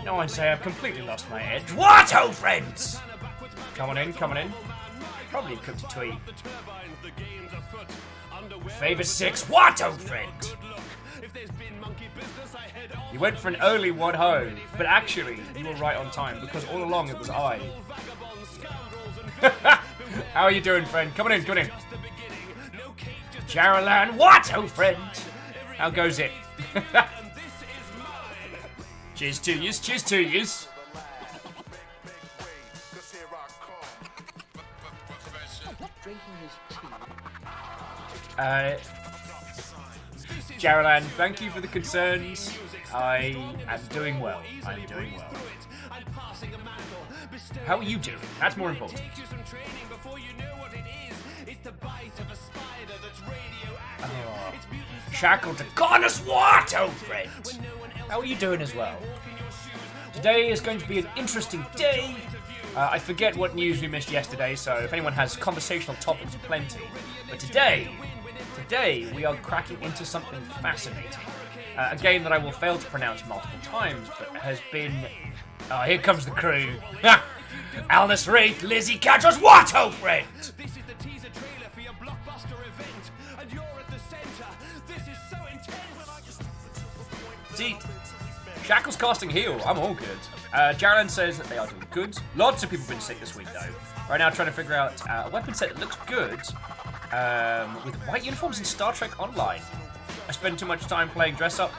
No one say I've completely lost my edge. What, old friends? Come on in, come on in. Probably cooked a tweet. Favor 6, what, old friend? You went for an early one home, but actually, you were right on time, because all along it was I. How are you doing, friend? Come on in, come on in. Jaralan, what, old friend? How goes it? Cheers to yous, cheers to yous. Jaralan, thank you for the concerns. I am doing well. I'm doing well. How are you doing? That's more important. Oh. Shackleton, goodness, what, old friend? How are you doing as well? Today is going to be an interesting day. I forget what news we missed yesterday, so if anyone has conversational topics, plenty. But today we are cracking into something fascinating. A game that I will fail to pronounce multiple times, but has been... Oh, here comes the crew. Alnus Wraith, Lizzie Cadros, what, old friend? See, Shackle's casting heal. I'm all good. Jaren says that they are doing good. Lots of people have been sick this week, though. Right now, trying to figure out a weapon set that looks good with white uniforms in Star Trek Online. I spend too much time playing dress-up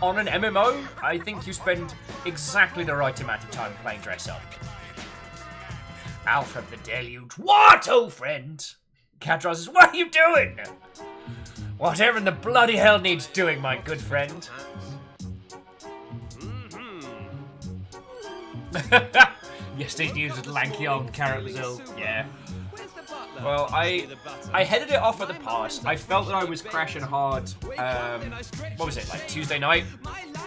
on an MMO. I think you spend exactly the right amount of time playing dress-up. Alfred the Deluge. What, old friend? Cadros says, what are you doing? Whatever in the bloody hell needs doing, my good friend. Yesterday's news with Lanky on Carrot Brazil. Yeah. Well, I headed it off at the pass. I felt that I was crashing hard, what was it, like Tuesday night?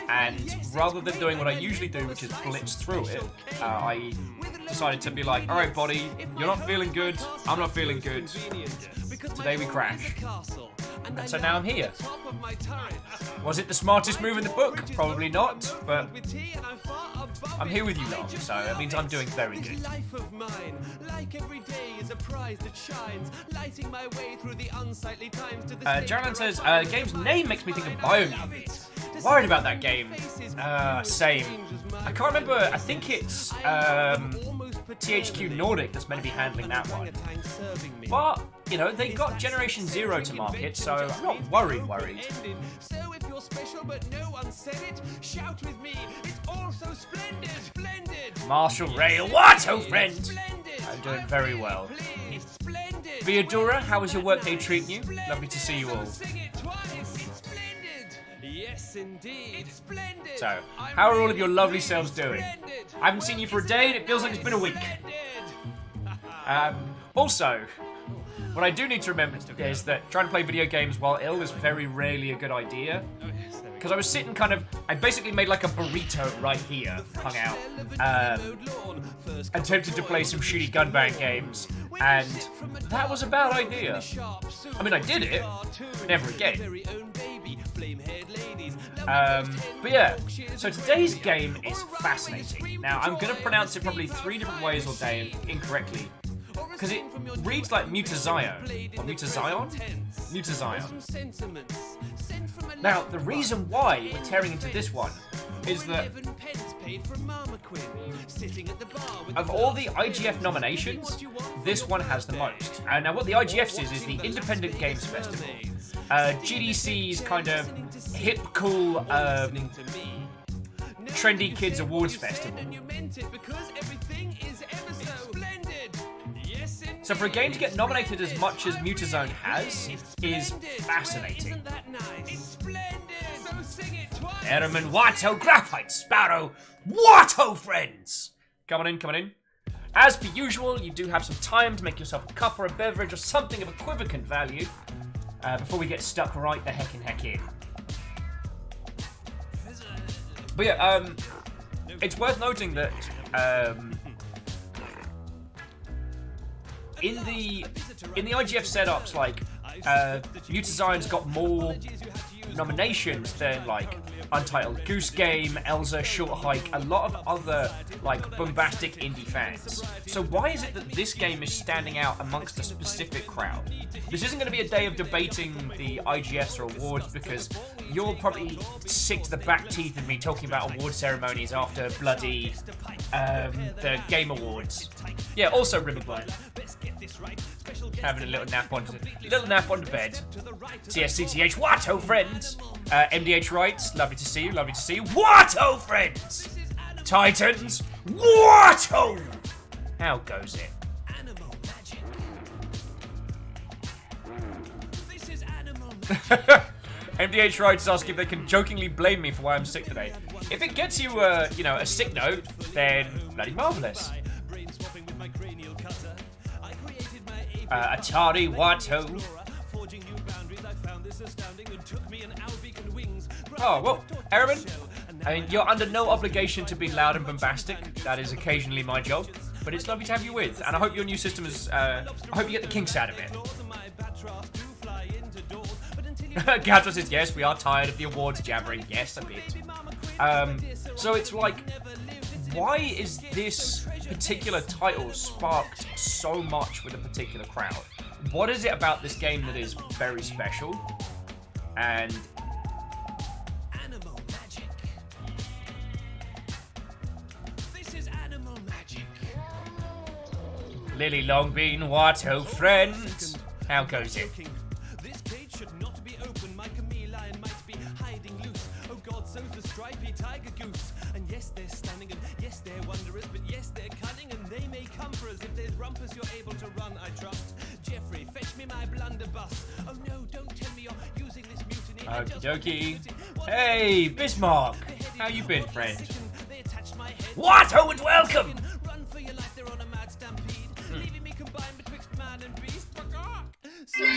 And rather than doing what I usually do, which is blitz through it, I decided to be like, alright buddy, you're not feeling good, I'm not feeling good. Today we crash. And so now I'm here. Was it the smartest move in the book? Probably not, but I'm here with you now, so that means I'm doing very good. Jaron says, game's name makes me think of Biomutant. Worried about that game. Same. I can't remember, I think it's THQ Nordic that's meant to be handling that one. But, you know, they got Generation Zero to market, so I'm not worried. So if you're special but no one said it, shout with me, it's all so splendid, splendid. Marshall Rail, what, old friend? I'm doing very well. Theodora, how was your workday treating you? Lovely to see you all. Yes, indeed. It's splendid. So, how are all of your lovely selves doing? I haven't seen you for a day and it feels like it's been a week. Also, what I do need to remember is that trying to play video games while ill is very rarely a good idea. Because I was sitting I basically made like a burrito right here, hung out, attempted to play some shitty gunbang games, and that was a bad idea. I mean, I did it, never again. But yeah, so today's game is fascinating. Now, I'm going to pronounce it probably 3 different ways all day incorrectly, because it reads like Mutazione, or Mutazione? Mutazione. Now, the reason why we're tearing into this one is that of all the IGF nominations, this one has the most. Now, what the IGF is the Independent Games Festival. GDC's kind of hip, cool, trendy kids awards festival. So for a game to get nominated as much as Mutazione has is fascinating. Airman Watto, Graphite Sparrow, Watto friends! Come on in. As per usual, you do have some time to make yourself a cup or a beverage or something of equivalent value before we get stuck right the heck in. But yeah, it's worth noting that in the IGF setups, like Mutazione's got more nominations than like Untitled Goose Game, Elza, Short Hike, a lot of other like bombastic indie fans. So why is it that this game is standing out amongst a specific crowd? This isn't going to be a day of debating the IGFs or awards because you're probably sick to the back teeth of me talking about award ceremonies after bloody the Game Awards. Yeah, also Riverbond. Having a little nap on the bed. TSCTH, Watto friends. MDH writes, lovely to see you, lovely to see you. Watto friends. Titans, Watto. How goes it? MDH writes ask if they can jokingly blame me for why I'm sick today. If it gets you, you know, a sick note, then bloody marvelous. Atari Watto. Oh, well, Ehrman, I mean, you're under no obligation to be loud and bombastic. That is occasionally my job. But it's lovely to have you with, and I hope your new system is, I hope you get the kinks out of it. Gadra says, yes, we are tired of the awards jabbering. Yes, a bit. So it's like, why is this particular title sparked so much with a particular crowd? What is it about this game that is very special? And Lily Longbean, Watto friend. How goes it? This cage should not be open. My chameleon might be hiding loose. Oh God, so's the stripy tiger goose. And yes, they're stunning, and yes, they're wondrous, but yes, they're cunning, and they may come for us. If there's rumpus, you're able to run, I trust. Jeffrey, fetch me my blunderbuss. Oh no, don't tell me you're using this mutiny. Okie dokie. Hey, Bismarck. How you been, friend? Watto and welcome! Run for your life, they're on a mad stampede. Leaving me combined betwixt man and beast. So, in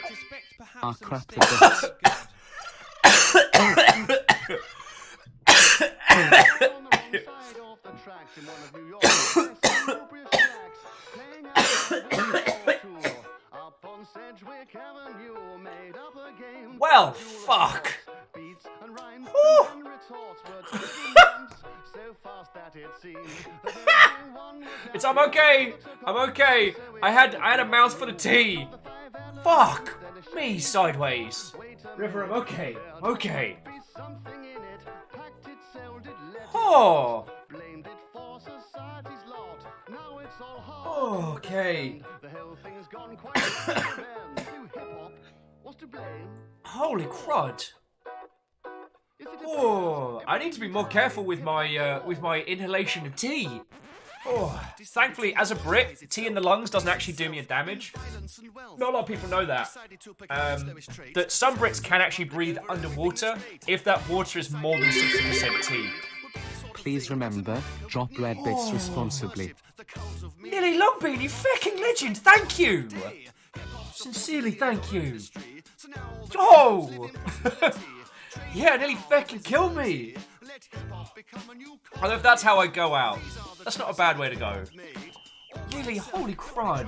retrospect, perhaps a mistake. Well, fuck. I'm okay. I'm okay. I had a mouthful of tea. Fuck me sideways. River, I'm okay. Okay. Oh. Okay. Holy crud. Oh, I need to be more careful with my inhalation of tea. Oh, thankfully, as a Brit, tea in the lungs doesn't actually do me a damage. Not a lot of people know that. That some Brits can actually breathe underwater if that water is more than 60% tea. Please remember, drop red bits responsibly. Lily Longbean, you fucking legend, thank you! Sincerely, thank you. Oh! Yeah, nearly fucking killed me. I if that's how I go out. That's not a bad way to go. Really, holy crud.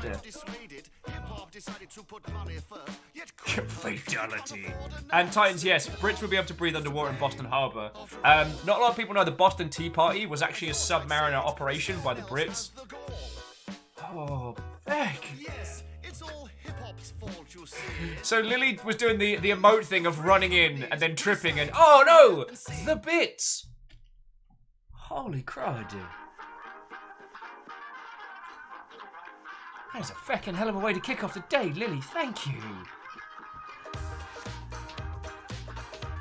Fatality. And Titans, yes, Brits would be able to breathe underwater in Boston Harbor. Not a lot of people know the Boston Tea Party was actually a submariner operation by the Brits. Oh, heck. So Lily was doing the emote thing of running in and then tripping and oh no! The bits! Holy crud. That is a feckin' hell of a way to kick off the day, Lily, thank you.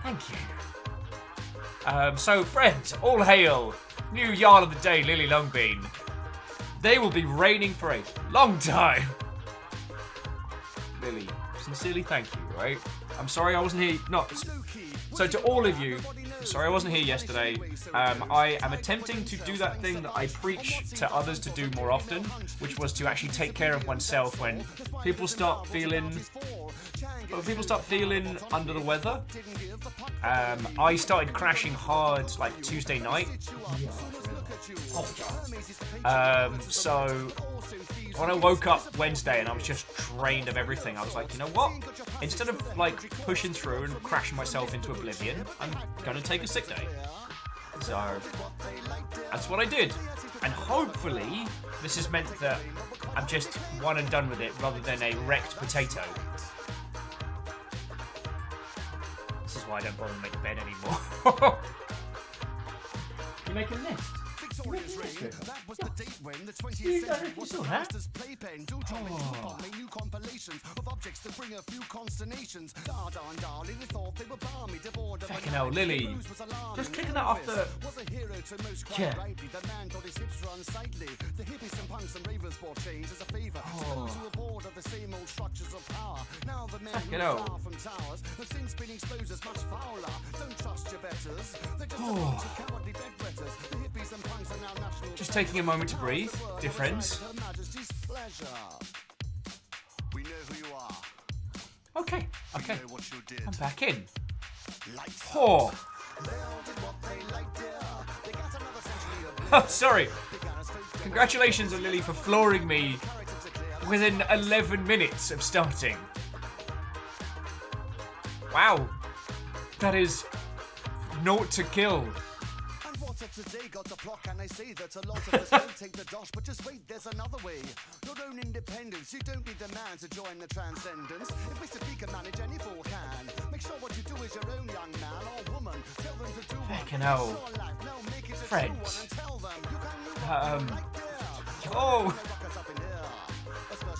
Thank you. So friends, all hail. New Jarl of the Day, Lily Longbean. They will be reigning for a long time. Lily, sincerely thank you, right? I'm sorry I wasn't here, so to all of you, I'm sorry I wasn't here yesterday. I am attempting to do that thing that I preach to others to do more often, which was to actually take care of oneself when people start feeling But people start feeling under the weather. I started crashing hard like Tuesday night. So when I woke up Wednesday and I was just drained of everything, I was like, you know what? Instead of like pushing through and crashing myself into oblivion, I'm gonna take a sick day. So that's what I did. And hopefully this has meant that I'm just one and done with it rather than a wrecked potato. This is why I don't bother to make bed anymore. You make a nest? That was the date when the 20th century was the master's playpen. Do made new compilations of objects that bring a few consternations. Darling, they thought they were balmy, devoid of fucking hell, Lily. Just clicking that off the... Was a hero to most quite rightly. The man thought his hips were unsightly. The hippies and punks and ravers bought change as a favour. Those who were bored of the same old structures of power. Now the men who far from towers have seen spinning explosives much fouler. Don't trust your betters. They're just a bunch of cowardly bedwetters. The hippies and punks are now national. Just taking a moment to breathe, dear friends. We know who you are. Okay. We know what you did. I'm back in. Oh. Oh, sorry. Congratulations on Lily for flooring me within 11 minutes of starting. Wow. That is naught to kill. Today got a block and I say that a lot of us won't take the dosh, but just wait, there's another way. Your own independence, you don't need a man to join the transcendence. If Mr. B can manage, any fool can. Make sure what you do is your own, young man or woman. Tell them to do fucking hell. Friends. Oh.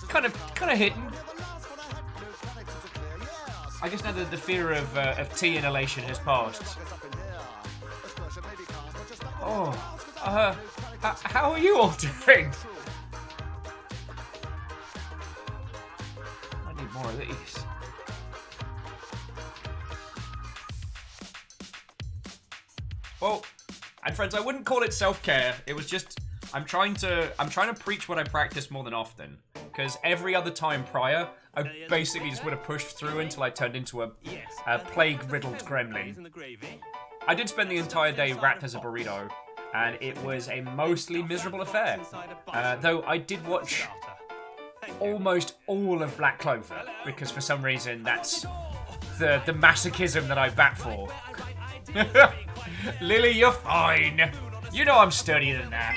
Kind of hitting. I guess now that the fear of tea inhalation has passed. Oh, how are you all doing? I need more of these. Well, and friends, I wouldn't call it self-care. It was just I'm trying to preach what I practice more than often. Because every other time prior, I basically just would have pushed through until I turned into a plague-riddled gremlin. I did spend the entire day wrapped as a burrito, and it was a mostly miserable affair. Though I did watch almost all of Black Clover, because for some reason that's the masochism that I bat for. Lily, you're fine. You know I'm sturdier than that.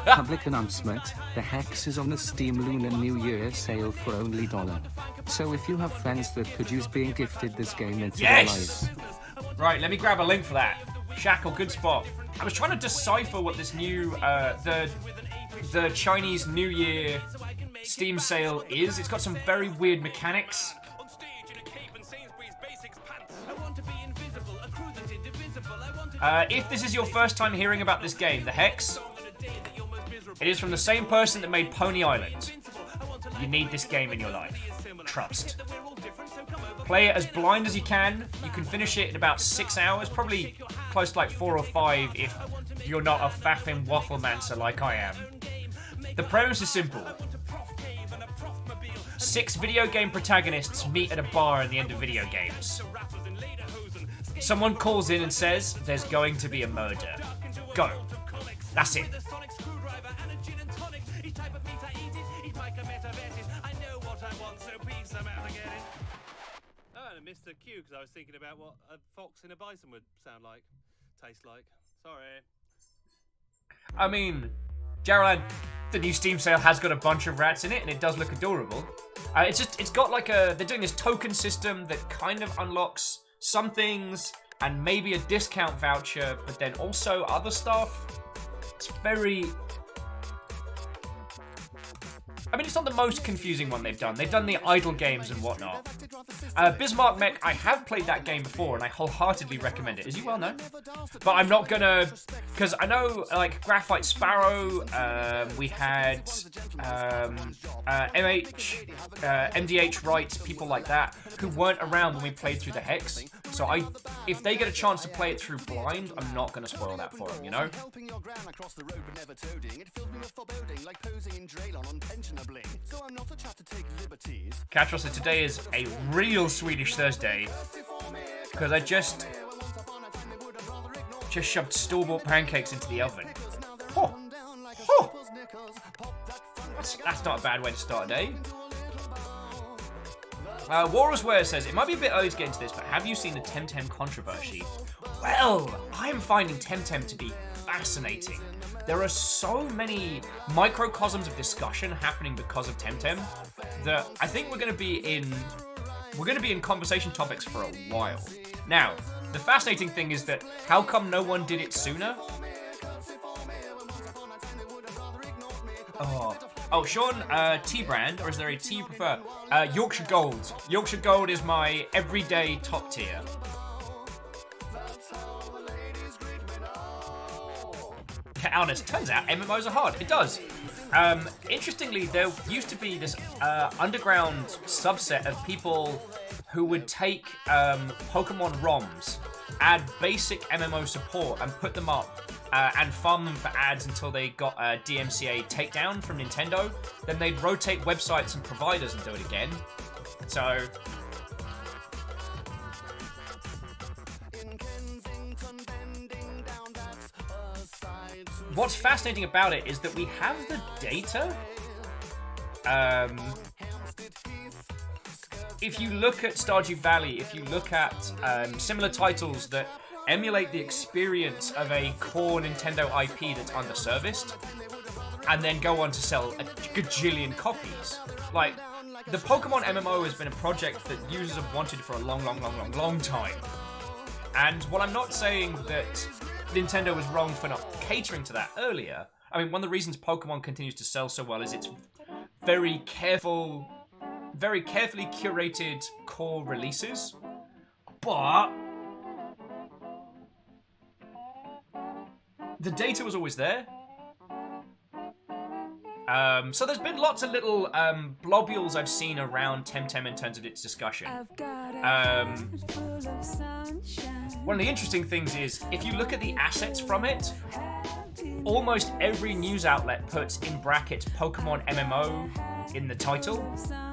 Public announcement, the Hex is on the Steam Lunar New Year sale for only $1. So if you have friends that could use being gifted this game into their lives. Right, let me grab a link for that. Shackle, good spot. I was trying to decipher what this new, the Chinese New Year Steam sale is. It's got some very weird mechanics. If this is your first time hearing about this game, The Hex, it is from the same person that made Pony Island. You need this game in your life. Trust. Play it as blind as you can. You can finish it in about 6 hours, probably close to like 4 or 5 if you're not a faffing wafflemancer like I am. The premise is simple. 6 video game protagonists meet at a bar at the end of video games. Someone calls in and says, there's going to be a murder. Go. That's it. I missed the cue because I was thinking about what a fox in a bison would taste like. Sorry. I mean, Gerald, the new Steam sale has got a bunch of rats in it, and it does look adorable. It's got like they're doing this token system that kind of unlocks some things and maybe a discount voucher, but then also other stuff. It's very... I mean, it's not the most confusing one they've done. They've done the idle games and whatnot. Bismarck Mech, I have played that game before, and I wholeheartedly recommend it, as you well know. But I'm not gonna... Because I know, like, Graphite Sparrow, we had MDH Wright, people like that, who weren't around when we played through the Hex. So if they get a chance to play it through blind, I'm not going to spoil that for them, you know? Catro said today is a real Swedish Thursday because I just shoved store-bought pancakes into the oven. Oh. Oh. That's not a bad way to start a day. Warrosware says, it might be a bit early to get into this, but have you seen the Temtem controversy? Well, I am finding Temtem to be fascinating. There are so many microcosms of discussion happening because of Temtem that I think we're going to be in conversation topics for a while. Now, the fascinating thing is that how come no one did it sooner? Oh, Sean, tea brand, or is there a tea you prefer? Yorkshire Gold. Yorkshire Gold is my everyday top tier. Honest, turns out MMOs are hard. It does. Interestingly, there used to be this underground subset of people who would take Pokemon ROMs, add basic MMO support, and put them up and farm them for ads until they got a DMCA takedown from Nintendo. Then they'd rotate websites and providers and do it again. So... what's fascinating about it is that we have the data. If you look at Stardew Valley, if you look at similar titles that emulate the experience of a core Nintendo IP that's underserviced, and then go on to sell a gajillion copies. Like, the Pokemon MMO has been a project that users have wanted for a long time. And while I'm not saying that Nintendo was wrong for not catering to that earlier, I mean, one of the reasons Pokemon continues to sell so well is its very carefully curated core releases. But the data was always there. So there's been lots of little blobules I've seen around Temtem in terms of its discussion. One of the interesting things is, if you look at the assets from it, almost every news outlet puts in brackets Pokemon MMO in the title,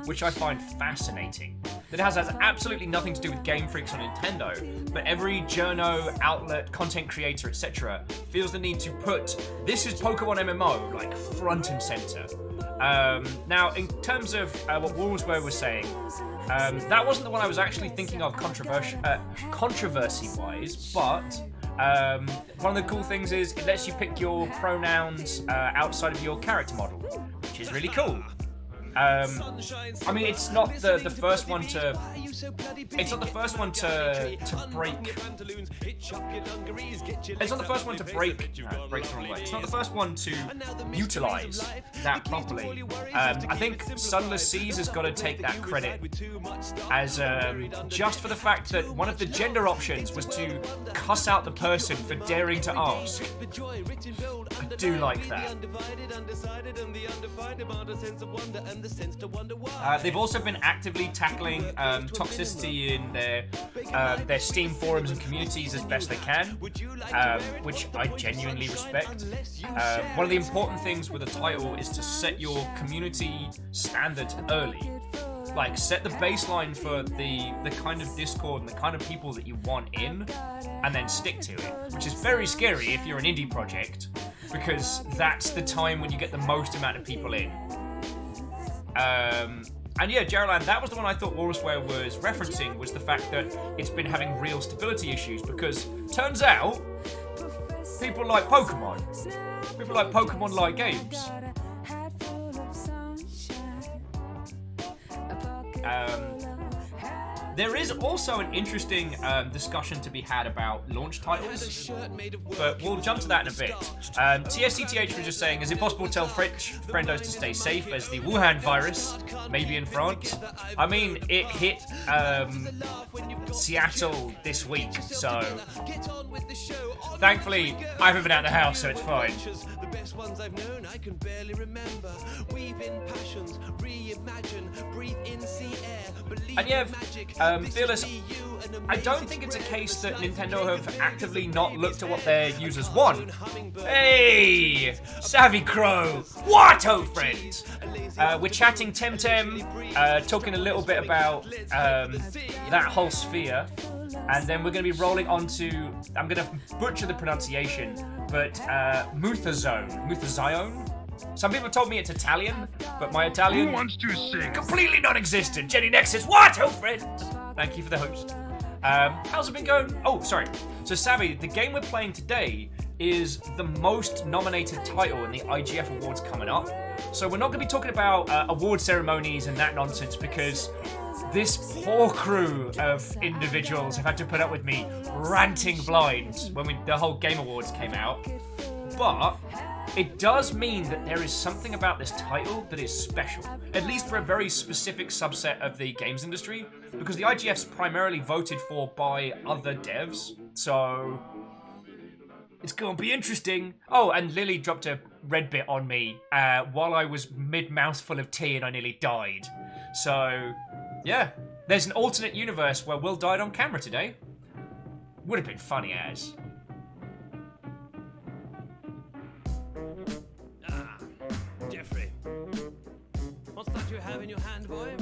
which I find fascinating. That has absolutely nothing to do with Game Freaks or Nintendo, but every journo, outlet, content creator, etc. feels the need to put, this is Pokemon MMO, like, front and center. Now, in terms of what Woolsware was saying, that wasn't the one I was actually thinking of controversy-wise, but one of the cool things is it lets you pick your pronouns outside of your character model, which is really cool. I mean, it's not the first one to. It's not the first one to break. It's not the first one to break. Break the wrong way. It's not the first one to utilize that properly. I think Sunless Seas has got to take that credit as just for the fact that one of the gender options was to cuss out the person for daring to ask. I do like that. They've also been actively tackling toxicity in their Steam forums and communities as best they can, which I genuinely respect. One of the important things with a title is to set your community standards early. Like, set the baseline for the kind of Discord and the kind of people that you want in, and then stick to it, which is very scary if you're an indie project, because that's the time when you get the most amount of people in. And yeah, Geraldine, that was the one I thought Walrusware was referencing, was the fact that it's been having real stability issues, because turns out people like Pokemon. People like Pokemon-like games. There is also an interesting discussion to be had about launch titles, but we'll jump to that in a bit. TSCTH was just saying, is it possible to tell French friendos to stay safe as the Wuhan virus, maybe in France? I mean, it hit Seattle this week, so thankfully I haven't been out of the house, so it's fine. best ones I've known, I can barely remember. Weave in passions, reimagine, breathe in sea air, believe And yeah, in magic. Fearless, I don't think it's a case that Nintendo have actively not looked at what their users want. Hey, Savvy Crow, Watto friends. We're chatting Temtem, talking a little bit about that whole sphere, and then we're going to be rolling on to, I'm going to butcher the pronunciation, but Mutazione? Some people told me it's Italian, but my Italian... Who wants to sing? Completely non-existent. Jenny Nex says, Watto friends. Thank you for the host. How's it been going? Oh, sorry. So, Savvy, the game we're playing today is the most nominated title in the IGF Awards coming up. So we're not going to be talking about award ceremonies and that nonsense because this poor crew of individuals have had to put up with me ranting blind when the whole Game Awards came out. But it does mean that there is something about this title that is special, at least for a very specific subset of the games industry, because the IGF's primarily voted for by other devs, so it's gonna be interesting. Oh, and Lily dropped a red bit on me while I was mid-mouthful of tea and I nearly died. So, yeah, there's an alternate universe where Will died on camera today. Would have been funny as. Jeffrey, what's that you have in your hand, boy?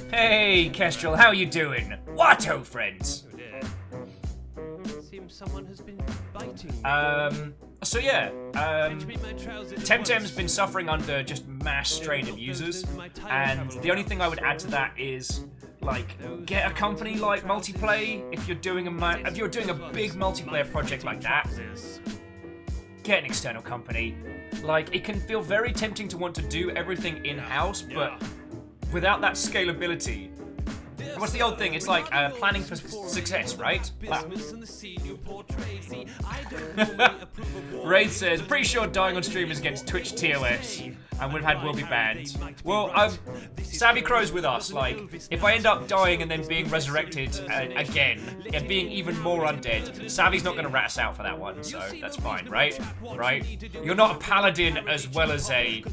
Hey, Kestrel, how you doing? Watto friends. Oh dear. Seems someone has been biting me. So yeah, Fetch me my trousers at Temtem's once. been suffering under just mass strain of users, and the only thing I would add to that is, like, get a company like Multiplay if you're doing a big multiplayer project like that. Get an external company. Like, it can feel very tempting to want to do everything in-house, but without that scalability. What's the old thing? It's like planning for success, right? Wraith says, pretty sure dying on stream is against Twitch TOS, and would have had will be banned. Well, Savvy Crow's with us. Like, if I end up dying and then being resurrected again, and being even more undead, Savvy's not going to rat us out for that one, so that's fine, right? Right? You're not a paladin as well as a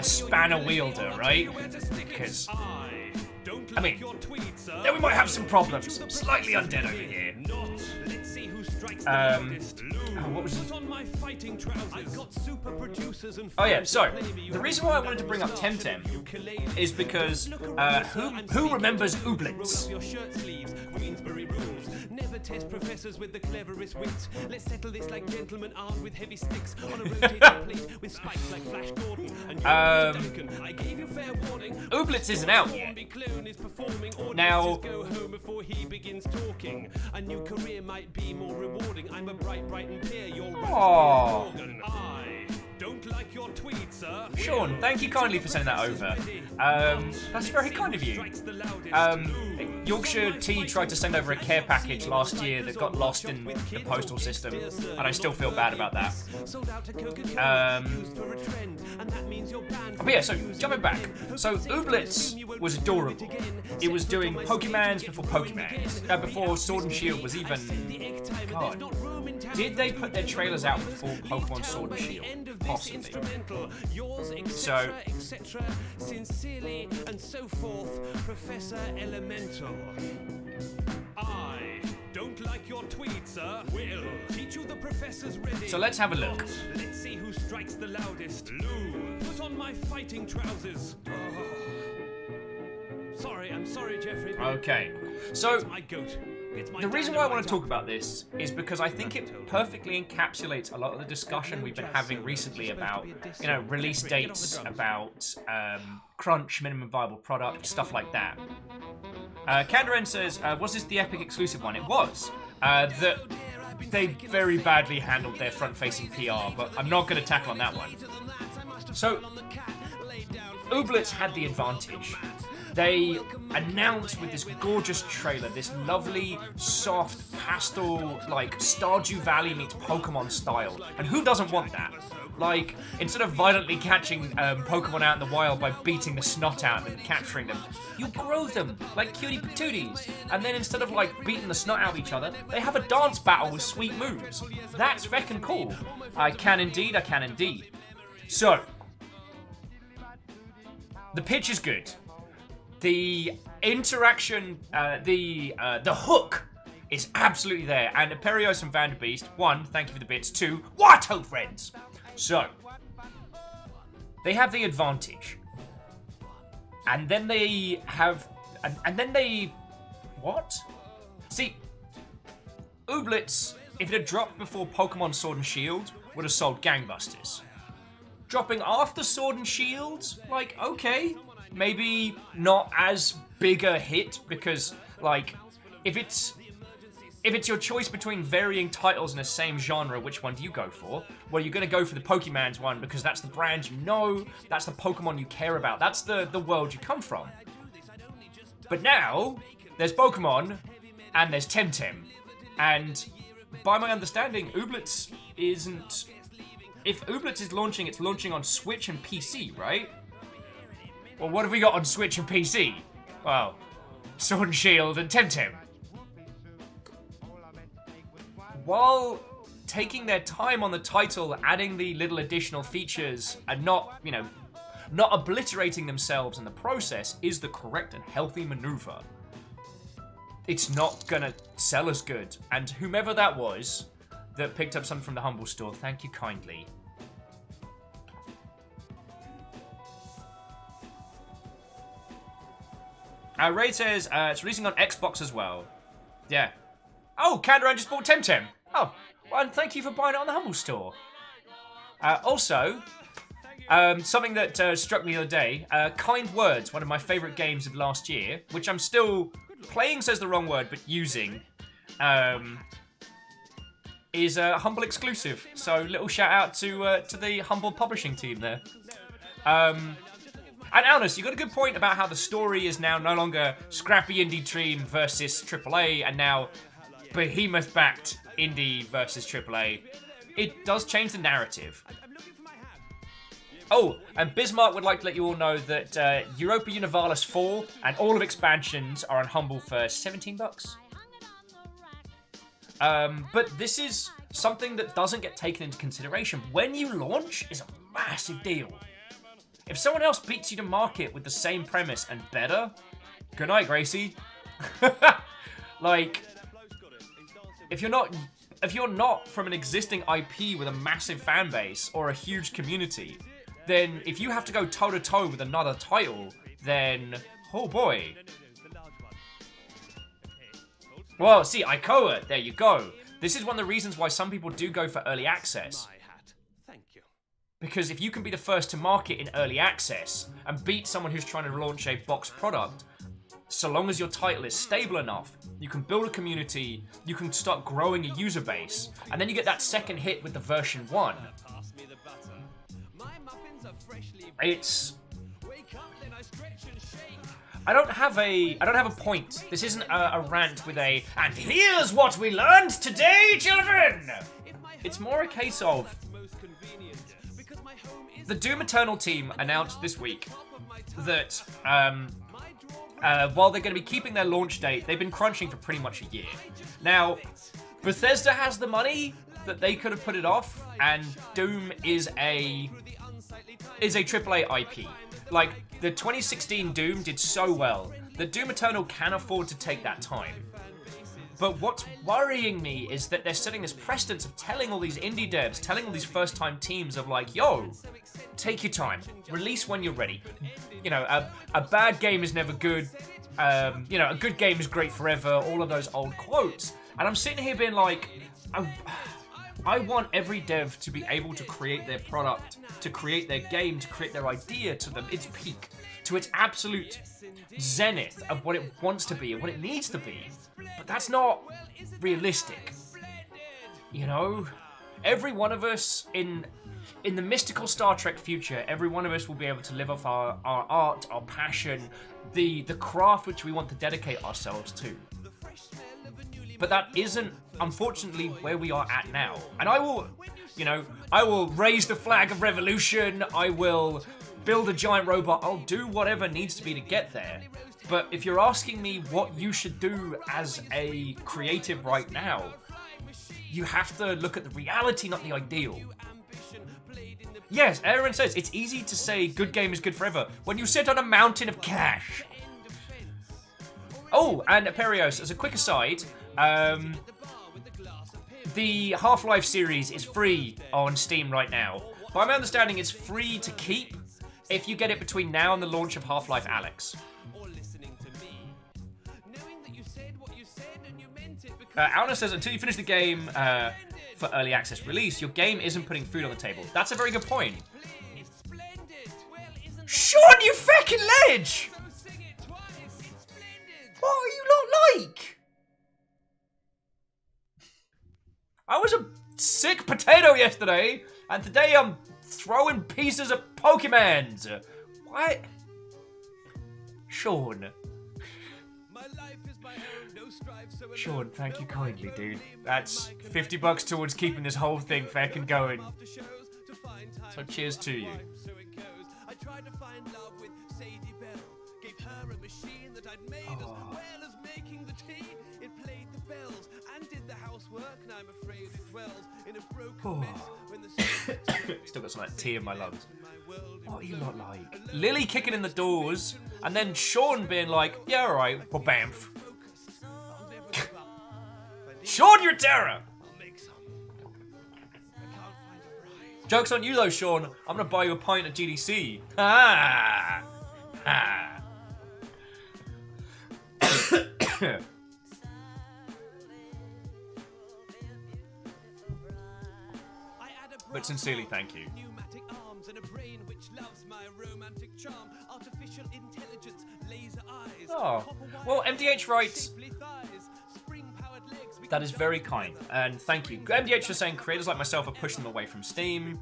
spanner wielder, right? Because, I mean, then we might have some problems. Slightly undead over here. What was it? Oh yeah, so the reason why I wanted to bring up Temtem is because who remembers Ooblets? Never test professors with the cleverest wits. Let's settle this like gentlemen armed with heavy sticks on a rotating plate with spikes like Flash Gordon. And Duncan, I gave you fair warning. Ooblets isn't out yet. Now, go home before he begins talking. A new career might be more rewarding. I'm a bright and peer. You're aww. I don't like your tweet, sir. Sean, thank you kindly for sending that over. That's very kind of you. Yorkshire Tea tried to send over a care package last year that got lost in the postal system, and I still feel bad about that. But yeah, so jumping back. So Ooblets was adorable. It was doing Pokemans before Pokemans. Before Sword and Shield was even... God. Did they put their trailers out before Pokemon Sword and Shield? Possibly. So... Sincerely and so forth, Professor Elemental. I don't like your tweet, sir. Will teach you the professor's ready. So let's have a look. Let's see who strikes the loudest. Lou, put on my fighting trousers. I'm sorry, Jeffrey. Okay. So my goat. The reason why I want to talk about this is because I think it perfectly encapsulates a lot of the discussion we've been having recently about, you know, release dates, about crunch, minimum viable product, stuff like that. Kandaran says, was this the Epic exclusive one? It was. That they very badly handled their front-facing PR, but I'm not going to tackle on that one. So, Ooblets had the advantage. They announced with this gorgeous trailer, this lovely, soft, pastel, like, Stardew Valley meets Pokemon style. And who doesn't want that? Like, instead of violently catching Pokemon out in the wild by beating the snot out of them and capturing them, you grow them like cutie patooties. And then instead of, like, beating the snot out of each other, they have a dance battle with sweet moves. That's feckin' cool. I can indeed. So, the pitch is good. The interaction, the hook is absolutely there. And Imperios and Vanderbeest, 1, thank you for the bits, 2, Watto friends. So, they have the advantage. And then they have... And then they... What? See, Ooblets, if it had dropped before Pokemon Sword and Shield, would have sold gangbusters. Dropping after Sword and Shield, like, okay, maybe not as big a hit, because, like, if it's your choice between varying titles in the same genre, which one do you go for? Well, you're going to go for the Pokemans one because that's the brand you know, that's the Pokemon you care about, that's the world you come from. But now, there's Pokemon, and there's Temtem. And by my understanding, Ooblets isn't... If Ooblets is launching, it's launching on Switch and PC, right? Well, what have we got on Switch and PC? Well, Sword and Shield and Temtem. While taking their time on the title, adding the little additional features, and not obliterating themselves in the process, is the correct and healthy maneuver. It's not gonna sell as good. And whomever that was that picked up something from the Humble Store, thank you kindly. Ray says it's releasing on Xbox as well. Yeah. Oh, Kandaran just bought Temtem. Oh, well, and thank you for buying it on the Humble Store. Also, something that struck me the other day, Kind Words, one of my favourite games of last year, which I'm still playing says the wrong word, but using, is a Humble exclusive. So, little shout out to the Humble publishing team there. And Alnus, you got a good point about how the story is now no longer scrappy indie team versus AAA, and now behemoth-backed indie versus AAA. It does change the narrative. Oh, and Bismarck would like to let you all know that Europa Universalis 4 and all of expansions are on Humble for $17. But this is something that doesn't get taken into consideration. When you launch is a massive deal. If someone else beats you to market with the same premise and better, good night, Gracie. Like, if you're not from an existing IP with a massive fan base or a huge community, then if you have to go toe-to-toe with another title, then, oh boy. Well, see, Ikoa, there you go. This is one of the reasons why some people do go for early access. Because if you can be the first to market in early access and beat someone who's trying to launch a boxed product, so long as your title is stable enough, you can build a community, you can start growing a user base, and then you get that second hit with the version 1. It's... I don't have a point. This isn't a rant with a, and here's what we learned today, children! It's more a case of, the Doom Eternal team announced this week that while they're going to be keeping their launch date, they've been crunching for pretty much a year. Now, Bethesda has the money that they could have put it off, and Doom is a AAA IP. Like, the 2016 Doom did so well that Doom Eternal can afford to take that time. But what's worrying me is that they're setting this precedence of telling all these indie devs, telling all these first-time teams of like, yo, take your time, release when you're ready. You know, a bad game is never good. You know, a good game is great forever. All of those old quotes. And I'm sitting here being like, I want every dev to be able to create their product, to create their game, to create their idea to its peak, to its absolute zenith of what it wants to be and what it needs to be. But that's not realistic. You know? Every one of us in the mystical Star Trek future, every one of us will be able to live off our art, our passion, the craft which we want to dedicate ourselves to. But that isn't, unfortunately, where we are at now. And I will, You know, I will raise the flag of revolution. I will build a giant robot. I'll do whatever needs to be to get there. But if you're asking me what you should do as a creative right now, you have to look at the reality, not the ideal. Yes, Aaron says, it's easy to say good game is good forever when you sit on a mountain of cash. Oh, and Perios, as a quick aside, the Half-Life series is free on Steam right now. By my understanding, it's free to keep if you get it between now and the launch of Half-Life Alyx. Alna says, until you finish the game for early access release, your game isn't putting food on the table. That's a very good point. Sean, you fucking ledge! What are you not like? I was a sick potato yesterday, and today I'm throwing pieces of Pokemons. What? Sean. Sean, thank you kindly, dude. That's $50 towards keeping this whole thing fucking going. So cheers to you. Oh. Still got some of that tea in my lungs. What are you lot like? Lily kicking in the doors, and then Sean being like, yeah, alright, well, bamf. Sean, you're a terror! Joke's on you though, Sean. I'm gonna buy you a pint at GDC. Ah! Ah! But sincerely, thank you. Oh, well, MDH writes, that is very kind, and thank you. MDH was saying creators like myself are pushing them away from Steam.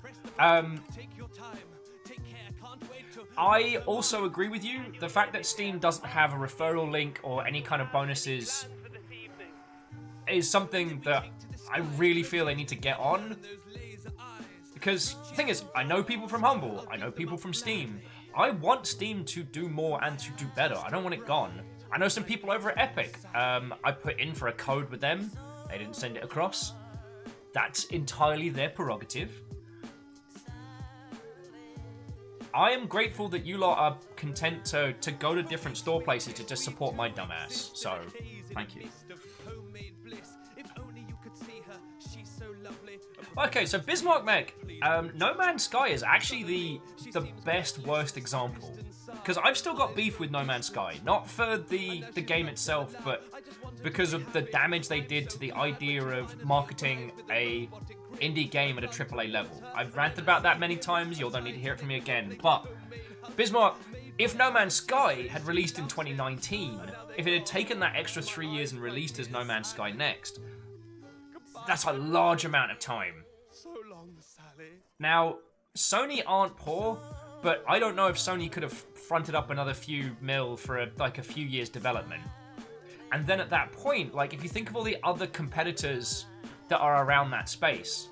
I also agree with you. The fact that Steam doesn't have a referral link or any kind of bonuses is something that I really feel they need to get on. Because the thing is, I know people from Humble, I know people from Steam. I want Steam to do more and to do better. I don't want it gone. I know some people over at Epic. I put in for a code with them. They didn't send it across. That's entirely their prerogative. I am grateful that you lot are content to go to different store places to just support my dumbass. So, thank you. Okay, so Bismarck Mech. No Man's Sky is actually the best worst example. Because I've still got beef with No Man's Sky. Not for the game itself, but because of the damage they did to the idea of marketing a indie game at a AAA level. I've ranted about that many times, you all don't need to hear it from me again. But, Bismarck, if No Man's Sky had released in 2019, if it had taken that extra 3 years and released as No Man's Sky next, that's a large amount of time. Now, Sony aren't poor, but I don't know if Sony could have fronted up another few mil for a few years development. And then at that point, like, if you think of all the other competitors that are around that space,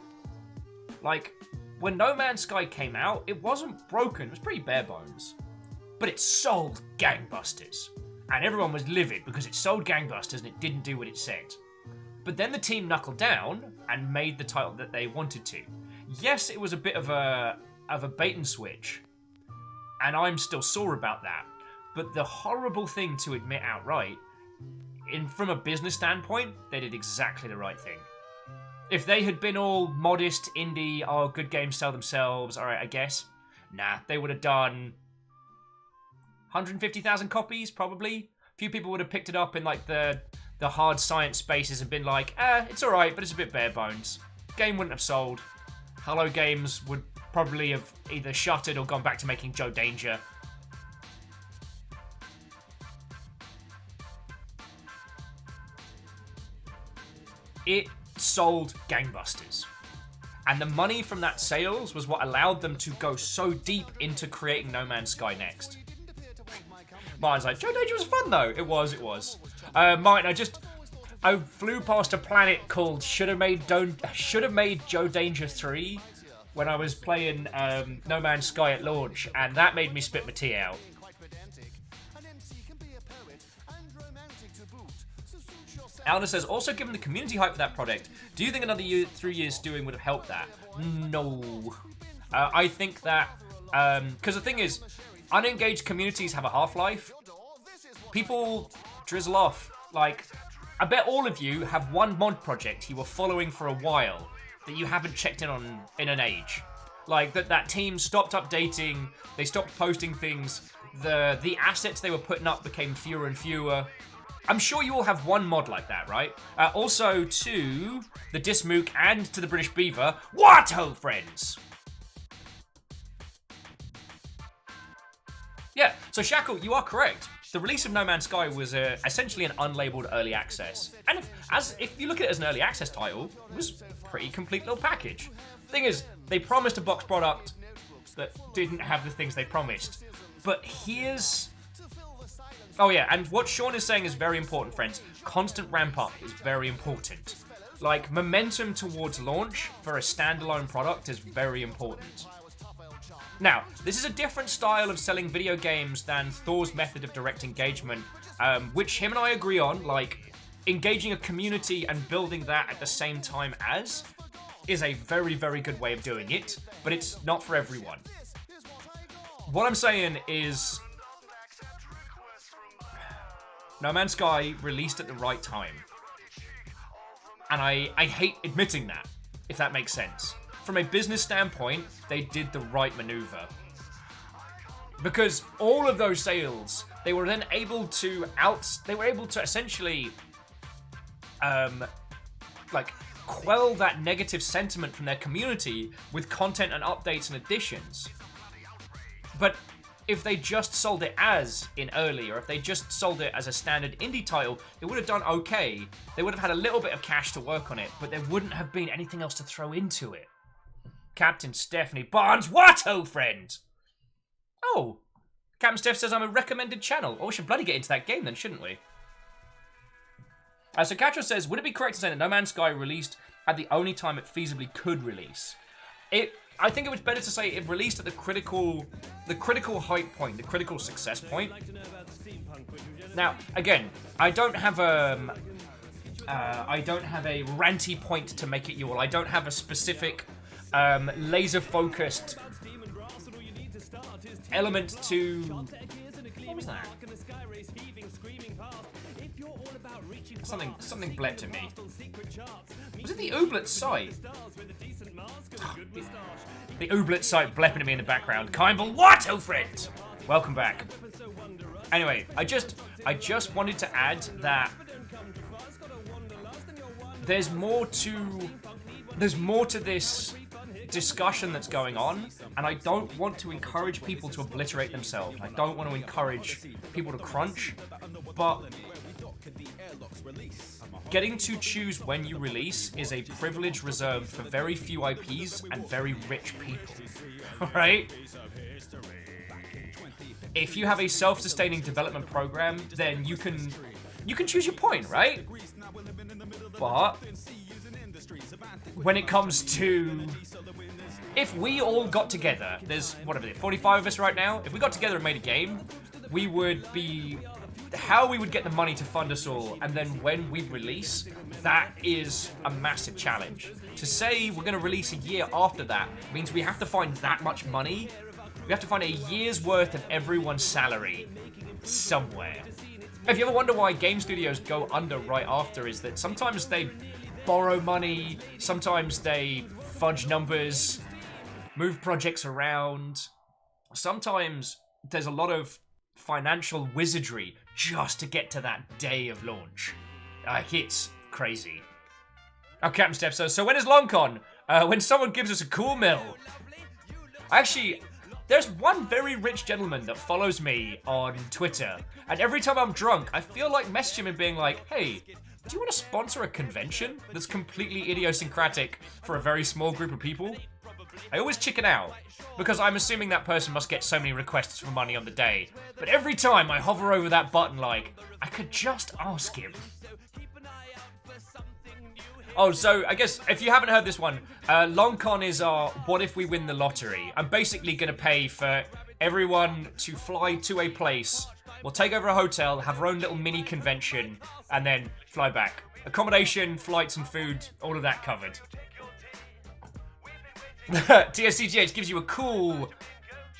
like, when No Man's Sky came out, it wasn't broken, it was pretty bare bones. But it sold gangbusters. And everyone was livid because it sold gangbusters and it didn't do what it said. But then the team knuckled down and made the title that they wanted to. Yes, it was a bit of a bait and switch, and I'm still sore about that. But the horrible thing to admit outright, from a business standpoint, they did exactly the right thing. If they had been all modest, indie, oh, good games sell themselves, alright, I guess. Nah, they would have done 150,000 copies, probably. A few people would have picked it up in, like, the hard science spaces and been like, it's alright, but it's a bit bare bones. Game wouldn't have sold. Hello Games would probably have either shuttered or gone back to making Joe Danger. It sold gangbusters. And the money from that sales was what allowed them to go so deep into creating No Man's Sky next. Martin's like, Joe Danger was fun though. It was. Martin, I flew past a planet called Should have made Joe Danger 3 when I was playing No Man's Sky at launch, and that made me spit my tea out. Alna says, also given the community hype for that product, do you think another 3 years doing would have helped that? No. I think that, because the thing is, unengaged communities have a half-life. People drizzle off. Like, I bet all of you have one mod project you were following for a while that you haven't checked in on in an age. Like, that team stopped updating, they stopped posting things, the assets they were putting up became fewer and fewer. I'm sure you all have one mod like that, right? Also to the Dismook and to the British Beaver, what ho, friends! Yeah, so Shackle, you are correct. The release of No Man's Sky was essentially an unlabeled early access. And if you look at it as an early access title, it was a pretty complete little package. Thing is, they promised a box product that didn't have the things they promised. But here's... Oh yeah, and what Sean is saying is very important, friends. Constant ramp up is very important. Like, momentum towards launch for a standalone product is very important. Now, this is a different style of selling video games than Thor's method of direct engagement, which him and I agree on. Like, engaging a community and building that at the same time as is a very, very good way of doing it, but it's not for everyone. What I'm saying is, No Man's Sky released at the right time. And I hate admitting that, if that makes sense. From a business standpoint, they did the right maneuver. Because all of those sales, they were then able to essentially like quell that negative sentiment from their community with content and updates and additions. But if they just sold it as in early, or if they just sold it as a standard indie title, it would have done okay. They would have had a little bit of cash to work on it, but there wouldn't have been anything else to throw into it. Captain Stephanie Barnes, what, oh friend? Oh, Captain Steph says I'm a recommended channel. Oh, we should bloody get into that game then, shouldn't we? So Catra says, would it be correct to say that No Man's Sky released at the only time it feasibly could release? I think it was better to say it released at the critical hype point, the critical success point. Now, again, I don't have a ranty point to make it you all. I don't have a specific laser-focused element to... What was that? Something blepped at me. Was it the Ooblet site? The Ooblet site blepping at me in the background. Kimball, what, oh friend? Welcome back. Anyway, I just wanted to add that there's more to this discussion that's going on, and I don't want to encourage people to obliterate themselves. I don't want to encourage people to crunch, but getting to choose when you release is a privilege reserved for very few IPs and very rich people. Alright? If you have a self-sustaining development program, then you can choose your point, right? But when it comes to... If we all got together, there's, whatever it is, 45 of us right now, if we got together and made a game, we would be... How we would get the money to fund us all, and then when we release, that is a massive challenge. To say we're going to release a year after that means we have to find that much money. We have to find a year's worth of everyone's salary somewhere. If you ever wonder why game studios go under right after, is that sometimes they borrow money, sometimes they fudge numbers, move projects around. Sometimes there's a lot of financial wizardry just to get to that day of launch. It's crazy. Oh, Captain Steph says, so when is LongCon? When someone gives us a cool mill. Actually, there's one very rich gentleman that follows me on Twitter, and every time I'm drunk, I feel like messaging him and being like, hey, do you want to sponsor a convention that's completely idiosyncratic for a very small group of people? I always chicken out, because I'm assuming that person must get so many requests for money on the day. But every time I hover over that button like, I could just ask him. Oh, so I guess if you haven't heard this one, long con is our what if we win the lottery? I'm basically going to pay for everyone to fly to a place. We'll take over a hotel, have our own little mini convention, and then fly back. Accommodation, flights, and food, all of that covered. TSCGH gives you a cool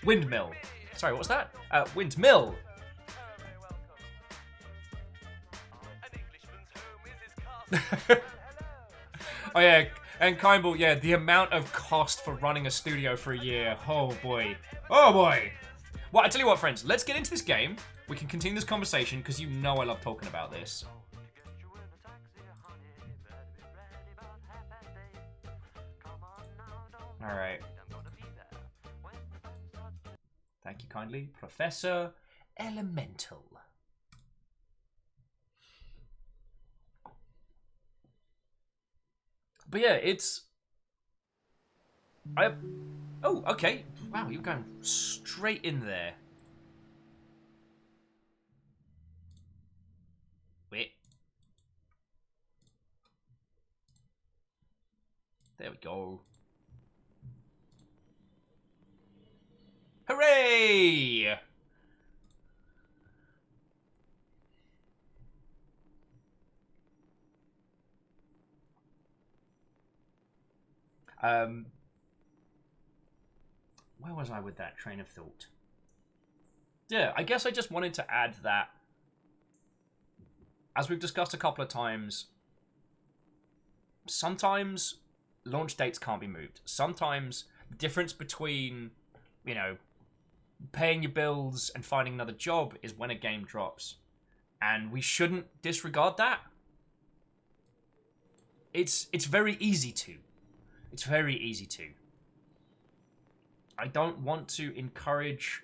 windmill. Sorry, what's that? Windmill. Oh yeah, and Kimball, yeah, the amount of cost for running a studio for a year. Oh boy. Oh boy. Well, I tell you what, friends, let's get into this game. We can continue this conversation because you know I love talking about this. Alright. Thank you kindly. Professor Elemental. But yeah, it's... Oh, okay. Wow, you're going straight in there. Wait. There we go. Hooray! Where was I with that train of thought? Yeah, I guess I just wanted to add that, as we've discussed a couple of times, sometimes launch dates can't be moved. Sometimes the difference between, you know, paying your bills and finding another job is when a game drops. And we shouldn't disregard that. It's very easy to. It's very easy to. I don't want to encourage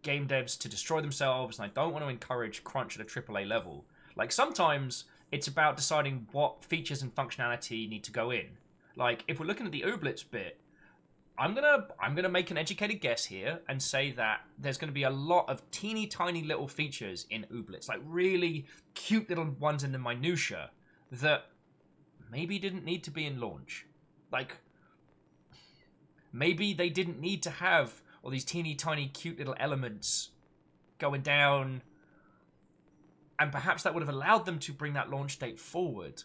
game devs to destroy themselves, and I don't want to encourage crunch at a AAA level. Like, sometimes it's about deciding what features and functionality need to go in. Like, if we're looking at the Ooblets bit, I'm gonna make an educated guess here and say that there's gonna be a lot of teeny tiny little features in Ooblets, like really cute little ones in the minutia that maybe didn't need to be in launch. Like, maybe they didn't need to have all these teeny tiny cute little elements going down, and perhaps that would have allowed them to bring that launch date forward.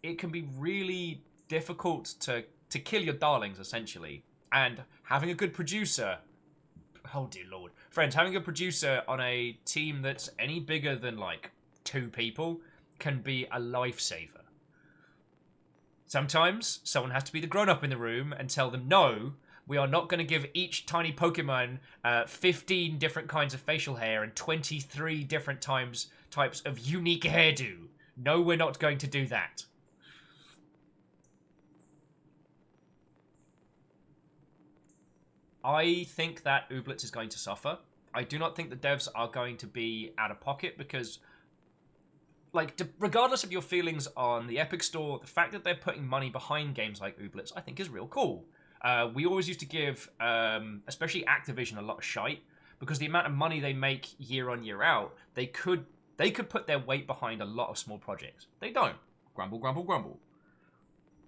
It can be really difficult to kill your darlings, essentially. And having a good producer... Oh, dear Lord. Friends, having a producer on a team that's any bigger than, like, 2 people can be a lifesaver. Sometimes someone has to be the grown-up in the room and tell them, no, we are not going to give each tiny Pokemon 15 different kinds of facial hair and 23 different types of unique hairdo. No, we're not going to do that. I think that Ooblets is going to suffer. I do not think the devs are going to be out of pocket because, like, regardless of your feelings on the Epic Store, the fact that they're putting money behind games like Ooblets, I think is real cool. We always used to give, especially Activision, a lot of shite because the amount of money they make year on, year out, they could put their weight behind a lot of small projects. They don't. Grumble, grumble, grumble.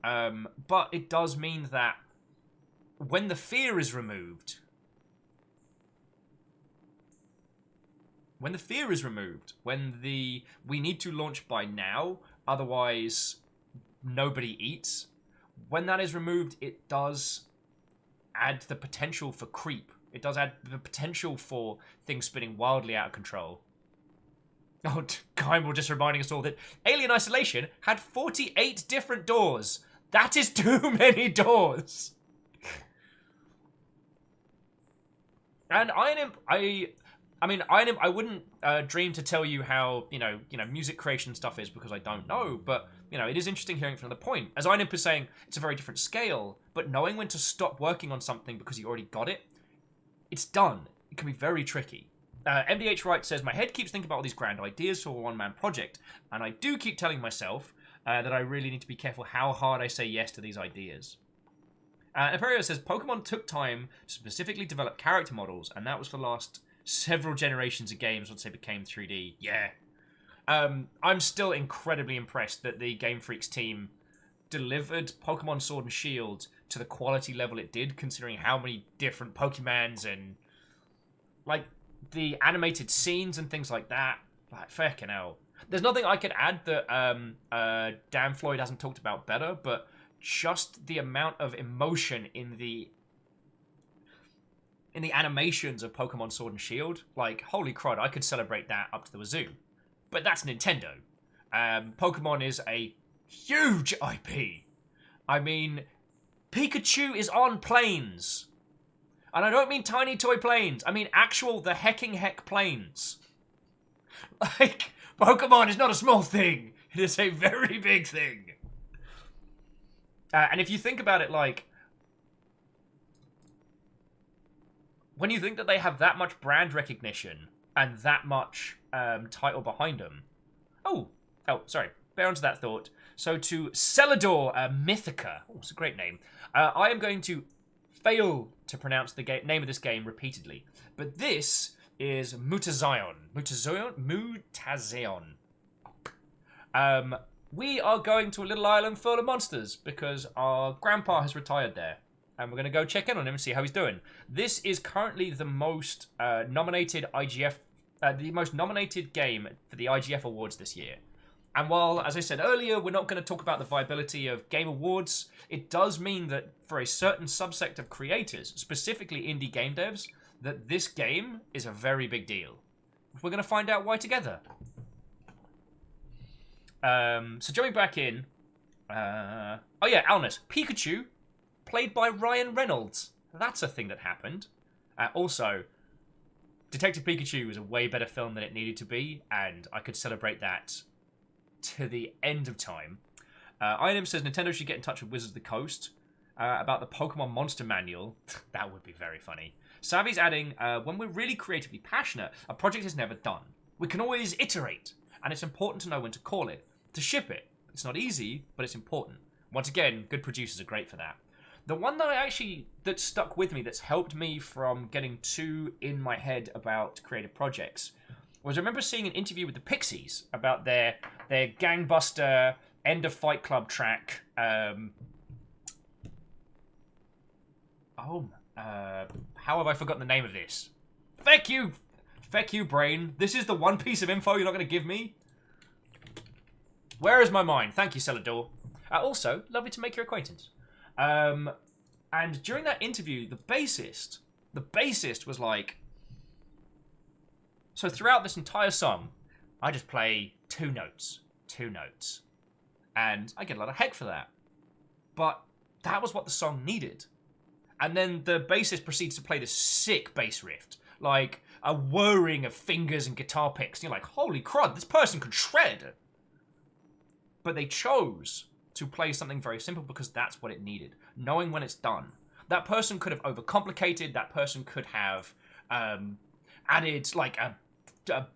But it does mean that when the fear is removed, when we need to launch by now, otherwise nobody eats, when that is removed, it does add the potential for creep. It does add the potential for things spinning wildly out of control. Oh, Kymel just reminding us all that Alien Isolation had 48 different doors. That is too many doors. And Iron Imp, I mean, Iron Imp, I wouldn't dream to tell you how, you know, music creation stuff is because I don't know, but, you know, it is interesting hearing from the point. As Iron Imp is saying, it's a very different scale, but knowing when to stop working on something because you already got it, it's done. It can be very tricky. MDH Wright says, my head keeps thinking about all these grand ideas for a one-man project, and I do keep telling myself that I really need to be careful how hard I say yes to these ideas. Imperio says, Pokemon took time to specifically develop character models, and that was for the last several generations of games once they became 3D. Yeah. I'm still incredibly impressed that the Game Freaks team delivered Pokemon Sword and Shield to the quality level it did, considering how many different Pokemons and, like, the animated scenes and things like that. Like, fucking hell. There's nothing I could add that Dan Floyd hasn't talked about better, but just the amount of emotion in the animations of Pokemon Sword and Shield, like, holy crud, I could celebrate that up to the wazoo. But that's Nintendo. Pokemon is a huge IP. I mean, Pikachu is on planes. And I don't mean tiny toy planes. I mean actual, the hecking heck planes. Like, Pokemon is not a small thing. It is a very big thing. And if you think about it, like, when you think that they have that much brand recognition and that much title behind them. Oh, sorry. Bear onto that thought. So to Celador Mythica, it's a great name. I am going to fail to pronounce the name of this game repeatedly, but this is Mutazione. Mutazione. We are going to a little island full of monsters because our grandpa has retired there, and we're going to go check in on him and see how he's doing. This is currently the most nominated game for the IGF Awards this year. And while, as I said earlier, we're not going to talk about the viability of game awards, it does mean that for a certain subsect of creators, specifically indie game devs, that this game is a very big deal. We're going to find out why together. So jumping back in, oh yeah, Alnus, Pikachu, played by Ryan Reynolds. That's a thing that happened. Also, Detective Pikachu was a way better film than it needed to be, and I could celebrate that to the end of time. INM says Nintendo should get in touch with Wizards of the Coast about the Pokemon Monster Manual. That would be very funny. Savvy's adding, when we're really creatively passionate, a project is never done. We can always iterate, and it's important to know when to call it, to ship it. It's not easy, but it's important. Once again, good producers are great for that. The one that stuck with me, that's helped me from getting too in my head about creative projects, was I remember seeing an interview with the Pixies about their gangbuster End of Fight Club track. How have I forgotten the name of this? Feck you, brain. This is the one piece of info you're not going to give me. Where is my mind? Thank you, Celador. Also, lovely to make your acquaintance. And during that interview, the bassist was like, so throughout this entire song, I just play two notes. And I get a lot of heck for that. But that was what the song needed. And then the bassist proceeds to play this sick bass riff, like a whirring of fingers and guitar picks. And you're like, holy crud, this person could shred. But they chose to play something very simple because that's what it needed. Knowing when it's done. That person could have overcomplicated. That person could have added like a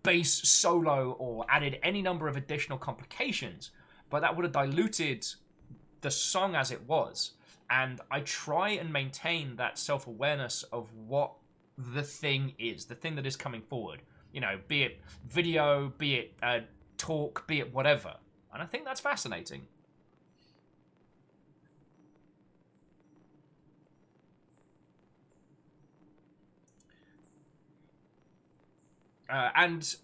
bass solo or added any number of additional complications. But that would have diluted the song as it was. And I try and maintain that self-awareness of what the thing is, the thing that is coming forward. You know, be it video, be it talk, be it whatever. And I think that's fascinating. And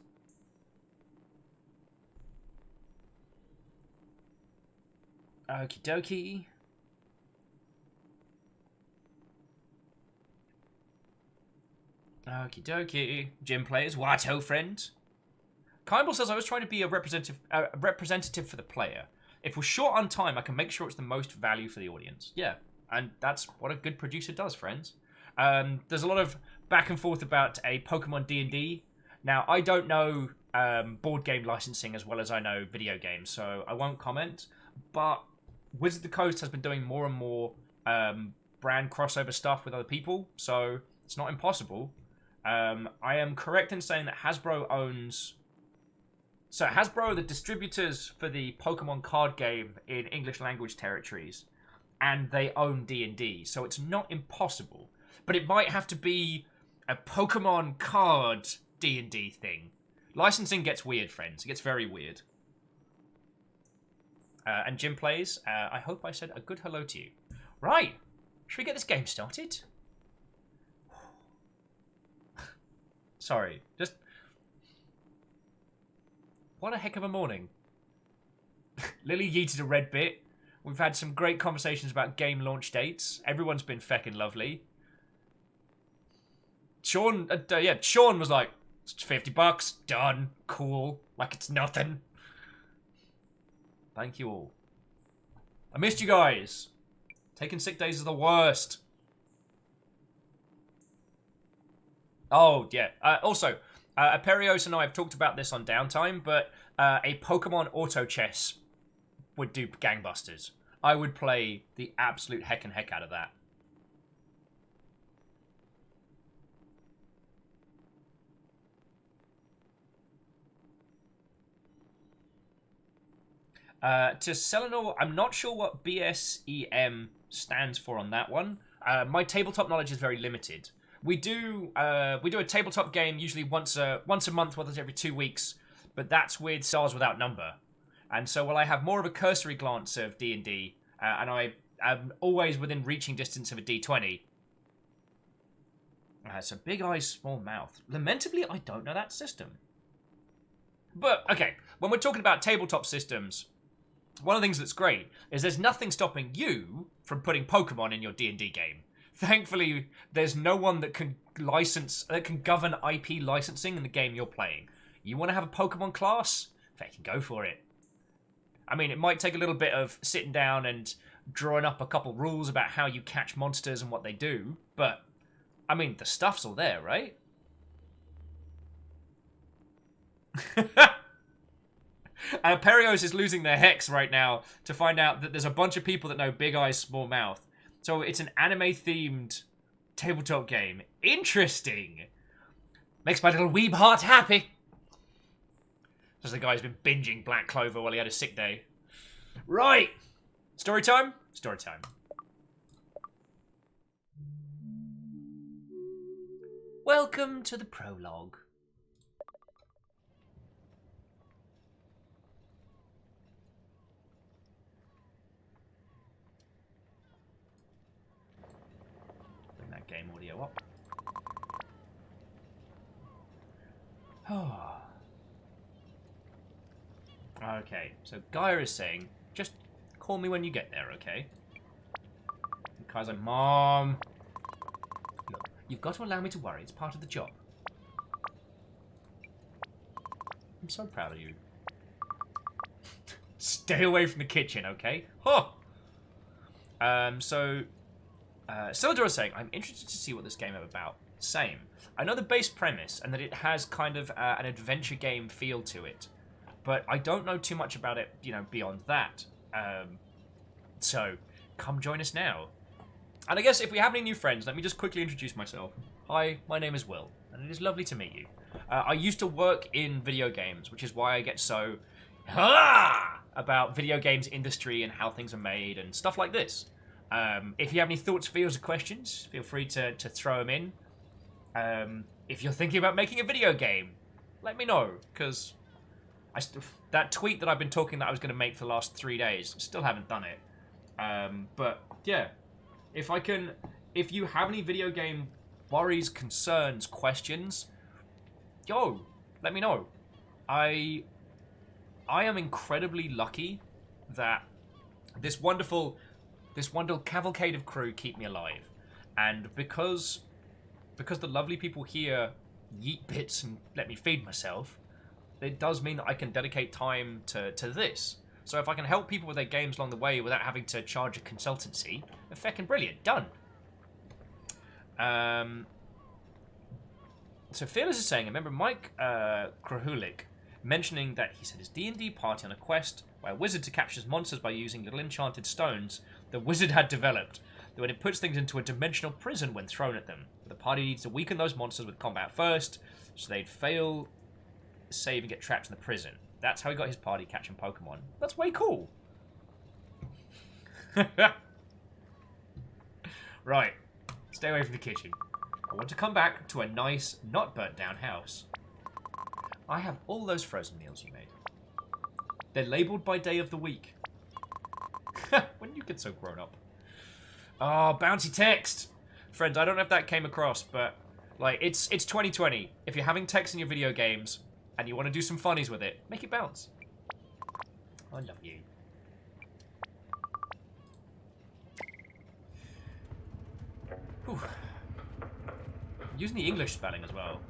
okie dokie. Okie dokie. Gym players, what-ho, friend? Kimball says, I was trying to be a representative for the player. If we're short on time, I can make sure it's the most value for the audience. Yeah, and that's what a good producer does, friends. There's a lot of back and forth about a Pokemon D&D. Now, I don't know board game licensing as well as I know video games, so I won't comment. But Wizards of the Coast has been doing more and more brand crossover stuff with other people, so it's not impossible. I am correct in saying that Hasbro owns... So Hasbro are the distributors for the Pokemon card game in English language territories, and they own D&D, so it's not impossible. But it might have to be a Pokemon card D&D thing. Licensing gets weird, friends. It gets very weird. And Jim plays. I hope I said a good hello to you. Right. Should we get this game started? Sorry. Just... What a heck of a morning. Lily yeeted a red bit. We've had some great conversations about game launch dates. Everyone's been feckin' lovely. Sean, Sean was like, it's $50, done, cool, like it's nothing. Thank you all. I missed you guys. Taking sick days is the worst. Oh, yeah. Also, Aperios and I have talked about this on Downtime, but a Pokemon Auto Chess would do gangbusters. I would play the absolute heck out of that. To Selenor, I'm not sure what BSEM stands for on that one. My tabletop knowledge is very limited. We do a tabletop game usually once a month, once every 2 weeks, but that's with Stars Without Number. And so while I have more of a cursory glance of D&D, and I am always within reaching distance of a D20, so big eyes, small mouth. Lamentably, I don't know that system. But, okay, when we're talking about tabletop systems, one of the things that's great is there's nothing stopping you from putting Pokemon in your D&D game. Thankfully, there's no one that can govern IP licensing in the game you're playing. You want to have a Pokemon class? They can go for it. I mean, it might take a little bit of sitting down and drawing up a couple rules about how you catch monsters and what they do, but, I mean, the stuff's all there, right? Perios is losing their hex right now to find out that there's a bunch of people that know Big Eyes, Small Mouth. So it's an anime-themed tabletop game. Interesting. Makes my little weeb heart happy. Because the guy's been binging Black Clover while he had a sick day. Right. Story time? Story time. Welcome to the prologue. Bring that game audio up. Okay, so Gaia is saying, just call me when you get there, okay? And Kai's like, Mom! Look, you've got to allow me to worry, it's part of the job. I'm so proud of you. Stay away from the kitchen, okay? Huh! Sildor is saying, I'm interested to see what this game is about. Same. I know the base premise, and that it has kind of an adventure game feel to it. But I don't know too much about it, you know, beyond that. So, come join us now. And I guess if we have any new friends, let me just quickly introduce myself. Hi, my name is Will, and it is lovely to meet you. I used to work in video games, which is why I get so... about video games industry and how things are made and stuff like this. If you have any thoughts, feels, or questions, feel free to throw them in. If you're thinking about making a video game, let me know, because... that tweet that I've been talking that I was going to make for the last 3 days, still haven't done it. But yeah, if you have any video game worries, concerns, questions, yo, let me know. I am incredibly lucky that this wonderful cavalcade of crew keep me alive, and because the lovely people here yeet bits and let me feed myself, it does mean that I can dedicate time to this. So if I can help people with their games along the way without having to charge a consultancy, feckin' brilliant. Done. So Fearless is saying, I remember Mike Krahulik mentioning that he set his D&D party on a quest where a wizard captures monsters by using little enchanted stones the wizard had developed. That when it puts things into a dimensional prison when thrown at them. The party needs to weaken those monsters with combat first, so they'd fail... save and get trapped in the prison. That's how he got his party catching Pokemon. That's way cool. Right. Stay away from the kitchen. I want to come back to a nice, not burnt down house. I have all those frozen meals you made. They're labelled by day of the week. When did you get so grown up? Oh, bouncy text! Friends, I don't know if that came across, but like it's 2020. If you're having text in your video games and you want to do some funnies with it, make it bounce. I love you. Whew. Using the English spelling as well.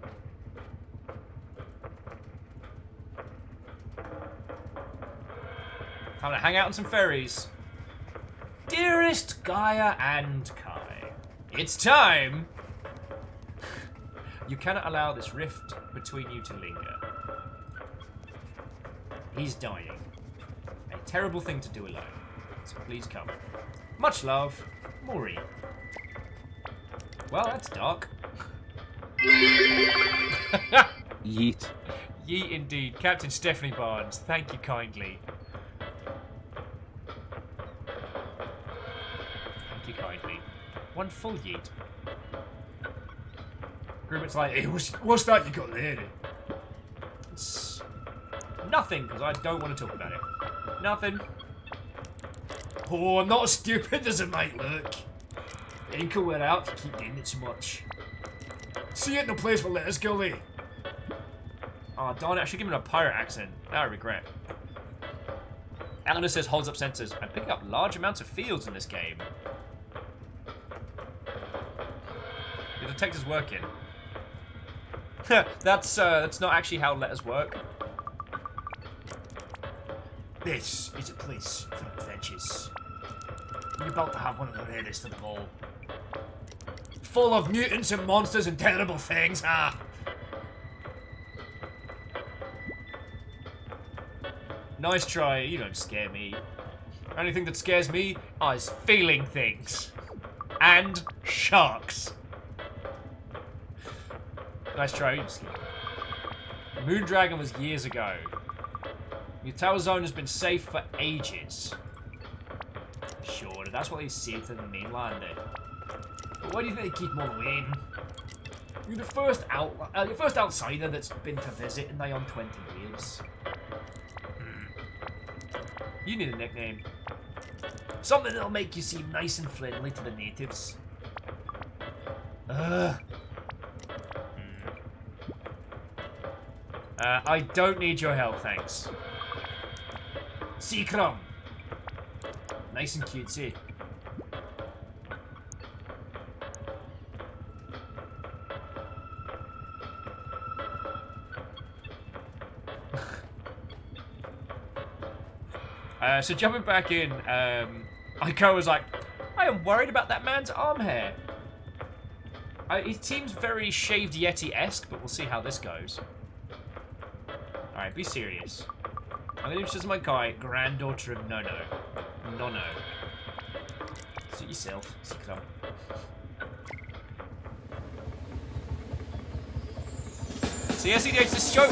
Time to hang out on some ferries. Dearest Gaia and Kai, it's time! You cannot allow this rift between you to linger. He's dying. A terrible thing to do alone. So please come. Much love, Maureen. Well, that's dark. Yeet. Yeet indeed. Captain Stephanie Barnes, thank you kindly. Thank you kindly. One full yeet. Grubert's like, hey, what's that you got there? It's nothing, because I don't want to talk about it. Nothing. Oh, I'm not as stupid as it might look. Ain't cool it out to keep doing it so much. See it no place for letters, Gully. Oh, darn it, I should give him a pirate accent. Now I regret. Eleanor says holds up sensors. I'm picking up large amounts of fields in this game. The detector's working. That's not actually how letters work. This is a place for adventures. You're about to have one of the rarest of them all. Full of mutants and monsters and terrible things, huh? Nice try, you don't scare me. The only thing that scares me is feeling things. And sharks. Nice try, you just Moondragon was years ago. Mutazione has been safe for ages. Sure, that's what they say to the mainland. But why do you think they keep them all in? You're the first outsider that's been to visit in nigh on 20 years. You need a nickname. Something that'll make you seem nice and friendly to the natives. I don't need your help, thanks. Sea Crumb. Nice and cutesy. So jumping back in, Aiko was like, I am worried about that man's arm hair. It seems very Shaved Yeti-esque, but we'll see how this goes. Alright, be serious. I'm going to introduce my guy, granddaughter of Nono. Suit yourself. Come. So yes, it's this show.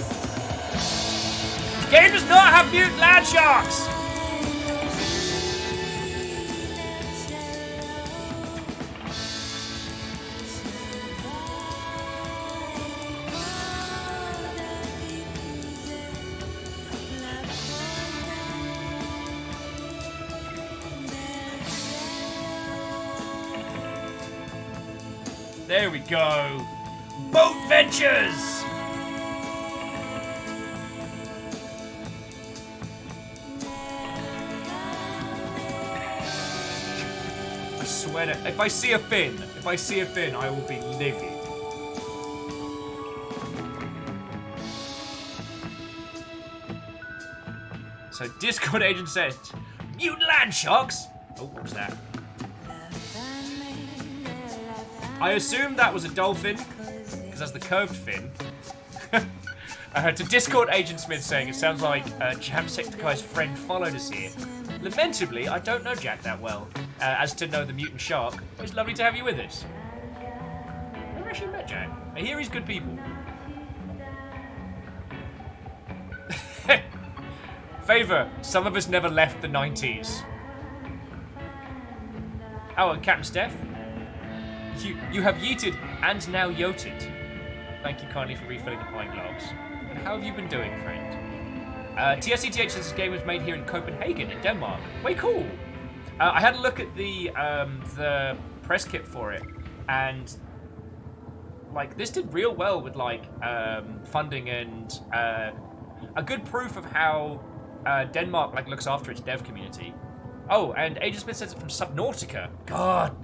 The game does not have mutant land sharks! There we go. Boat Ventures! I swear to, if I see a fin, I will be livid. So Discord agent says, mutant land sharks? Oh, what was that? I assumed that was a dolphin, because that's the curved fin. To Discord Agent Smith saying, it sounds like Jamsecticai's friend followed us here. Lamentably, I don't know Jack that well. As to know the mutant shark, it's lovely to have you with us. I've never actually met Jack. I hear he's good people. Favour, some of us never left the 90s. Oh, and Captain Steph? You have yeeted and now yoted. Thank you kindly for refilling the pine glass. And how have you been doing, friend? TSCTH says this game was made here in Copenhagen, in Denmark. Way cool. I had a look at the press kit for it, and like this did real well with like funding and a good proof of how Denmark like looks after its dev community. Oh, and Agent Smith says it from Subnautica. God,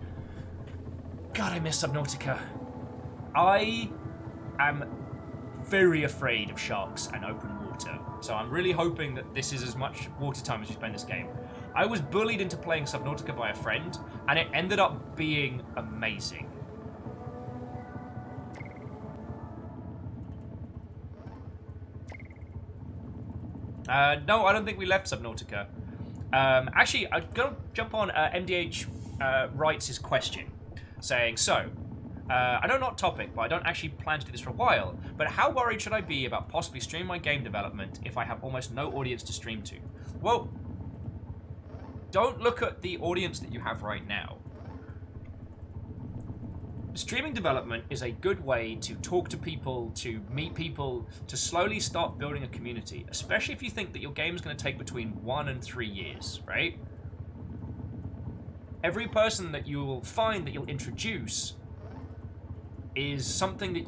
I miss Subnautica. I am very afraid of sharks and open water, so I'm really hoping that this is as much water time as we spend this game. I was bullied into playing Subnautica by a friend, and it ended up being amazing. No, I don't think we left Subnautica. Actually, I'm going to jump on MDH writes his question, saying, so, I know not topic, but I don't actually plan to do this for a while, but how worried should I be about possibly streaming my game development if I have almost no audience to stream to? Well, don't look at the audience that you have right now. Streaming development is a good way to talk to people, to meet people, to slowly start building a community, especially if you think that your game is going to take between 1 and 3 years, right? Every person that you will find that you'll introduce is something that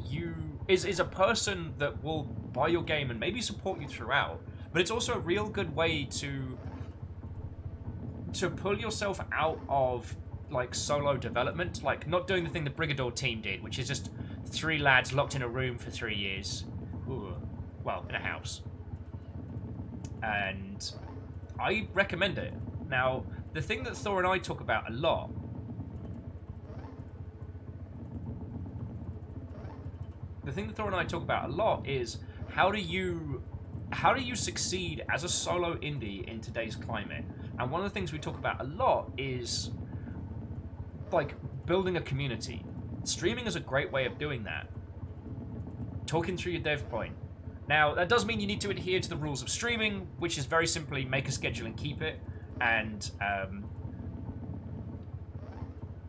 is a person that will buy your game and maybe support you throughout, but it's also a real good way to pull yourself out of like solo development, like not doing the thing the Brigador team did, which is just 3 lads locked in a room for 3 years. Ooh. Well, in a house. And I recommend it. Now, the thing that Thor and I talk about a lot is how do you succeed as a solo indie in today's climate? And one of the things we talk about a lot is like building a community. Streaming is a great way of doing that. Talking through your dev point. Now, that does mean you need to adhere to the rules of streaming, which is very simply make a schedule and keep it, and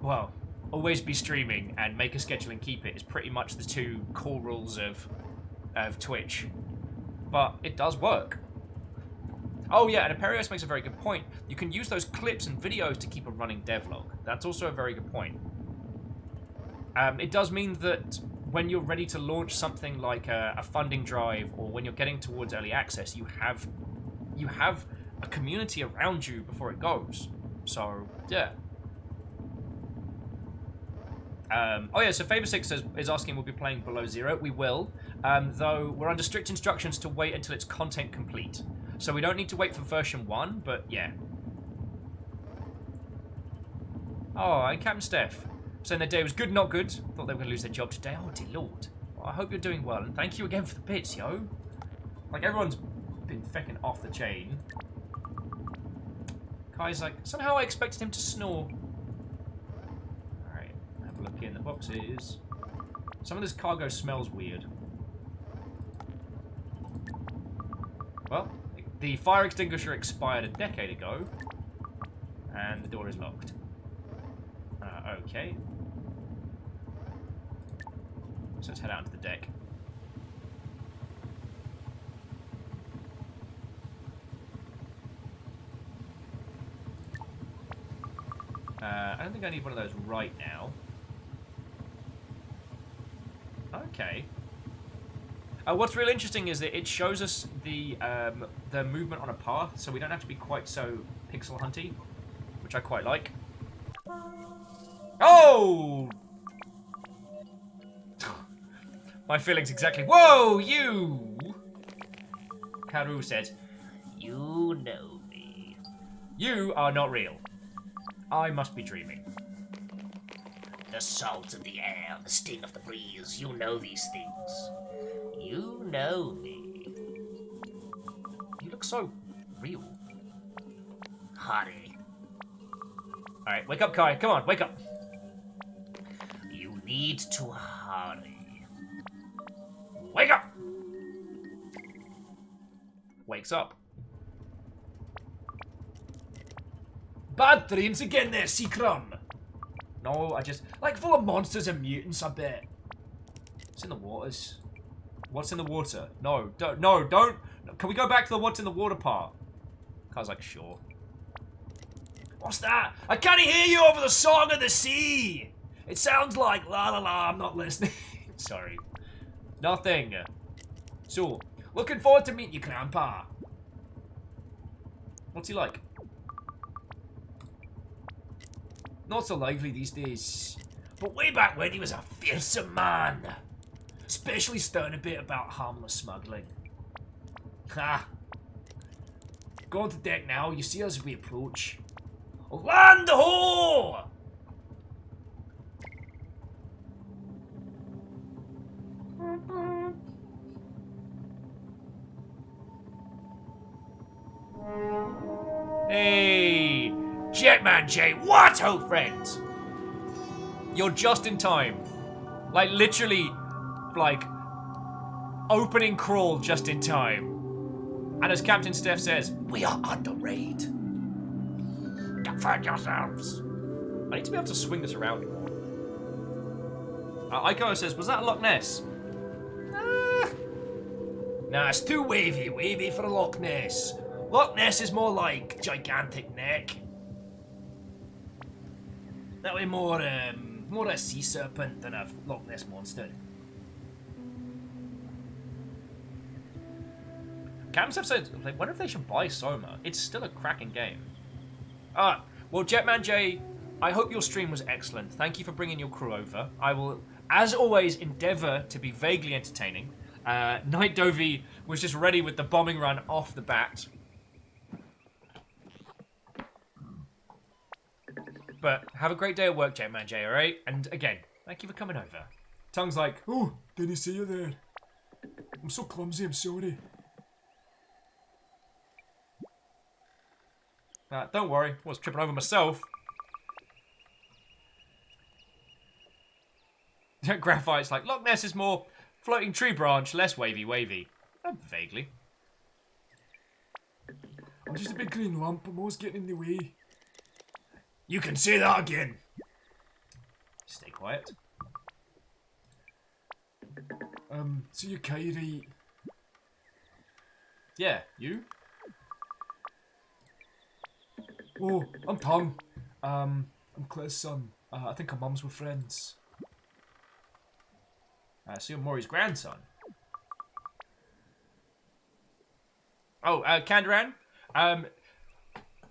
well, always be streaming and make a schedule and keep it is pretty much the 2 core rules of Twitch. But it does work. Oh yeah, and Aperios makes a very good point. You can use those clips and videos to keep a running devlog. That's also a very good point. It does mean that when you're ready to launch something like a funding drive, or when you're getting towards early access, you have a community around you before it goes. So yeah. Oh yeah, so Favor6 is asking we'll be playing Below Zero. We will, though we're under strict instructions to wait until it's content complete. So we don't need to wait for version 1, but yeah. Oh, and Captain Steph saying their day was good, not good. Thought they were going to lose their job today. Oh, dear Lord. Well, I hope you're doing well, and thank you again for the bits, yo. Like, everyone's been fecking off the chain. Kai's like, somehow I expected him to snore. Alright, have a look in the boxes. Some of this cargo smells weird. Well, the fire extinguisher expired a decade ago, and the door is locked. Okay. So let's head out onto the deck. I don't think I need one of those right now. Okay. What's really interesting is that it shows us the movement on a path, so we don't have to be quite so pixel hunty, which I quite like. Oh! My feelings exactly. Whoa, you! Karu says, you know me. You are not real. I must be dreaming. The salt of the air, the sting of the breeze, you know these things. You know me. You look so real. Hurry. Alright, wake up, Kai. Come on, wake up. You need to hurry. Wake up! Wakes up. Bad dreams again there, Seacrum. No, I just... like full of monsters and mutants, I bet. It's in the waters. What's in the water? No, don't. Can we go back to the what's in the water part? Car's like, sure. What's that? I can't hear you over the song of the sea. It sounds like la la la. I'm not listening. Sorry. Nothing. So, looking forward to meeting you, Grandpa. What's he like? Not so lively these days. But way back when, he was a fearsome man. Especially stirring a bit about harmless smuggling. Ha! Go on to deck now. You see us as we approach. Land ho! Hey! Jetman J, what, old friend? You're just in time. Like, literally, like, opening crawl just in time. And as Captain Steph says, we are under raid. Defend yourselves. I need to be able to swing this around more. Ico says, was that Loch Ness? Nah, it's too wavy for Loch Ness. Loch Ness is more like gigantic neck. That way more a sea serpent than a Loch Ness monster. Captain said, like, wonder if they should buy Soma. It's still a cracking game. Well, Jetman J, I hope your stream was excellent. Thank you for bringing your crew over. I will, as always, endeavour to be vaguely entertaining. Night Dovey was just ready with the bombing run off the bat. But have a great day at work, Jetman J, alright? And again, thank you for coming over. Tongue's like, oh, didn't see you there. I'm so clumsy, I'm sorry. Don't worry, I was tripping over myself. Graphite's like, Loch Ness is more floating tree branch, less wavy. Vaguely. I'm just a big green lump, I'm always getting in the way. You can say that again. Stay quiet. So you're Kyrie. Yeah, you? Oh, I'm Tongue. I'm Claire's son. I think our mums were friends. So you're Maury's grandson. Oh, Kandaran?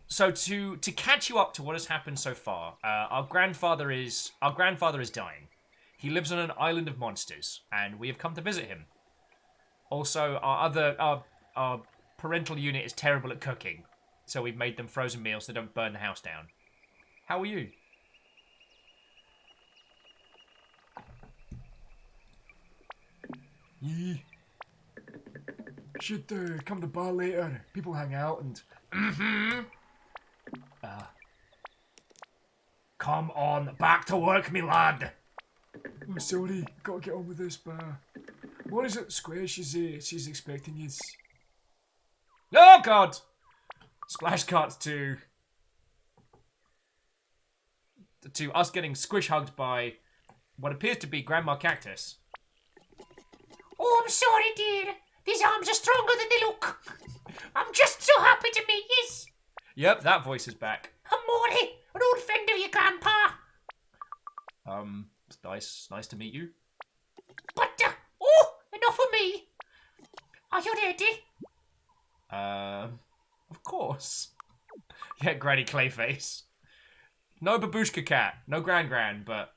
So to catch you up to what has happened so far, our grandfather is dying. He lives on an island of monsters, and we have come to visit him. Also, our parental unit is terrible at cooking, so we've made them frozen meals that don't burn the house down. How are you? Yeah. Should come to the bar later. People hang out and... Come on, back to work, me lad. I'm sorry, gotta get on with this bar. What is it, Square? She's expecting you. Oh, God! Splash cut to us getting squish-hugged by what appears to be Grandma Cactus. Oh, I'm sorry, dear. These arms are stronger than they look. I'm just so happy to meet yous. Yep, that voice is back. I'm Maury, an old friend of your grandpa. It's nice to meet you. But, enough of me. Are you ready? Of course. Yeah, Granny Clayface. No Babushka Cat, no Gran, but...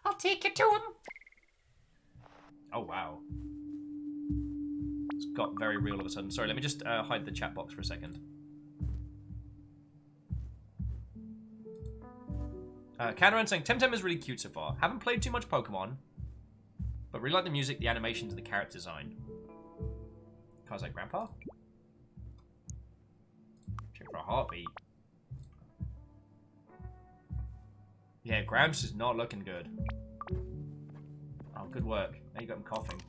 I'll take you to him. Oh, wow. It's got very real all of a sudden. Sorry, let me just hide the chat box for a second. Canaran saying, Temtem is really cute so far. Haven't played too much Pokemon, but really like the music, the animations, and the character design. Car's like, Grandpa? Check for a heartbeat. Yeah, Gramps is not looking good. Oh, good work. Now you got him coughing.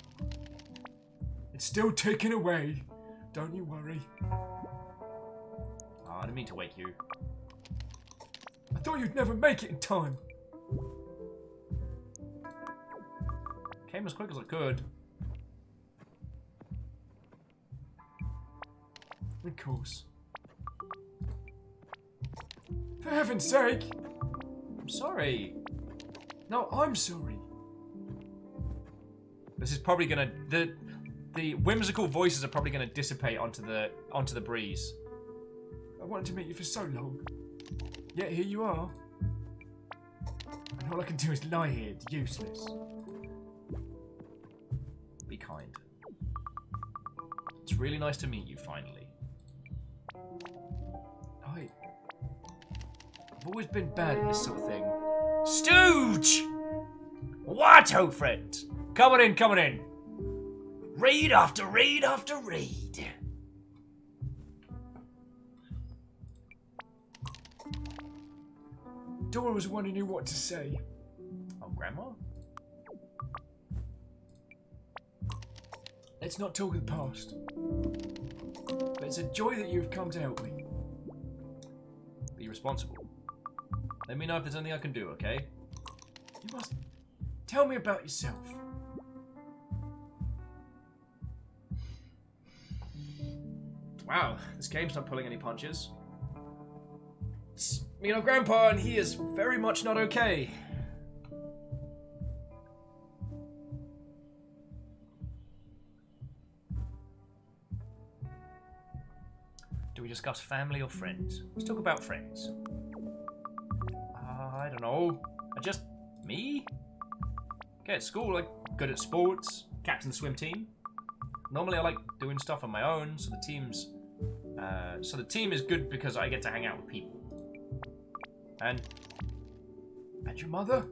It's still ticking away. Don't you worry. Oh, I didn't mean to wake you. I thought you'd never make it in time. came as quick as I could. Of course. For heaven's sake! I'm sorry. No, I'm sorry. This is probably gonna the whimsical voices are probably gonna dissipate onto the breeze. I wanted to meet you for so long. Yet here you are. And all I can do is lie here, useless. Be kind. It's really nice to meet you finally. I've always been bad at this sort of thing. Stooge! What, old friend? Coming in, coming in. Raid after raid after raid. Dora was the one who knew what to say. Oh, Grandma? Let's not talk of the past. But it's a joy that you have come to help me. Be responsible. Let me know if there's anything I can do, okay? You must tell me about yourself. Wow, this game's not pulling any punches. It's me and Grandpa, and he is very much not okay. Do we discuss family or friends? Let's talk about friends. I don't know. Me? Okay, at school, I'm good at sports, captain the swim team. Normally I like doing stuff on my own, so the team is good because I get to hang out with people. And your mother?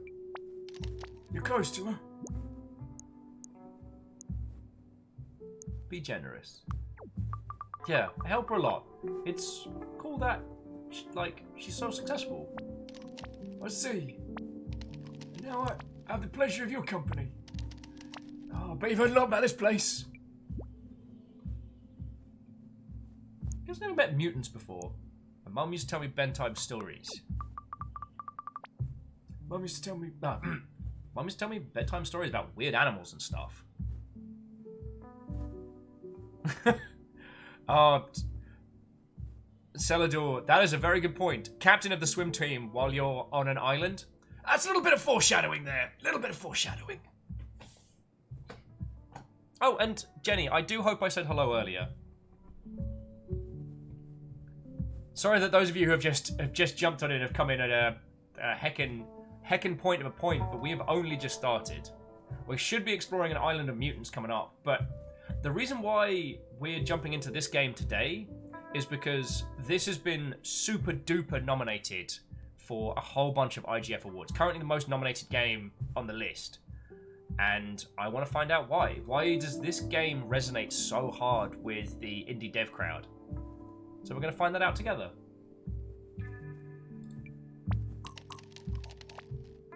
You're close to her? be generous. Yeah, I help her a lot. It's cool that, she's so successful. I see. Now I have the pleasure of your company. Oh, I bet you've heard a lot about this place. You guys never met mutants before? My mum used to tell me bedtime stories. Mum used to tell me... Mum used to tell me bedtime stories about weird animals and stuff. Celador, that is a very good point. Captain of the swim team while you're on an island. That's a little bit of foreshadowing there. A little bit of foreshadowing. Oh, and Jenny, I do hope I said hello earlier. Sorry that those of you who have just jumped on it have come in at a heckin' point of a point, but we have only just started. We should be exploring an island of mutants coming up, but the reason why we're jumping into this game today is because this has been super duper nominated for a whole bunch of IGF awards. Currently the most nominated game on the list. And I want to find out why. Why does this game resonate so hard with the indie dev crowd? So we're going to find that out together.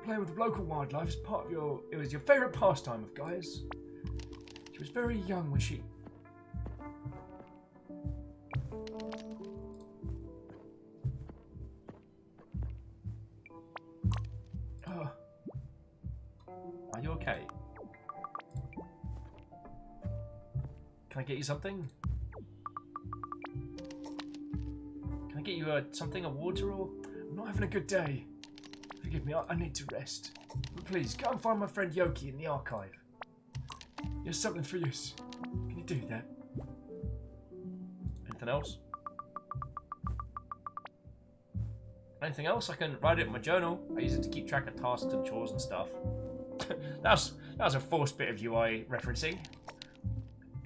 Playing with local wildlife is part of your... It was your favourite pastime of Gaia's. She was very young when she... Are you okay? Can I get you something? Can I get you something, a water or... I'm not having a good day. Forgive me, I need to rest. But please, go and find my friend Yoki in the archive. There's something for you. Can you do that? Anything else? Anything else? I can write it in my journal. I use it to keep track of tasks and chores and stuff. that was a forced bit of UI referencing.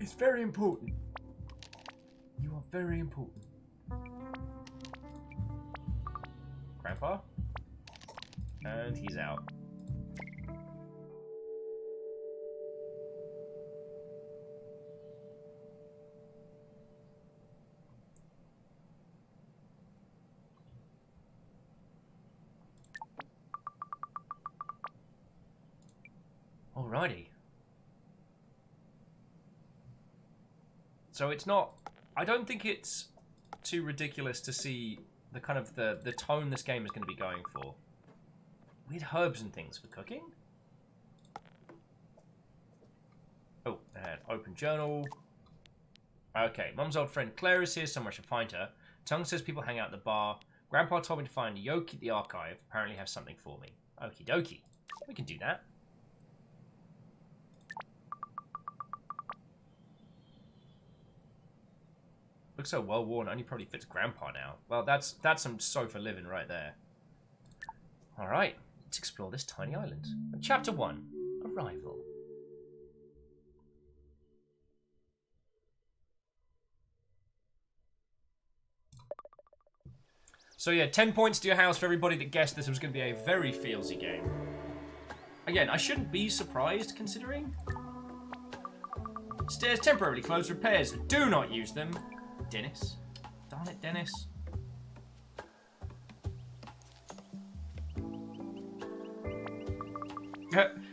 It's very important. You are very important. Grandpa? And he's out. Alrighty. So it's not... I don't think it's too ridiculous to see the kind of the tone this game is going to be going for. Weird herbs and things for cooking? Oh, and open journal. Okay, Mum's old friend Claire is here. Somewhere I should find her. Tongue says people hang out at the bar. Grandpa told me to find Yoki at the archive. Apparently has something for me. Okie dokie. We can do that. Looks so well worn. Only probably fits Grandpa now. Well, that's some sofa living right there. All right, let's explore this tiny island. Chapter 1: Arrival. So yeah, 10 points to your house for everybody that guessed this was going to be a very feelsy game. Again, I shouldn't be surprised considering. Stairs temporarily closed. Repairs. Do not use them. Dennis. Darn it, Dennis.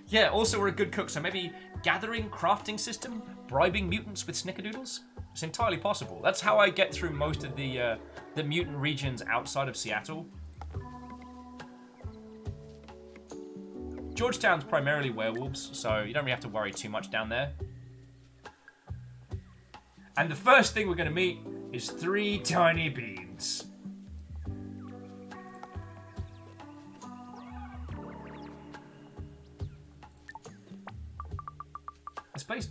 Yeah, also we're a good cook, so maybe gathering crafting system, bribing mutants with snickerdoodles? It's entirely possible. That's how I get through most of the mutant regions outside of Seattle. Georgetown's primarily werewolves, so you don't really have to worry too much down there. And the first thing we're going to meet is 3 tiny beans. This place...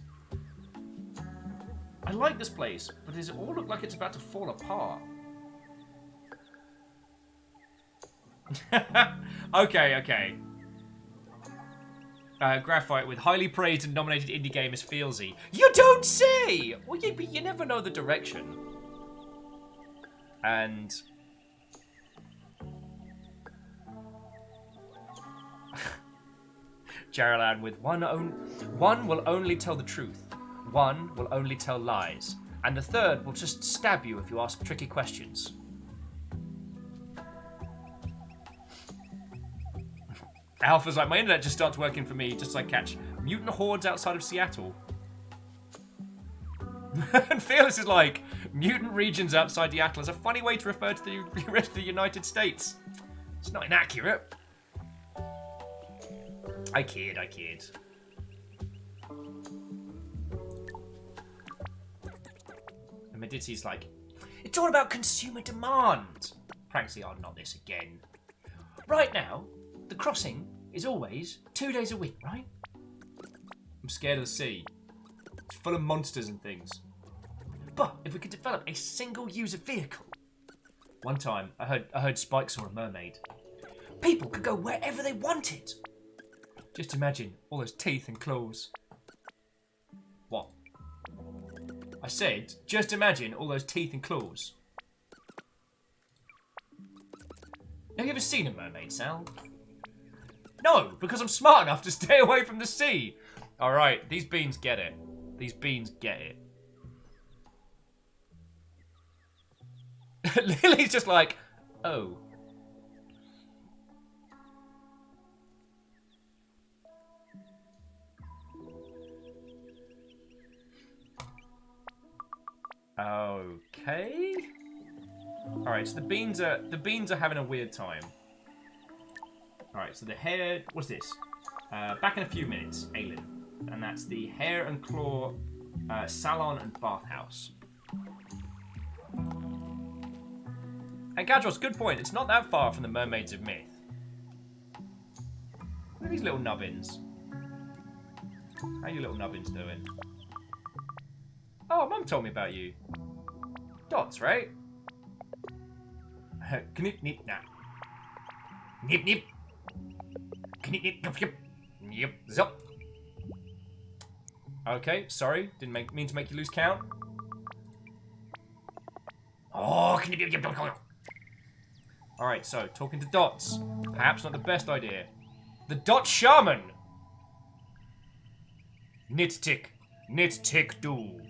I like this place, but does it all look like it's about to fall apart? Okay. Graphite with highly praised and nominated indie game is Feelsy. You don't say! Well, yeah, but you never know the direction. And... Jaralan with one will only tell the truth. One will only tell lies. And the third will just stab you if you ask tricky questions. Alpha's like, my internet just starts working for me just as I catch mutant hordes outside of Seattle. And Fearless is like, mutant regions outside Seattle is a funny way to refer to the rest of the United States. It's not inaccurate. I kid. And Medici's like, it's all about consumer demand. Frankly, oh, not this again. Right now, the crossing is always 2 days a week, right? I'm scared of the sea. It's full of monsters and things. But if we could develop a single-user vehicle... One time, I heard Spike saw a mermaid. People could go wherever they wanted. Just imagine all those teeth and claws. What? I said, just imagine all those teeth and claws. Have you ever seen a mermaid, Sal? No, because I'm smart enough to stay away from the sea. All right, these beans get it. These beans get it. Lily's just like, oh. Okay. All right, so the beans are having a weird time. All right, so the hair. What's this? Back in a few minutes, Aylin, and that's the hair and claw salon and bathhouse. And Gadros, good point. It's not that far from the Mermaids of Myth. Look at these little nubbins. How you little nubbins doing? Oh, Mum told me about you. Dots, right? Knip, nip, nah. Nip, nip. Knip, nip, nip, nip. Yep, zop. Okay, sorry. Didn't mean to make you lose count. Oh, knip, nip, nip, nip, nip. Alright, so, talking to dots. Perhaps not the best idea. The dot shaman! Nit tick. Nit tick do.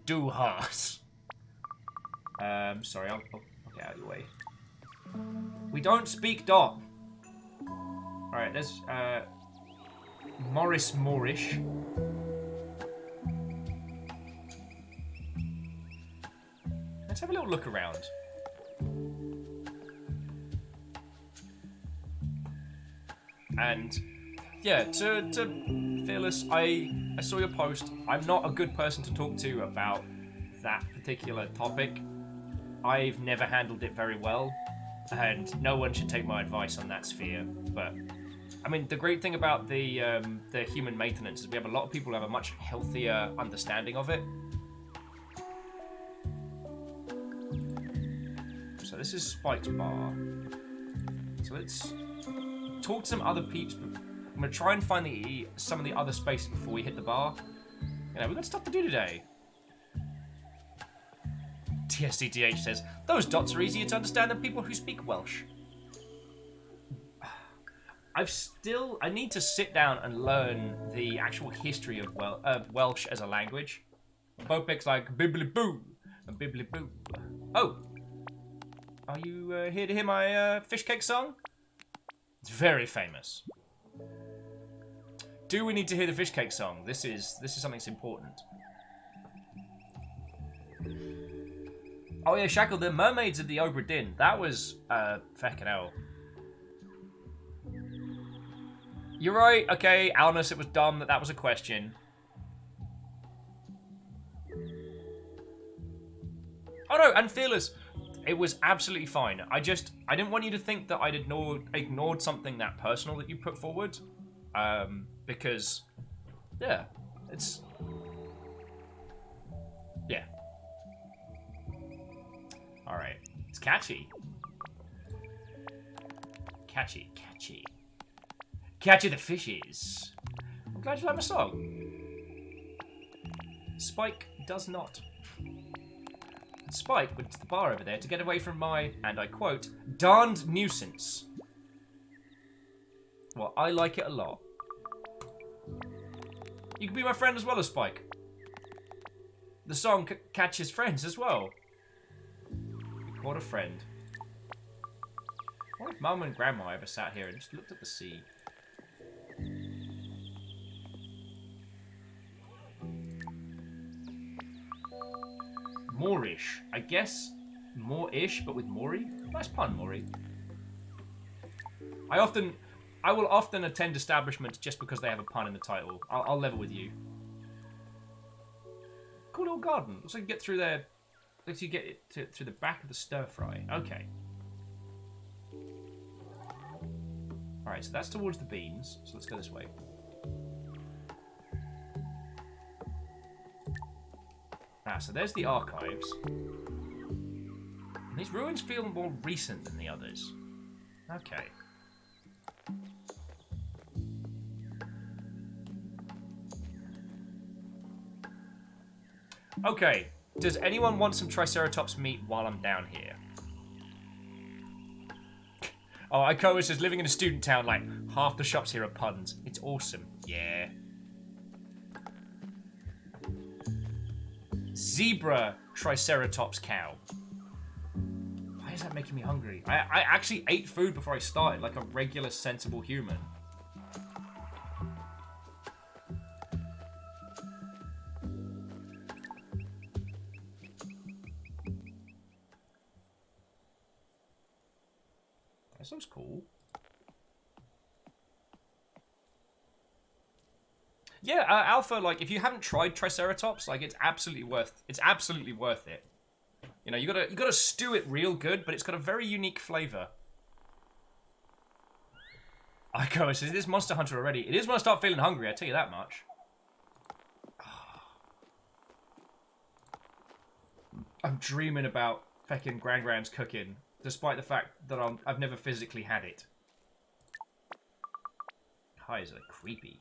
Do heart. Sorry, I'll get out of your way. We don't speak dot. Alright, there's, Morris Moorish. Let's have a little look around. And yeah, to Fearless, I I saw your post. I'm not a good person to talk to about that particular topic. I've never handled it very well, and no one should take my advice on that sphere. But I mean, the great thing about the human maintenance is we have a lot of people who have a much healthier understanding of it. So this is Spike's bar. So let's talk to some other peeps. I'm gonna try and find some of the other spaces before we hit the bar. You know, we've got stuff to do today. TSDTH says, those dots are easier to understand than people who speak Welsh. I need to sit down and learn the actual history of Welsh as a language. Bopek's like, bibbly boo, and bibbly boo. Oh! Are you here to hear my fish cake song? It's very famous. Do we need to hear the fish cake song? This is something that's important. Oh yeah, Shackle, the mermaids of the Obra Dinn. That was feckin' hell. You're right. Okay, Alnus, it was dumb that was a question. Oh no, and Fearless. It was absolutely fine. I didn't want you to think that I'd ignored something that personal that you put forward. Because, yeah, it's... Yeah. Alright. It's catchy. Catchy. Catchy the fishes. I'm glad you like my song. Spike does not. Spike went to the bar over there to get away from my, and I quote, darned nuisance. Well, I like it a lot. You can be my friend as well as Spike. The song catches friends as well. You caught a friend. What if Mum and Grandma ever sat here and just looked at the sea? Moorish. I guess more-ish, but with Maury. Nice pun, Maury. I will often attend establishments just because they have a pun in the title. I'll level with you. Cool little garden. Looks like you get through there. Looks like you get it through the back of the stir fry. Okay. Alright, so that's towards the beans. So let's go this way. Ah, so there's the archives. And these ruins feel more recent than the others. Okay. Okay, does anyone want some Triceratops meat while I'm down here? Oh, Ikoa says, living in a student town, like, half the shops here are puns. It's awesome. Yeah. Zebra Triceratops cow. Why is that making me hungry? I actually ate food before I started, like a regular, sensible human. That looks cool. Yeah, Alpha, like, if you haven't tried Triceratops, like, it's absolutely worth it. You know, you gotta stew it real good, but it's got a very unique flavor. Iko says, it is Monster Hunter already. It is when I start feeling hungry, I tell you that much. I'm dreaming about feckin' Gran-Gran's cooking, despite the fact that I've never physically had it. Eyes are creepy.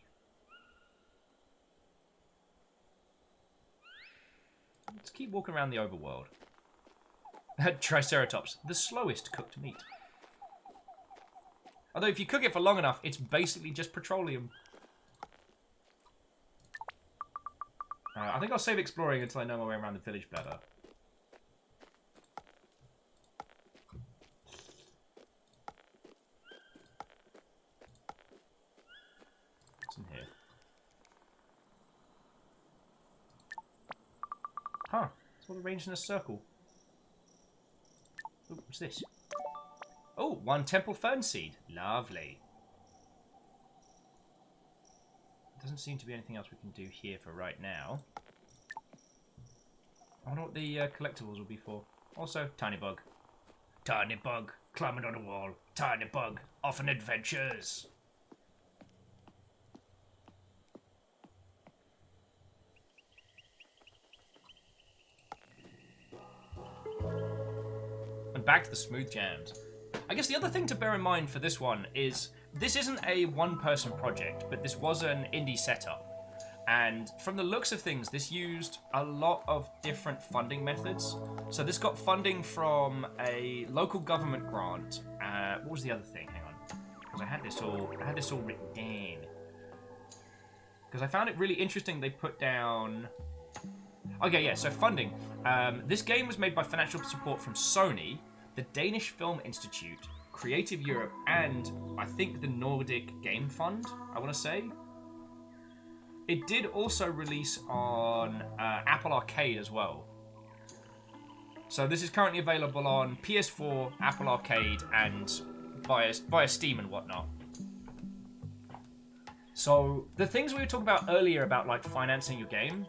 Let's keep walking around the overworld. Triceratops, the slowest cooked meat. Although if you cook it for long enough, it's basically just petroleum. I think I'll save exploring until I know my way around the village better. What's in here? Huh. It's all arranged in a circle. Ooh, what's this? Oh, 1 temple fern seed. Lovely. doesn't seem to be anything else we can do here for right now. I wonder what the collectibles will be for. Also, tiny bug. Tiny bug, climbing on a wall. Tiny bug, off on adventures. And back to the smooth jams. I guess the other thing to bear in mind for this one is this isn't a one-person project, but this was an indie setup. And from the looks of things, this used a lot of different funding methods. So this got funding from a local government grant. What was the other thing? Hang on, because I had this all written down. Because I found it really interesting. They put down. Okay, yeah. So funding. This game was made by financial support from Sony, the Danish Film Institute, Creative Europe, and I think the Nordic Game Fund. I want to say. It did also release on Apple Arcade as well. So this is currently available on PS4, Apple Arcade, and via Steam and whatnot. So the things we were talking about earlier about like financing your game,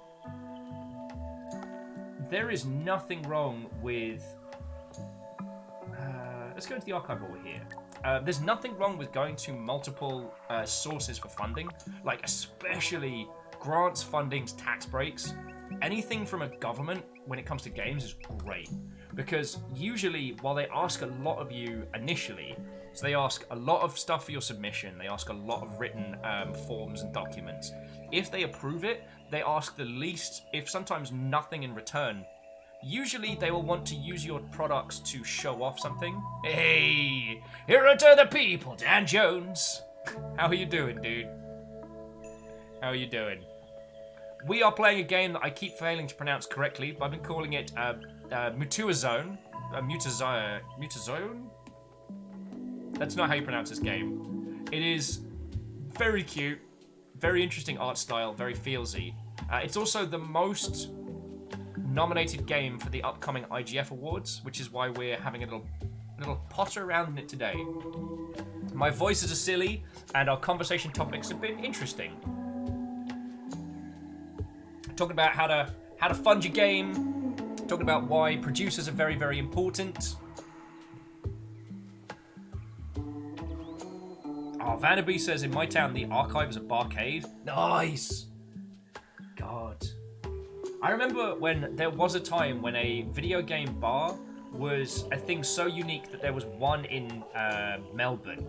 there is nothing wrong with... let's go into the archive while we're here. There's nothing wrong with going to multiple sources for funding, like especially grants, fundings, tax breaks. Anything from a government when it comes to games is great, because usually while they ask a lot of you initially, so they ask a lot of stuff for your submission, they ask a lot of written forms and documents. If they approve it, they ask the least, if sometimes nothing in return. Usually they will want to use your products to show off something. Hey, here to the people, Dan Jones. How are you doing, dude? How are you doing? We are playing a game that I keep failing to pronounce correctly, but I've been calling it Mutazione. Mutazione? That's not how you pronounce this game. It is very cute, very interesting art style, very feelsy. It's also the most nominated game for the upcoming IGF Awards, which is why we're having a little potter around in it today. My voices are silly, and our conversation topics have been interesting. Talking about how to fund your game, talking about why producers are very, very important. Oh, Vanderby says in my town the archive is a barcade. Nice. God. I remember when there was a time when a video game bar was a thing so unique that there was one in Melbourne.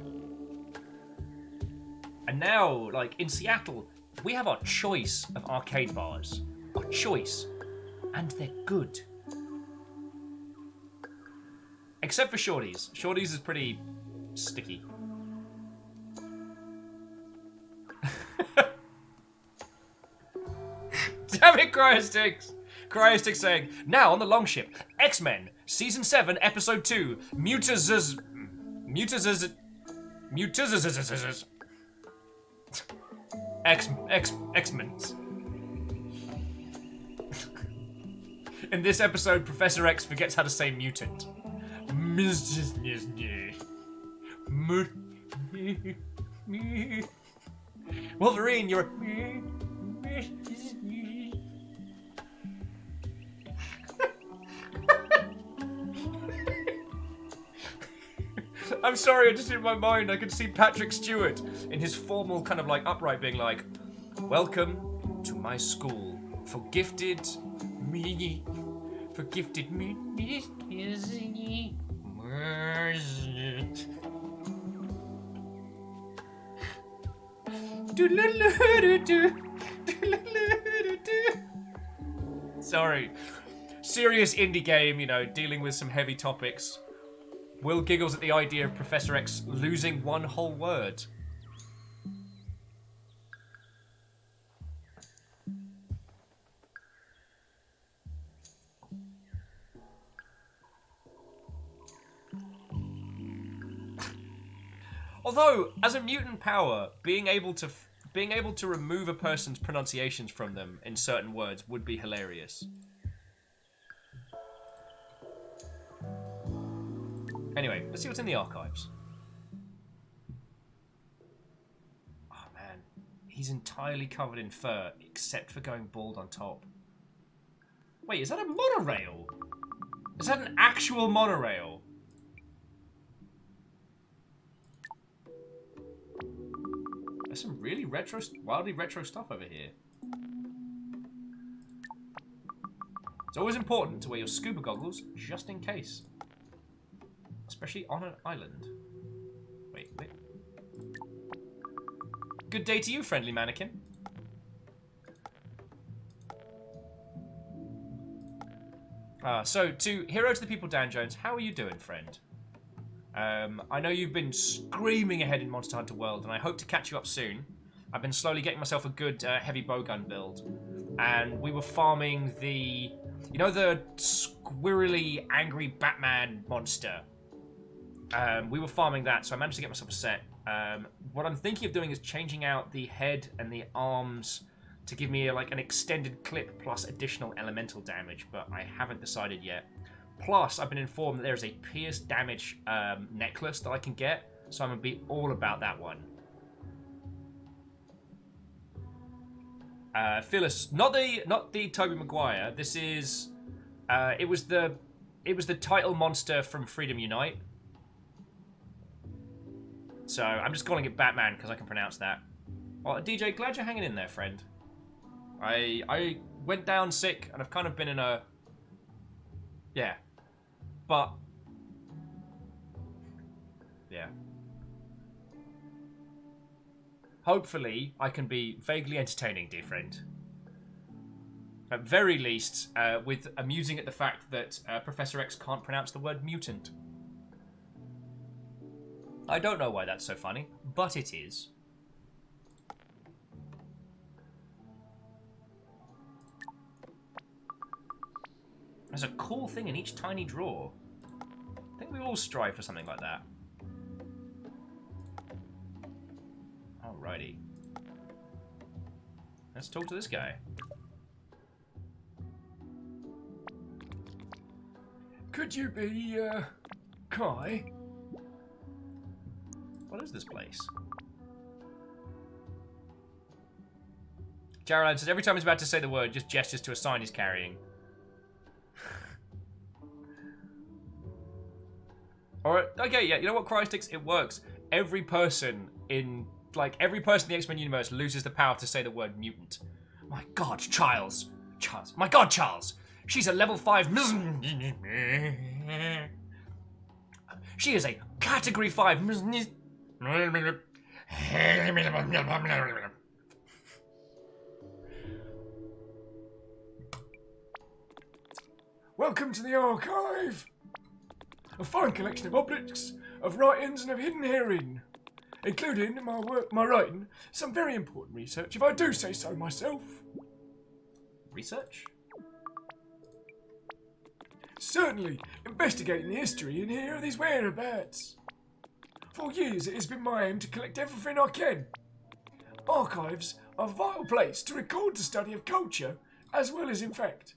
And now, like, in Seattle, we have our choice of arcade bars. Our choice. And they're good. Except for Shorty's. Shorty's is pretty sticky. Damn it, Cryosticks! Cryosticks saying, now on the Longship, X-Men, Season 7, Episode 2, Mutazes... X-Men. In this episode, Professor X forgets how to say mutant. Wolverine, you're a... I'm sorry, just in my mind I could see Patrick Stewart in his formal kind of like upright being like, welcome to my school for gifted me. For gifted me. Sorry. Serious indie game, you know, dealing with some heavy topics. Will giggles at the idea of Professor X losing one whole word. Although, as a mutant power, being able to remove a person's pronunciations from them in certain words would be hilarious. Anyway, let's see what's in the archives. Oh man, He's entirely covered in fur, except for going bald on top. Wait, is that a monorail? Is that an actual monorail? There's some really wildly retro stuff over here. It's always important to wear your scuba goggles, just in case. Especially on an island. Wait. Good day to you, friendly mannequin. So, to Hero to the People, Dan Jones, how are you doing, friend? I know you've been screaming ahead in Monster Hunter World, and I hope to catch you up soon. I've been slowly getting myself a good heavy bowgun build. And we were farming the... You know the squirrely, angry Batman monster? We were farming that, so I managed to get myself a set. What I'm thinking of doing is changing out the head and the arms to give me like an extended clip plus additional elemental damage, but I haven't decided yet. Plus, I've been informed that there's a pierce damage necklace that I can get, so I'm gonna be all about that one. Phyllis, not the Tobey Maguire. This is, it was the title monster from Freedom Unite. So I'm just calling it Batman because I can pronounce that. Well, DJ, glad you're hanging in there, friend. I went down sick and I've kind of been in a, yeah, but yeah. Hopefully, I can be vaguely entertaining, dear friend. At very least, with amusing at the fact that Professor X can't pronounce the word mutant. I don't know why that's so funny, but it is. There's a cool thing in each tiny drawer. I think we all strive for something like that. Alrighty. Let's talk to this guy. Could you be, Kai? What is this place? Jarrod says every time he's about to say the word, just gestures to a sign he's carrying. Alright, okay, yeah, you know what, Christix? It works. Every person in the X-Men universe loses the power to say the word mutant. My god, Charles! My god, Charles! She's a level 5 She is a category 5 Welcome to the archive! A fine collection of objects, of writings and of hidden herein, including, in my writing, some very important research, if I do say so myself. Research? Certainly, investigating the history in here of these whereabouts. For years it has been my aim to collect everything I can. Archives are a vital place to record the study of culture, as well as in fact.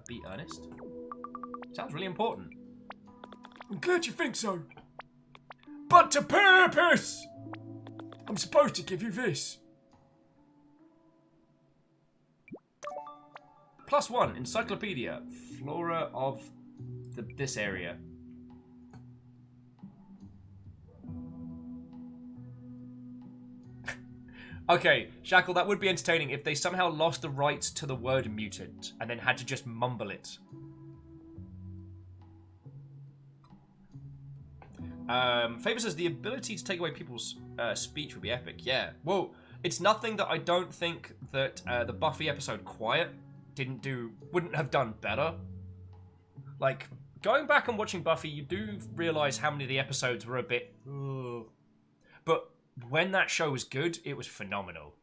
Be earnest. Sounds really important. I'm glad you think so. But to purpose! I'm supposed to give you this. +1, Encyclopedia. Flora of this area. Okay, Shackle, that would be entertaining if they somehow lost the rights to the word mutant and then had to just mumble it. Faber says the ability to take away people's speech would be epic. Yeah. Well, it's nothing that I don't think that the Buffy episode Quiet wouldn't have done better. Like, going back and watching Buffy, you do realise how many of the episodes were a bit... Ugh. But when that show was good, it was phenomenal.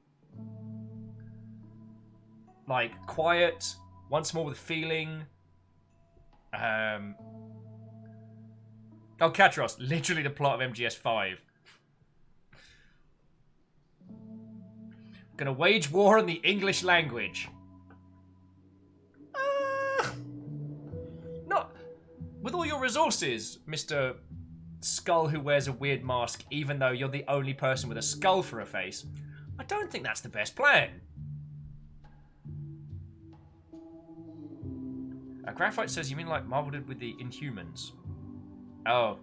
Like, Quiet, Once More with Feeling... Oh, Katros, literally the plot of MGS5. Gonna wage war on the English language. Not with all your resources, Mr. Skull who wears a weird mask, even though you're the only person with a skull for a face. I don't think that's the best plan. Graphite says, you mean like Marvel did with the Inhumans? Oh,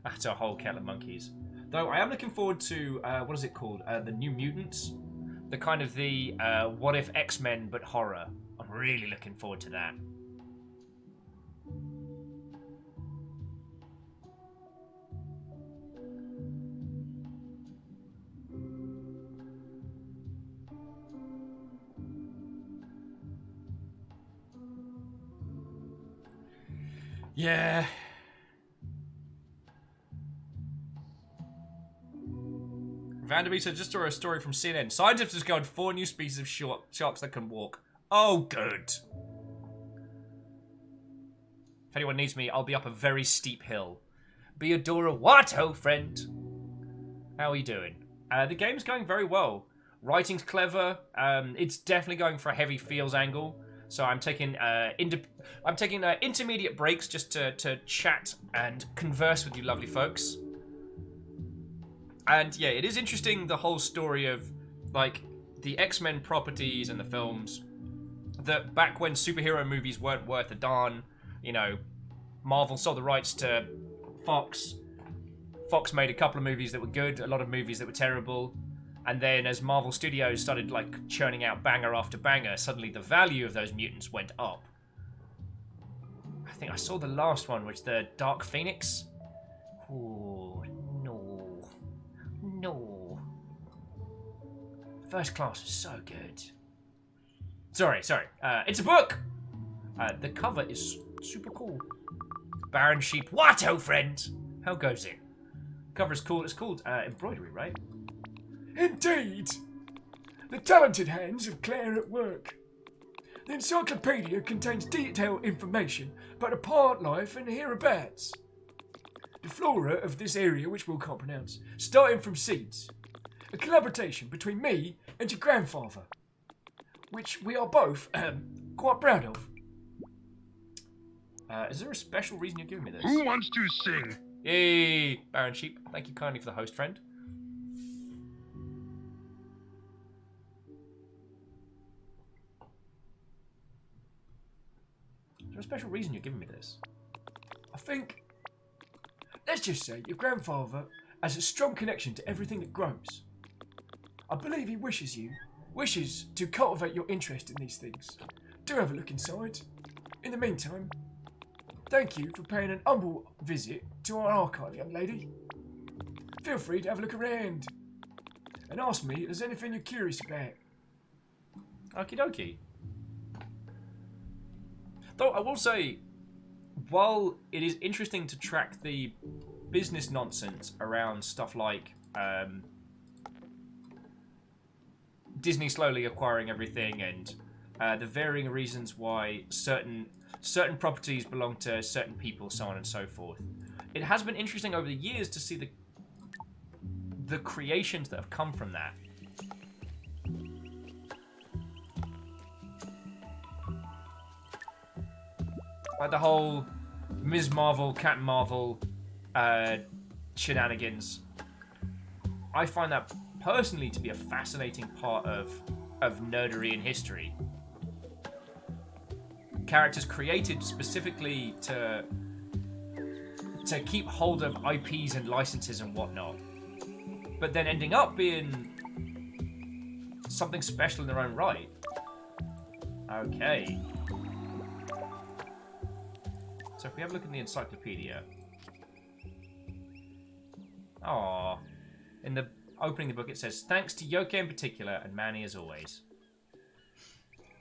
that's a whole kettle of monkeys. Though I am looking forward to, what is it called? The New Mutants? The kind of the what if X-Men but horror. I'm really looking forward to that. Yeah. Vanderbeek said, just saw a story from CNN. Scientists discovered 4 new species of sharks that can walk. Oh, good. If anyone needs me, I'll be up a very steep hill. Beadora Watto, friend. How are you doing? The game's going very well. Writing's clever. It's definitely going for a heavy feels angle. So I'm taking intermediate breaks just to chat and converse with you lovely folks. And yeah, it is interesting, the whole story of like the X-Men properties and the films, that back when superhero movies weren't worth a darn, you know, Marvel sold the rights to Fox. Fox made a couple of movies that were good, a lot of movies that were terrible. And then as Marvel Studios started like churning out banger after banger, suddenly the value of those mutants went up. I think I saw the last one, which the Dark Phoenix. Oh, no. No. First Class was so good. Sorry. It's a book! The cover is super cool. Baron Sheep Watto, friend! How goes it? Cover is cool. It's called embroidery, right? Indeed! The talented hands of Claire at work. The encyclopedia contains detailed information about the plant life and hereabouts. The flora of this area, which we can't pronounce, starting from seeds. A collaboration between me and your grandfather, which we are both quite proud of. Is there a special reason you're giving me this? Who wants to sing? Yay! Baron Sheep, thank you kindly for the host, friend. Is there a special reason you're giving me this? I think, let's just say your grandfather has a strong connection to everything that grows. I believe he wishes to cultivate your interest in these things. Do have a look inside. In the meantime, thank you for paying an humble visit to our archive, young lady. Feel free to have a look around and ask me if there's anything you're curious about. Okie dokie. Though I will say, while it is interesting to track the business nonsense around stuff like Disney slowly acquiring everything and the varying reasons why certain properties belong to certain people, so on and so forth, it has been interesting over the years to see the creations that have come from that. Like the whole Ms. Marvel, Captain Marvel shenanigans. I find that personally to be a fascinating part of nerdery and history. Characters created specifically to keep hold of IPs and licenses and whatnot, but then ending up being something special in their own right. Okay. So if we have a look in the encyclopedia. Aww. In the opening of the book it says, thanks to Yoke in particular and Manny as always.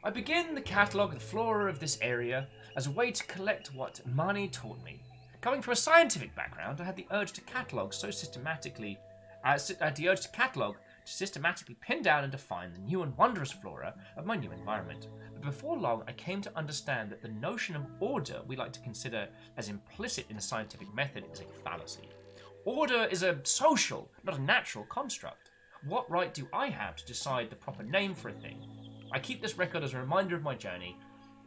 I begin the catalogue of the flora of this area as a way to collect what Mani taught me. Coming from a scientific background, I had the urge to catalogue systematically pin down and define the new and wondrous flora of my new environment. But before long, I came to understand that the notion of order we like to consider as implicit in the scientific method is a fallacy. Order is a social, not a natural construct. What right do I have to decide the proper name for a thing? I keep this record as a reminder of my journey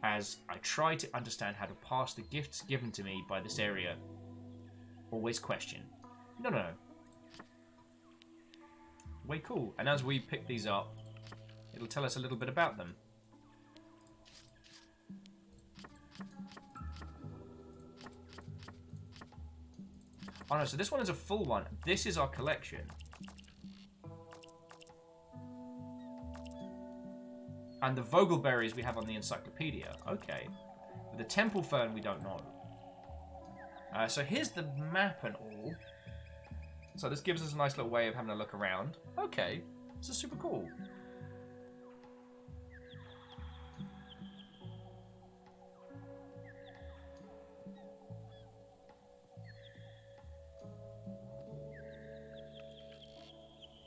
as I try to understand how to pass the gifts given to me by this area. Always question. No. way cool. And as we pick these up, it'll tell us a little bit about them. Oh no, so this one is a full one. This is our collection. And the Vogelberries we have on the encyclopedia. Okay. But the Temple Fern we don't know. So here's the map and all. So this gives us a nice little way of having a look around. Okay. This is super cool.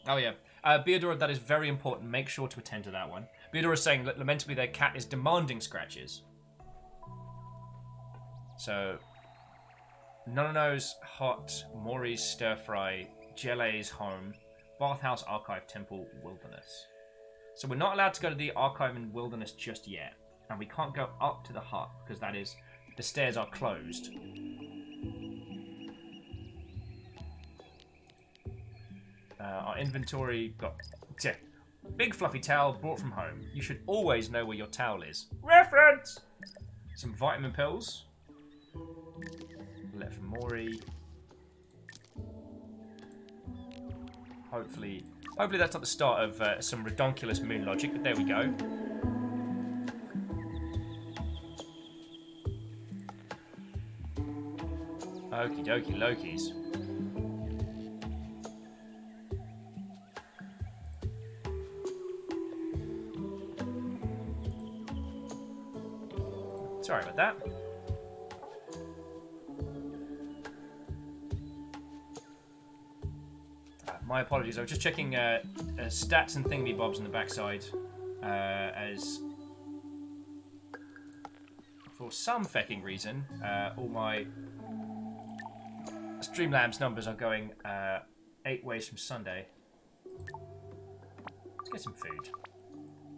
Oh yeah. Beodora, that is very important. Make sure to attend to that one. Beodora is saying that lamentably their cat is demanding scratches. So, Nonono's Hot, Maury's Stir Fry, Jelle's Home, Bathhouse Archive, Temple, Wilderness. So we're not allowed to go to the Archive and Wilderness just yet. And we can't go up to the hut because that is, the stairs are closed. Our inventory got big fluffy towel brought from home. You should always know where your towel is. Reference! Some vitamin pills. Left from Maury. Hopefully that's not the start of some redonkulous moon logic, but there we go. Okie dokie Lokies. Sorry about that. My apologies. I was just checking stats and thingamybobs on the backside, as for some fecking reason, all my Streamlabs numbers are going 8 ways from Sunday. Let's get some food.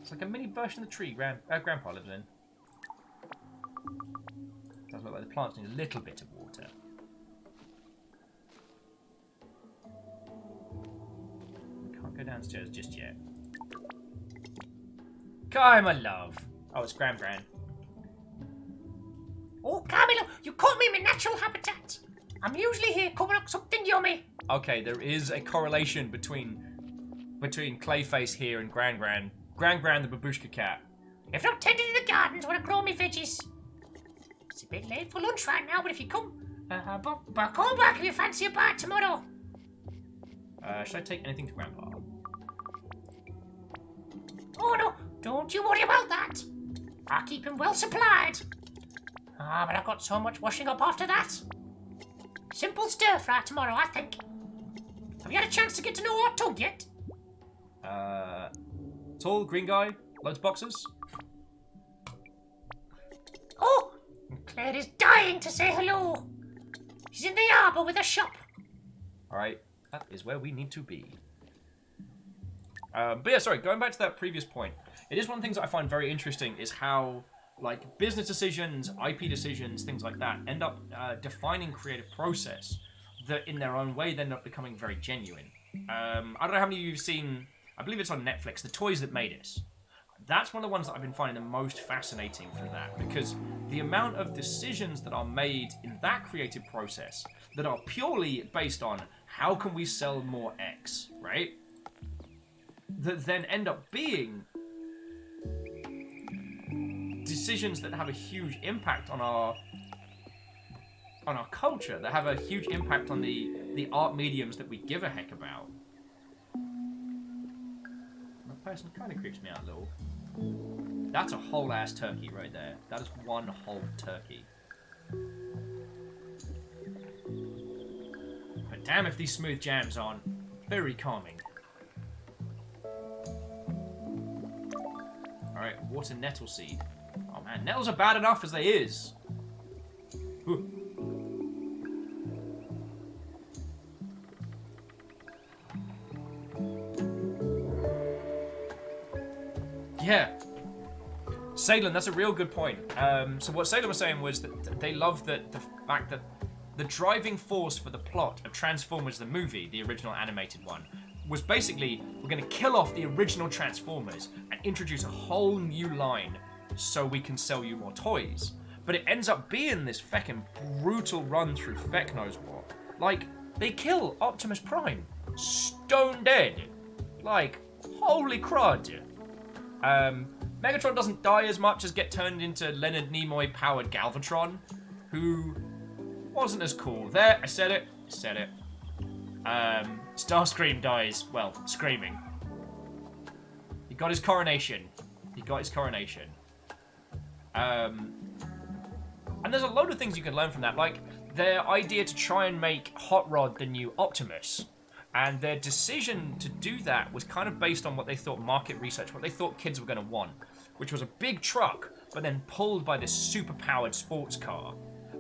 It's like a mini version of the tree Grandpa lives in. Does look like the plants need a little bit of water. We can't go downstairs just yet. Kai, my love. Oh, it's Gran. Oh, Camilo, you caught me in my natural habitat. I'm usually here covering up something yummy. Okay, there is a correlation between Clayface here and Gran. Gran, the babushka cat. If not tending to the gardens where I grow my veggies. It's a bit late for lunch right now, but if you come, but come back if you fancy a bite tomorrow. Should I take anything to Grandpa? Oh no, don't you worry about that. I'll keep him well supplied. But I've got so much washing up after that. Simple stir fry tomorrow, I think. Have you had a chance to get to know our Tug yet? Tall, green guy, loads of boxes. Oh, Claire is dying to say hello. She's in the arbour with a shop. Alright, that is where we need to be. But yeah, sorry, going back to that previous point. It is one of the things that I find very interesting is how, like, business decisions, IP decisions, things like that, end up defining creative process that in their own way then end up becoming very genuine. I don't know how many of you have seen, I believe it's on Netflix, The Toys That Made Us. That's one of the ones that I've been finding the most fascinating for that, because the amount of decisions that are made in that creative process that are purely based on how can we sell more X, right? That then end up being decisions that have a huge impact on our culture, that have a huge impact on the art mediums that we give a heck about. That person kind of creeps me out a little. That's a whole ass turkey right there. That is one whole turkey. But damn if these smooth jams aren't very calming. Alright, water nettle seed. Oh man, nettles are bad enough as they is. Ooh. Yeah. Salem, that's a real good point. So what Salem was saying was that they love the fact that the driving force for the plot of Transformers the movie, the original animated one, was basically, we're going to kill off the original Transformers and introduce a whole new line so we can sell you more toys. But it ends up being this feckin' brutal run through feck knows what. Like, they kill Optimus Prime. Stone dead. Like, holy crud. Megatron doesn't die as much as get turned into Leonard Nimoy-powered Galvatron, who wasn't as cool. There, I said it. Starscream dies, well, screaming. He got his coronation. And there's a load of things you can learn from that, like their idea to try and make Hot Rod the new Optimus. And their decision to do that was kind of based on what they thought market research, what they thought kids were going to want, which was a big truck, but then pulled by this super-powered sports car.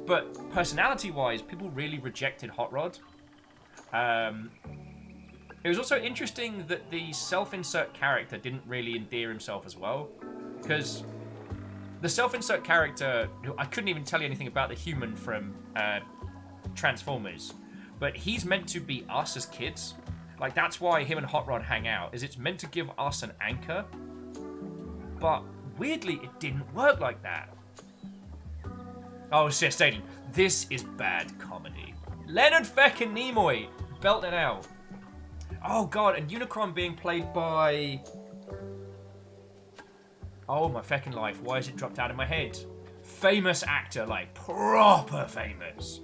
But personality-wise, people really rejected Hot Rod. It was also interesting that the self-insert character didn't really endear himself as well, because the self-insert character, who I couldn't even tell you anything about the human from Transformers, but he's meant to be us as kids. Like, that's why him and Hot Rod hang out, is it's meant to give us an anchor. But weirdly, it didn't work like that. Oh, shit, Satan. This is bad comedy. Leonard feckin' Nimoy belting out. Oh god, and Unicron being played by... Oh my feckin' life, why has it dropped out of my head? Famous actor, like proper famous.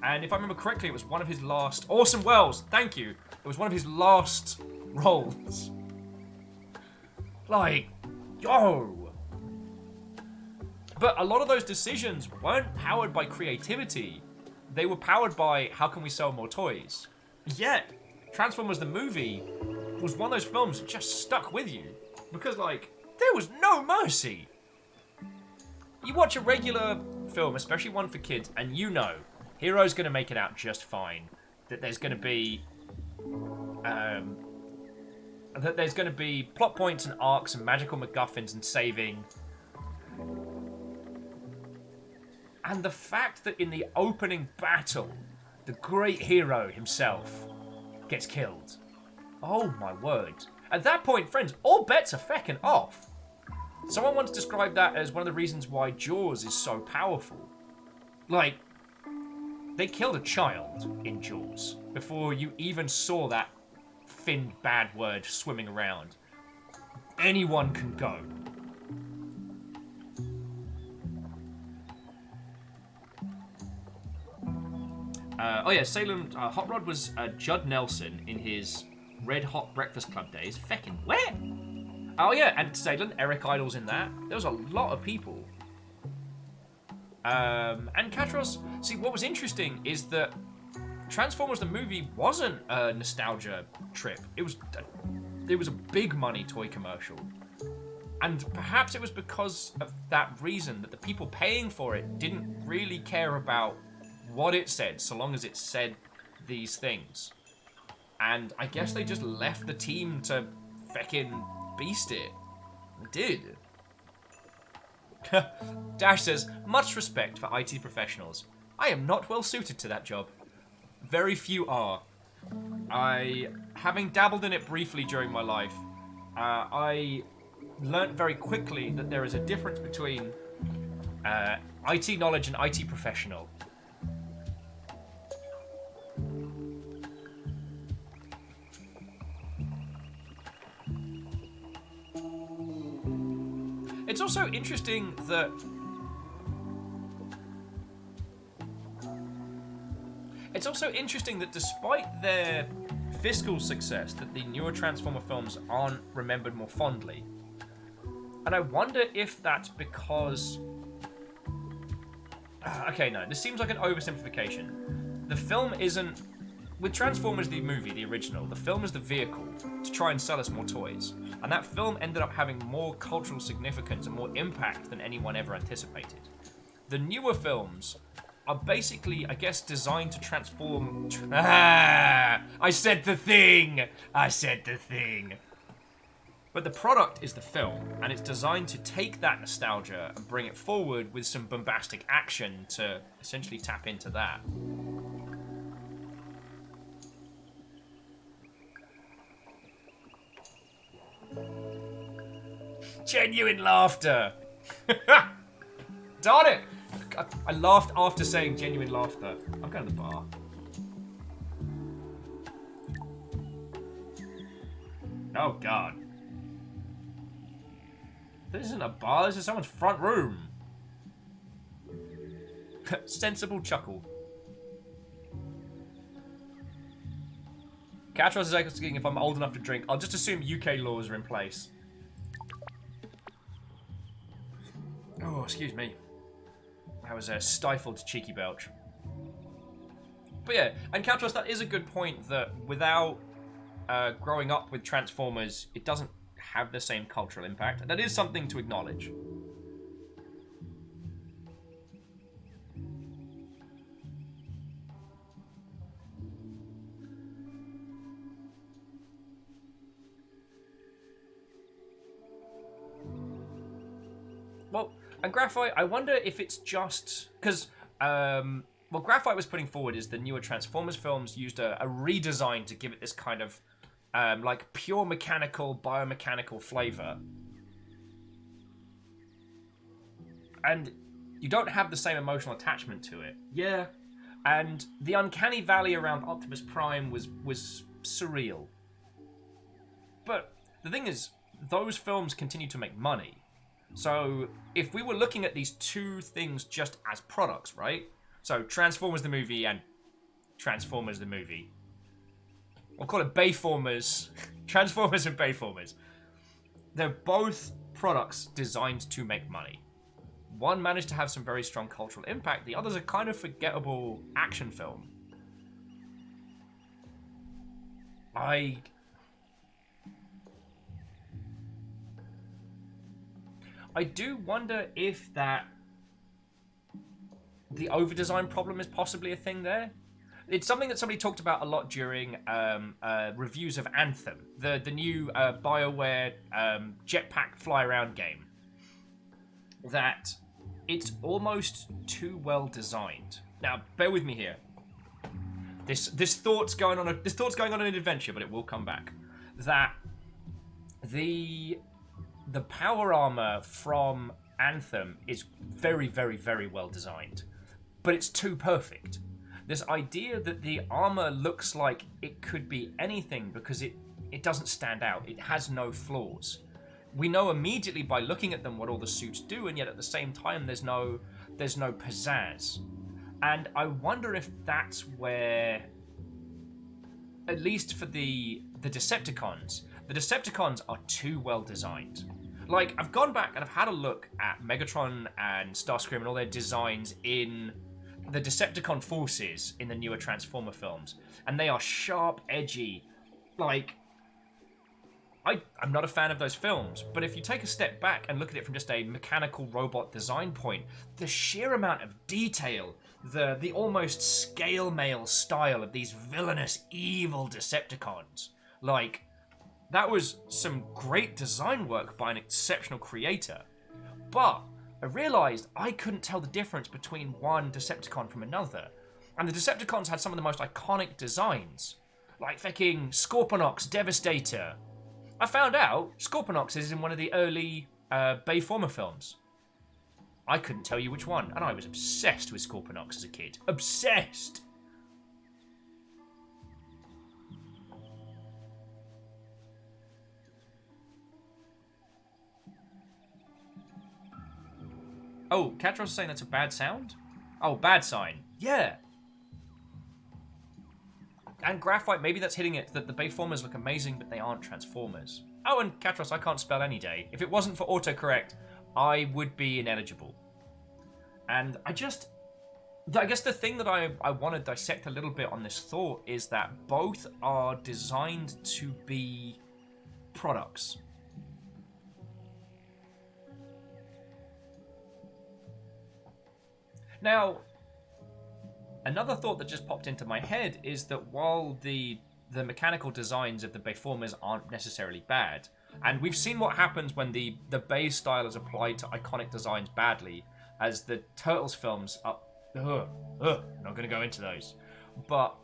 And if I remember correctly, it was one of his last... Orson Welles, thank you. It was one of his last roles. Like, yo. But a lot of those decisions weren't powered by creativity. They were powered by, how can we sell more toys? Yet, Transformers the movie was one of those films that just stuck with you. Because, like, there was no mercy. You watch a regular film, especially one for kids, and you know, hero's gonna make it out just fine. That there's gonna be... that there's gonna be plot points and arcs and magical MacGuffins and saving. And the fact that in the opening battle, the great hero himself gets killed. Oh my word. At that point, friends, all bets are feckin' off. Someone once described that as one of the reasons why Jaws is so powerful. Like, they killed a child in Jaws before you even saw that finned bad word swimming around. Anyone can go. Oh yeah, Salem, Hot Rod was Judd Nelson in his Red Hot Breakfast Club days. Feckin' where? Oh yeah, and Salem, Eric Idle's in that. There was a lot of people. And Katros, see what was interesting is that Transformers the movie wasn't a nostalgia trip. It was a big money toy commercial. And perhaps it was because of that reason that the people paying for it didn't really care about what it said, so long as it said these things. And I guess they just left the team to feckin' beast it. They did. Dash says, much respect for IT professionals. I am not well suited to that job. Very few are. Having dabbled in it briefly during my life, I learnt very quickly that there is a difference between IT knowledge and IT professional. It's also interesting that despite their fiscal success, that the newer Transformer films aren't remembered more fondly. And I wonder if that's because... Okay, no, this seems like an oversimplification. The film isn't... With Transformers the movie, the original, the film is the vehicle to try and sell us more toys. And that film ended up having more cultural significance and more impact than anyone ever anticipated. The newer films are basically, I guess, designed to transform... I said the thing! But the product is the film, and it's designed to take that nostalgia and bring it forward with some bombastic action to essentially tap into that. Genuine laughter. Darn it! I laughed after saying genuine laughter. I'm going to the bar. Oh, God. This isn't a bar, this is someone's front room. Sensible chuckle. Catros is asking if I'm old enough to drink. I'll just assume UK laws are in place. Oh, excuse me. I was a stifled cheeky belch. But yeah, and Catros, that is a good point that without growing up with Transformers, it doesn't have the same cultural impact. And that is something to acknowledge. Well, and Graphite, I wonder if it's just... Because, what Graphite was putting forward is the newer Transformers films used a redesign to give it this kind of, like, pure mechanical, biomechanical flavour. And you don't have the same emotional attachment to it. Yeah. And the uncanny valley around Optimus Prime was surreal. But the thing is, those films continue to make money. So, if we were looking at these two things just as products, right? So, Transformers the movie and Transformers the movie. We'll call it Bayformers. Transformers and Bayformers. They're both products designed to make money. One managed to have some very strong cultural impact. The other's a kind of forgettable action film. I do wonder if that the over-design problem is possibly a thing there. It's something that somebody talked about a lot during reviews of Anthem, the new BioWare jetpack fly-around game. That it's almost too well designed. Now, bear with me here. This thought's going on an adventure, but it will come back. That the power armor from Anthem is very, very, very well designed. But it's too perfect. This idea that the armor looks like it could be anything because it doesn't stand out. It has no flaws. We know immediately by looking at them what all the suits do, and yet at the same time there's no pizzazz. And I wonder if that's where, at least for the Decepticons are too well designed. Like, I've gone back and I've had a look at Megatron and Starscream and all their designs in the Decepticon forces in the newer Transformer films. And they are sharp, edgy. Like, I'm not a fan of those films, but if you take a step back and look at it from just a mechanical robot design point, the sheer amount of detail, the almost scale mail style of these villainous, evil Decepticons, like, that was some great design work by an exceptional creator. But I realised I couldn't tell the difference between one Decepticon from another. And the Decepticons had some of the most iconic designs. Like fucking Scorponok's Devastator. I found out Scorponok's is in one of the early Bayformer films. I couldn't tell you which one, and I was obsessed with Scorponok's as a kid. Obsessed! Oh, Catros saying that's a bad sound? Oh, bad sign. Yeah. And Graphite, maybe that's hitting it, that the Bayformers look amazing, but they aren't Transformers. Oh, and Catros, I can't spell any day. If it wasn't for autocorrect, I would be ineligible. And I guess the thing that I want to dissect a little bit on this thought is that both are designed to be products. Now, another thought that just popped into my head is that while the mechanical designs of the Bayformers aren't necessarily bad, and we've seen what happens when the Bay style is applied to iconic designs badly, as the Turtles films are... not going to go into those. But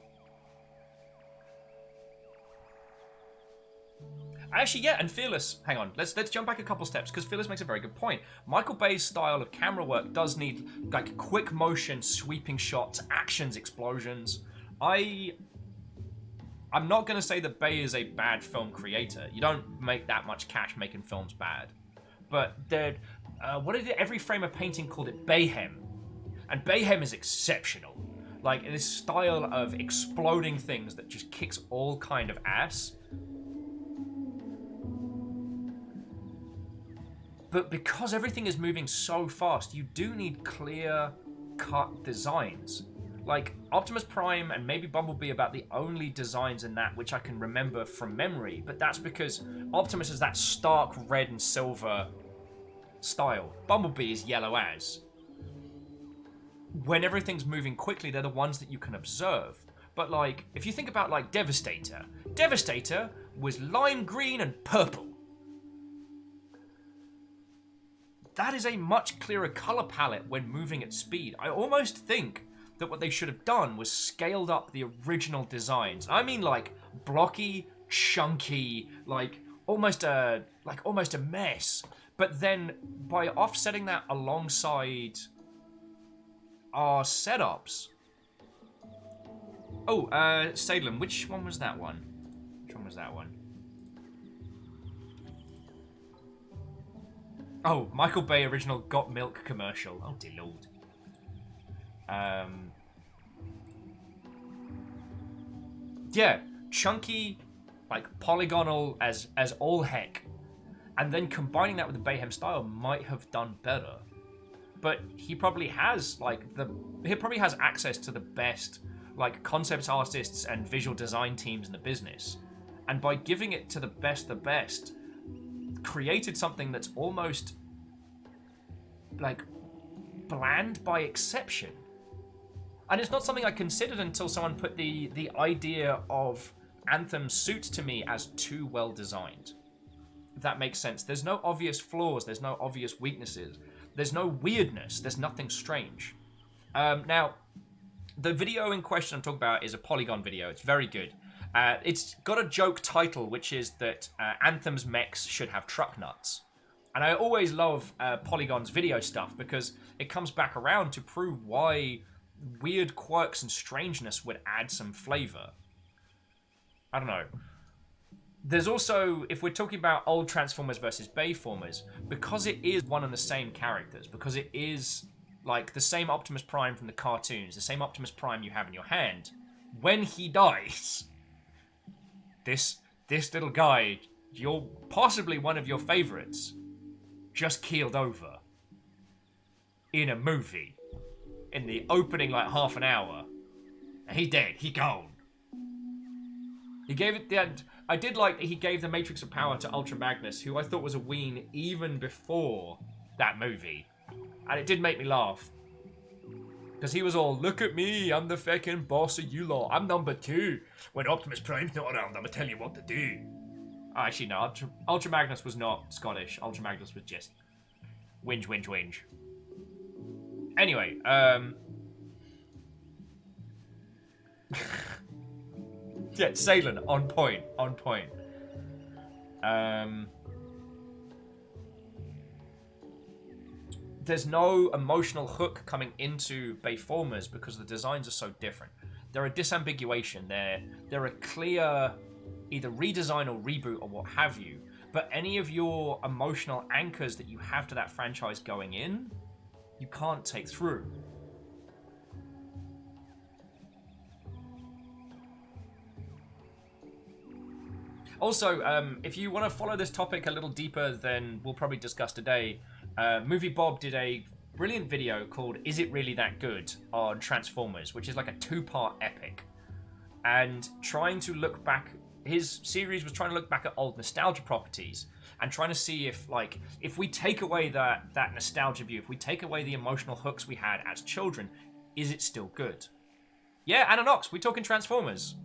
Actually, yeah, and Fearless. Hang on, let's jump back a couple steps because Fearless makes a very good point. Michael Bay's style of camera work does need like quick motion, sweeping shots, actions, explosions. I'm not gonna say that Bay is a bad film creator. You don't make that much cash making films bad, but every frame of painting called it Bayhem, and Bayhem is exceptional. Like this style of exploding things that just kicks all kind of ass. But because everything is moving so fast, you do need clear-cut designs. Like, Optimus Prime and maybe Bumblebee are about the only designs in that which I can remember from memory, but that's because Optimus is that stark red and silver style. Bumblebee is yellow as. When everything's moving quickly, they're the ones that you can observe. But, like, if you think about, like, Devastator was lime green and purple. That is a much clearer color palette when moving at speed. I almost think that what they should have done was scaled up the original designs. I mean, like blocky, chunky, like almost a mess. But then by offsetting that alongside our setups. Oh, Salem, which one was that one? Oh, Michael Bay original Got Milk commercial. Oh dear lord. Yeah, chunky, like polygonal as all heck, and then combining that with the Bayhem style might have done better. But he probably has access to the best like concept artists and visual design teams in the business, and by giving it to the best, created something that's almost like bland by exception. And it's not something I considered until someone put the idea of Anthem's suits to me as too well designed. If that makes sense. There's no obvious flaws, there's no obvious weaknesses, there's no weirdness, there's nothing strange. Now, the video in question I'm talking about is a Polygon video. It's very good. It's got a joke title, which is that Anthem's mechs should have truck nuts. And I always love Polygon's video stuff because it comes back around to prove why weird quirks and strangeness would add some flavor. I don't know. There's also, if we're talking about old Transformers versus Bayformers, because it is one and the same characters, because it is like the same Optimus Prime from the cartoons, the same Optimus Prime you have in your hand, when he dies, this little guy, you're possibly one of your favorites, just keeled over in a movie in the opening like half an hour. And he dead, he gone. He gave it the end. I did like that he gave the Matrix of Power to Ultra Magnus, who I thought was a ween even before that movie. And it did make me laugh. Because he was all, look at me, I'm the feckin' boss of you lot. I'm number 2. When Optimus Prime's not around, I'm gonna tell you what to do. Oh, actually, no. Ultra Magnus was not Scottish. Ultra Magnus was just whinge. Anyway, yeah, Salen, on point. There's no emotional hook coming into Bayformers because the designs are so different. They're a disambiguation. They're a clear either redesign or reboot or what have you. But any of your emotional anchors that you have to that franchise going in, you can't take through. Also, if you want to follow this topic a little deeper than we'll probably discuss today, Movie Bob did a brilliant video called Is It Really That Good? On Transformers, which is like a 2-part epic. And trying to look back, his series was trying to look back at old nostalgia properties and trying to see if we take away that nostalgia view, if we take away the emotional hooks we had as children, is it still good? Yeah, Ananox, we talking Transformers.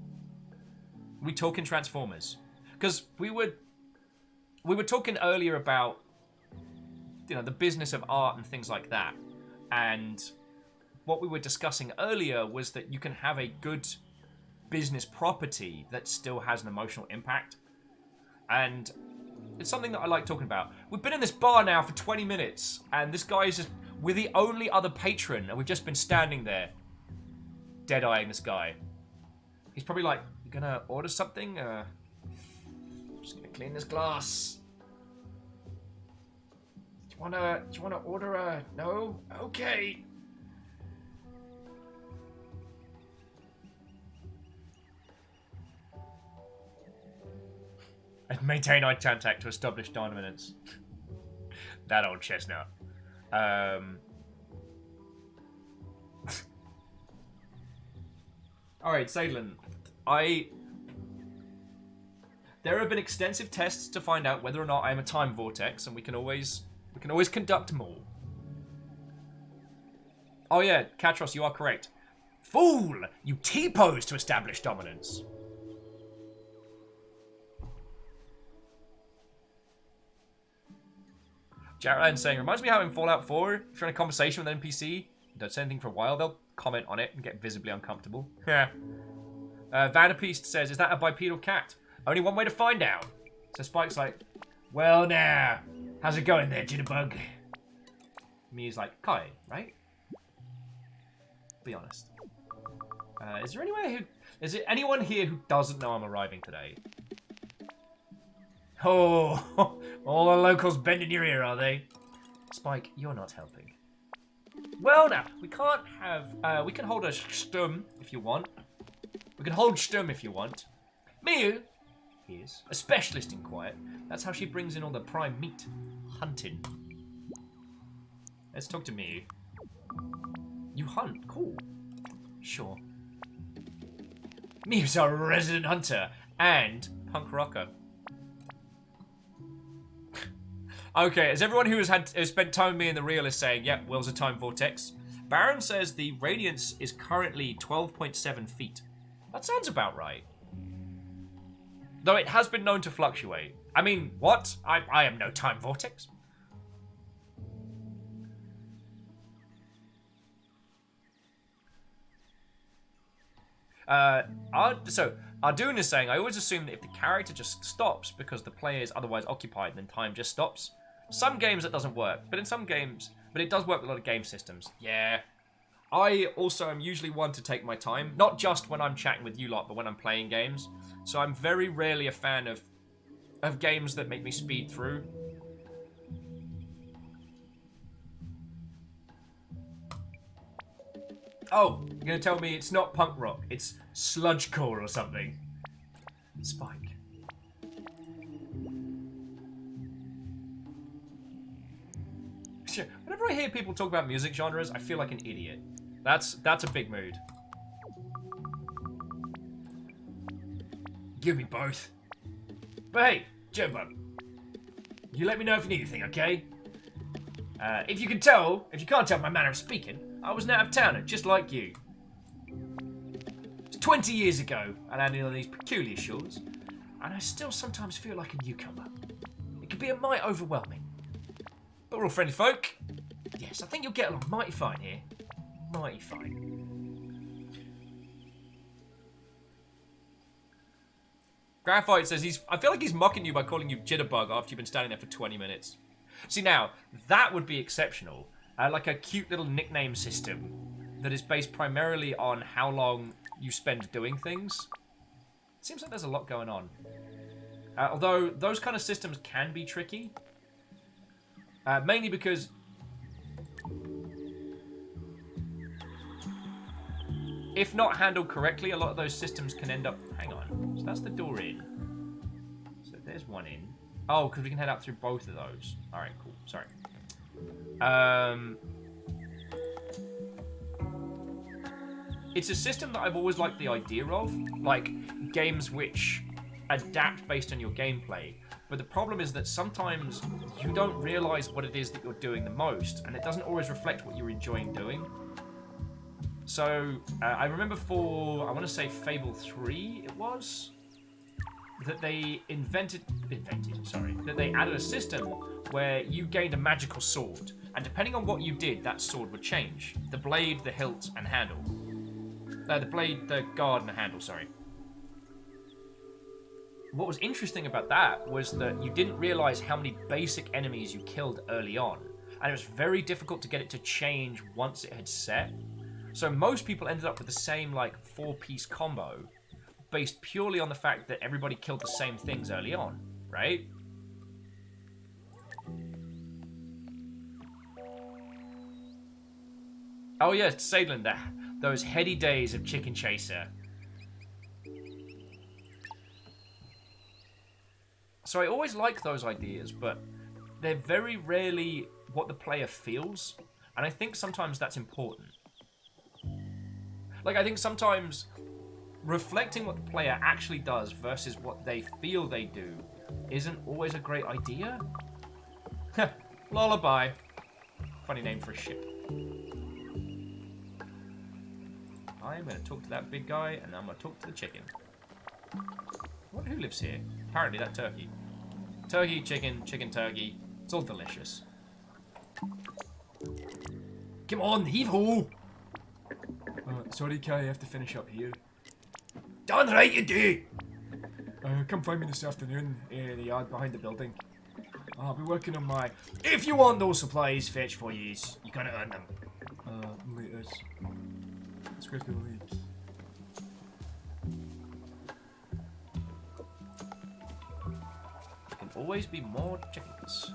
Because we were talking earlier about, you know, the business of art and things like that. And what we were discussing earlier was that you can have a good business property that still has an emotional impact. And it's something that I like talking about. We've been in this bar now for 20 minutes, and this guy is just... We're the only other patron, and we've just been standing there, dead-eyeing this guy. He's probably like, you gonna order something? Just gonna clean this glass. Do you wanna order a... No? Okay. And maintain eye contact to establish dominance. That old chestnut. Alright, Sadlin. There have been extensive tests to find out whether or not I am a time vortex, and we can always conduct more. Oh yeah, Katros, you are correct. Fool! You T-pose to establish dominance. Jared saying, reminds me how in Fallout 4, if you're in a conversation with an NPC, you don't say anything for a while, they'll comment on it and get visibly uncomfortable. Yeah. Vanderpeast says, is that a bipedal cat? Only one way to find out. So Spike's like, well now, how's it going there, Jitterbug? Mia's like, Kai, right? Be honest. Is there anyone here who doesn't know I'm arriving today? Oh, all the locals bending your ear, are they? Spike, you're not helping. Well now, we can't have, we can hold a stum if you want. We can hold stum if you want. Miu is a specialist in quiet. That's how she brings in all the prime meat. Hunting. Let's talk to Miu. You hunt? Cool. Sure. Miu's our resident hunter and punk rocker. Okay, as everyone who has spent time with me in the real is saying, yep, Will's a time vortex. Baron says the radiance is currently 12.7 feet. That sounds about right. Though it has been known to fluctuate. I mean, what? I am no time vortex. So, Ardoon is saying, I always assume that if the character just stops because the player is otherwise occupied, then time just stops. Some games it doesn't work, but in some games, but it does work with a lot of game systems. Yeah. I also am usually one to take my time, not just when I'm chatting with you lot, but when I'm playing games. So I'm very rarely a fan of games that make me speed through. Oh, you're gonna tell me it's not punk rock, it's sludgecore or something. Spike. Whenever I hear people talk about music genres, I feel like an idiot. That's a big mood. Give me both. But hey, Jitterbug, you let me know if you need anything, okay? If you can't tell my manner of speaking, I was an out-of-towner, just like you. It's 20 years ago, I landed on these peculiar shores, and I still sometimes feel like a newcomer. It can be a mite overwhelming. But we're all friendly folk. Yes, I think you'll get along mighty fine here. Mighty fine. Graphite says I feel like he's mocking you by calling you Jitterbug after you've been standing there for 20 minutes. See now, that would be exceptional. Like a cute little nickname system that is based primarily on how long you spend doing things. It seems like there's a lot going on. Although those kind of systems can be tricky. Mainly because if not handled correctly, a lot of those systems can end up... Hang on. So that's the door in. So there's one in. Oh, because we can head up through both of those. Alright, cool. Sorry. It's a system that I've always liked the idea of. Like, games which adapt based on your gameplay. But the problem is that sometimes you don't realise what it is that you're doing the most, and it doesn't always reflect what you're enjoying doing. So, I remember for, I want to say Fable 3 it was, that they that they added a system where you gained a magical sword, and depending on what you did, that sword would change. The blade, the hilt, and handle. The blade, the guard, and the handle, sorry. what was interesting about that was that you didn't realize how many basic enemies you killed early on, and it was very difficult to get it to change once it had set. So most people ended up with the same like 4-piece combo based purely on the fact that everybody killed the same things early on, right? Oh yeah, Sadlin, those heady days of Chicken Chaser. So I always like those ideas, but they're very rarely what the player feels, and I think sometimes that's important. Like, I think sometimes reflecting what the player actually does versus what they feel they do isn't always a great idea. Lullaby. Funny name for a ship. I'm going to talk to that big guy, and I'm going to talk to the chicken. Who lives here? Apparently that turkey. Turkey, chicken, chicken, turkey. It's all delicious. Come on, heave-ho! Sorry, Kai, I have to finish up here. Done right you do! Come find me this afternoon in the yard behind the building. I'll be working on my... If you want those supplies fetched for yous, you gotta earn them. Laters. Square the leaves. There can always be more chickens.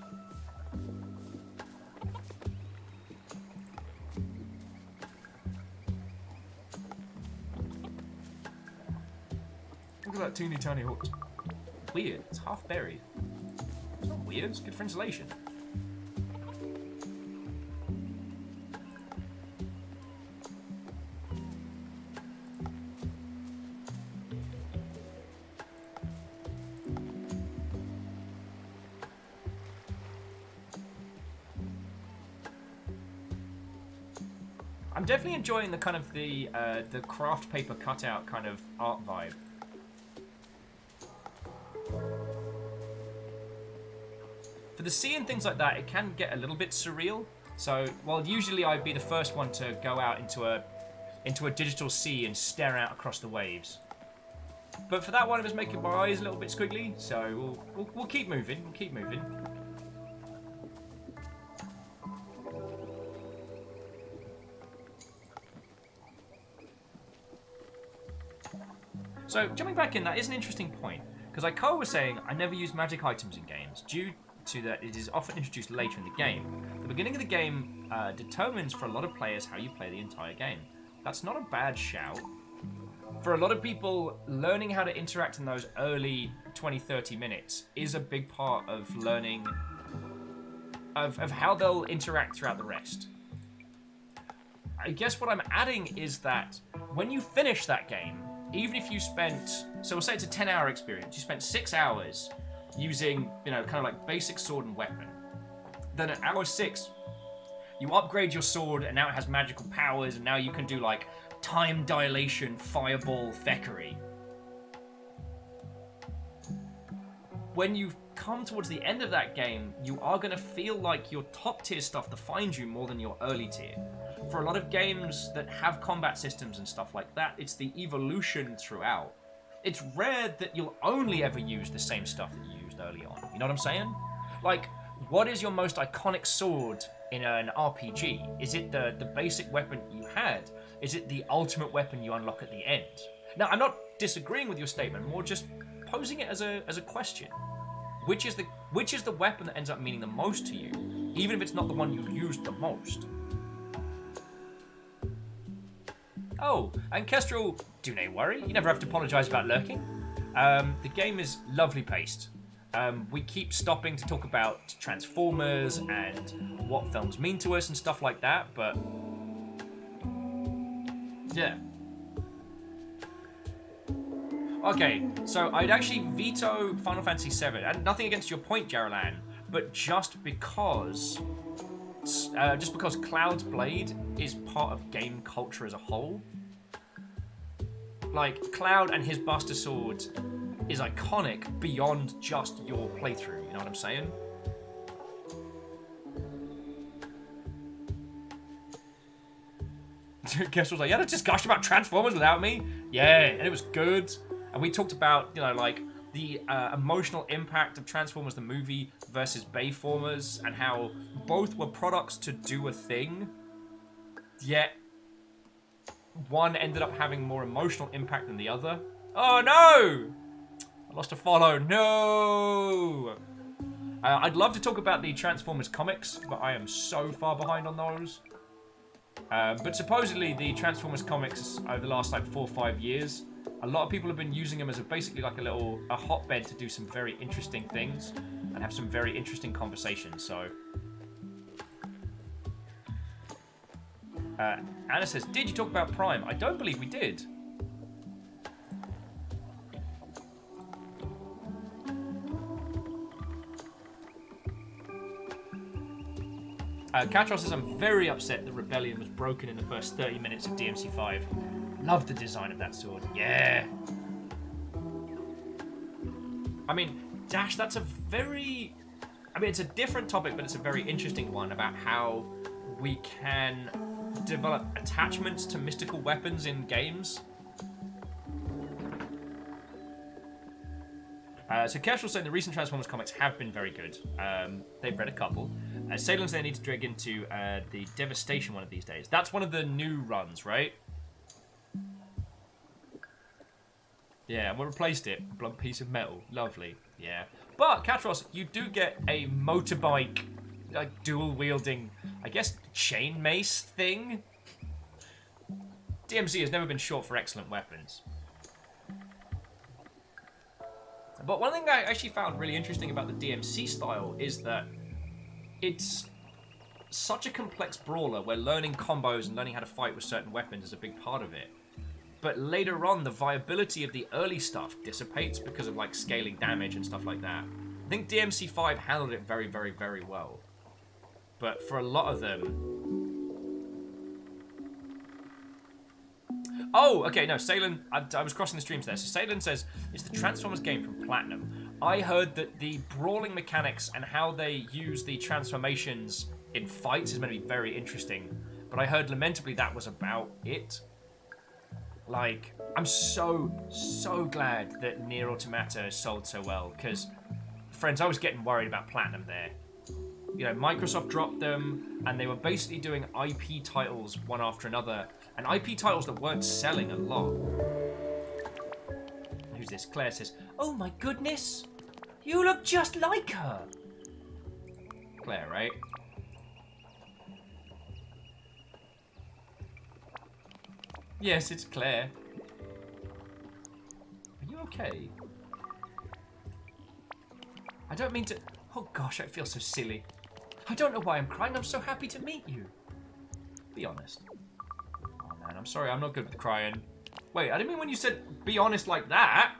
Look at that teeny tiny hut. Weird, it's half buried. It's not weird, it's good for insulation. I'm definitely enjoying the kind of the craft paper cutout kind of art vibe. For the sea and things like that, it can get a little bit surreal. So, while usually I'd be the first one to go out into a digital sea and stare out across the waves. But for that one, it was making my eyes a little bit squiggly. So we'll keep moving. We'll keep moving. So, jumping back in, that is an interesting point. Because like Carl was saying, I never use magic items in games, due to that it is often introduced later in the game. The beginning of the game determines for a lot of players how you play the entire game. That's not a bad shout. For a lot of people, learning how to interact in those early 20-30 minutes is a big part of learning of how they'll interact throughout the rest. I guess what I'm adding is that when you finish that game, even if you spent, so we'll say it's a 10-hour experience, you spent 6 hours using, you know, kind of like basic sword and weapon. Then at hour 6, you upgrade your sword and now it has magical powers and now you can do like time dilation, fireball, theckery. When you come towards the end of that game, you are going to feel like your top tier stuff defines you more than your early tier. For a lot of games that have combat systems and stuff like that, it's the evolution throughout. It's rare that you'll only ever use the same stuff that you used early on. You know what I'm saying? Like, what is your most iconic sword in an RPG? Is it the basic weapon you had? Is it the ultimate weapon you unlock at the end? Now, I'm not disagreeing with your statement, more just posing it as a question. Which is the weapon that ends up meaning the most to you, even if it's not the one you used the most? Oh, and Kestrel, do not worry, you never have to apologise about lurking. The game is lovely paced. We keep stopping to talk about Transformers and what films mean to us and stuff like that, but yeah. Okay, so I'd actually veto Final Fantasy VII, and nothing against your point, Jaralan, but just because Cloud's Blade is part of game culture as a whole. Like, Cloud and his Buster Sword is iconic beyond just your playthrough, you know what I'm saying? Guess was like, yeah, let's discussion about Transformers without me. Yeah, and it was good. And we talked about, you know, like, the emotional impact of Transformers the movie versus Bayformers, and how both were products to do a thing, yet one ended up having more emotional impact than the other. Oh no! I lost a follow. No! I'd love to talk about the Transformers comics, but I am so far behind on those. But supposedly the Transformers comics over the last like 4 or 5 years, a lot of people have been using them as basically like a hotbed to do some very interesting things and have some very interesting conversations. So, Anna says, "Did you talk about Prime?" I don't believe we did. Catros says, "I'm very upset that Rebellion was broken in the first 30 minutes of DMC5. Love the design of that sword. Yeah. I mean, Dash, that's a very... I mean, it's a different topic, but it's a very interesting one about how we can develop attachments to mystical weapons in games. So Kestrel saying the recent Transformers comics have been very good. They've read a couple. Salem's they need to dig into the Devastation one of these days. That's one of the new runs, right? Yeah, and we replaced it. A blunt piece of metal. Lovely. Yeah. But, Katros, you do get a motorbike, like, dual-wielding, I guess, chain mace thing? DMC has never been short for excellent weapons. But one thing I actually found really interesting about the DMC style is that it's such a complex brawler where learning combos and learning how to fight with certain weapons is a big part of it. But later on, the viability of the early stuff dissipates because of like scaling damage and stuff like that. I think DMC5 handled it very, very, very well. But for a lot of them... Oh, okay, no, Salen, I was crossing the streams there. So Salen says, it's the Transformers game from Platinum. I heard that the brawling mechanics and how they use the transformations in fights is going to be very interesting. But I heard lamentably that was about it. Like, I'm so glad that Nier Automata sold so well. Because, friends, I was getting worried about Platinum there. You know, Microsoft dropped them, and they were basically doing IP titles one after another, and IP titles that weren't selling a lot. Who's this? Claire says, "Oh my goodness, you look just like her." Claire, right? Yes, it's Claire. Are you okay? I don't mean to... Oh gosh, I feel so silly. I don't know why I'm crying. I'm so happy to meet you. Be honest. Oh man, I'm sorry. I'm not good with crying. Wait, I didn't mean when you said be honest like that.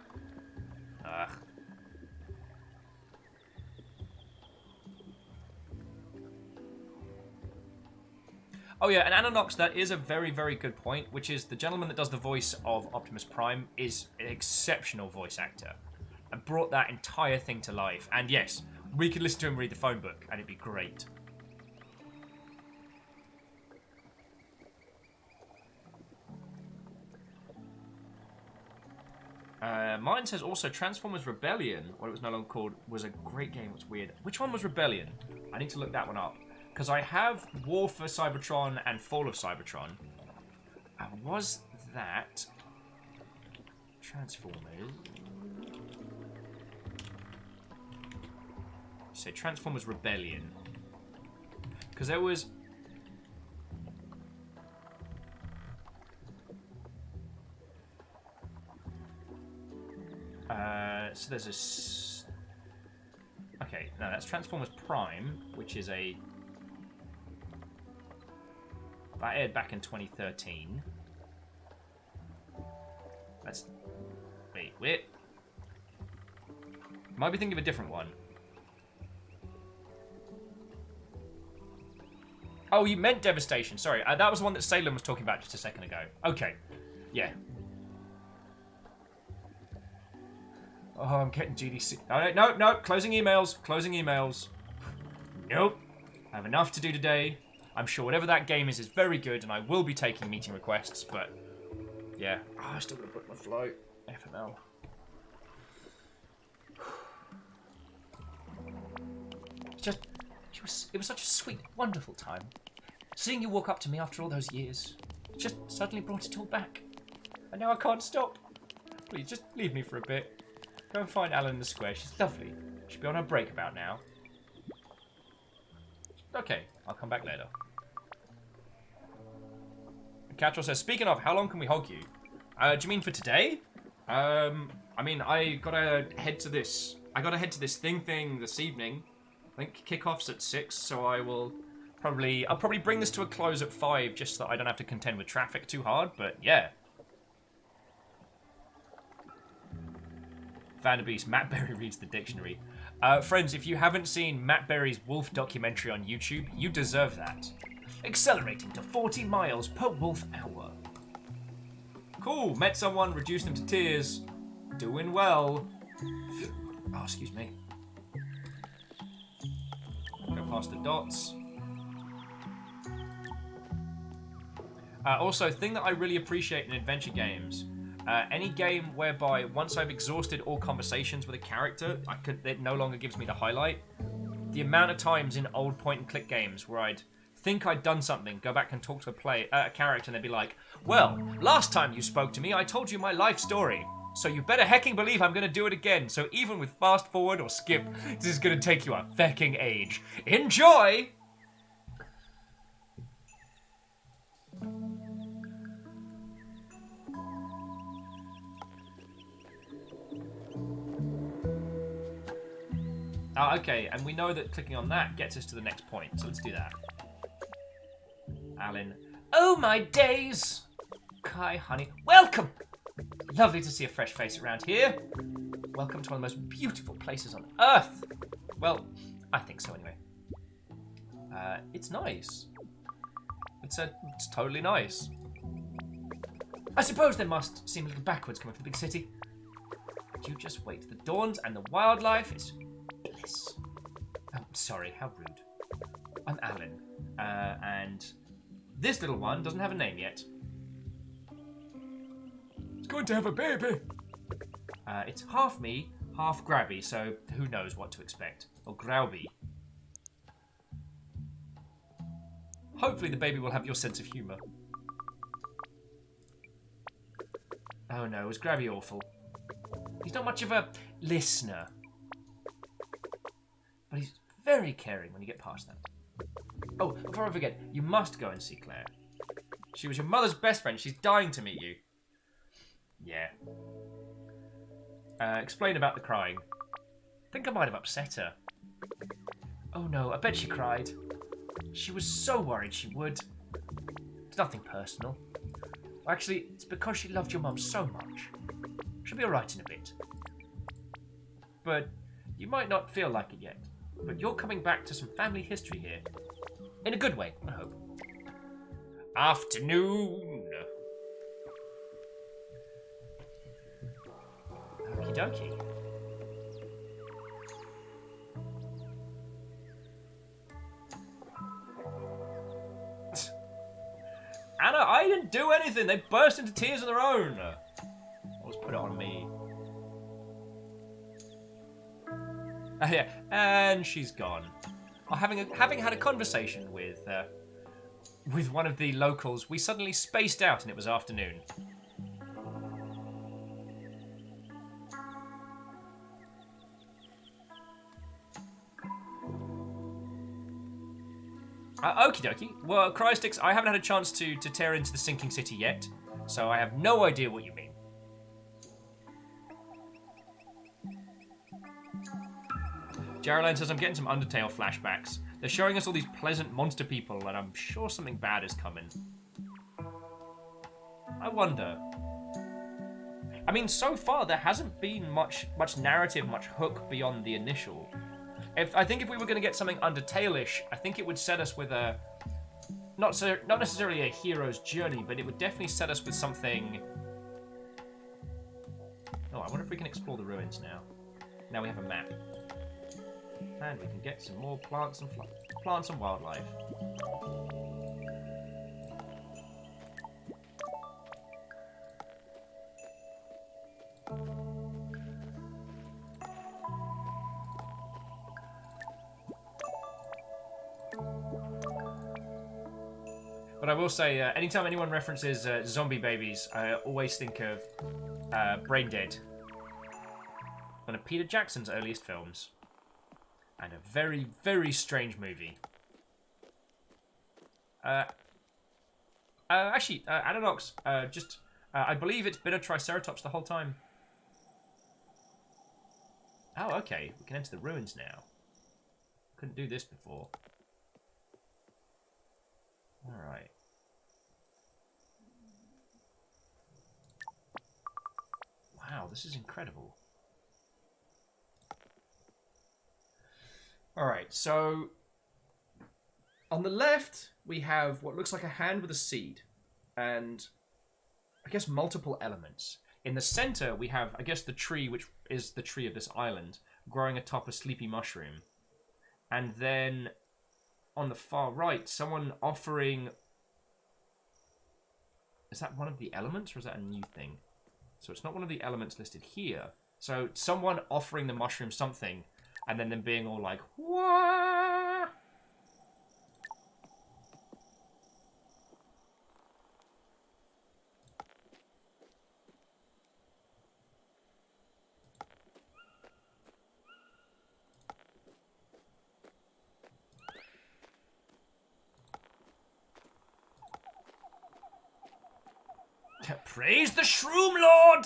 Ugh. Oh yeah, and Ananox, that is a very, very good point, which is the gentleman that does the voice of Optimus Prime is an exceptional voice actor. And brought that entire thing to life. And yes, we could listen to him read the phone book, and it'd be great. Mine says also Transformers Rebellion, what it was no longer called, was a great game. What's weird? Which one was Rebellion? I need to look that one up. Because I have War for Cybertron and Fall of Cybertron. Was that Transformers? Say Transformers Rebellion. Because there was... so there's a... Okay, no, that's Transformers Prime, which is a... That aired back in 2013. That's... Wait. Might be thinking of a different one. Oh, you meant Devastation. Sorry, that was the one that Salem was talking about just a second ago. Okay, yeah. Oh, I'm getting GDC. No, closing emails. Closing emails. Nope. I have enough to do today. I'm sure whatever that game is very good, and I will be taking meeting requests, but... Yeah. Oh, I still gotta book my flight. FML. it was such a sweet, wonderful time. Seeing you walk up to me after all those years just suddenly brought it all back. And now I can't stop. Please, just leave me for a bit. Go and find Alan in the square. She's lovely. She'll be on her break about now. Okay, I'll come back later. Catchall says, speaking of, how long can we hog you? Do you mean for today? I mean, I gotta head to this thing this evening. I think kickoff's at 6, so I'll probably bring this to a close at 5 just so that I don't have to contend with traffic too hard, but yeah. Vanderbeest, Matt Berry reads the dictionary. Friends, if you haven't seen Matt Berry's wolf documentary on YouTube, you deserve that. Accelerating to 40 miles per wolf hour. Cool, met someone, reduced them to tears. Doing well. Oh, excuse me. Go past the dots. Also, thing that I really appreciate in adventure games, any game whereby once I've exhausted all conversations with a character, it no longer gives me the highlight. The amount of times in old point-and-click games where I'd think I'd done something, go back and talk to a character, and they'd be like, well, last time you spoke to me, I told you my life story. So you better hecking believe I'm gonna do it again. So even with fast forward or skip, this is gonna take you a fecking age. Enjoy! Okay, and we know that clicking on that gets us to the next point, so let's do that. Alan. Oh my days! Kai, honey, welcome! Lovely to see a fresh face around here. Welcome to one of the most beautiful places on Earth. Well, I think so anyway. It's nice. It's totally nice. I suppose they must seem a little backwards coming from the big city. But you just wait. The dawns and the wildlife is bliss. Oh, sorry, how rude. I'm Alan. And this little one doesn't have a name yet. It's going to have a baby. It's half me, half grabby, so who knows what to expect. Or growby. Hopefully the baby will have your sense of humour. Oh no, was Grabby awful? He's not much of a listener. But he's very caring when you get past that. Oh, before I forget, you must go and see Claire. She was your mother's best friend. She's dying to meet you. Yeah. Explain about the crying. I think I might have upset her. Oh no, I bet she cried. She was so worried she would. It's nothing personal. Actually, it's because she loved your mum so much. She'll be alright in a bit. But you might not feel like it yet. But you're coming back to some family history here. In a good way, I hope. Afternoon. Okie dokie. Anna, I didn't do anything. They burst into tears on their own. Always put it on me. Yeah, and she's gone. Having had a conversation with one of the locals, we suddenly spaced out and it was afternoon. Okie dokie. Well, Crystix, I haven't had a chance to tear into the sinking city yet, so I have no idea what you mean. Geraldine says, I'm getting some Undertale flashbacks. They're showing us all these pleasant monster people, and I'm sure something bad is coming. I wonder. I mean, so far there hasn't been much narrative, much hook beyond the initial. I think if we were going to get something Undertale-ish, I think it would set us with a... Not necessarily a hero's journey, but it would definitely set us with something... Oh, I wonder if we can explore the ruins now. Now we have a map. And we can get some more plants and wildlife. But I will say, anytime anyone references zombie babies, I always think of Brain Dead. One of Peter Jackson's earliest films. And a very, very strange movie. Actually, Anodox, I believe it's been a Triceratops the whole time. Oh, okay. We can enter the ruins now. Couldn't do this before. Alright. Wow, this is incredible. Alright, so on the left we have what looks like a hand with a seed and I guess multiple elements. In the center we have, I guess, the tree, which is the tree of this island, growing atop a sleepy mushroom. And then on the far right, someone offering... Is that one of the elements or is that a new thing? So it's not one of the elements listed here. So someone offering the mushroom something and then them being all like, what? Praise the Shroom Lord!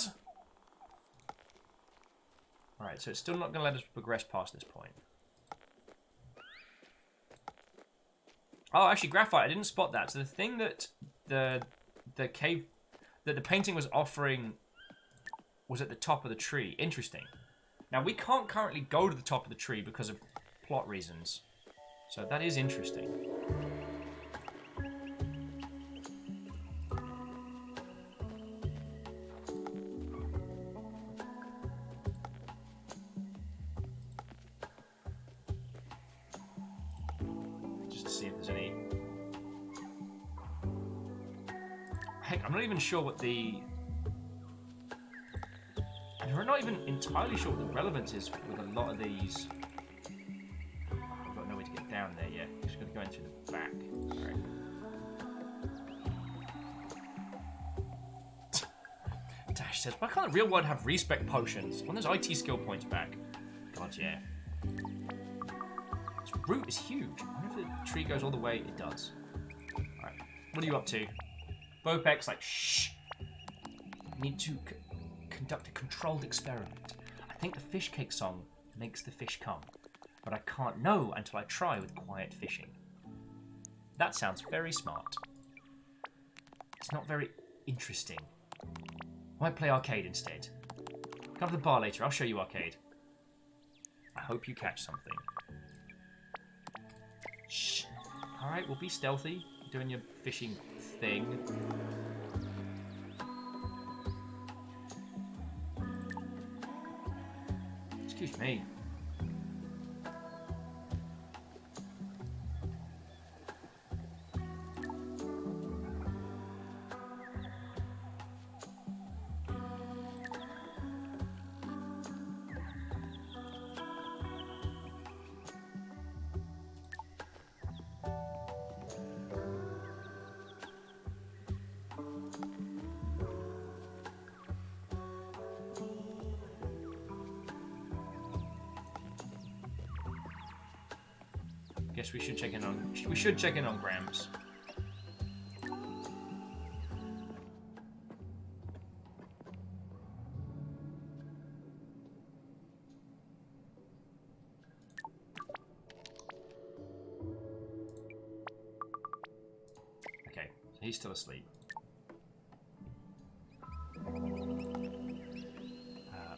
Alright, so it's still not going to let us progress past this point. Oh, actually, graphite, I didn't spot that. So the thing that the cave, that the painting was offering was at the top of the tree. Interesting. Now, we can't currently go to the top of the tree because of plot reasons. So that is interesting. I'm not even sure what the... I'm not even entirely sure what the relevance is with a lot of these. I've got no way to get down there yet. I'm just going to go into the back. Sorry. Dash says, why can't the real world have respec potions? On those IT skill points back. God, yeah. This root is huge. I wonder if the tree goes all the way. It does. Alright. What are you up to? Bopek's like, shh. Need to conduct a controlled experiment. I think the fish cake song makes the fish come, but I can't know until I try with quiet fishing. That sounds very smart. It's not very interesting. Might play arcade instead. Come to the bar later, I'll show you arcade. I hope you catch something. Shh. Alright, we'll be stealthy, doing your fishing thing. Excuse me. Guess we should check in on Gramps. Okay, so he's still asleep.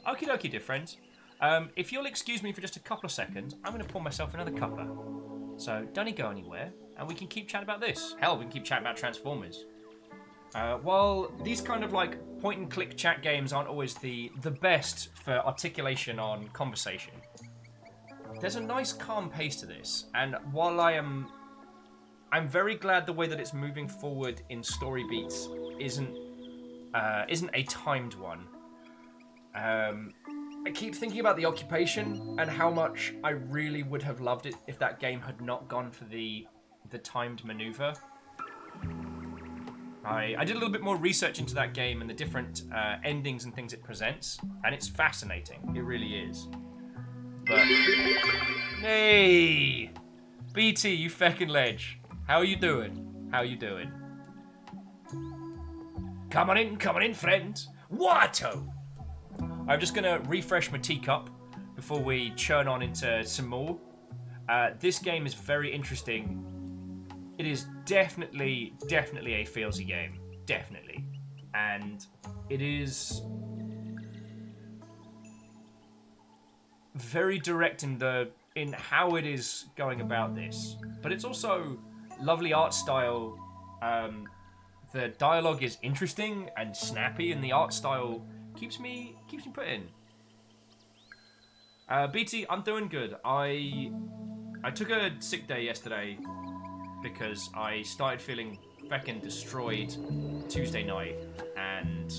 Okie dokie, dear friends. If you'll excuse me for just a couple of seconds, I'm going to pour myself another cuppa. So, don't go anywhere, and we can keep chatting about this. Hell, we can keep chatting about Transformers. While these kind of like point-and-click chat games aren't always the best for articulation on conversation, there's a nice calm pace to this, and while I'm very glad the way that it's moving forward in story beats isn't a timed one. I keep thinking about the occupation and how much I really would have loved it if that game had not gone for the timed maneuver. I did a little bit more research into that game and the different endings and things it presents, and it's fascinating. It really is. But hey, BT, you feckin' ledge. How are you doing? How you doing? Come on in, friend. Wato. I'm just gonna refresh my teacup before we churn on into some more. This game is very interesting. It is definitely a feelsy game. Definitely. And it is very direct in how it is going about this. But it's also lovely art style. The dialogue is interesting and snappy, and the art style keeps me put in. BT, I'm doing good. I took a sick day yesterday because I started feeling feckin' destroyed Tuesday night, and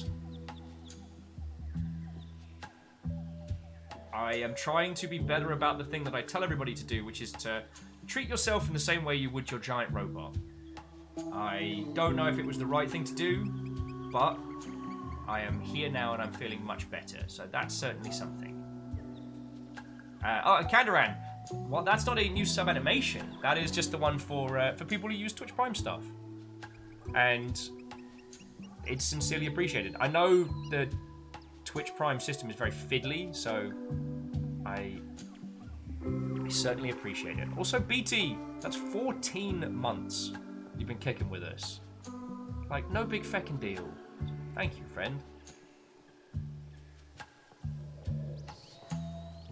I am trying to be better about the thing that I tell everybody to do, which is to treat yourself in the same way you would your giant robot. I don't know if it was the right thing to do, but I am here now and I'm feeling much better, so that's certainly something. Kandaran, well, that's not a new sub-animation. That is just the one for people who use Twitch Prime stuff. And it's sincerely appreciated. I know the Twitch Prime system is very fiddly, so I certainly appreciate it. Also, BT, that's 14 months you've been kicking with us. Like, no big feckin' deal. Thank you, friend.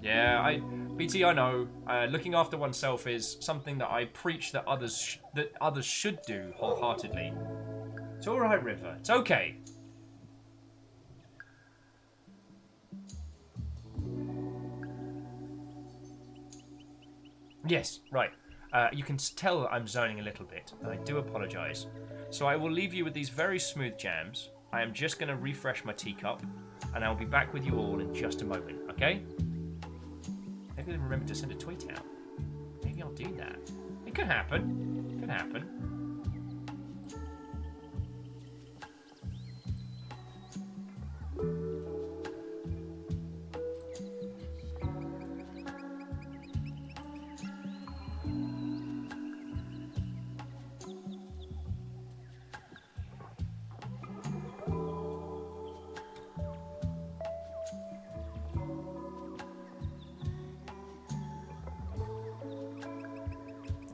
Yeah, BT, I know. Looking after oneself is something that I preach that others should do wholeheartedly. It's all right, River. It's okay. Yes, right. You can tell I'm zoning a little bit, and I do apologise. So I will leave you with these very smooth jams. I am just going to refresh my teacup, and I'll be back with you all in just a moment, okay? Maybe I'll remember to send a tweet out. Maybe I'll do that. It could happen. It could happen.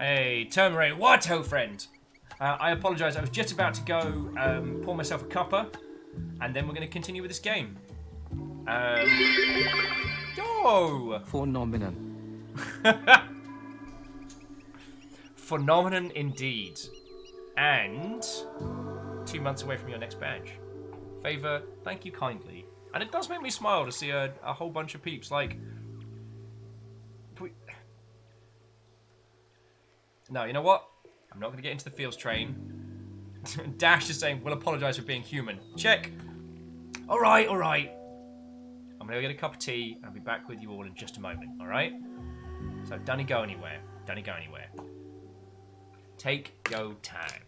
Hey, Termere, Wato friend! I apologise, I was just about to go pour myself a cuppa, and then we're going to continue with this game. Yo! Phenomenon. Phenomenon indeed. And 2 months away from your next badge. Favour, thank you kindly. And it does make me smile to see a whole bunch of peeps like... No, you know what? I'm not going to get into the feels train. Dash is saying, we'll apologise for being human. Check. Alright, alright. I'm going to go get a cup of tea, and I'll be back with you all in just a moment, alright? So don't go anywhere. Don't go anywhere. Take your time.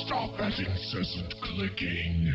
Stop that incessant clicking.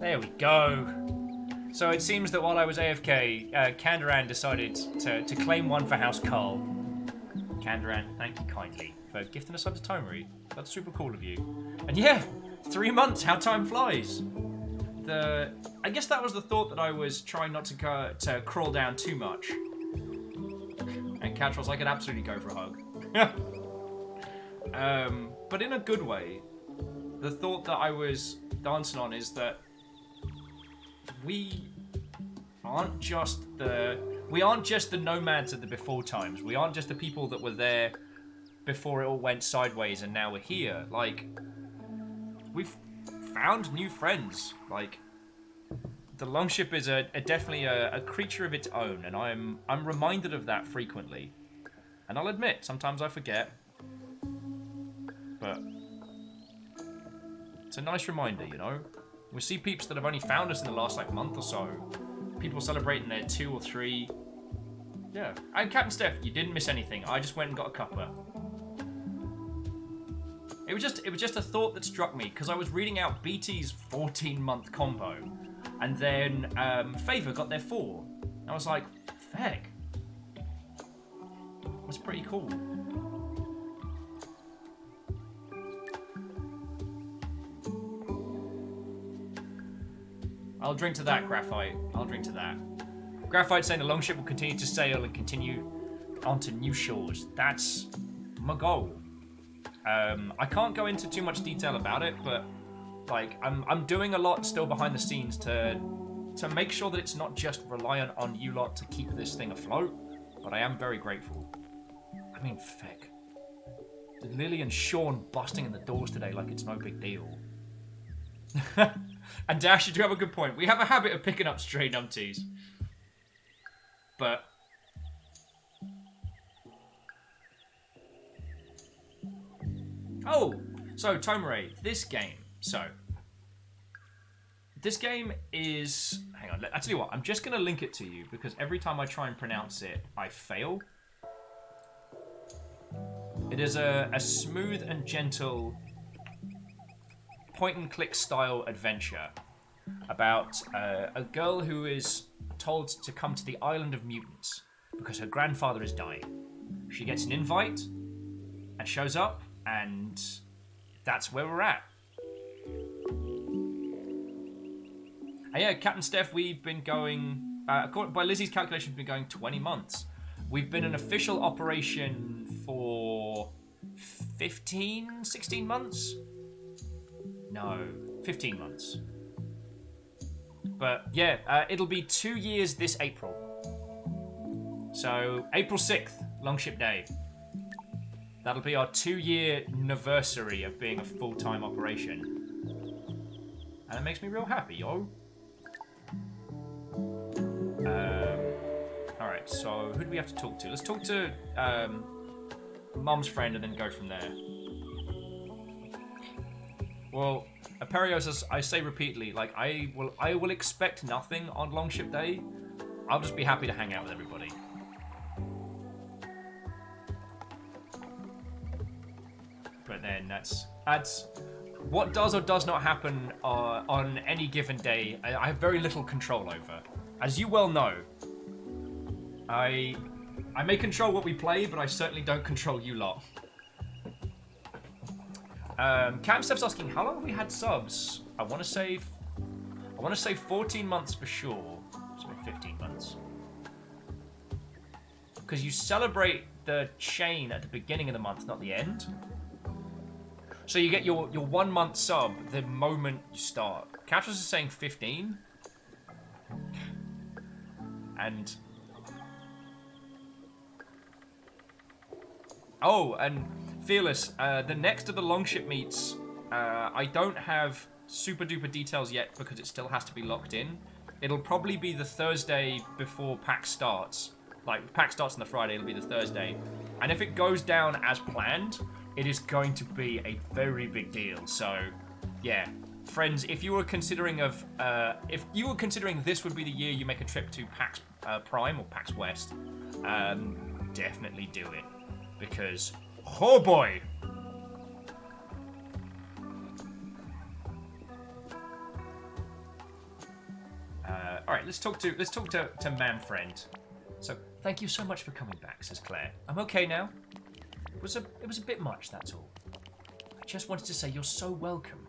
There we go. So it seems that while I was AFK, Kandaran decided to claim one for House Carl. Kandaran, thank you kindly for gifting us up to Tomery. That's super cool of you. And yeah, 3 months, how time flies. I guess that was the thought, that I was trying not to crawl down too much. And Catrol's, I could absolutely go for a hug. But in a good way. The thought that I was dancing on is that we aren't just the nomads of the before times. We aren't just the people that were there before it all went sideways and now we're here. Like, we've found new friends. Like, the Longship is definitely a creature of its own, and I'm reminded of that frequently. And I'll admit, sometimes I forget. But it's a nice reminder, you know? We see peeps that have only found us in the last, like, month or so. People celebrating their 2 or 3. Yeah. And Captain Steph, you didn't miss anything. I just went and got a cuppa. It was just a thought that struck me, because I was reading out BT's 14-month combo, and then Favor got their 4. I was like, feck. That's pretty cool. I'll drink to that, Graphite. I'll drink to that. Graphite saying the Longship will continue to sail and continue onto new shores. That's my goal. I can't go into too much detail about it, but like I'm doing a lot still behind the scenes to make sure that it's not just reliant on you lot to keep this thing afloat. But I am very grateful. I mean, feck. Lily and Sean busting in the doors today like it's no big deal. And Dash, you do have a good point. We have a habit of picking up stray numpties. But oh, so Tomeray, this game. So this game is, hang on, I tell you what, I'm just gonna link it to you because every time I try and pronounce it, I fail. It is a smooth and gentle point-and-click style adventure about a girl who is told to come to the island of mutants because her grandfather is dying. She gets an invite and shows up, and that's where we're at. And yeah, Captain Steph, we've been going, according by Lizzie's calculations, we've been going 20 months. We've been in official operation for 15, 16 months? No, 15 months. But yeah, it'll be 2 years this April. So April 6th Longship Day. That'll be our 2-year anniversary of being a full-time operation. And it makes me real happy, yo. Alright, so who do we have to talk to? Let's talk to Mum's friend and then go from there. Well, Aperios, as I say repeatedly, like, I will expect nothing on Longship Day. I'll just be happy to hang out with everybody. But then that's what does or does not happen on any given day. I have very little control over. As you well know, I may control what we play, but I certainly don't control you lot. Camstep's asking, how long have we had subs? I want to say 14 months for sure. So 15 months. Because you celebrate the chain at the beginning of the month, not the end. So you get your 1 month sub the moment you start. Captures is saying 15. And... Oh, and Fearless, the next of the Longship meets, I don't have super duper details yet because it still has to be locked in. It'll probably be the Thursday before PAX starts. Like, PAX starts on the Friday, it'll be the Thursday. And if it goes down as planned, it is going to be a very big deal. So, yeah. Friends, if you were considering this would be the year you make a trip to PAX Prime or PAX West, definitely do it. Because, oh boy! Alright, let's talk to man friend. So, thank you so much for coming back, says Claire. I'm okay now. It was a bit much, that's all. I just wanted to say you're so welcome.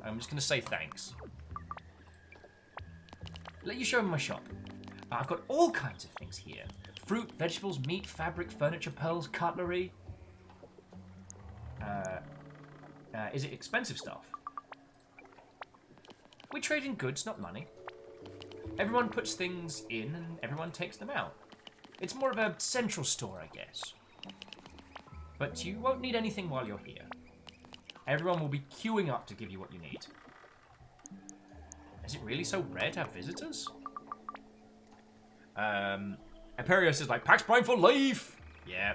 I'm just gonna say thanks. Let you show me my shop. I've got all kinds of things here. Fruit, vegetables, meat, fabric, furniture, pearls, cutlery. Is it expensive stuff? We trade in goods, not money. Everyone puts things in and everyone takes them out. It's more of a central store, I guess. But you won't need anything while you're here. Everyone will be queuing up to give you what you need. Is it really so rare to have visitors? Imperius is like, PAX Prime for life! Yeah.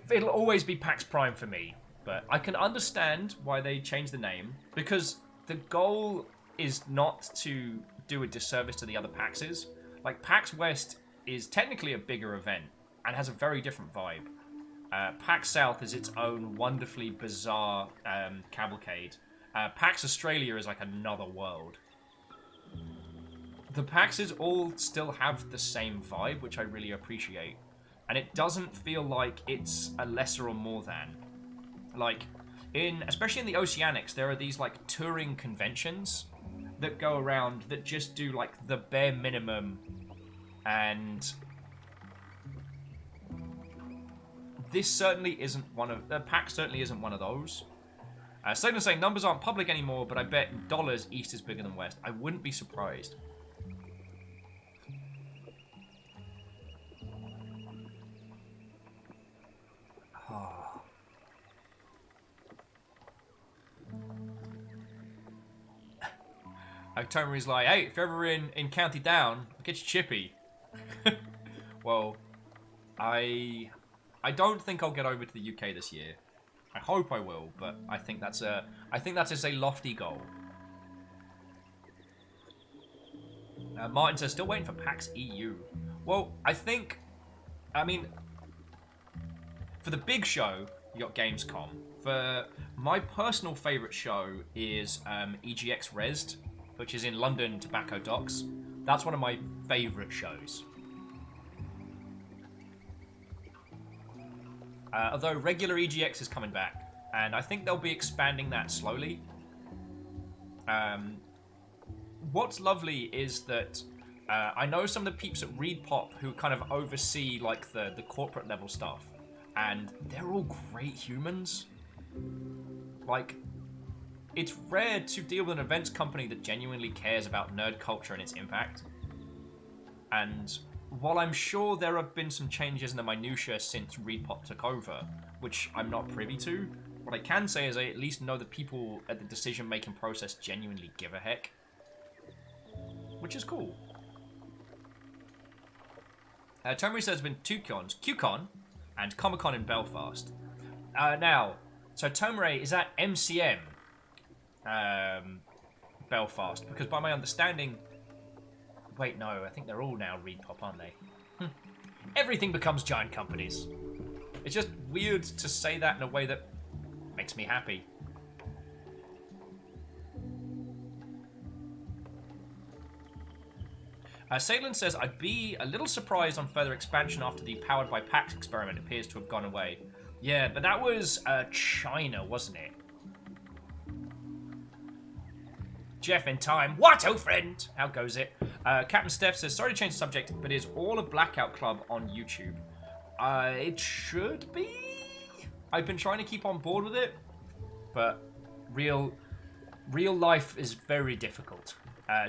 It'll always be PAX Prime for me, but I can understand why they changed the name, because the goal is not to do a disservice to the other PAXs. Like, PAX West is technically a bigger event, and has a very different vibe. PAX South is its own wonderfully bizarre cavalcade. PAX Australia is like another world. The PAXs all still have the same vibe, which I really appreciate. And it doesn't feel like it's a lesser or more than. Like, especially in the Oceanics, there are these like touring conventions that go around that just do like the bare minimum, and this certainly isn't one of PAX certainly isn't one of those. Saying saying numbers aren't public anymore, but I bet in dollars East is bigger than West. I wouldn't be surprised. October's like, hey, if you're ever in County Down, get your chippy. Well, I don't think I'll get over to the UK this year. I hope I will, but I think that's a lofty goal. Martin says, still waiting for PAX EU. Well, I mean, for the big show, you got Gamescom. For my personal favourite show is EGX Resd, which is in London Tobacco Docks. That's one of my favourite shows. Although regular EGX is coming back, and I think they'll be expanding that slowly. What's lovely is that I know some of the peeps at ReadPop who kind of oversee like the corporate level stuff, and they're all great humans. Like, it's rare to deal with an events company that genuinely cares about nerd culture and its impact. And while I'm sure there have been some changes in the minutiae since Repop took over, which I'm not privy to, what I can say is I at least know the people at the decision-making process genuinely give a heck. Which is cool. Tomry says there's been two cons, QCon and Comic-Con in Belfast. Now, so Tomry is at MCM Belfast, because by my understanding... Wait, no, I think they're all now Repop, aren't they? Everything becomes giant companies. It's just weird to say that in a way that makes me happy. Salen says, I'd be a little surprised on further expansion after the Powered by PAX experiment appears to have gone away. Yeah, but that was China, wasn't it? Jeff in time. What, oh friend? How goes it? Captain Steph says, sorry to change the subject, but is all of Blackout Club on YouTube? It should be. I've been trying to keep on board with it, but real life is very difficult.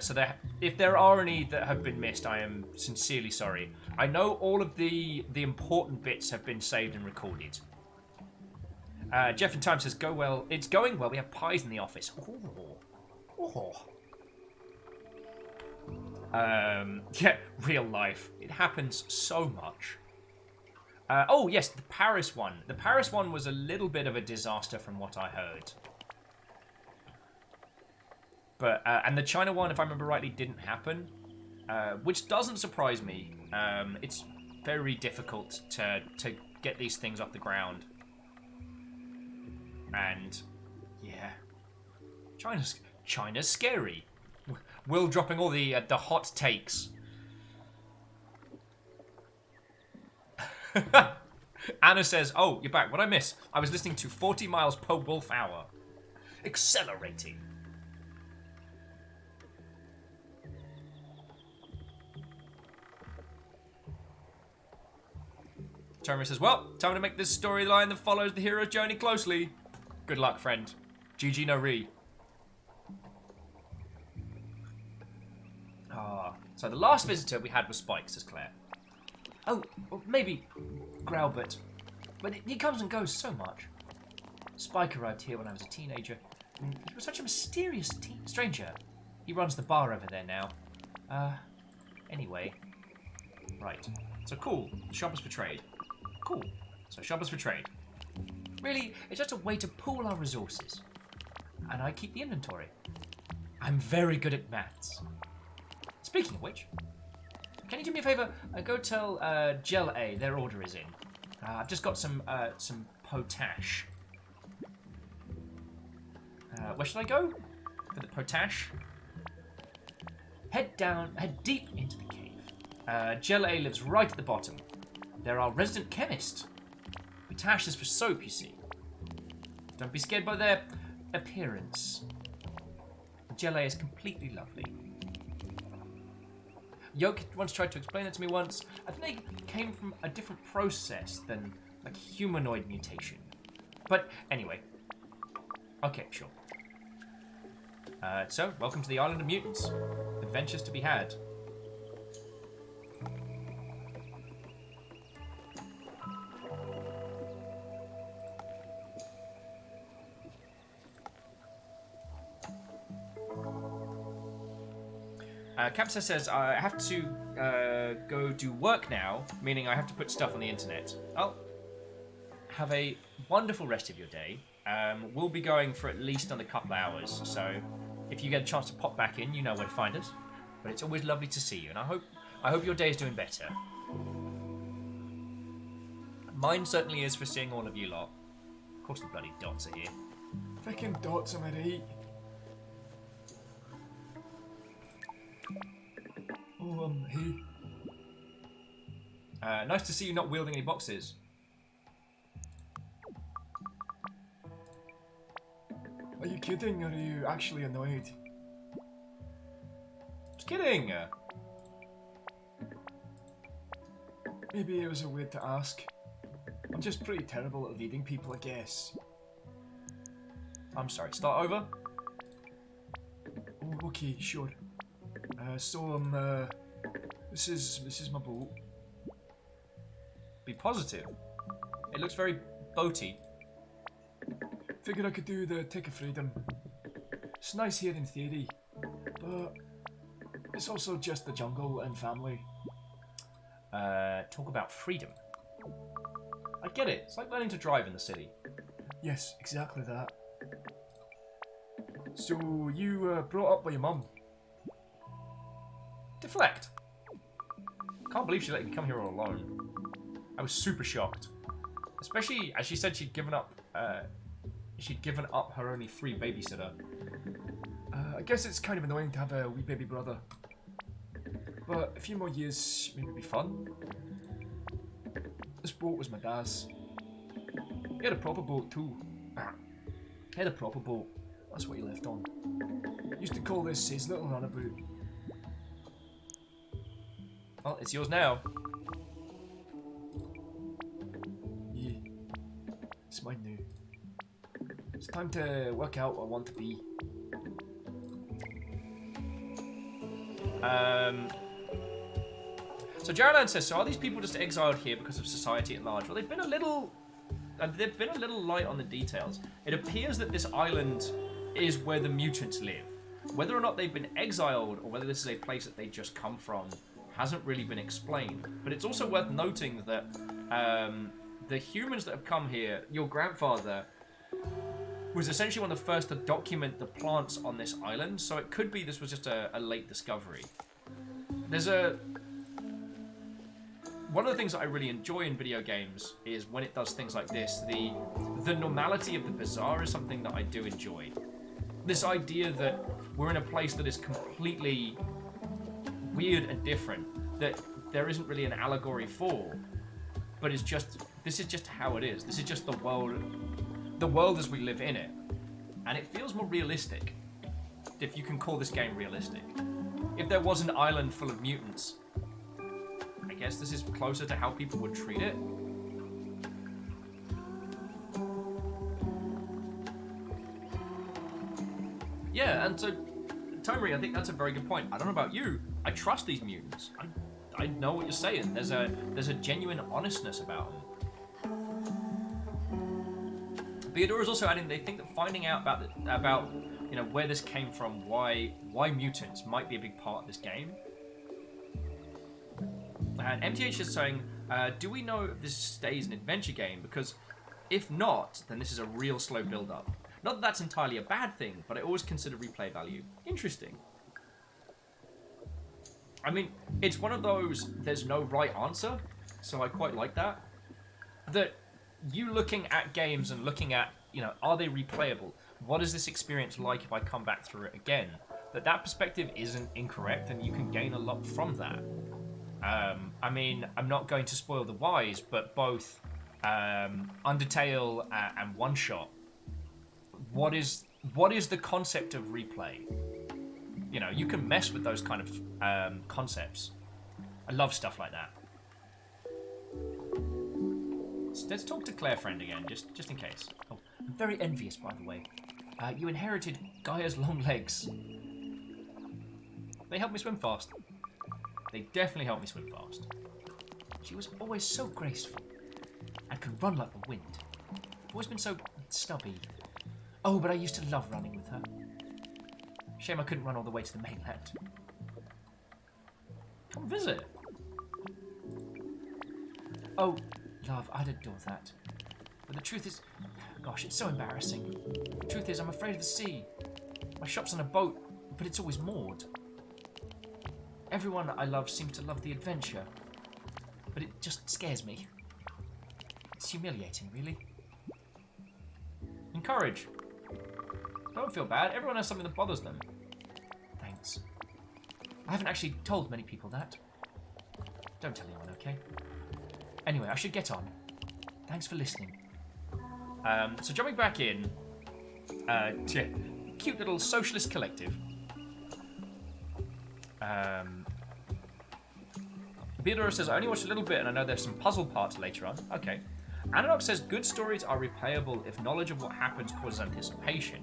So if there are any that have been missed, I am sincerely sorry. I know all of the important bits have been saved and recorded. Jeff in time says, go well. It's going well. We have pies in the office. Oh. Yeah, real life. It happens so much. Oh, yes, the Paris one. The Paris one was a little bit of a disaster from what I heard. But, and the China one, if I remember rightly, didn't happen. Which doesn't surprise me. It's very difficult to get these things off the ground. And, yeah. China's scary. Will dropping all the hot takes. Anna says, oh, you're back. What'd I miss? I was listening to 40 miles per wolf hour. Accelerating. Tommy says, well, time to make this storyline that follows the hero's journey closely. Good luck, friend. GG no re. So the last visitor we had was Spike, says Claire. Oh, well, maybe Growlbert. But he comes and goes so much. Spike arrived here when I was a teenager. And he was such a mysterious stranger. He runs the bar over there now. Anyway. Right. So cool. The shop was betrayed. Cool. So shop was betrayed. Really, it's just a way to pool our resources. And I keep the inventory. I'm very good at maths. Speaking of which, can you do me a favour? Go tell Gel A their order is in. I've just got some potash. Where should I go for the potash? Head deep into the cave. Gel A lives right at the bottom. They're our resident chemist. Potash is for soap, you see. Don't be scared by their appearance. Gel A is completely lovely. Yoke once tried to explain it to me once. I think they came from a different process than, like, humanoid mutation. But, anyway. Okay, sure. So, welcome to the Island of Mutants. Adventures to be had. Capsa says, I have to go do work now, meaning I have to put stuff on the internet. Oh. Have a wonderful rest of your day. We'll be going for at least another couple of hours, so if you get a chance to pop back in, you know where to find us. But it's always lovely to see you, and I hope your day is doing better. Mine certainly is for seeing all of you lot. Of course the bloody dots are here. Frickin' dots, am I right? Oh, hey. Nice to see you not wielding any boxes. Are you kidding, or are you actually annoyed? Just kidding! Maybe it was a weird to ask. I'm just pretty terrible at leading people, I guess. I'm sorry, start over? Oh, okay, sure. So I'm This is my boat. Be positive. It looks very boaty. Figured I could do the Tick of Freedom. It's nice here in theory, but it's also just the jungle and family. Talk about freedom. I get it. It's like learning to drive in the city. Yes, exactly that. So you brought up by your mum? Deflect. Can't believe she let me come here all alone. I was super shocked, especially as she said she'd given up. Her only free babysitter. I guess it's kind of annoying to have a wee baby brother, but a few more years maybe be fun. This boat was my dad's. He had a proper boat too. He had a proper boat. That's what he lived on. Used to call this his little runabout. Well, it's yours now. Yeah, it's mine now. It's time to work out what I want to be. So Geraldine says, so are these people just exiled here because of society at large? Well, they've been a little light on the details. It appears that this island is where the mutants live. Whether or not they've been exiled or whether this is a place that they just come from hasn't really been explained. But it's also worth noting that the humans that have come here, your grandfather was essentially one of the first to document the plants on this island, so it could be this was just a late discovery. One of the things that I really enjoy in video games is when it does things like this. The normality of the bizarre is something that I do enjoy. This idea that we're in a place that is completely weird and different, that there isn't really an allegory for, but this is just how it is. This is just the world as we live in it. And it feels more realistic, if you can call this game realistic. If there was an island full of mutants, I guess this is closer to how people would treat it. Yeah, and so, Tomri, I think that's a very good point. I don't know about you, I trust these mutants. I know what you're saying. There's a genuine honestness about them. Theodora's also adding they think that finding out about where this came from, why mutants might be a big part of this game. And MTH is saying, do we know if this stays an adventure game? Because if not, then this is a real slow build-up. Not that that's entirely a bad thing, but I always consider replay value interesting. I mean, it's one of those, there's no right answer, so I quite like that. That you looking at games and looking at, are they replayable? What is this experience like if I come back through it again? That perspective isn't incorrect, and you can gain a lot from that. I mean, I'm not going to spoil the whys, but both Undertale and One Shot. What is the concept of replay? You can mess with those kind of concepts. I love stuff like that. Let's talk to Claire Friend again, just in case. Oh, I'm very envious, by the way. You inherited Gaia's long legs. They help me swim fast. They definitely help me swim fast. She was always so graceful and could run like the wind. I've always been so stubby. Oh, but I used to love running with her. Shame I couldn't run all the way to the mainland. Come visit. Oh, love, I'd adore that. But the truth is, gosh, it's so embarrassing. The truth is, I'm afraid of the sea. My shop's on a boat, but it's always moored. Everyone I love seems to love the adventure, but it just scares me. It's humiliating, really. Encourage. Don't feel bad. Everyone has something that bothers them. Thanks. I haven't actually told many people that. Don't tell anyone, okay? Anyway, I should get on. Thanks for listening. So jumping back in, cute little socialist collective. Theodora says, I only watched a little bit and I know there's some puzzle parts later on. Okay. Anadok says, good stories are replayable if knowledge of what happens causes anticipation.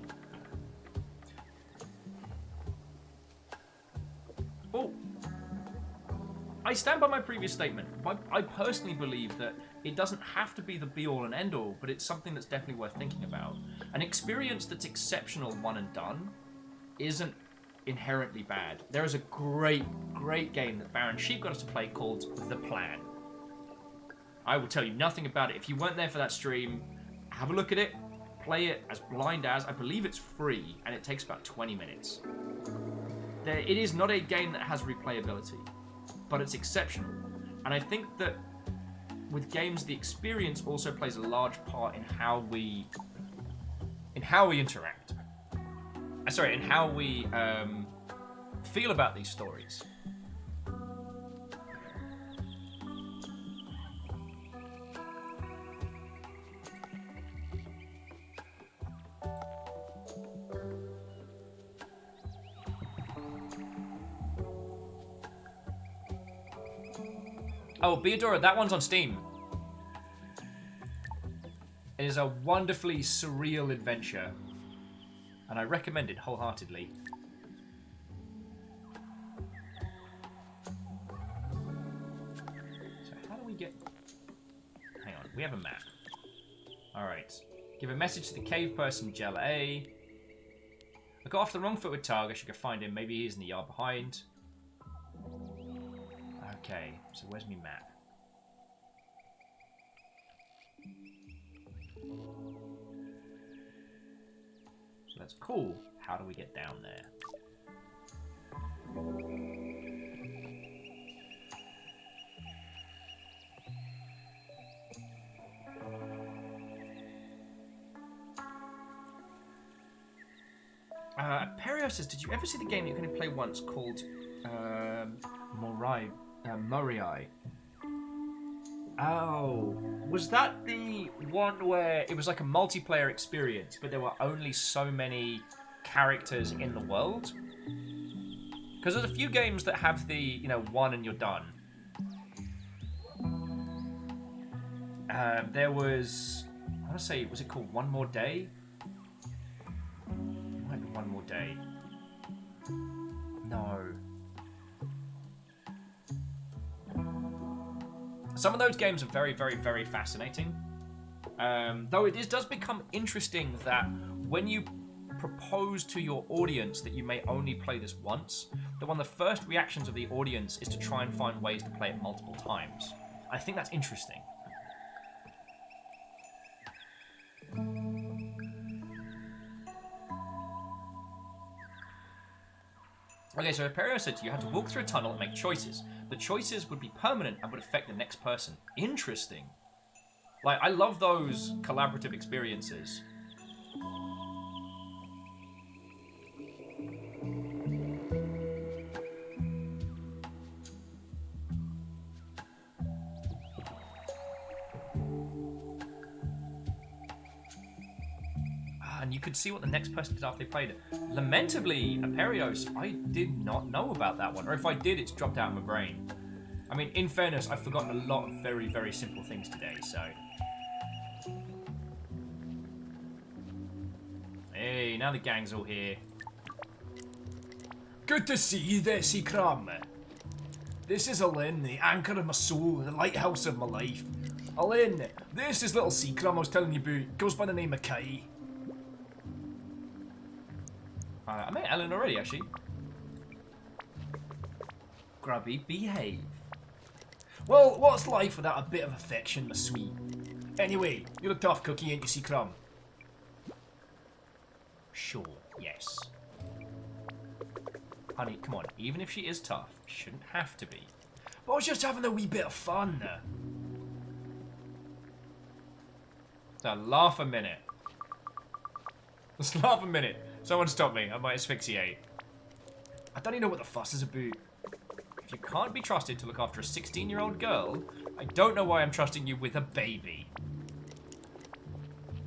Oh. I stand by my previous statement. I personally believe that it doesn't have to be the be-all and end-all, but it's something that's definitely worth thinking about. An experience that's exceptional one and done isn't inherently bad. There is a great game that Baron Sheep got us to play called The Plan. I will tell you nothing about it. If you weren't there for that stream, have a look at it, play it as blind as. I believe it's free, and it takes about 20 minutes. It is not a game that has replayability, but it's exceptional. And I think that with games, the experience also plays a large part in how we interact. In how we feel about these stories. Oh, Beadora, that one's on Steam. It is a wonderfully surreal adventure, and I recommend it wholeheartedly. So how do we get... Hang on, we have a map. Alright. Give a message to the cave person, Gel A. I got off the wrong foot with Targ. I should go find him. Maybe he's in the yard behind. Okay, so where's my map? So that's cool. How do we get down there? Perio says, did you ever see the game that you can play once called Moriai? Oh, was that the one where it was like a multiplayer experience, but there were only so many characters in the world? Because there's a few games that have the, one and you're done. There was, I want to say, was it called One More Day? It might be One More Day. No. Some of those games are very, very, very fascinating. Though it does become interesting that when you propose to your audience that you may only play this once, that one of the first reactions of the audience is to try and find ways to play it multiple times. I think that's interesting. Okay, so Imperio said you had to walk through a tunnel and make choices. The choices would be permanent and would affect the next person. Interesting. Like, I love those collaborative experiences. And you could see what the next person did after they played it. Lamentably, Aperios, I did not know about that one. Or if I did, it's dropped out of my brain. I mean, in fairness, I've forgotten a lot of very, very simple things today, so... Hey, now the gang's all here. Good to see you there, Seacram. This is Alain, the anchor of my soul, the lighthouse of my life. Alain, this is little Seacram I was telling you about. Goes by the name of Kai. I met Ellen already, actually. Grubby, behave. Well, what's life without a bit of affection, my sweet? Anyway, you're a tough cookie, ain't you, Seacram? Sure, yes. Honey, come on, even if she is tough, she shouldn't have to be. But I was just having a wee bit of fun. Now, laugh a minute. Just laugh a minute. Someone stop me, I might asphyxiate. I don't even know what the fuss is about. If you can't be trusted to look after a 16-year-old girl, I don't know why I'm trusting you with a baby.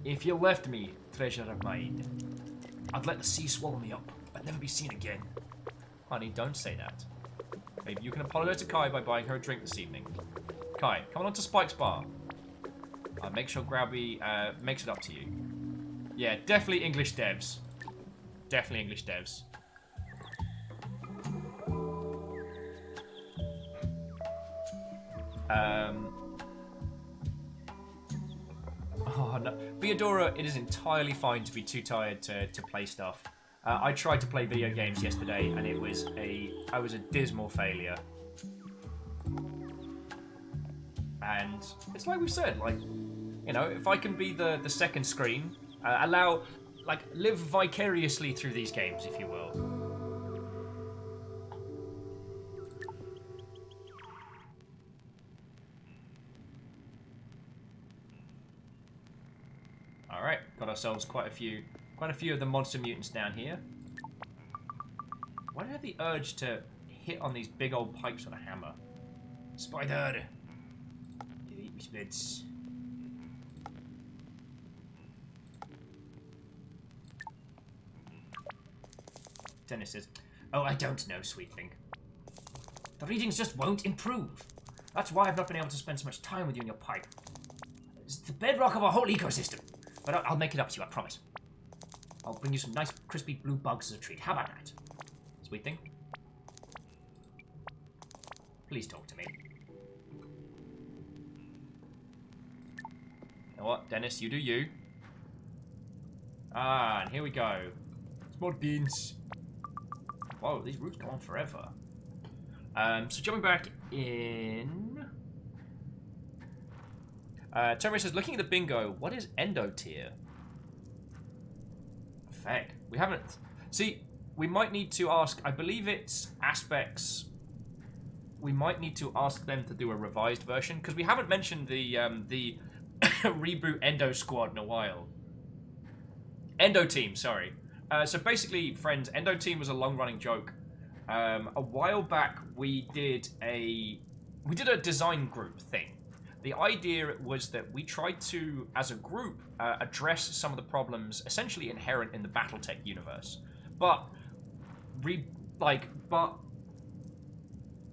If you left me, treasure of mine, I'd let the sea swallow me up. I'd never be seen again. Honey, don't say that. Maybe you can apologize to Kai by buying her a drink this evening. Kai, come on to Spike's bar. I'll make sure Grabby makes it up to you. Yeah, definitely English devs. Definitely English devs. Oh no, Theodora, it is entirely fine to be too tired to play stuff. I tried to play video games yesterday, and I was a dismal failure. And it's like we've said, like, you know, if I can be the second screen, live vicariously through these games, if you will. Alright, got ourselves quite a few of the monster mutants down here. Why do I have the urge to hit on these big old pipes with a hammer? Spider! You eat me spits. Dennis says, "Oh, I don't know, sweet thing. The readings just won't improve. That's why I've not been able to spend so much time with you in your pipe. It's the bedrock of our whole ecosystem. But I'll make it up to you, I promise. I'll bring you some nice crispy blue bugs as a treat. How about that? Sweet thing. Please talk to me. You know what, Dennis, you do you. Ah, and here we go. Some more beans. Whoa, these routes go on forever. So jumping back in... Terry says, looking at the bingo, what is endotier? Feck. We haven't... See, we might need to ask... I believe it's aspects... We might need to ask them to do a revised version, because we haven't mentioned the reboot Endo Squad in a while. Endo Team, sorry. So basically, friends, Endo Team was a long-running joke. A while back, we did a design group thing. The idea was that we tried to, as a group, address some of the problems essentially inherent in the BattleTech universe, but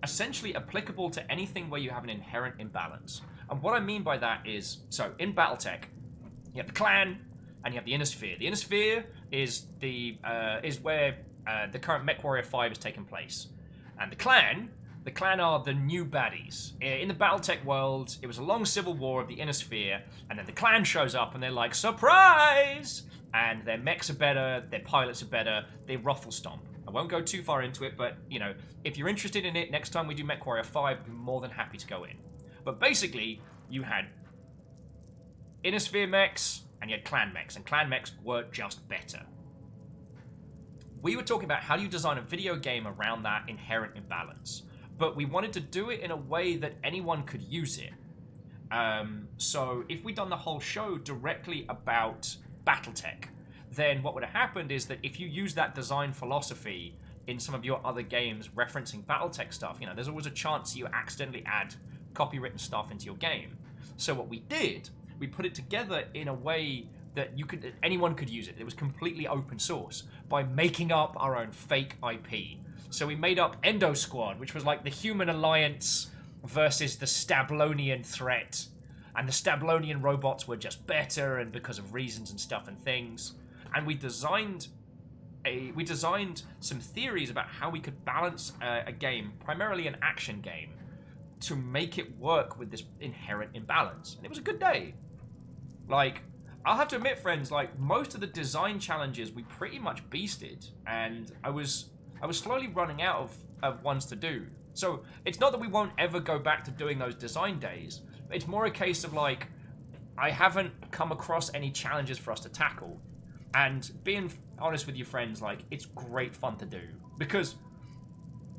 essentially applicable to anything where you have an inherent imbalance. And what I mean by that is, so in BattleTech, you have the clan and you have the inner sphere. The inner sphere is where the current MechWarrior 5 is taking place, and the clan are the new baddies. In the BattleTech world, it was a long civil war of the inner sphere, and then the clan shows up and they're like, surprise! And their mechs are better, their pilots are better, they ruffle stomp. I won't go too far into it, but, you know, if you're interested in it, next time we do MechWarrior 5, I'm more than happy to go in. But basically, you had inner sphere mechs, and you had clan mechs, and clan mechs were just better. We were talking about how do you design a video game around that inherent imbalance. But we wanted to do it in a way that anyone could use it. So if we'd done the whole show directly about BattleTech, then what would have happened is that if you use that design philosophy in some of your other games referencing BattleTech stuff, you know, there's always a chance you accidentally add copywritten stuff into your game. So what we did, we put it together in a way that anyone could use it. It was completely open source by making up our own fake IP. So we made up Endo Squad, which was like the Human Alliance versus the Stablonian threat. And the Stablonian robots were just better, and because of reasons and stuff and things. And we designed some theories about how we could balance a game, primarily an action game, to make it work with this inherent imbalance. And it was a good day. Like, I'll have to admit, friends, like, most of the design challenges we pretty much beasted, and I was slowly running out of ones to do. So it's not that we won't ever go back to doing those design days. It's more a case of, like, I haven't come across any challenges for us to tackle. And being honest with you, friends, like, it's great fun to do. Because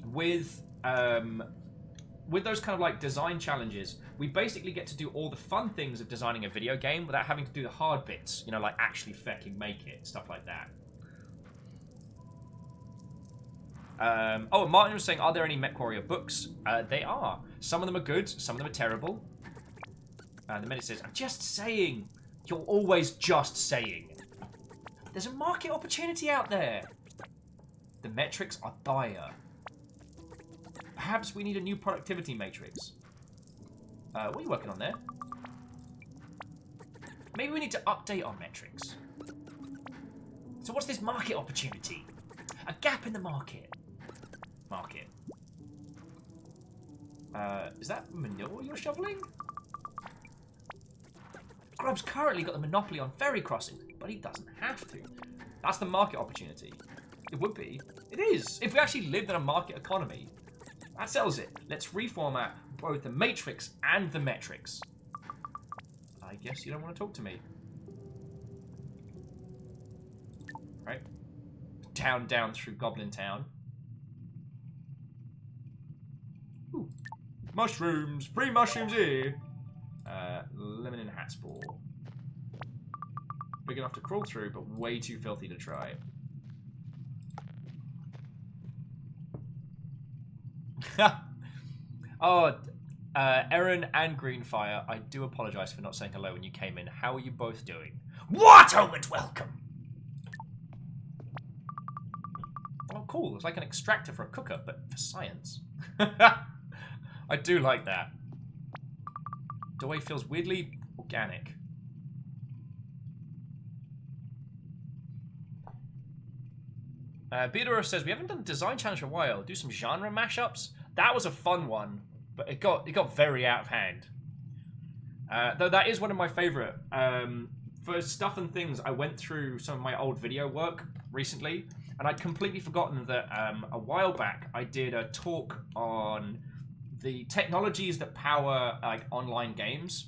with those kind of, like, design challenges, we basically get to do all the fun things of designing a video game without having to do the hard bits. You know, like, actually fecking make it, stuff like that. Martin was saying, are there any MechWarrior books? They are. Some of them are good, some of them are terrible. The Medic says, I'm just saying. You're always just saying. There's a market opportunity out there. The metrics are dire. Perhaps we need a new productivity matrix. What are you working on there? Maybe we need to update our metrics. So what's this market opportunity? A gap in the market. Is that manure you're shoveling? Grub's currently got the monopoly on ferry crossings, but he doesn't have to. That's the market opportunity. It would be. It is. If we actually lived in a market economy, that sells it. Let's reformat both the matrix and the metrics. I guess you don't want to talk to me. Right. Down through Goblin Town. Ooh. Mushrooms! Free mushrooms here! Lemon and hat spore. Big enough to crawl through, but way too filthy to try. Oh, Erin and Greenfire, I do apologise for not saying hello when you came in. How are you both doing? What a welcome! Oh, cool. It's like an extractor for a cooker, but for science. I do like that. The way it feels weirdly organic. Beador says, we haven't done a design challenge for a while. Do some genre mashups? That was a fun one, but it got very out of hand. Though that is one of my favourite. For stuff and things, I went through some of my old video work recently, and I'd completely forgotten that a while back I did a talk on the technologies that power like online games,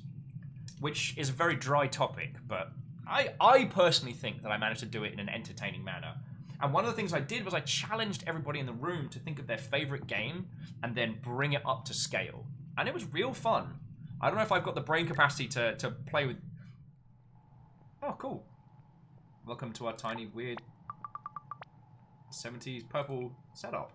which is a very dry topic, but I personally think that I managed to do it in an entertaining manner. And one of the things I did was I challenged everybody in the room to think of their favorite game and then bring it up to scale. And it was real fun. I don't know if I've got the brain capacity to play with... Oh, cool. Welcome to our tiny, weird 70s purple setup.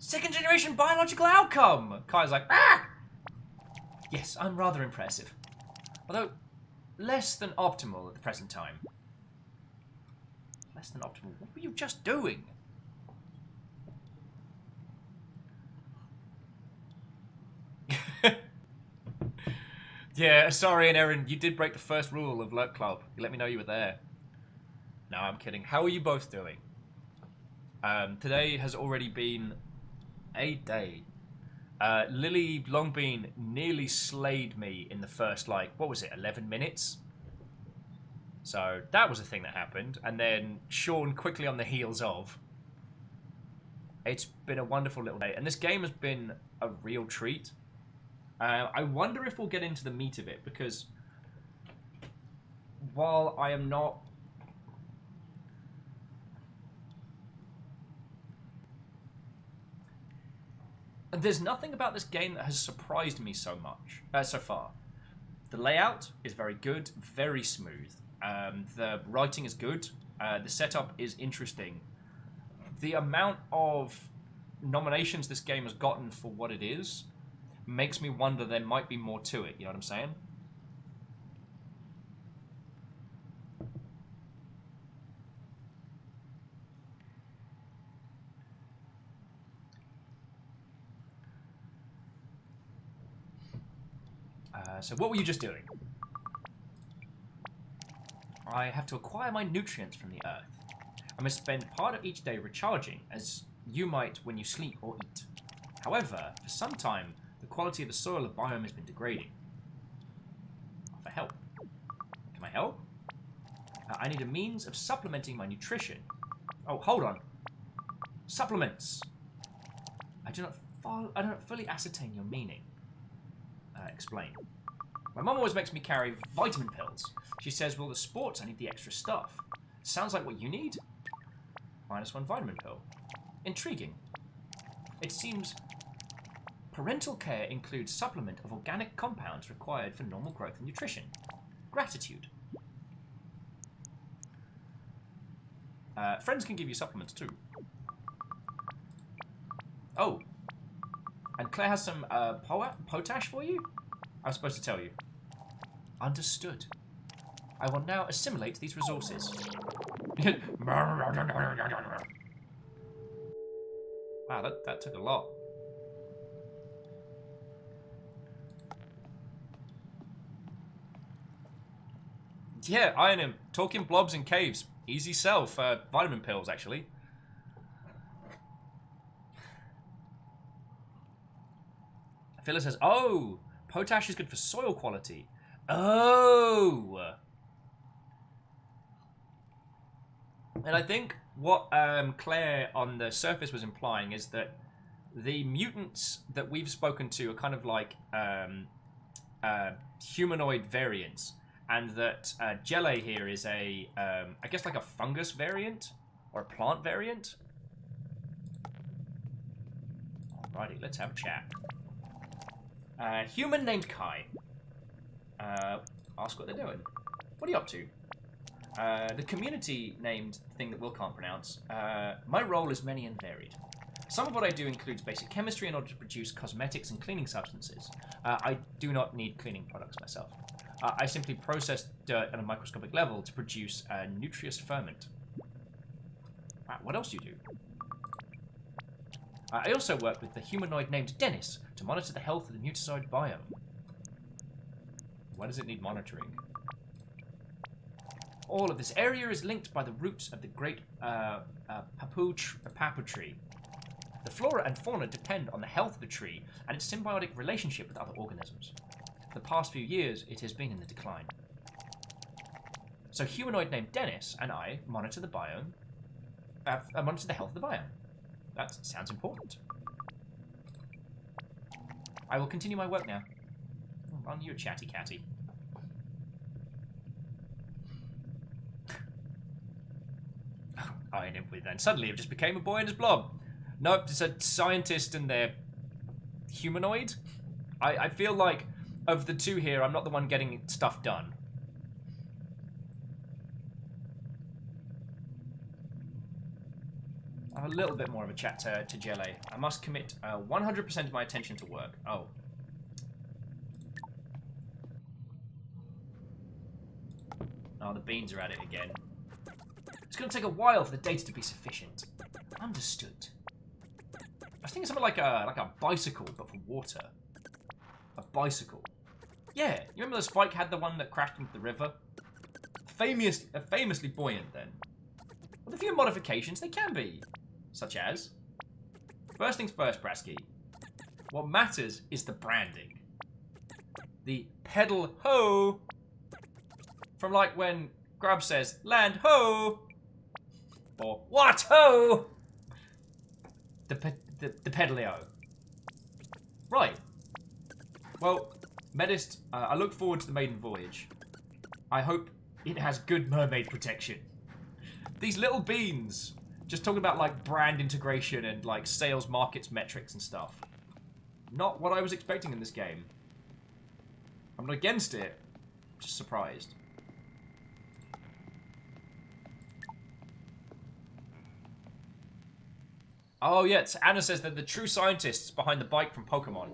Second generation biological outcome! Kai's like, ah! Yes, I'm rather impressive. Although, less than optimal at the present time. Less than optimal? What were you just doing? Yeah, sorry, and Erin, you did break the first rule of Lurk Club. You let me know you were there. No, I'm kidding. How are you both doing? Today has already been a day. Lily Longbean nearly slayed me in the first, like, what was it, 11 minutes? So that was a thing that happened. And then Sean quickly on the heels of. It's been a wonderful little day. And this game has been a real treat. I wonder if we'll get into the meat of it, because while I am not... There's nothing about this game that has surprised me so much, so far. The layout is very good, very smooth. The writing is good. The setup is interesting. The amount of nominations this game has gotten for what it is makes me wonder there might be more to it, you know what I'm saying? So what were you just doing? I have to acquire my nutrients from the earth. I must spend part of each day recharging, as you might when you sleep or eat. However, for some time, the quality of the soil and biome has been degrading. For help. Can I help? I need a means of supplementing my nutrition. Oh, hold on. Supplements. I do not fully ascertain your meaning. Explain. My mum always makes me carry vitamin pills. She says, well, the sports, I need the extra stuff. Sounds like what you need. -1 vitamin pill. Intriguing. It seems parental care includes supplement of organic compounds required for normal growth and nutrition. Gratitude. Friends can give you supplements too. Oh. And Claire has some potash for you? I was supposed to tell you. Understood. I will now assimilate these resources. Wow, that took a lot. Yeah, iron him. Talking blobs in caves. Easy sell for vitamin pills, actually. Phyllis says, oh, potash is good for soil quality. Oh. And I think what Claire on the surface was implying is that the mutants that we've spoken to are kind of like humanoid variants. And that Jelly here is a, I guess like a fungus variant? Or a plant variant? Alrighty, let's have a chat. Human named Kai. Ask what they're doing. What are you up to? The community named thing that Will can't pronounce. My role is many and varied. Some of what I do includes basic chemistry in order to produce cosmetics and cleaning substances. I do not need cleaning products myself. I simply process dirt at a microscopic level to produce nutritious ferment. What else do you do? I also work with the humanoid named Dennis to monitor the health of the Mutazione biome. Why does it need monitoring? All of this area is linked by the roots of the great papu tree. The flora and fauna depend on the health of the tree and its symbiotic relationship with other organisms. For the past few years, it has been in the decline. So humanoid named Dennis and I monitor the biome, monitor the health of the biome. That sounds important. I will continue my work now. On you, chatty catty. I ended with then. Suddenly it just became a boy and his blob. Nope, it's a scientist and they're humanoid. I feel like of the two here, I'm not the one getting stuff done. I'll have a little bit more of a chat to Jelly. I must commit 100% of my attention to work. Oh. Oh, the beans are at it again. It's going to take a while for the data to be sufficient. Understood. I was thinking something like a bicycle, but for water. A bicycle. Yeah, you remember the Spike had the one that crashed into the river? Famously buoyant then. With a few modifications, they can be. Such as... First things first, Brasky. What matters is the branding. The pedal ho! From like when Grub says, land ho! Or, what ho! The pedalio. Right. Well, Medist, I look forward to the maiden voyage. I hope it has good mermaid protection. These little beans, just talking about like brand integration and like sales markets metrics and stuff. Not what I was expecting in this game. I'm not against it, just surprised. Oh yeah, Anna says that the true scientists behind the bike from Pokemon.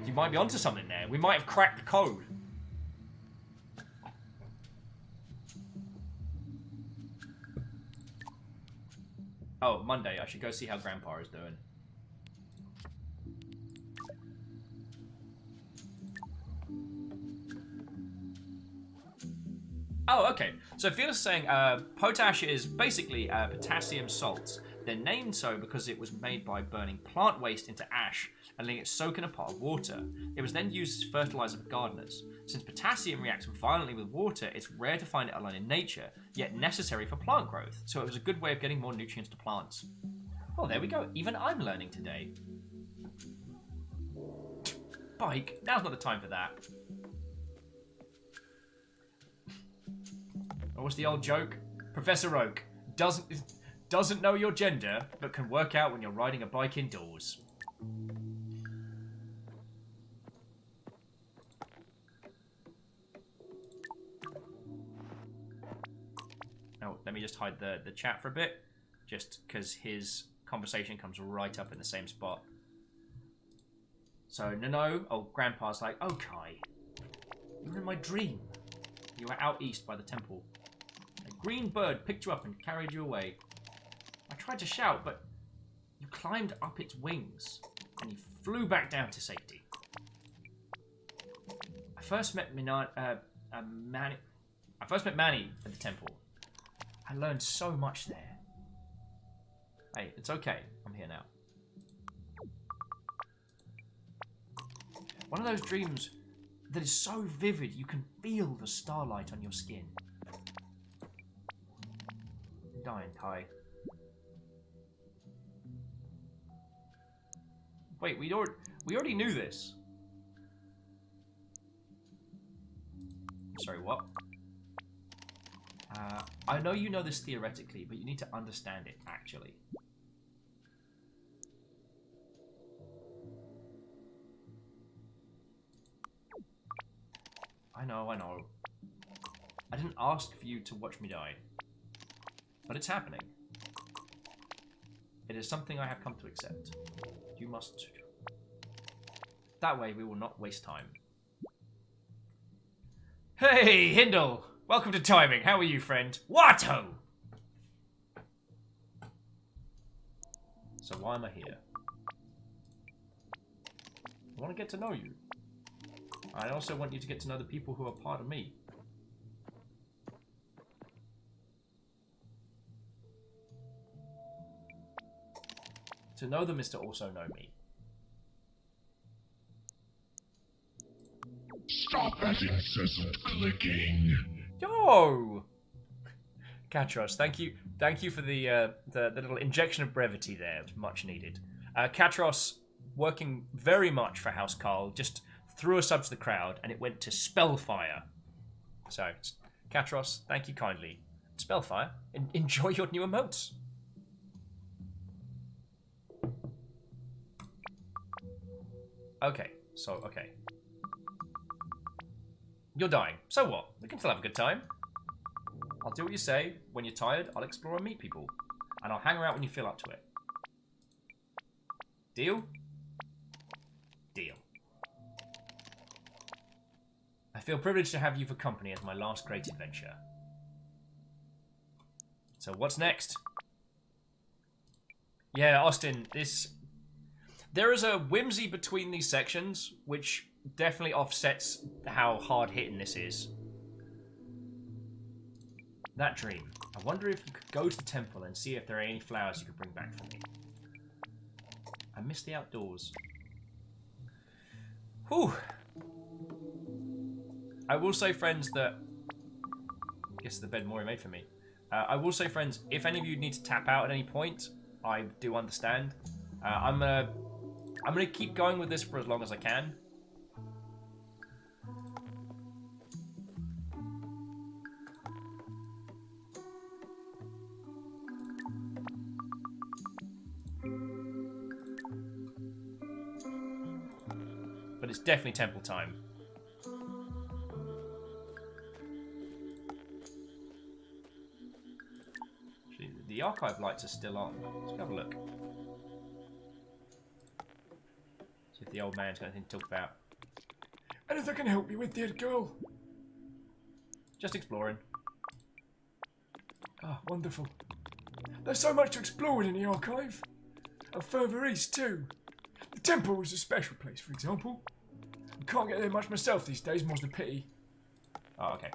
You might be onto something there. We might have cracked the code. Oh, Monday. I should go see how Grandpa is doing. Oh, okay. So Felix is saying potash is basically potassium salts. They're named so because it was made by burning plant waste into ash and letting it soak in a pot of water. It was then used as fertilizer for gardeners. Since potassium reacts violently with water, it's rare to find it alone in nature, yet necessary for plant growth. So it was a good way of getting more nutrients to plants. Oh, there we go. Even I'm learning today. Bike? Now's not the time for that. What was the old joke? Professor Oak doesn't know your gender, but can work out when you're riding a bike indoors. Oh, let me just hide the chat for a bit. Just because his conversation comes right up in the same spot. So, no. Oh, Grandpa's like, oh, Kai. You were in my dream. You were out east by the temple. A green bird picked you up and carried you away. I tried to shout, but you climbed up its wings. And you flew back down to safety. I first met Manny at the temple. I learned so much there. Hey, it's okay. I'm here now. One of those dreams that is so vivid you can feel the starlight on your skin. I'm dying, Kai. Wait, we already knew this. Sorry, what? I know you know this theoretically, but you need to understand it actually. I know. I didn't ask for you to watch me die. But it's happening. It is something I have come to accept. You must... That way we will not waste time. Hey, Hindle! Welcome to Timing. How are you, friend? Watto! So why am I here? I want to get to know you. I also want you to get to know the people who are part of me. To know them is to also know me. Stop that incessant clicking. Yo! Katros, thank you for the little injection of brevity there. It was much needed. Katros, working very much for House Carl, just threw a sub to the crowd, and it went to Spellfire. So, Katros, thank you kindly. Spellfire, enjoy your new emotes. Okay. You're dying. So what? We can still have a good time. I'll do what you say. When you're tired, I'll explore and meet people. And I'll hang around when you feel up to it. Deal? Deal. I feel privileged to have you for company as my last great adventure. So what's next? Yeah, Austin, there is a whimsy between these sections, which definitely offsets how hard-hitting this is. That dream. I wonder if you could go to the temple and see if there are any flowers you could bring back for me. I miss the outdoors. Whew. I will say, friends, that... I guess the bed Mori made for me. I will say, friends, if any of you need to tap out at any point, I do understand. I'm gonna keep going with this for as long as I can. But it's definitely temple time. Actually, the archive lights are still on. Let's have a look. See if the old man's got anything to talk about. Anything I can help you with, dear girl? Just exploring. Ah, wonderful. There's so much to explore in the archive. And further east, too. The temple is a special place, for example. I can't get there much myself these days, more's the pity. Oh, okay.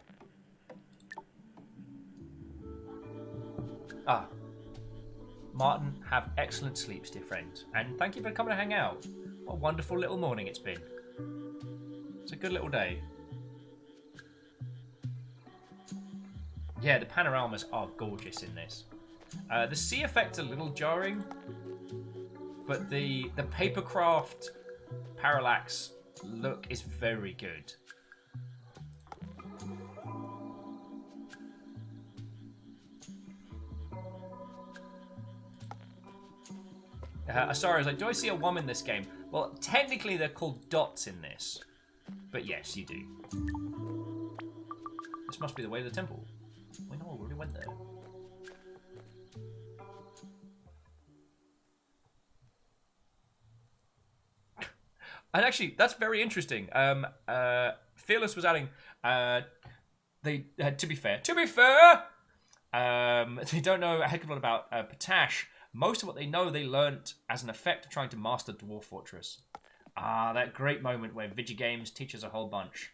Ah. Martin, have excellent sleeps, dear friend. And thank you for coming to hang out. What a wonderful little morning it's been. It's a good little day. Yeah, the panoramas are gorgeous in this. The sea effect's a little jarring, but the papercraft parallax look is very good. Sorry, I was like, do I see a woman in this game? Well, technically they're called dots in this. But yes, you do. This must be the way to the temple. We know, we already went there. And actually, that's very interesting. Fearless was adding, to be fair, they don't know a heck of a lot about Potash. Most of what they know, they learnt as an effect of trying to master Dwarf Fortress. Ah, that great moment where Vigigames teaches a whole bunch.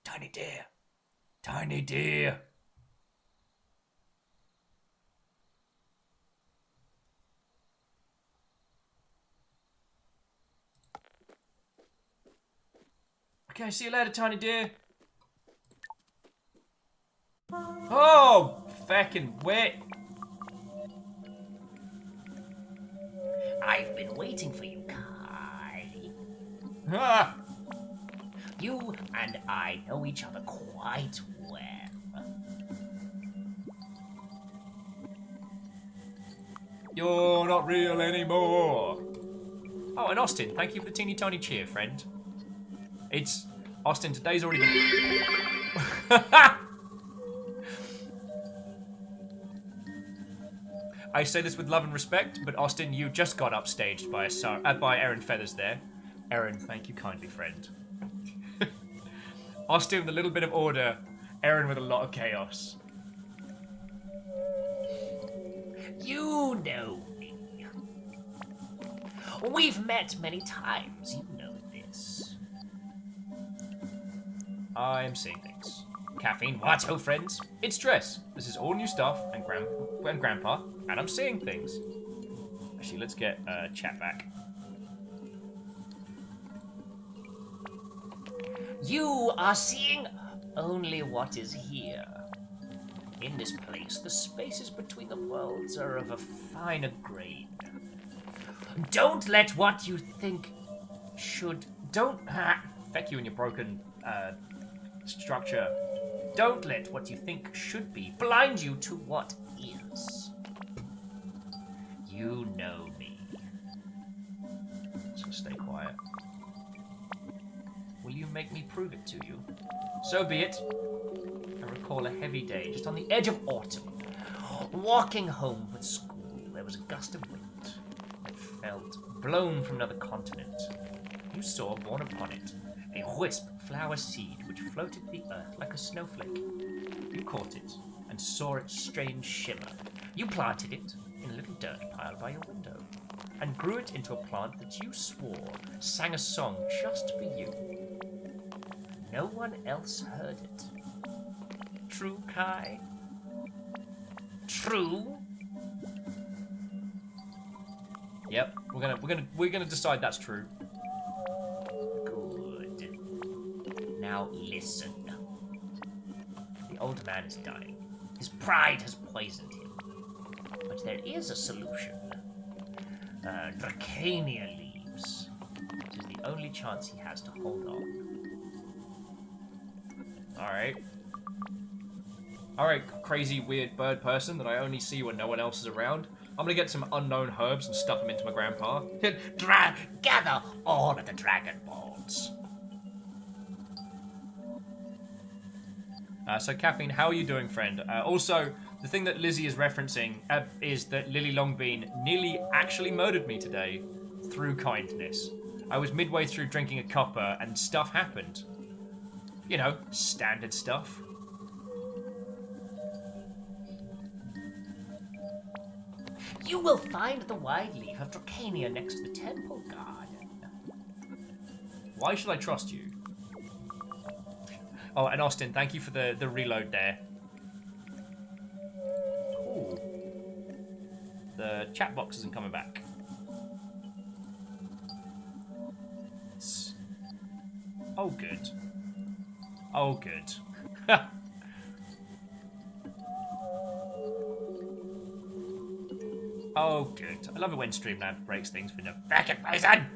Tiny deer. Tiny deer. Okay, see you later, tiny deer. Oh, feckin' wait. I've been waiting for you, Kai. Ah. You and I know each other quite well. You're not real anymore. Oh, and Austin, thank you for the teeny tiny cheer, friend. It's Austin. Today's already been. I say this with love and respect, but Austin, you just got upstaged by Aaron Feathers there. Aaron, thank you kindly, friend. Austin with a little bit of order, Aaron with a lot of chaos. You know me. We've met many times, you know this. I'm seeing things. Caffeine, what? Ho, friends. It's Dress. This is all new stuff, and Grandpa, and I'm seeing things. Actually, let's get chat back. You are seeing only what is here. In this place, the spaces between the worlds are of a finer grain. Don't let what you think should... Feck you and your broken structure. Don't let what you think should be blind you to what is. You know me. So stay quiet. Will you make me prove it to you? So be it. I recall a heavy day just on the edge of autumn. Walking home from school, there was a gust of wind. It felt blown from another continent. You saw born upon it a wisp flower seed which floated the earth like a snowflake. You caught it and saw its strange shimmer. You planted it in a little dirt pile by your window and grew it into a plant that you swore sang a song just for you. No one else heard it. True, Kai? True? Yep, we're gonna decide that's true. Good. Now listen. The old man is dying. His pride has poisoned him. But there is a solution. Dracania leaves. It is the only chance he has to hold on. Alright, crazy weird bird person that I only see when no one else is around. I'm gonna get some unknown herbs and stuff them into my grandpa. Gather all of the Dragon Balls. So Caffeine, how are you doing, friend? Also, the thing that Lizzie is referencing is that Lily Longbean nearly actually murdered me today through kindness. I was midway through drinking a cuppa and stuff happened. You know, standard stuff. You will find the wide leaf of Dracania next to the temple garden. Why should I trust you? Oh, and Austin, thank you for the reload there. Cool. The chat box isn't coming back. Oh, good. Oh, good. Oh, good. I love it when Streamlabs breaks things for no fucking reason.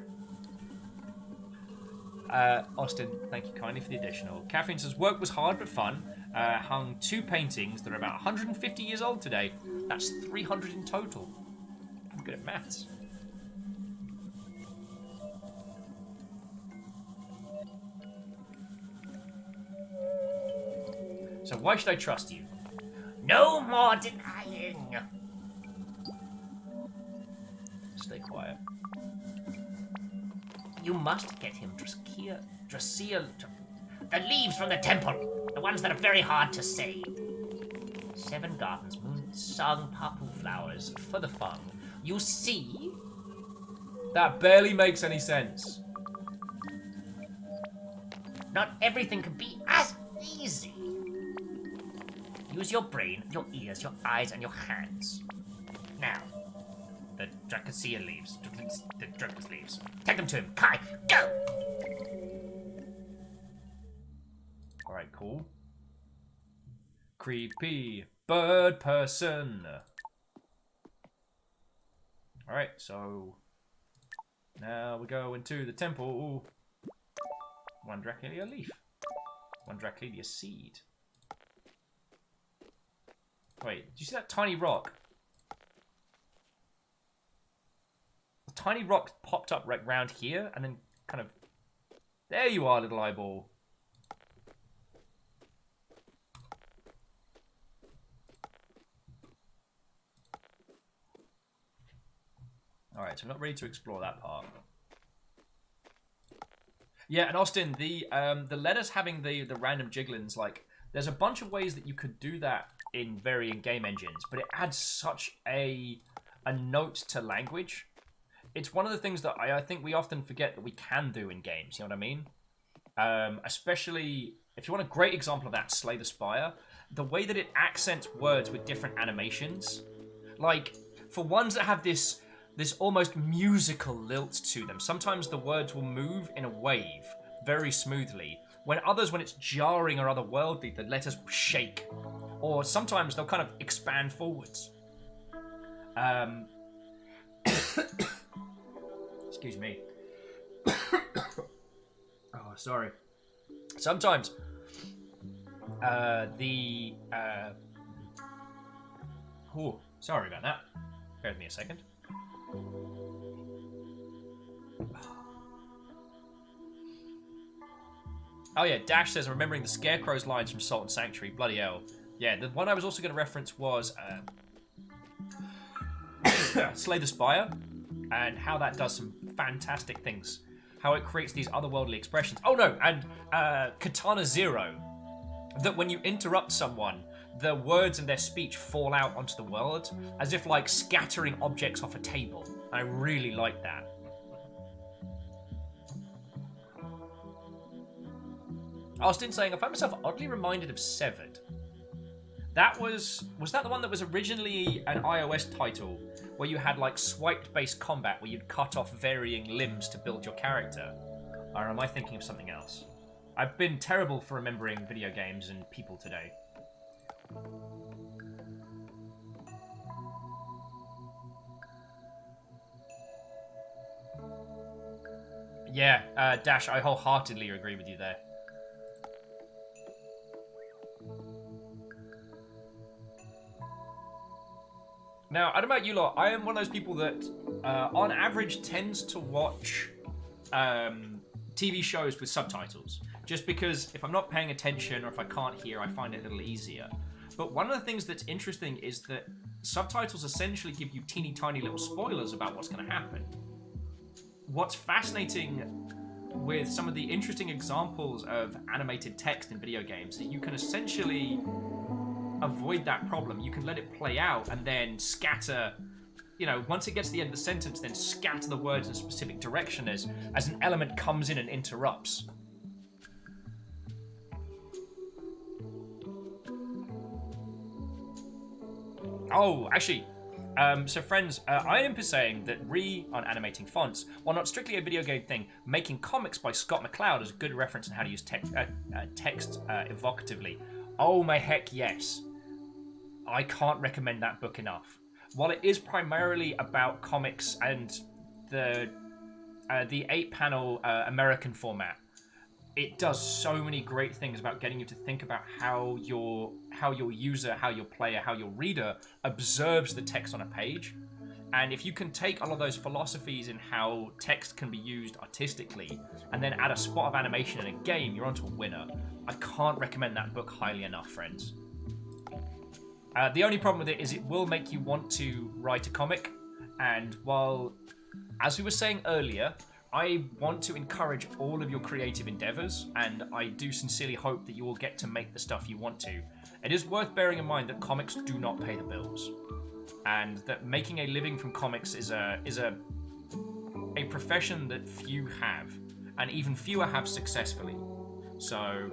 Austin, thank you kindly for the additional. Catherine says, work was hard but fun. Hung 2 paintings that are about 150 years old today. That's 300 in total. I'm good at maths. So why should I trust you? No more denying. Stay quiet. You must get him Drasil, the leaves from the temple, the ones that are very hard to say. 7 gardens, moon, sung, purple flowers for the fun. You see? That barely makes any sense. Not everything can be as easy. Use your brain, your ears, your eyes, and your hands. Now, the Dracasia leaves. The Dracus leaves. Take them to him. Kai, go! Alright, cool. Creepy bird person. Alright, so now we go into the temple. 1 Dracalia leaf. 1 Dracalia seed. Wait, did you see that tiny rock? The tiny rock popped up right round here and then kind of... There you are, little eyeball. Alright, so I'm not ready to explore that part. Yeah, and Austin, the letters having the random jiggling, like, there's a bunch of ways that you could do that in varying game engines, but it adds such a note to language. It's one of the things that I think we often forget that we can do in games, you know what I mean? Especially, if you want a great example of that, Slay the Spire, the way that it accents words with different animations. Like, for ones that have this almost musical lilt to them, sometimes the words will move in a wave very smoothly, when others, when it's jarring or otherworldly, the letters shake. Or sometimes they'll kind of expand forwards. Excuse me. Oh, sorry. Sometimes oh, sorry about that. Bear with me a second. Oh yeah, Dash says, remembering the Scarecrow's lines from Salt and Sanctuary. Bloody hell. Yeah, the one I was also going to reference was Slay the Spire, and how that does some fantastic things. How it creates these otherworldly expressions. Oh no, and Katana Zero. That when you interrupt someone, the words in their speech fall out onto the world, as if like scattering objects off a table. I really like that. Austin saying, I found myself oddly reminded of Severed. That was that the one that was originally an iOS title, where you had like swipe-based combat, where you'd cut off varying limbs to build your character? Or am I thinking of something else? I've been terrible for remembering video games and people today. Yeah, Dash, I wholeheartedly agree with you there. Now, I don't know about you lot, I am one of those people that, on average, tends to watch TV shows with subtitles. Just because if I'm not paying attention or if I can't hear, I find it a little easier. But one of the things that's interesting is that subtitles essentially give you teeny tiny little spoilers about what's going to happen. What's fascinating with some of the interesting examples of animated text in video games is you can essentially avoid that problem. You can let it play out and then scatter, you know, once it gets to the end of the sentence, then scatter the words in a specific direction as an element comes in and interrupts. Oh, actually, so friends, Imp is saying that on animating fonts, while not strictly a video game thing, Making Comics by Scott McCloud is a good reference on how to use text evocatively. Oh my heck yes. I can't recommend that book enough. While it is primarily about comics and the 8-panel American format, it does so many great things about getting you to think about how your user, how your player, how your reader observes the text on a page. And if you can take all of those philosophies in how text can be used artistically and then add a spot of animation in a game, you're onto a winner. I can't recommend that book highly enough, friends. The only problem with it is it will make you want to write a comic. And while, as we were saying earlier, I want to encourage all of your creative endeavors, and I do sincerely hope that you will get to make the stuff you want to. It is worth bearing in mind that comics do not pay the bills, and that making a living from comics is a profession that few have, and even fewer have successfully. So,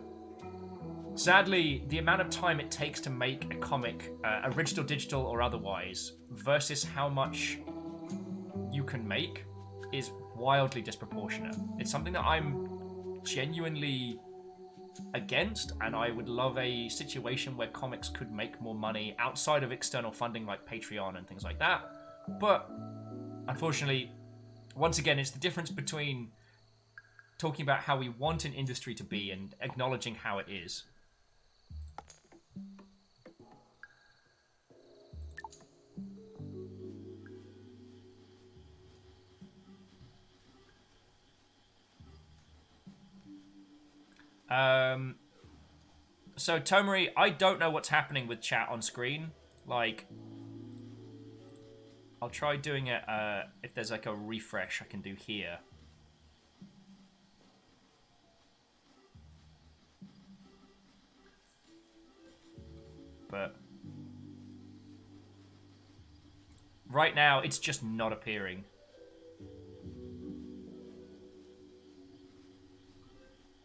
sadly, the amount of time it takes to make a comic, original, digital, or otherwise, versus how much you can make is wildly disproportionate. It's something that I'm genuinely against, and I would love a situation where comics could make more money outside of external funding like Patreon and things like that. But unfortunately, once again, it's the difference between talking about how we want an industry to be and acknowledging how it is. So Tomari, I don't know what's happening with chat on screen. Like, I'll try doing it, if there's like a refresh I can do here. But right now, it's just not appearing.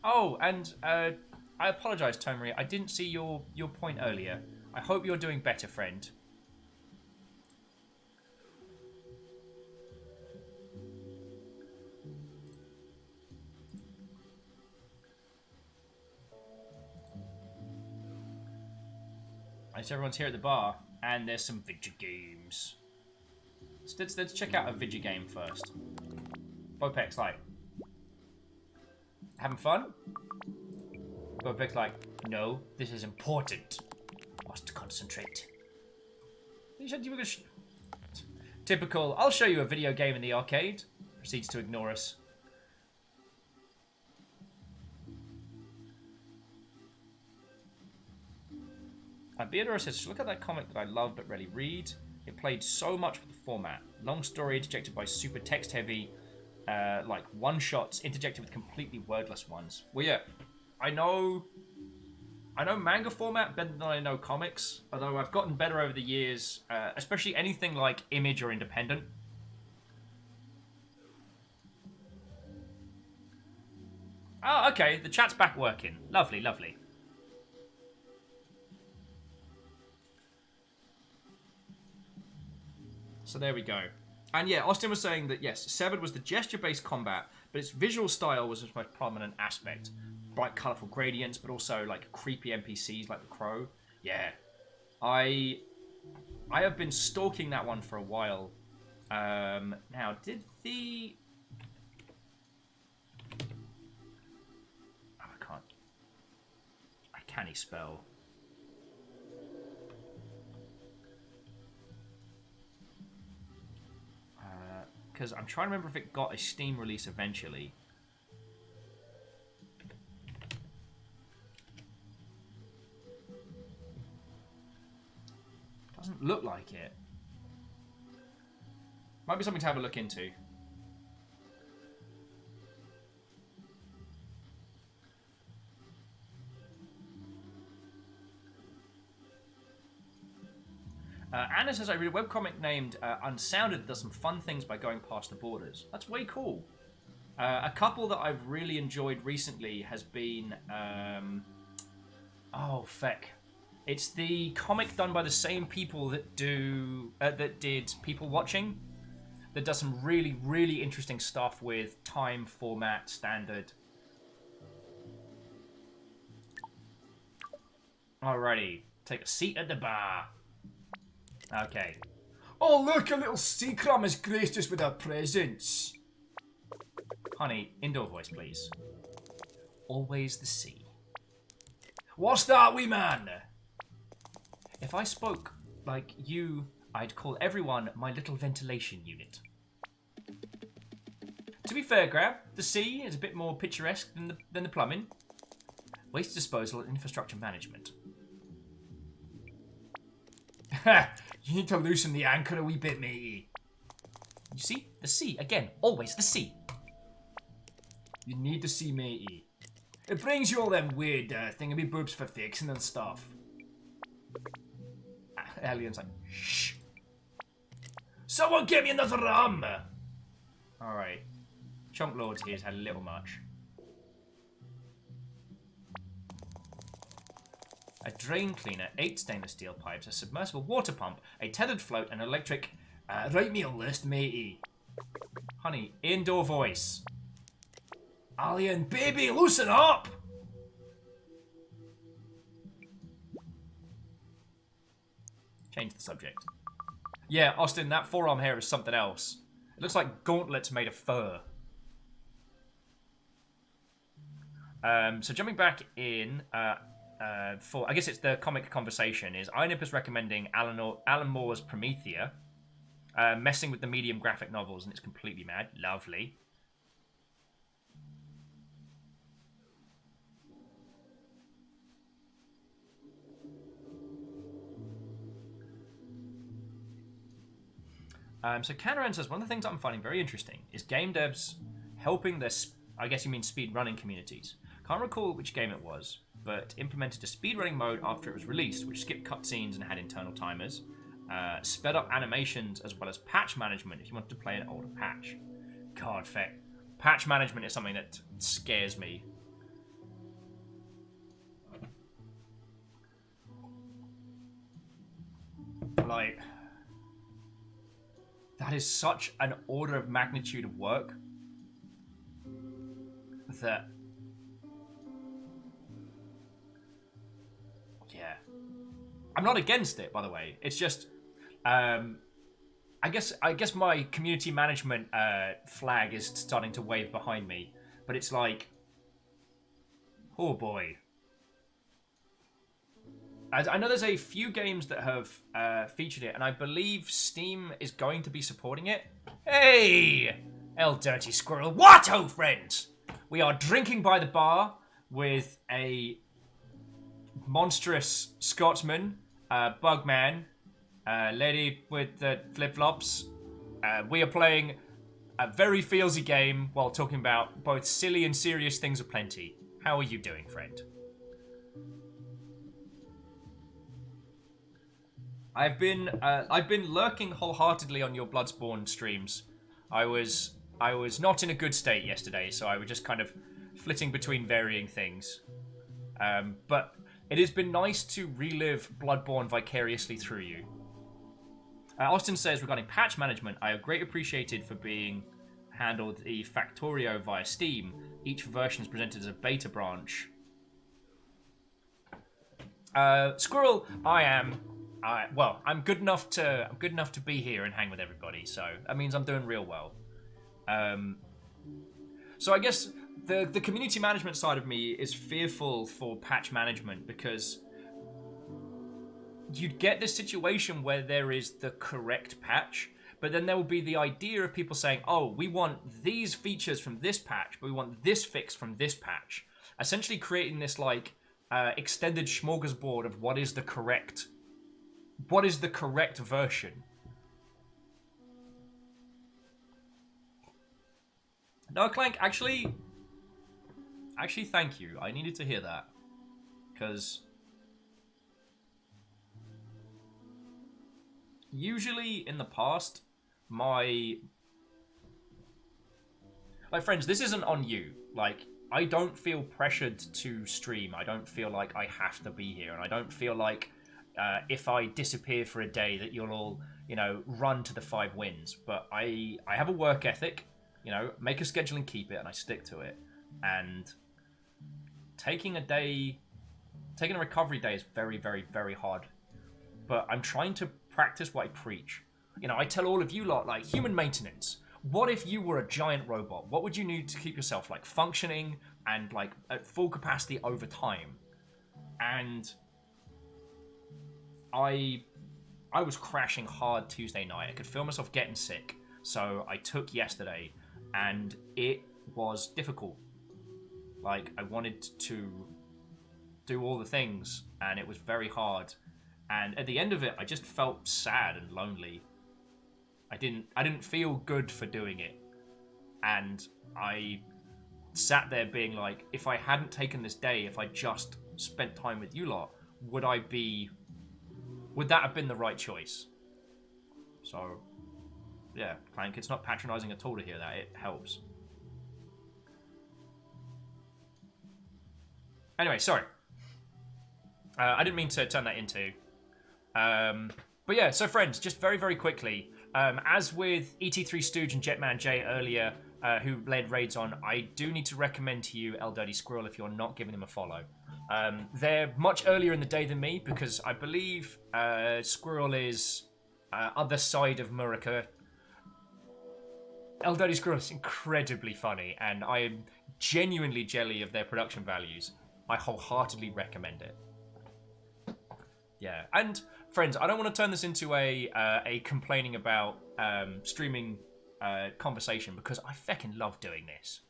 Oh, and I apologize, Tomari. I didn't see your point earlier. I hope you're doing better, friend. I guess everyone's here at the bar, and there's some video games. So let's check out a video game first. Bopek's like, having fun? Bopek's like, no, this is important. Must concentrate. You said you were gonna typical, I'll show you a video game in the arcade. Proceeds to ignore us. Beadora says, look at that comic that I love but rarely read. It played so much with the format. Long story interjected by super text heavy, like one-shots interjected with completely wordless ones. Well, yeah, I know manga format better than I know comics, although I've gotten better over the years, especially anything like Image or Independent. Oh, okay, the chat's back working. Lovely, lovely. So there we go. And yeah, Austin was saying that, yes, Severed was the gesture-based combat, but its visual style was its most prominent aspect. Bright, colourful gradients, but also, like, creepy NPCs like the Crow. Yeah. I have been stalking that one for a while. Now, did the... Oh, I can't... I can't spell... Because I'm trying to remember if it got a Steam release eventually. Doesn't look like it. Might be something to have a look into. Anna says, I read a webcomic named Unsounded that does some fun things by going past the borders. That's way cool. A couple that I've really enjoyed recently has been... oh, feck. It's the comic done by the same people that did People Watching. That does some really, really interesting stuff with time, format, standard. Alrighty. Take a seat at the bar. Okay. Oh, look, a little sea crumb has graced us with her presence. Honey, indoor voice, please. Always the sea. What's that, wee man? If I spoke like you, I'd call everyone my little ventilation unit. To be fair, Grab, the sea is a bit more picturesque than the plumbing. Waste disposal and infrastructure management. Ha! You need to loosen the anchor a wee bit, matey. You see? The sea, again, always the sea. You need to see matey. It brings you all them weird thingy boobs for fixing and stuff. Alien's like, shh. Someone give me another rum! Alright. Chunk Lords here's had a little much. A drain cleaner, 8 stainless steel pipes, a submersible water pump, a tethered float, and electric... write me a list, matey. Honey, indoor voice. Alien, baby, loosen up! Change the subject. Yeah, Austin, that forearm hair is something else. It looks like gauntlets made of fur. So jumping back in, for, I guess it's the comic conversation, is Inip is recommending Alan Moore's Promethea, messing with the medium graphic novels, and it's completely mad. Lovely. So Canaran says, one of the things that I'm finding very interesting is game devs helping their, I guess you mean speedrunning communities. Can't recall which game it was, but implemented a speedrunning mode after it was released, which skipped cutscenes and had internal timers, sped up animations, as well as patch management if you wanted to play an older patch. God, patch management is something that scares me. Like... that is such an order of magnitude of work that... yeah. I'm not against it, by the way. It's just... I guess my community management flag is starting to wave behind me. But it's like... oh boy. I know there's a few games that have featured it, and I believe Steam is going to be supporting it. Hey! El Dirty Squirrel. What, oh friends? We are drinking by the bar with a monstrous Scotsman, Bugman, lady with the flip-flops. We are playing a very feelsy game while talking about both silly and serious things aplenty. How are you doing, friend? I've been lurking wholeheartedly on your Bloodspawn streams. I was not in a good state yesterday, so I was just kind of flitting between varying things. But it has been nice to relive Bloodborne vicariously through you. Austin says, regarding patch management, I have greatly appreciated for being handled the Factorio via Steam. Each version is presented as a beta branch. Squirrel, I'm good enough to be here and hang with everybody, so that means I'm doing real well. So I guess the community management side of me is fearful for patch management, because you'd get this situation where there is the correct patch, but then there will be the idea of people saying, oh, we want these features from this patch, but we want this fix from this patch. Essentially creating this like extended smorgasbord of what is the correct version. No, Clank, actually, thank you. I needed to hear that. Because usually in the past, friends, this isn't on you. Like, I don't feel pressured to stream. I don't feel like I have to be here. And I don't feel like if I disappear for a day that you'll all, run to the 5 wins. But I have a work ethic. Make a schedule and keep it, and I stick to it. And taking a recovery day is very, very, very hard. But I'm trying to practice what I preach. I tell all of you lot, like, human maintenance. What if you were a giant robot? What would you need to keep yourself, like, functioning and, like, at full capacity over time? And I was crashing hard Tuesday night. I could feel myself getting sick. So I took yesterday, and it was difficult. Like, I wanted to do all the things, and it was very hard. And at the end of it, I just felt sad and lonely. I didn't feel good for doing it. And I sat there being like, if I hadn't taken this day, if I just spent time with you lot, would that have been the right choice? So, yeah, Clank, it's not patronizing at all to hear that. It helps. Anyway, sorry. I didn't mean to turn that into. But yeah, so friends, just very, very quickly, as with ET3 Stooge and Jetman J earlier, who led raids on, I do need to recommend to you El Dirty Squirrel if you're not giving them a follow. They're much earlier in the day than me, because I believe Squirrel is other side of Murica. El Dirty Squirrel is incredibly funny, and I am genuinely jelly of their production values. I wholeheartedly recommend it. Yeah, and friends, I don't want to turn this into a complaining about streaming conversation, because I feckin' love doing this.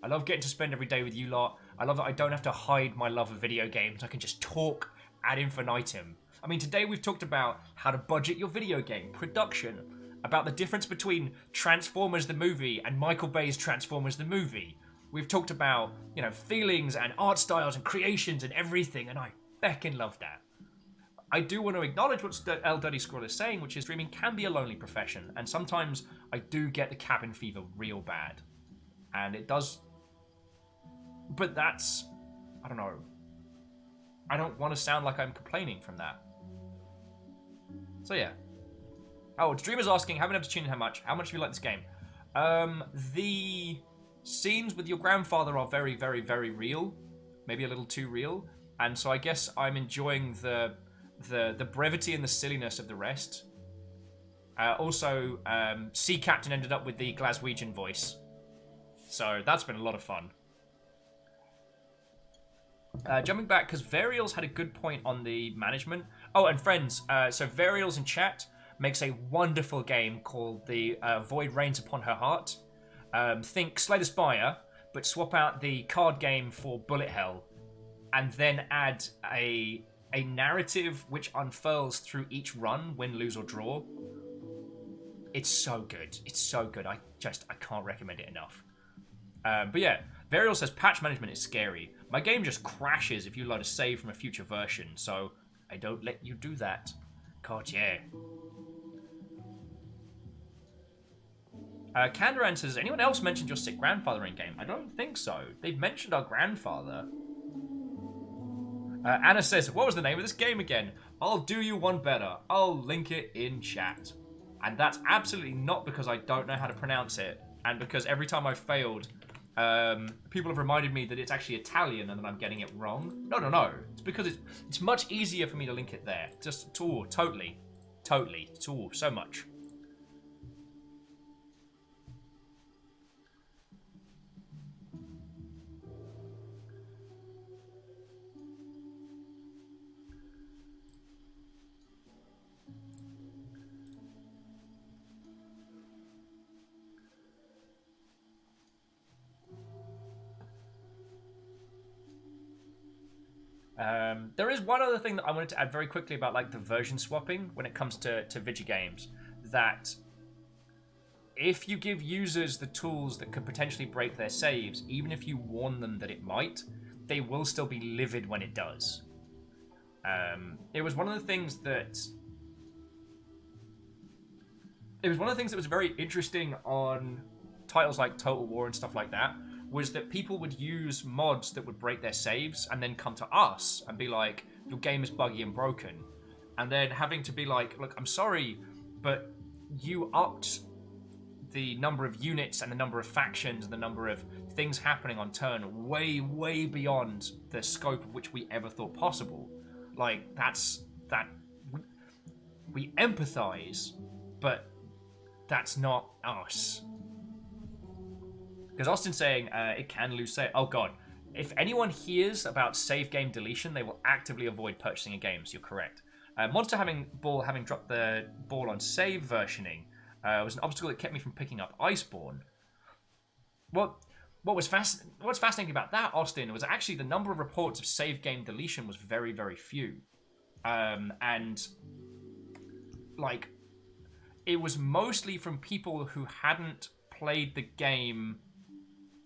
I love getting to spend every day with you lot. I love that I don't have to hide my love of video games. I can just talk ad infinitum. I mean, today we've talked about how to budget your video game, production, about the difference between Transformers the movie and Michael Bay's Transformers the movie. We've talked about, you know, feelings and art styles and creations and everything, and I feckin' love that. I do want to acknowledge what El Dirty Squirrel is saying, which is streaming can be a lonely profession, and sometimes I do get the cabin fever real bad. And it does... But that's... I don't know. I don't want to sound like I'm complaining from that. So yeah. Oh, Dreamer's asking, haven't been able to tune in how much have you liked this game? The scenes with your grandfather are very, very, very real. Maybe a little too real. And so I guess I'm enjoying the brevity and the silliness of the rest. Also, Sea Captain ended up with the Glaswegian voice. So that's been a lot of fun. Jumping back, because Varials had a good point on the management. Oh, and friends, so Varials in chat makes a wonderful game called The Void Rains Upon Her Heart. Think Slay the Spire, but swap out the card game for Bullet Hell, and then add a narrative which unfurls through each run, win, lose, or draw. It's so good. It's so good. I can't recommend it enough. But yeah, Varial says patch management is scary. My game just crashes if you load a save from a future version, so I don't let you do that. God, yeah. Kandaran says, anyone else mentioned your sick grandfather in game? I don't think so. They've mentioned our grandfather. Anna says, what was the name of this game again? I'll do you one better. I'll link it in chat. And that's absolutely not because I don't know how to pronounce it, and because every time I've failed, people have reminded me that it's actually Italian and that I'm getting it wrong. No. It's because it's much easier for me to link it there. Just, totally. So much. There is one other thing that I wanted to add very quickly about like the version swapping when it comes to Vidya games, that if you give users the tools that could potentially break their saves, even if you warn them that it might, they will still be livid when it does. It was one of the things that was very interesting on titles like Total War and stuff like that, was that people would use mods that would break their saves and then come to us and be like, your game is buggy and broken. And then having to be like, look, I'm sorry, but you upped the number of units and the number of factions and the number of things happening on turn way, way beyond the scope of which we ever thought possible. Like, we empathize, but that's not us. Because Austin's saying it can lose save. Oh god. If anyone hears about save game deletion, they will actively avoid purchasing a game, so you're correct. Monster having dropped the ball on save versioning was an obstacle that kept me from picking up Iceborne. What's fascinating about that, Austin, was actually the number of reports of save game deletion was very, very few. And like, it was mostly from people who hadn't played the game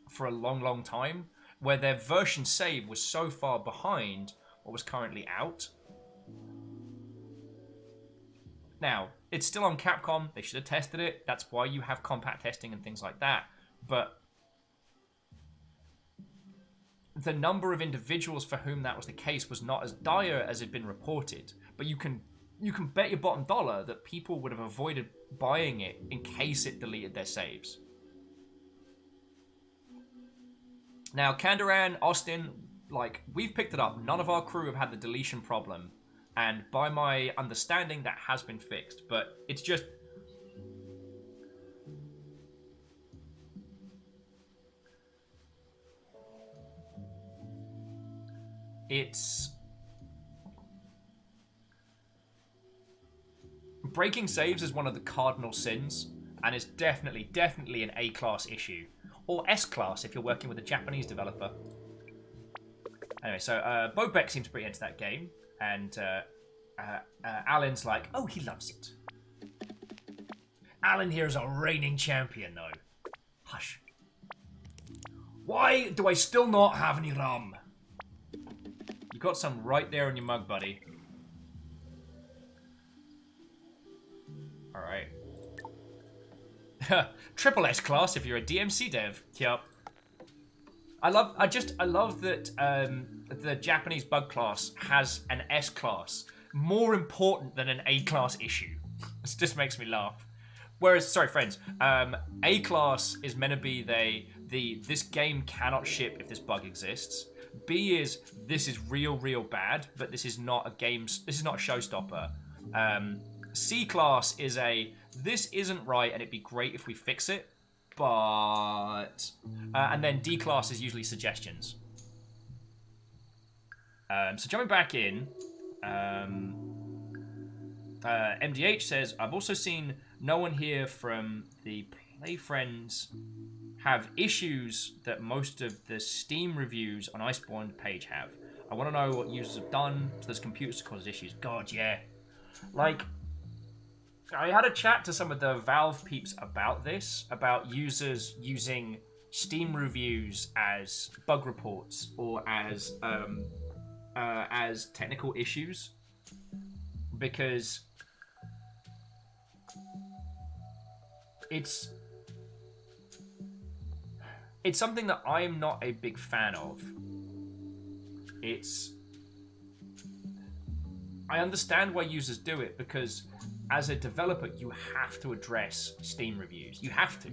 for a long, long time, where their version save was so far behind what was currently out. Now, it's still on Capcom. They should have tested it. That's why you have compact testing and things like that. But the number of individuals for whom that was the case was not as dire as had been reported. But you can bet your bottom dollar that people would have avoided buying it in case it deleted their saves. Now, Kandaran, Austin, like, we've picked it up. None of our crew have had the deletion problem. And by my understanding, that has been fixed. But it's just... It's... Breaking saves is one of the cardinal sins. And is definitely an A-class issue. Or S-class if you're working with a Japanese developer. Anyway, so Bobek seems pretty into that game. And Alan's like, oh, he loves it. Alan here is a reigning champion, though. Hush. Why do I still not have any rum? You got some right there in your mug, buddy. Alright. Triple S class if you're a DMC dev. Yup. I love that the Japanese bug class has an S class more important than an A class issue. This just makes me laugh. Whereas, sorry friends, A class is meant to be this game cannot ship if this bug exists. B is this is real bad, but this is not a showstopper. C class is this isn't right and it'd be great if we fix it. But and then D class is usually suggestions. So jumping back in, MDH says, I've also seen no one here from the Play Friends have issues that most of the Steam reviews on Iceborne page have. I want to know what users have done to those computers to cause issues. God, yeah. Like, I had a chat to some of the Valve peeps about this, about users using Steam reviews as bug reports or as technical issues, because it's something that I am not a big fan of. I understand why users do it, because as a developer, you have to address Steam reviews. You have to.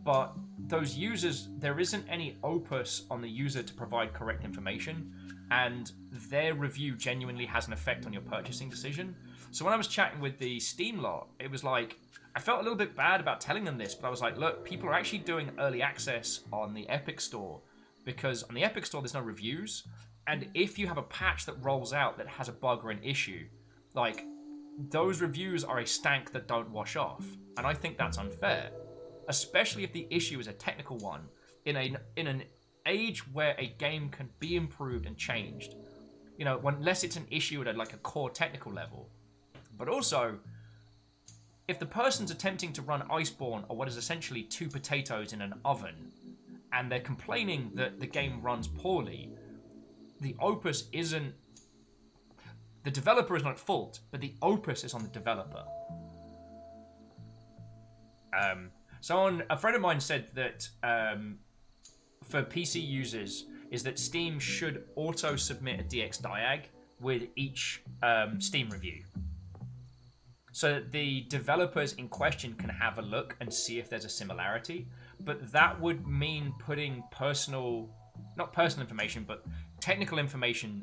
But those users, there isn't any opus on the user to provide correct information, and their review genuinely has an effect on your purchasing decision. So when I was chatting with the Steam lot, it was like, I felt a little bit bad about telling them this, but I was like, look, people are actually doing early access on the Epic Store, because on the Epic Store there's no reviews. And if you have a patch that rolls out that has a bug or an issue, like, those reviews are a stank that don't wash off. And I think that's unfair. Especially if the issue is a technical one. In an age where a game can be improved and changed. You know, unless it's an issue at a core technical level. But also, if the person's attempting to run Iceborne or what is essentially 2 potatoes in an oven, and they're complaining that the game runs poorly, the opus isn't... The developer is not at fault, but the opus is on the developer. A friend of mine said that for PC users is that Steam should auto-submit a DX diag with each Steam review. So that the developers in question can have a look and see if there's a similarity. But that would mean putting not personal information, but technical information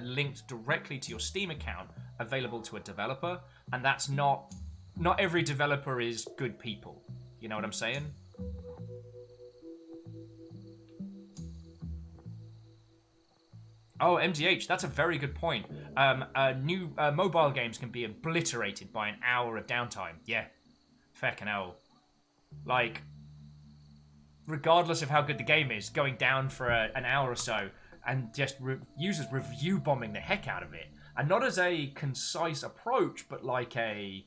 linked directly to your Steam account available to a developer. And that's not every developer is good people. You know what I'm saying? Oh, MDH, that's a very good point. New mobile games can be obliterated by an hour of downtime. Yeah, feckin' hell. Like, regardless of how good the game is, going down for an hour or so and just users review bombing the heck out of it. And not as a concise approach, but like a...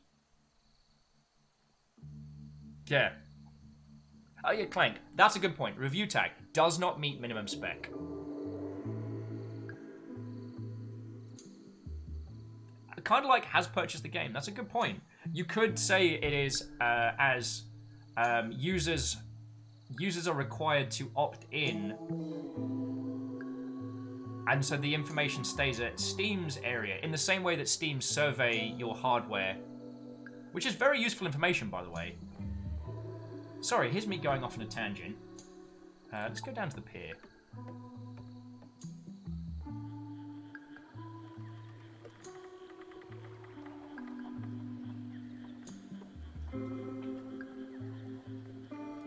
Yeah. Oh yeah, Clank. That's a good point. Review tag does not meet minimum spec. Kind of like has purchased the game. That's a good point. You could say it is as users are required to opt in, and so the information stays at Steam's area in the same way that Steam survey your hardware, which is very useful information, by the way. Sorry, here's me going off on a tangent. Let's go down to the pier.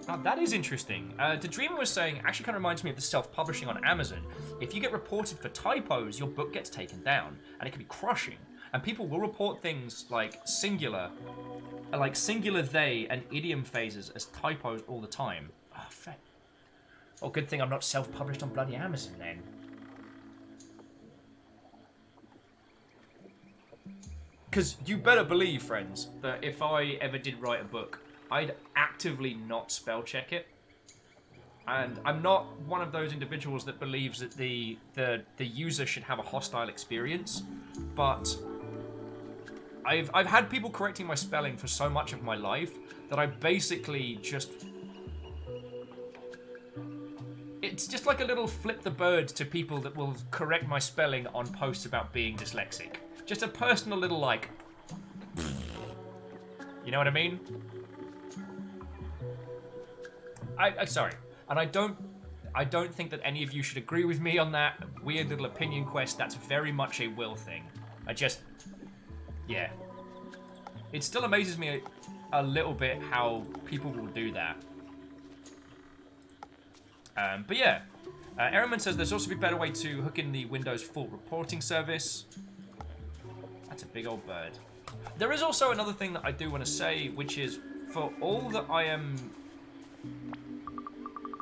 Now, that is interesting. The Dreamer was saying, actually kind of reminds me of the self-publishing on Amazon. If you get reported for typos, your book gets taken down, and it can be crushing. And people will report things like singular they and idiom phases as typos all the time. Oh, fuck. Well, good thing I'm not self-published on bloody Amazon then. Because you better believe, friends, that if I ever did write a book, I'd actively not spell check it. And I'm not one of those individuals that believes that the user should have a hostile experience, but I've had people correcting my spelling for so much of my life that I basically just... It's just like a little flip the bird to people that will correct my spelling on posts about being dyslexic. Just a personal little like... You know what I mean? I sorry, and I don't think that any of you should agree with me on that weird little opinion quest. That's very much a Will thing. Yeah. It still amazes me a little bit how people will do that. But yeah, Errorman says there's also a better way to hook in the Windows full reporting service. That's a big old bird. There is also another thing that I do want to say, which is for all that I am...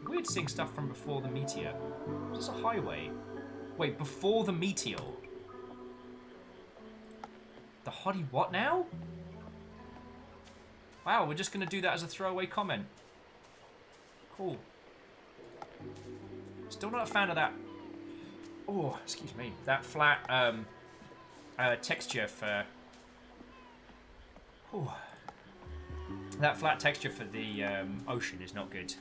Weird seeing stuff from before the meteor. Is this a highway? Wait, before the meteor? The hottie what now? Wow, we're just going to do that as a throwaway comment. Cool. Still not a fan of that. Oh, excuse me. That flat texture for... Oh. That flat texture for the ocean is not good.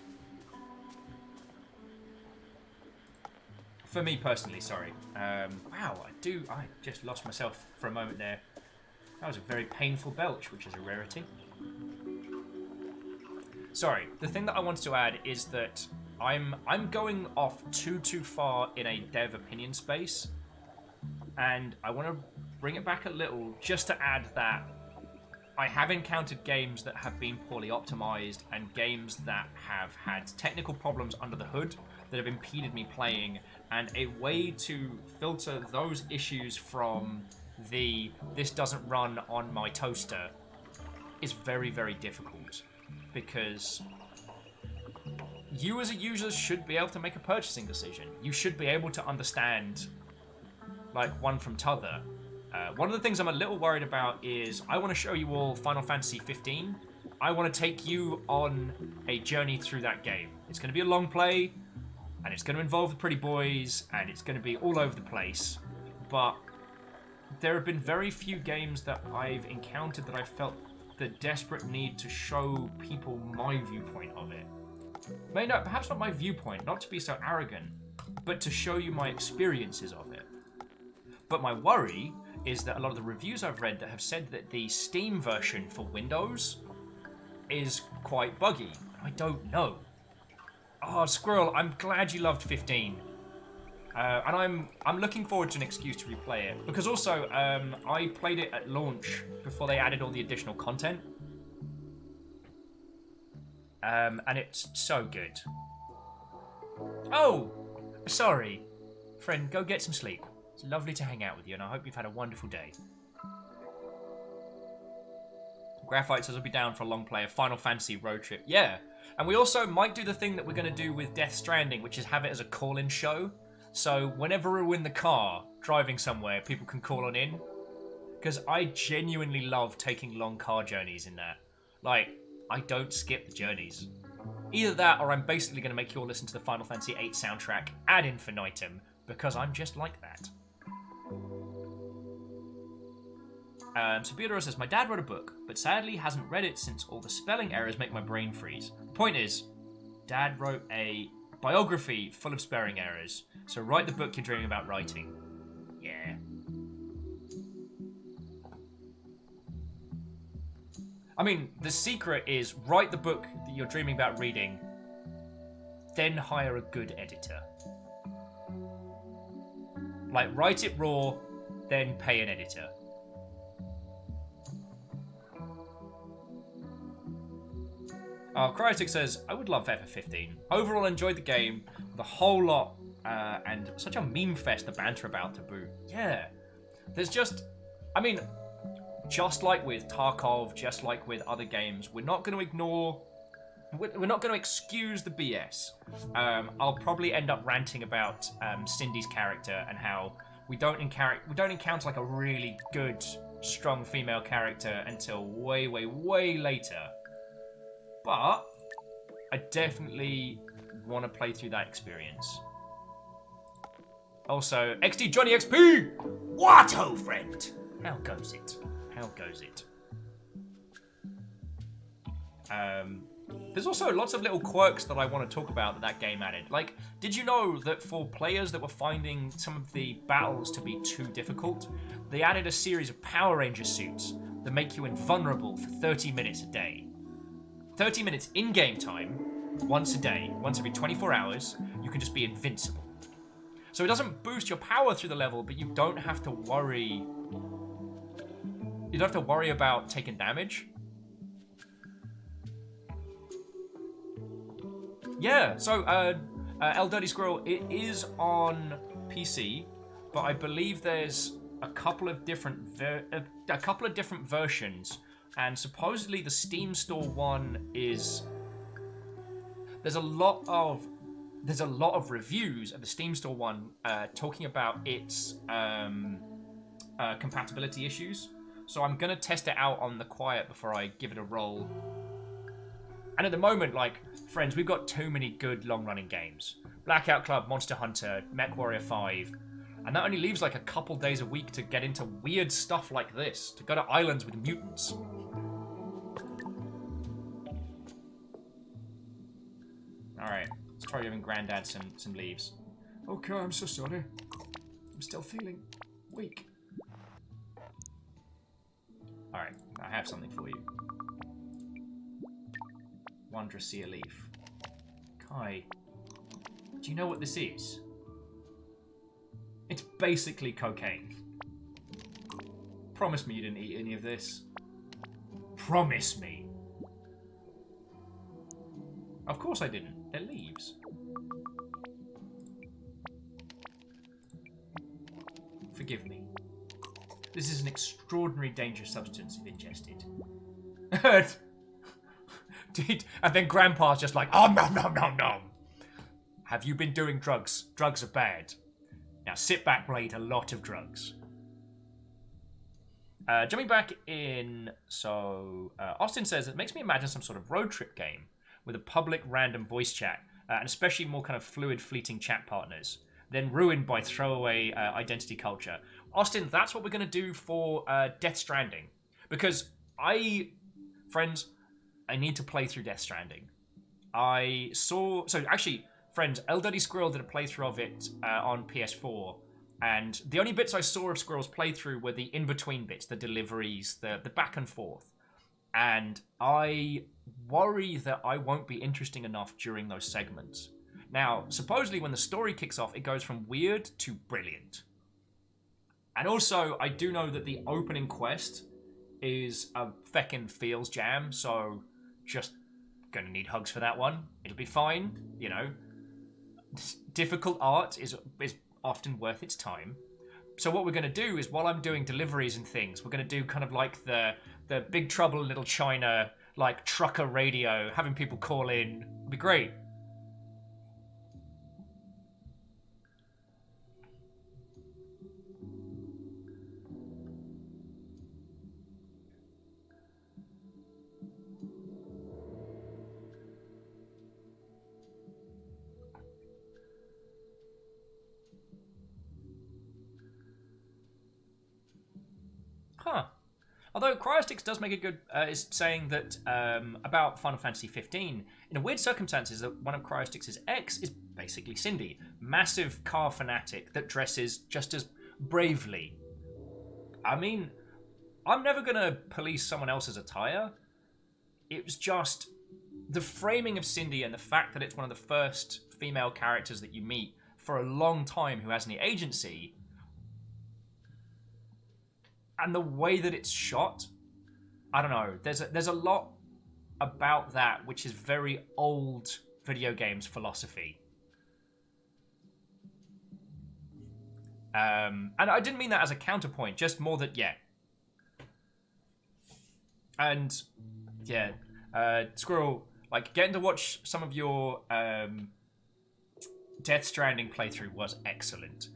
For me personally, sorry. Wow, I just lost myself for a moment there. That was a very painful belch, which is a rarity. Sorry, the thing that I wanted to add is that I'm going off too far in a dev opinion space, and I want to bring it back a little just to add that I have encountered games that have been poorly optimized and games that have had technical problems under the hood that have impeded me playing, and a way to filter those issues from the this doesn't run on my toaster is very, very difficult, because you as a user should be able to make a purchasing decision. You should be able to understand like one from t'other. One of the things I'm a little worried about is I want to show you all Final Fantasy 15. I want to take you on a journey through that game. It's going to be a long play, and it's going to involve the pretty boys, and it's going to be all over the place. But there have been very few games that I've encountered that I felt the desperate need to show people my viewpoint of it. Perhaps not my viewpoint, not to be so arrogant, but to show you my experiences of it. But my worry is that a lot of the reviews I've read that have said that the Steam version for Windows is quite buggy. I don't know. Oh, Squirrel, I'm glad you loved 15. And I'm looking forward to an excuse to replay it. Because also, I played it at launch before they added all the additional content. And it's so good. Oh! Sorry. Friend, go get some sleep. It's lovely to hang out with you, and I hope you've had a wonderful day. Graphite says I'll be down for a long play, a Final Fantasy road trip. Yeah, and we also might do the thing that we're going to do with Death Stranding, which is have it as a call-in show. So whenever we're in the car, driving somewhere, people can call on in. Because I genuinely love taking long car journeys in that. Like, I don't skip the journeys. Either that, or I'm basically going to make you all listen to the Final Fantasy VIII soundtrack ad infinitum, because I'm just like that. So Theodore says, my dad wrote a book, but sadly hasn't read it since all the spelling errors make my brain freeze. The point is, Dad wrote a biography full of spelling errors, so write the book you're dreaming about writing. Yeah. I mean, the secret is write the book that you're dreaming about reading, then hire a good editor. Like, write it raw, then pay an editor. Cryotic says, I would love FF15. Overall, enjoyed the game, the whole lot, and such a meme fest the banter about to boot. Yeah. There's just, I mean, just like with Tarkov, just like with other games, we're not going to ignore, we're not going to excuse the BS. I'll probably end up ranting about Cindy's character and how we don't encounter like a really good, strong female character until way, way, way later. But I definitely want to play through that experience. Also, XD Johnny XP! What, oh friend? How goes it? How goes it? There's also lots of little quirks that I want to talk about that game added. Like, did you know that for players that were finding some of the battles to be too difficult, they added a series of Power Ranger suits that make you invulnerable for 30 minutes a day. 30 minutes in-game time, once a day, once every 24 hours, you can just be invincible. So it doesn't boost your power through the level, but you don't have to worry. You don't have to worry about taking damage. Yeah, so El Dirty Squirrel, it is on PC, but I believe there's a couple of different versions. And supposedly the Steam Store one is... There's a lot of reviews of the Steam Store one talking about its compatibility issues. So I'm going to test it out on the quiet before I give it a roll. And at the moment, like, friends, we've got too many good long-running games. Blackout Club, Monster Hunter, MechWarrior 5. And that only leaves like a couple days a week to get into weird stuff like this. To go to islands with mutants. Alright, let's try giving Grandad some leaves. Okay, I'm so sorry. I'm still feeling weak. Alright, I have something for you. Wondrous Sea Leaf. Kai, do you know what this is? It's basically cocaine. Promise me you didn't eat any of this. Promise me. Of course I didn't. They're leaves. Forgive me. This is an extraordinary dangerous substance you've ingested. And then Grandpa's just like, oh, nom, nom, nom, nom. Have you been doing drugs? Drugs are bad. Now sit back, we'll eat a lot of drugs. Jumping back in, so Austin says, it makes me imagine some sort of road trip game with a public random voice chat, and especially more kind of fluid, fleeting chat partners, then ruined by throwaway identity culture. Austin, that's what we're going to do for Death Stranding. Because friends, I need to play through Death Stranding. Friends, El Dirty Squirrel did a playthrough of it on PS4, and the only bits I saw of Squirrel's playthrough were the in-between bits, the deliveries, the back and forth. And I worry that I won't be interesting enough during those segments. Now, supposedly when the story kicks off, it goes from weird to brilliant. And also, I do know that the opening quest is a feckin' feels jam, so just gonna need hugs for that one. It'll be fine, you know. Difficult art is often worth its time. So what we're going to do is, while I'm doing deliveries and things, we're going to do kind of like the Big Trouble in Little China, like trucker radio, having people call in. It'll be great. Although Cryostix does make a good, is saying that about Final Fantasy 15, in a weird circumstances, that one of Cryostix's ex is basically Cindy, massive car fanatic that dresses just as bravely. I mean, I'm never gonna police someone else's attire. It was just the framing of Cindy and the fact that it's one of the first female characters that you meet for a long time who has any agency. And the way that it's shot, I don't know. There's a lot about that which is very old video games philosophy. And I didn't mean that as a counterpoint, just more that, yeah. And, yeah, Squirrel, like, getting to watch some of your Death Stranding playthrough was excellent.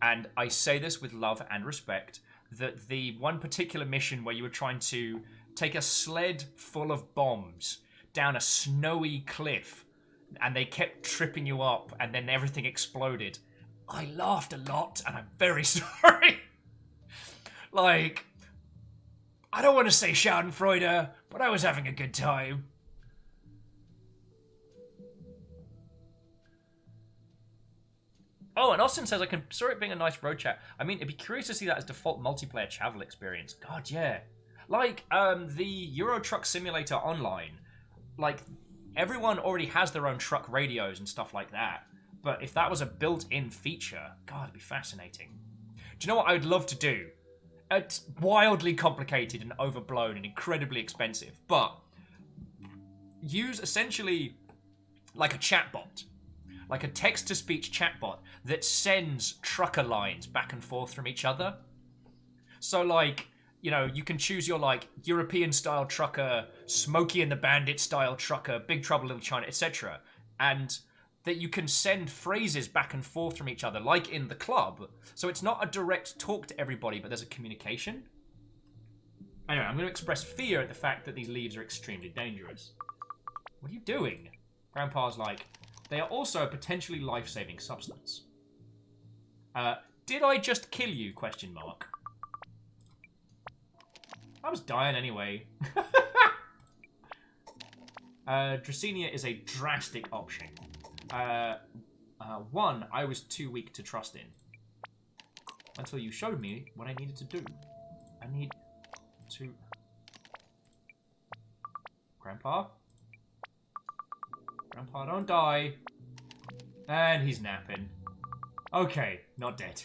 And I say this with love and respect, that the one particular mission where you were trying to take a sled full of bombs down a snowy cliff and they kept tripping you up and then everything exploded. I laughed a lot and I'm very sorry. Like, I don't want to say Schadenfreude, but I was having a good time. Oh, and Austin says, I can saw it being a nice road chat. I mean, it'd be curious to see that as default multiplayer travel experience. God, yeah. Like, the Euro Truck Simulator Online, like, everyone already has their own truck radios and stuff like that. But if that was a built-in feature, God, it'd be fascinating. Do you know what I would love to do? It's wildly complicated and overblown and incredibly expensive, but use essentially like a chatbot. Like a text-to-speech chatbot that sends trucker lines back and forth from each other. So, like, you know, you can choose your, like, European-style trucker, Smokey and the Bandit-style trucker, Big Trouble Little China, etc. And that you can send phrases back and forth from each other, like in the club. So it's not a direct talk to everybody, but there's a communication. Anyway, I'm going to express fear at the fact that these leaves are extremely dangerous. What are you doing? Grandpa's like... They are also a potentially life-saving substance. Did I just kill you? Question mark. I was dying anyway. Dracaena is a drastic option. One, I was too weak to trust in. Until you showed me what I needed to do. I need to... Grandpa? Grandpa, don't die. And he's napping. Okay, not dead.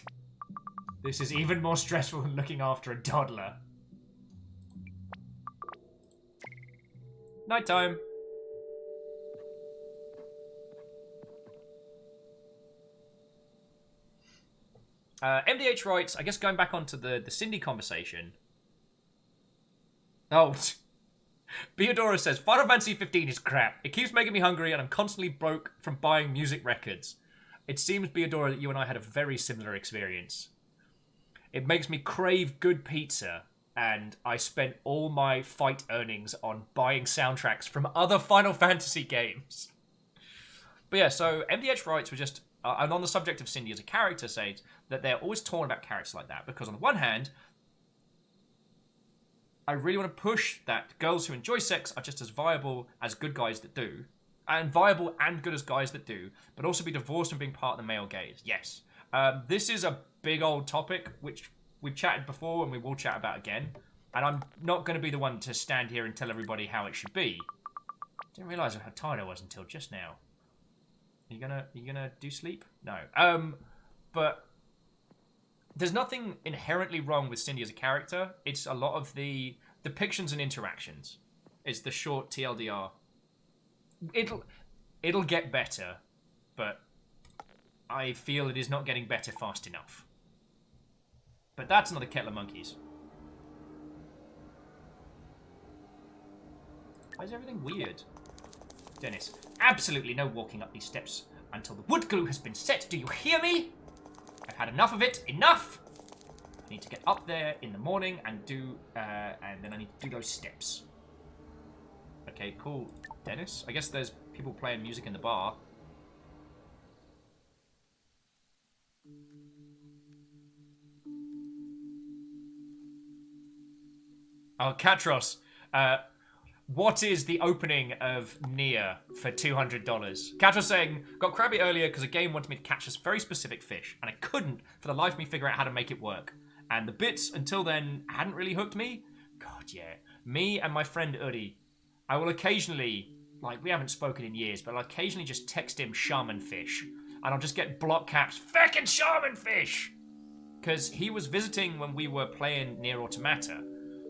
This is even more stressful than looking after a toddler. Nighttime. MDH writes, I guess going back onto the Cindy conversation. Oh, Beodora says, Final Fantasy 15 is crap. It keeps making me hungry and I'm constantly broke from buying music records. It seems, Beodora, that you and I had a very similar experience. It makes me crave good pizza, and I spent all my fight earnings on buying soundtracks from other Final Fantasy games. But yeah, so MDH writes were just, and on the subject of Cindy as a character, says that they're always torn about characters like that, because on the one hand, I really want to push that girls who enjoy sex are just as viable as good guys that do, and viable and good as guys that do, but also be divorced from being part of the male gaze. Yes. This is a big old topic, which we've chatted before and we will chat about again, and I'm not going to be the one to stand here and tell everybody how it should be. Didn't realise how tired I was until just now. You gonna do sleep? No. But there's nothing inherently wrong with Cindy as a character. It's a lot of the depictions and interactions. It's the short TLDR. It'll get better, but I feel it is not getting better fast enough. But that's another kettle of monkeys. Why is everything weird? Dennis, absolutely no walking up these steps until the wood glue has been set. Do you hear me? I've had enough of it. Enough! I need to get up there in the morning and do, and then I need to do those steps. Okay, cool. Dennis? I guess there's people playing music in the bar. Oh, Katros. What is the opening of Nier for $200? Katros saying, got crabby earlier because a game wanted me to catch a very specific fish, and I couldn't for the life of me figure out how to make it work. And the bits until then hadn't really hooked me. God, yeah. Me and my friend Uri, I will occasionally, like, we haven't spoken in years, but I'll occasionally just text him shaman fish, and I'll just get block caps, feckin' shaman fish! Because he was visiting when we were playing Nier Automata.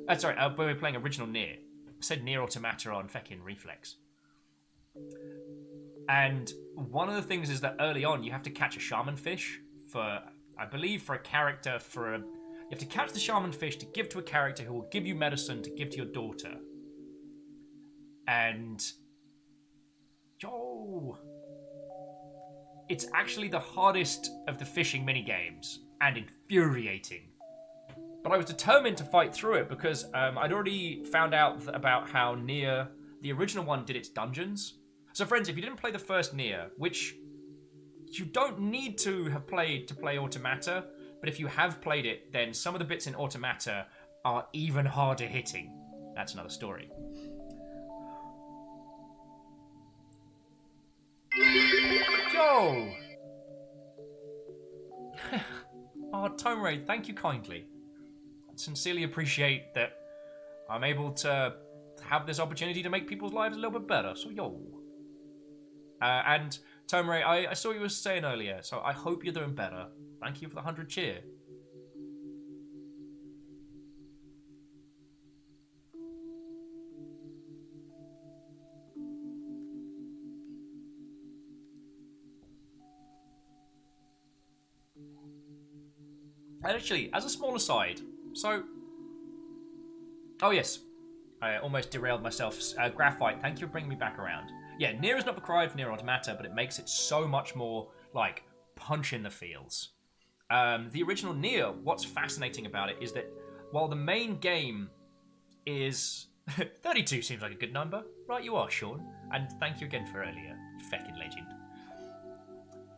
When we were playing original Nier. I said Nier Automata on feckin' Reflex. And one of the things is that early on, you have to catch a shaman fish for, I believe, for a character, you have to catch the shaman fish to give to a character who will give you medicine to give to your daughter. And... it's actually the hardest of the fishing minigames, and infuriating. But I was determined to fight through it because I'd already found out about how Nier, the original one, did its dungeons. So friends, if you didn't play the first Nier, which you don't need to have played to play Automata, but if you have played it, then some of the bits in Automata are even harder hitting. That's another story. Yo! Oh, Tomray, thank you kindly. Sincerely appreciate that I'm able to have this opportunity to make people's lives a little bit better, so yo. And Tomray, I saw you were saying earlier, so I hope you're doing better. Thank you for the 100 cheer. And actually, as a small aside, so... Oh yes, I almost derailed myself. Graphite, thank you for bringing me back around. Yeah, Nier is not the cry for Nier Automata, but it makes it so much more, like, punch in the feels. The original Nier, what's fascinating about it is that while the main game is... 32 seems like a good number. Right you are, Sean. And thank you again for earlier. Feckin' legend.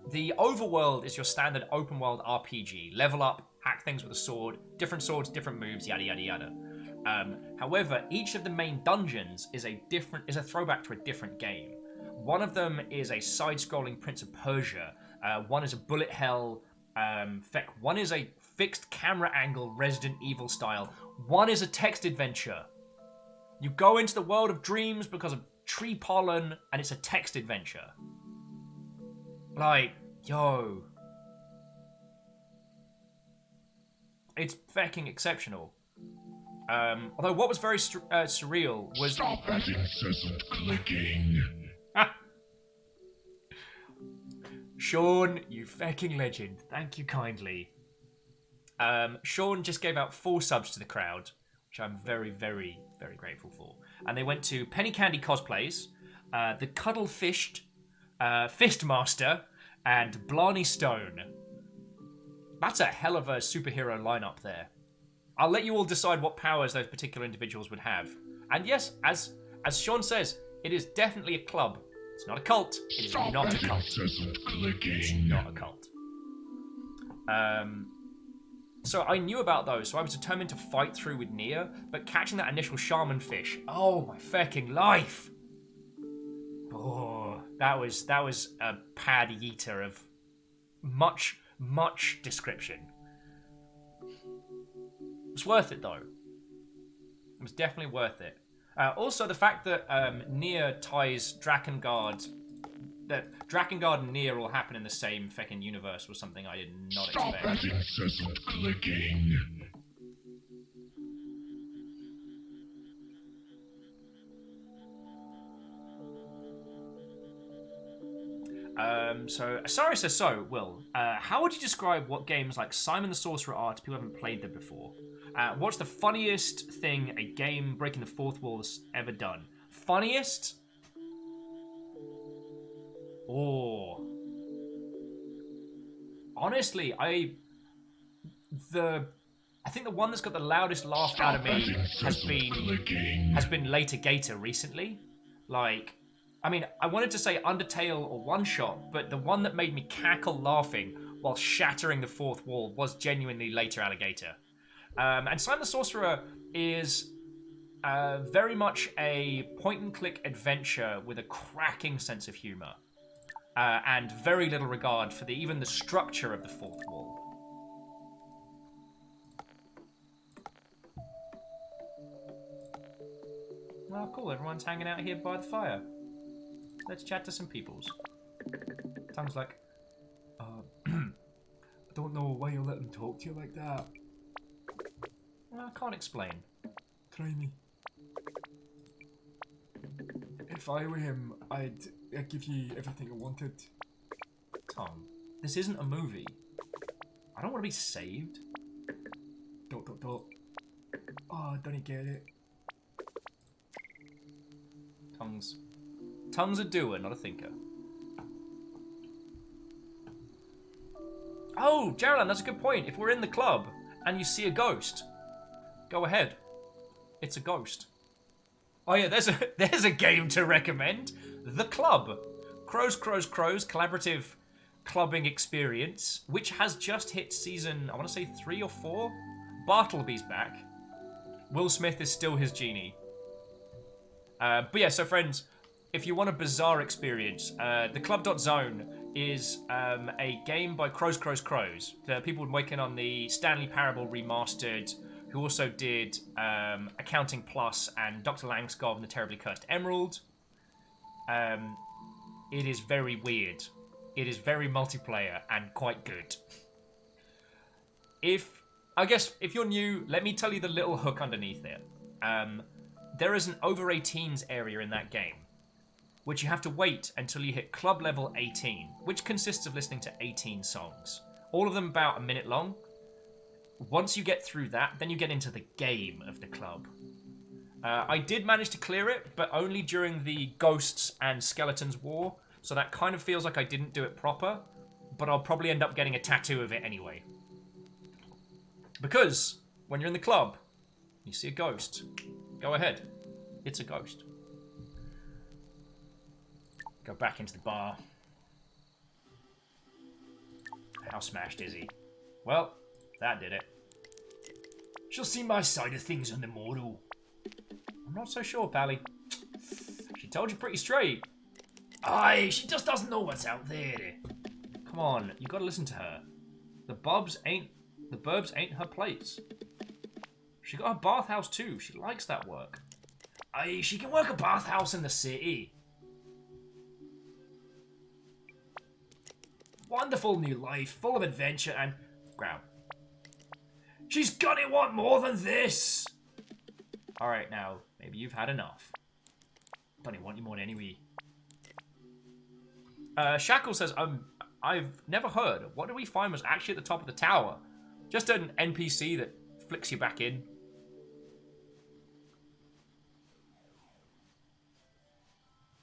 The overworld is your standard open world RPG. Level up, hack things with a sword, different swords, different moves, yada yada yada. However, each of the main dungeons is a throwback to a different game. One of them is a side-scrolling Prince of Persia. One is a bullet hell. One is a fixed camera angle Resident Evil style. One is a text adventure. You go into the world of dreams because of tree pollen, and it's a text adventure. Like, yo. It's fucking exceptional. Although what was very surreal was... Stop that incessant clicking. Sean, you fucking legend. Thank you kindly. Sean just gave out 4 subs to the crowd, which I'm very, very, very grateful for. And they went to Penny Candy Cosplays, the Cuddle Fished, Fistmaster, and Blarney Stone. That's a hell of a superhero lineup there. I'll let you all decide what powers those particular individuals would have. And yes, as Sean says, it is definitely a club. It's not a cult. It is not a cult. It's not a cult. So I knew about those, so I was determined to fight through with Nier, but catching that initial shaman fish, oh my fucking life! Oh, that was a pad eater of much description. It was worth it though. It was definitely worth it. Also, the fact that Nier ties Drakengard, that Drakengard and Nier all happen in the same fucking universe was something I did not expect. Stop that incessant clicking. So Asari says so, Will. How would you describe what games like Simon the Sorcerer are to people who haven't played them before? What's the funniest thing a game breaking the fourth wall has ever done? Funniest? Oh. Honestly, I think the one that's got the loudest laugh out of me has been Later Gator recently. Like, I mean, I wanted to say Undertale or One Shot, but the one that made me cackle laughing while shattering the fourth wall was genuinely Later Alligator. And Simon the Sorcerer is very much a point-and-click adventure with a cracking sense of humor. And very little regard for even the structure of the fourth wall. Oh, cool. Everyone's hanging out here by the fire. Let's chat to some peoples. Tongue's like, I don't know why you let them talk to you like that. well, I can't explain. Try me. If I were him, I'd give you everything I wanted. Tongue, this isn't a movie. I don't want to be saved. ... Oh, I don't get it. Tongue's a doer, not a thinker. Oh, Geraldine, that's a good point. If we're in the club and you see a ghost, go ahead. It's a ghost. Oh yeah, there's a game to recommend. The Club. Crows collaborative clubbing experience, which has just hit season, I want to say 3 or 4. Bartleby's back. Will Smith is still his genie. But yeah, so friends, if you want a bizarre experience, the Club.Zone is a game by Crows. The people working on the Stanley Parable Remastered, who also did Accounting Plus and Dr. Langskov and the Terribly Cursed Emerald. It is very weird. It is very multiplayer and quite good. I guess if you're new, let me tell you the little hook underneath it. There is an over 18s area in that game, which you have to wait until you hit club level 18, which consists of listening to 18 songs, all of them about a minute long. Once you get through that, then you get into the game of the club. I did manage to clear it, but only during the Ghosts and Skeletons War, so that kind of feels like I didn't do it proper, but I'll probably end up getting a tattoo of it anyway. Because when you're in the club, you see a ghost, go ahead. It's a ghost. Go back into the bar. How smashed is he? Well, that did it. She'll see my side of things on the mortal. I'm not so sure, Pally. She told you pretty straight. Aye, she just doesn't know what's out there. Come on, you gotta listen to her. The burbs ain't her place. She got a bathhouse too. She likes that work. Aye, she can work a bathhouse in the city. Wonderful new life, full of adventure and... Growl. She's gonna want more than this! Alright, now, maybe you've had enough. Don't even want you more than anyway. Shackle says, I've never heard. What do we find was actually at the top of the tower? Just an NPC that flicks you back in.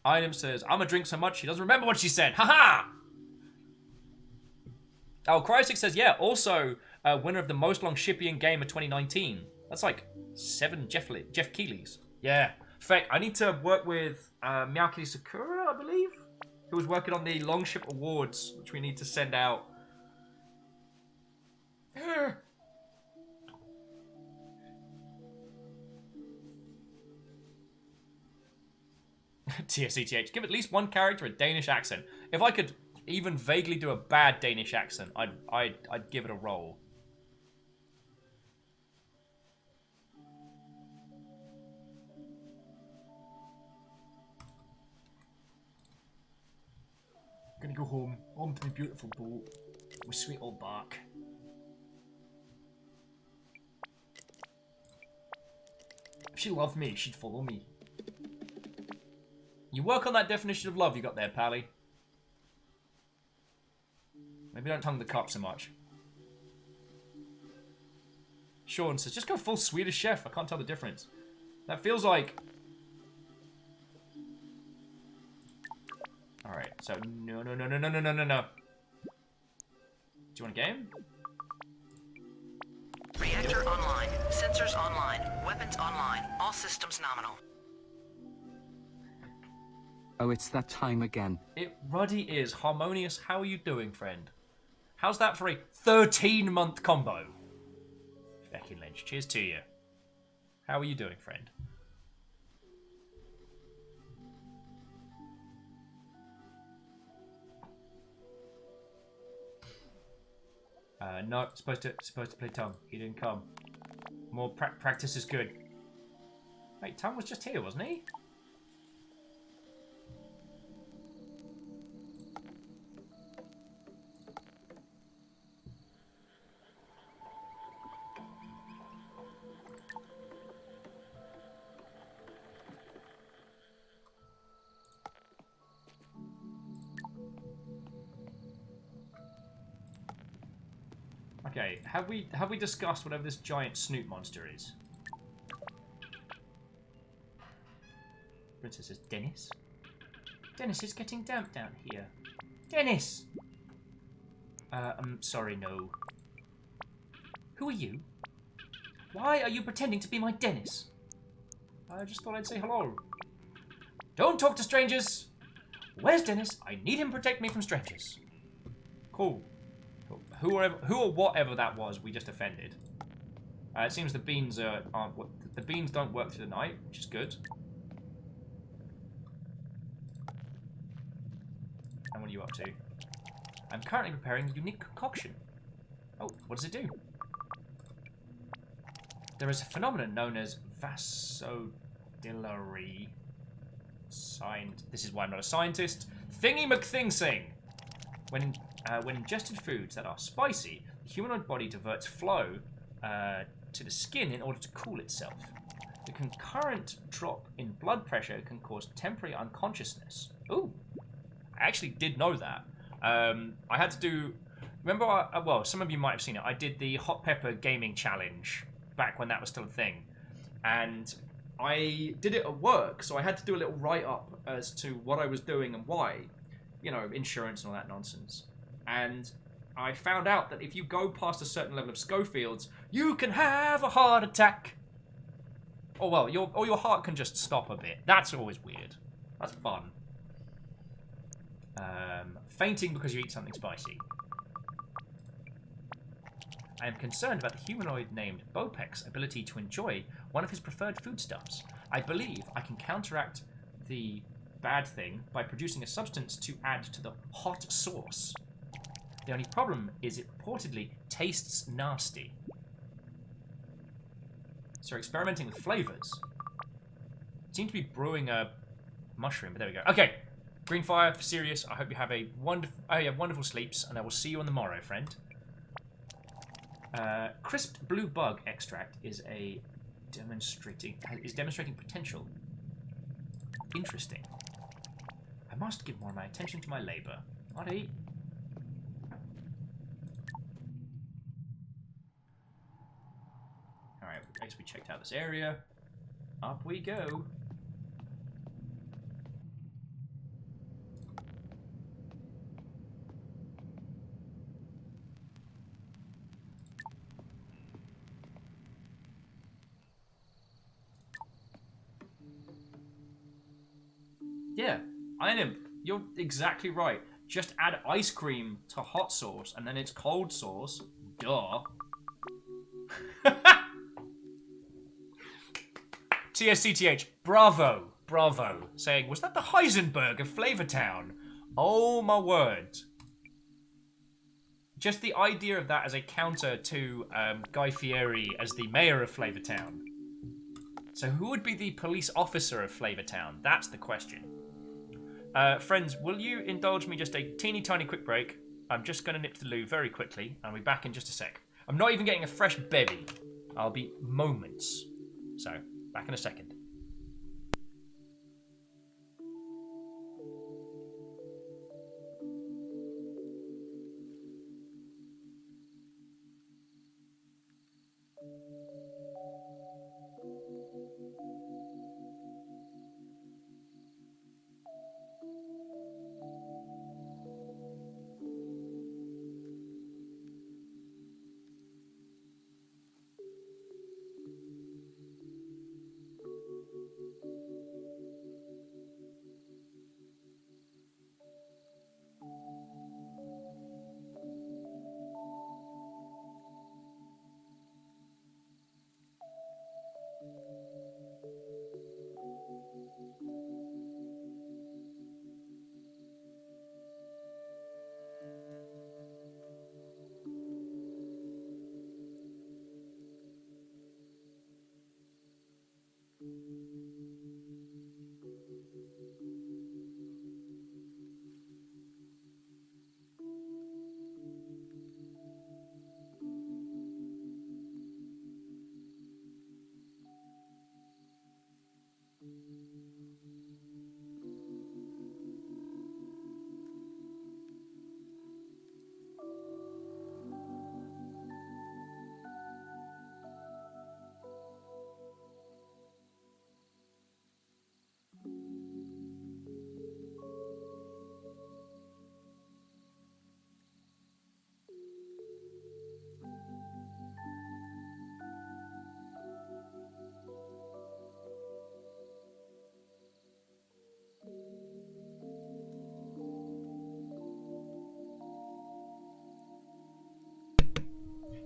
Item says, I'ma drink so much she doesn't remember what she said. Haha! Oh, Cryostic says, yeah, also winner of the most long shipping game of 2019. That's like 7 Jeff Keighley's. Yeah. In fact, I need to work with Meowkitty Sakura, I believe, who was working on the Longship Awards, which we need to send out. TSETH. Give at least one character a Danish accent. If I could even vaguely do a bad Danish accent, I'd give it a roll. I'm gonna go home to my beautiful boat with sweet old Bark. If she loved me, she'd follow me. You work on that definition of love you got there, Pally. Maybe don't tongue the cop so much. Sean says, just go full Swedish chef. I can't tell the difference. That feels like... Alright, so no. Do you want a game? Reactor online. Sensors online. Weapons online. All systems nominal. Oh, it's that time again. It ruddy is. Harmonious, how are you doing, friend? How's that for a 13-month combo? Becky Lynch, cheers to you. How are you doing, friend? No, supposed to play Tom. He didn't come. More practice is good. Wait, Tom was just here, wasn't he? Okay, have we discussed whatever this giant snoot monster is? Princess says, Dennis? Dennis, it's getting damp down here. Dennis! I'm sorry, no. Who are you? Why are you pretending to be my Dennis? I just thought I'd say hello. Don't talk to strangers! Where's Dennis? I need him to protect me from strangers. Cool. Who or whatever that was, we just offended. It seems the beans aren't. The beans don't work through the night, which is good. And what are you up to? I'm currently preparing a unique concoction. Oh, what does it do? There is a phenomenon known as vasodilatory. This is why I'm not a scientist. Thingy McThingsing. When ingested foods that are spicy, the humanoid body diverts flow to the skin in order to cool itself. The concurrent drop in blood pressure can cause temporary unconsciousness. Ooh, I actually did know that. I had to do... Remember, well, some of you might have seen it. I did the Hot Pepper Gaming Challenge back when that was still a thing. And I did it at work, so I had to do a little write-up as to what I was doing and why. You know, insurance and all that nonsense. And I found out that if you go past a certain level of Schofields, you can have a heart attack. Or well, your heart can just stop a bit. That's always weird. That's fun. Fainting because you eat something spicy. I am concerned about the humanoid named Bopek's ability to enjoy one of his preferred foodstuffs. I believe I can counteract the bad thing by producing a substance to add to the hot sauce. The only problem is it reportedly tastes nasty. So experimenting with flavors. Seem to be brewing a mushroom, but there we go. Okay, Greenfire, serious. I hope you have a wonderful sleeps, and I will see you on the morrow, friend. Crisped blue bug extract is demonstrating potential. Interesting. I must give more of my attention to my labor. Buddy. Alright, I guess we checked out this area. Up we go. Yeah, Iron, you're exactly right. Just add ice cream to hot sauce, and then it's cold sauce. Duh. TSCTH, bravo, bravo. Saying, was that the Heisenberg of Flavortown? Oh my word. Just the idea of that as a counter to Guy Fieri as the mayor of Flavortown. So who would be the police officer of Flavortown? That's the question. Friends, will you indulge me just a teeny tiny quick break? I'm just going to nip to the loo very quickly. I'll be back in just a sec. I'm not even getting a fresh bevy. I'll be moments. So, back in a second.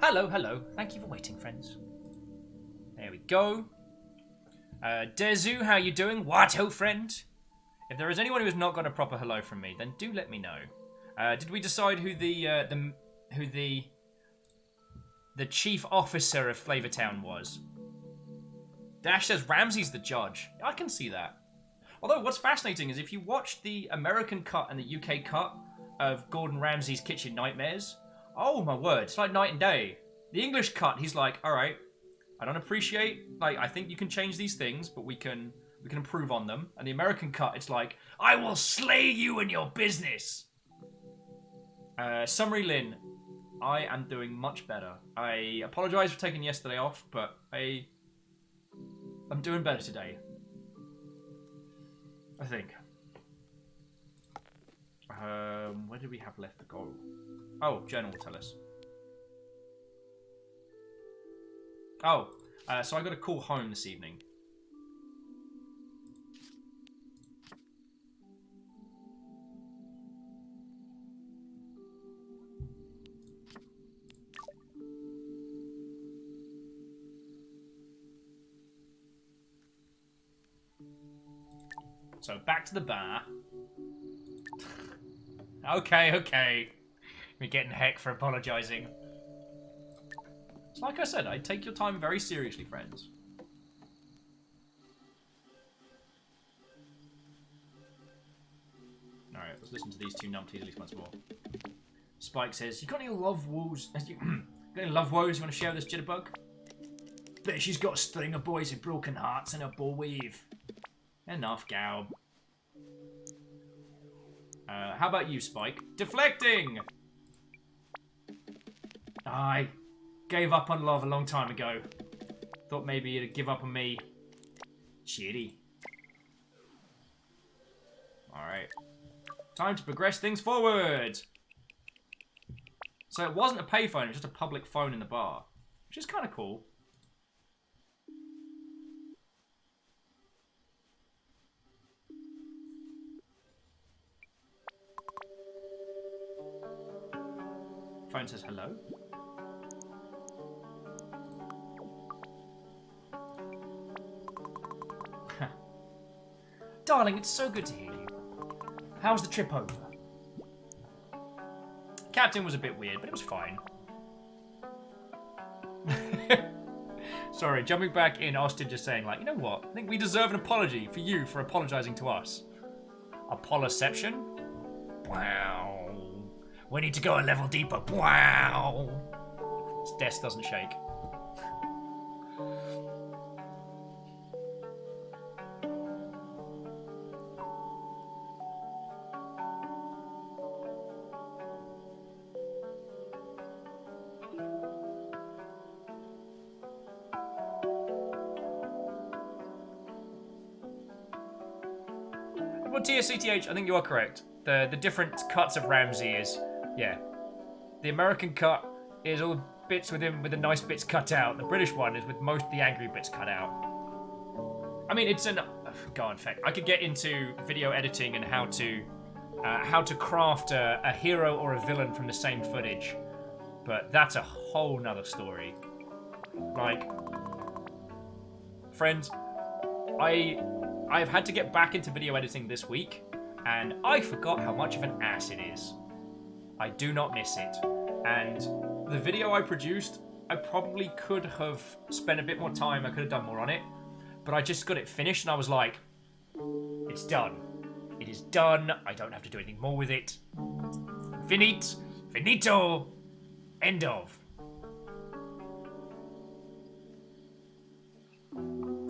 Hello, hello. Thank you for waiting, friends. There we go. Dezu, how you doing? What, ho, friend? If there is anyone who has not got a proper hello from me, then do let me know. Did we decide who the chief officer of Flavortown was? Dash says Ramsey's the judge. I can see that. Although what's fascinating is if you watch the American cut and the UK cut of Gordon Ramsay's Kitchen Nightmares, oh my word, it's like night and day. The English cut, he's like, all right, I don't appreciate, like, I think you can change these things, but we can improve on them. And the American cut, it's like, I will slay you and your business. Summary Lynn, I am doing much better. I apologize for taking yesterday off, but I'm doing better today. I think. Where do we have left to go? Oh, journal will tell us. Oh, so I got a call home this evening. So back to the bar. Okay. We're getting heck for apologising. Like I said, I take your time very seriously, friends. Alright, let's listen to these two numpties at least once more. Spike says, you got any love woes? Got any love woes you want to share with this jitterbug? Bet she's got a string of boys with broken hearts and a bull weave. Enough, Gaub. How about you, Spike? Deflecting! I gave up on love a long time ago. Thought maybe you'd give up on me. Shitty. Alright. Time to progress things forward! So it wasn't a payphone, it was just a public phone in the bar. Which is kind of cool. Phone says hello. Darling, it's so good to hear you. How's the trip over? Captain was a bit weird, but it was fine. Sorry, jumping back in, Austin just saying, like, you know what? I think we deserve an apology for you for apologizing to us. Apoloception? Wow. We need to go a level deeper. Wow. His desk doesn't shake. Well, TSCTH, I think you are correct. The different cuts of Ramsey is, yeah. The American cut is all bits with him with the nice bits cut out. The British one is with most of the angry bits cut out. I mean, it's an... God, in fact, I could get into video editing and how to craft a hero or a villain from the same footage. But that's a whole nother story. Like, friends, I've had to get back into video editing this week, and I forgot how much of an ass it is. I do not miss it. And the video I produced, I probably could have spent a bit more time, I could have done more on it, but I just got it finished and I was like, it's done. It is done, I don't have to do anything more with it. Finito, end of.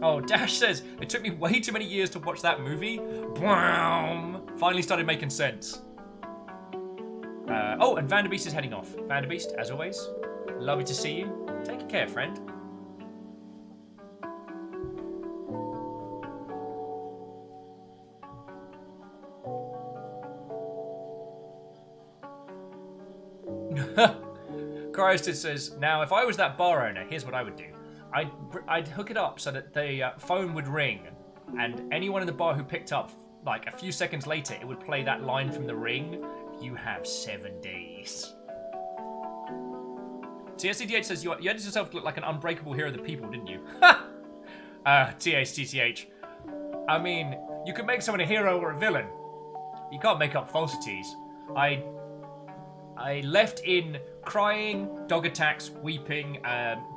Oh, Dash says, it took me way too many years to watch that movie. Boom! Finally started making sense. Oh, and Vanderbeest is heading off. Vanderbeest, as always, lovely to see you. Take care, friend. Cryostis says, now, if I was that bar owner, here's what I would do. I'd hook it up so that the phone would ring, and anyone in the bar who picked up, like, a few seconds later, it would play that line from The Ring. You have 7 days. TSTTH says you edited yourself to look like an unbreakable hero of the people, didn't you? TSTTH. I mean, you can make someone a hero or a villain. You can't make up falsities. I left in crying, dog attacks, weeping,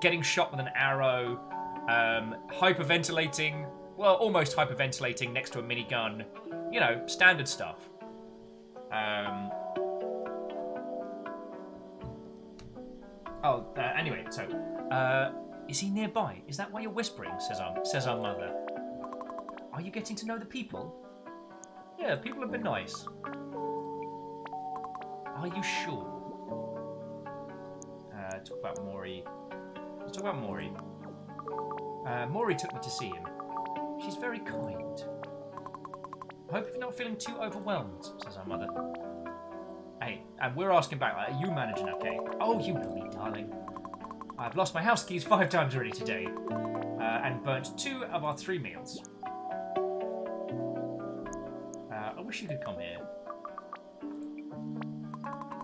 getting shot with an arrow, hyperventilating, well, almost hyperventilating next to a minigun. You know, standard stuff. Anyway, so, is he nearby? Is that why you're whispering? Says our mother. Are you getting to know the people? Yeah, people have been nice. Are you sure? Talk about Maury. Let's talk about Maury. Maury took me to see him. She's very kind. I hope you're not feeling too overwhelmed, says our mother. Hey, and we're asking back, are you managing okay? Oh, you know me, darling. I've lost my house keys 5 times already today, and burnt 2 of our 3 meals. I wish you could come here.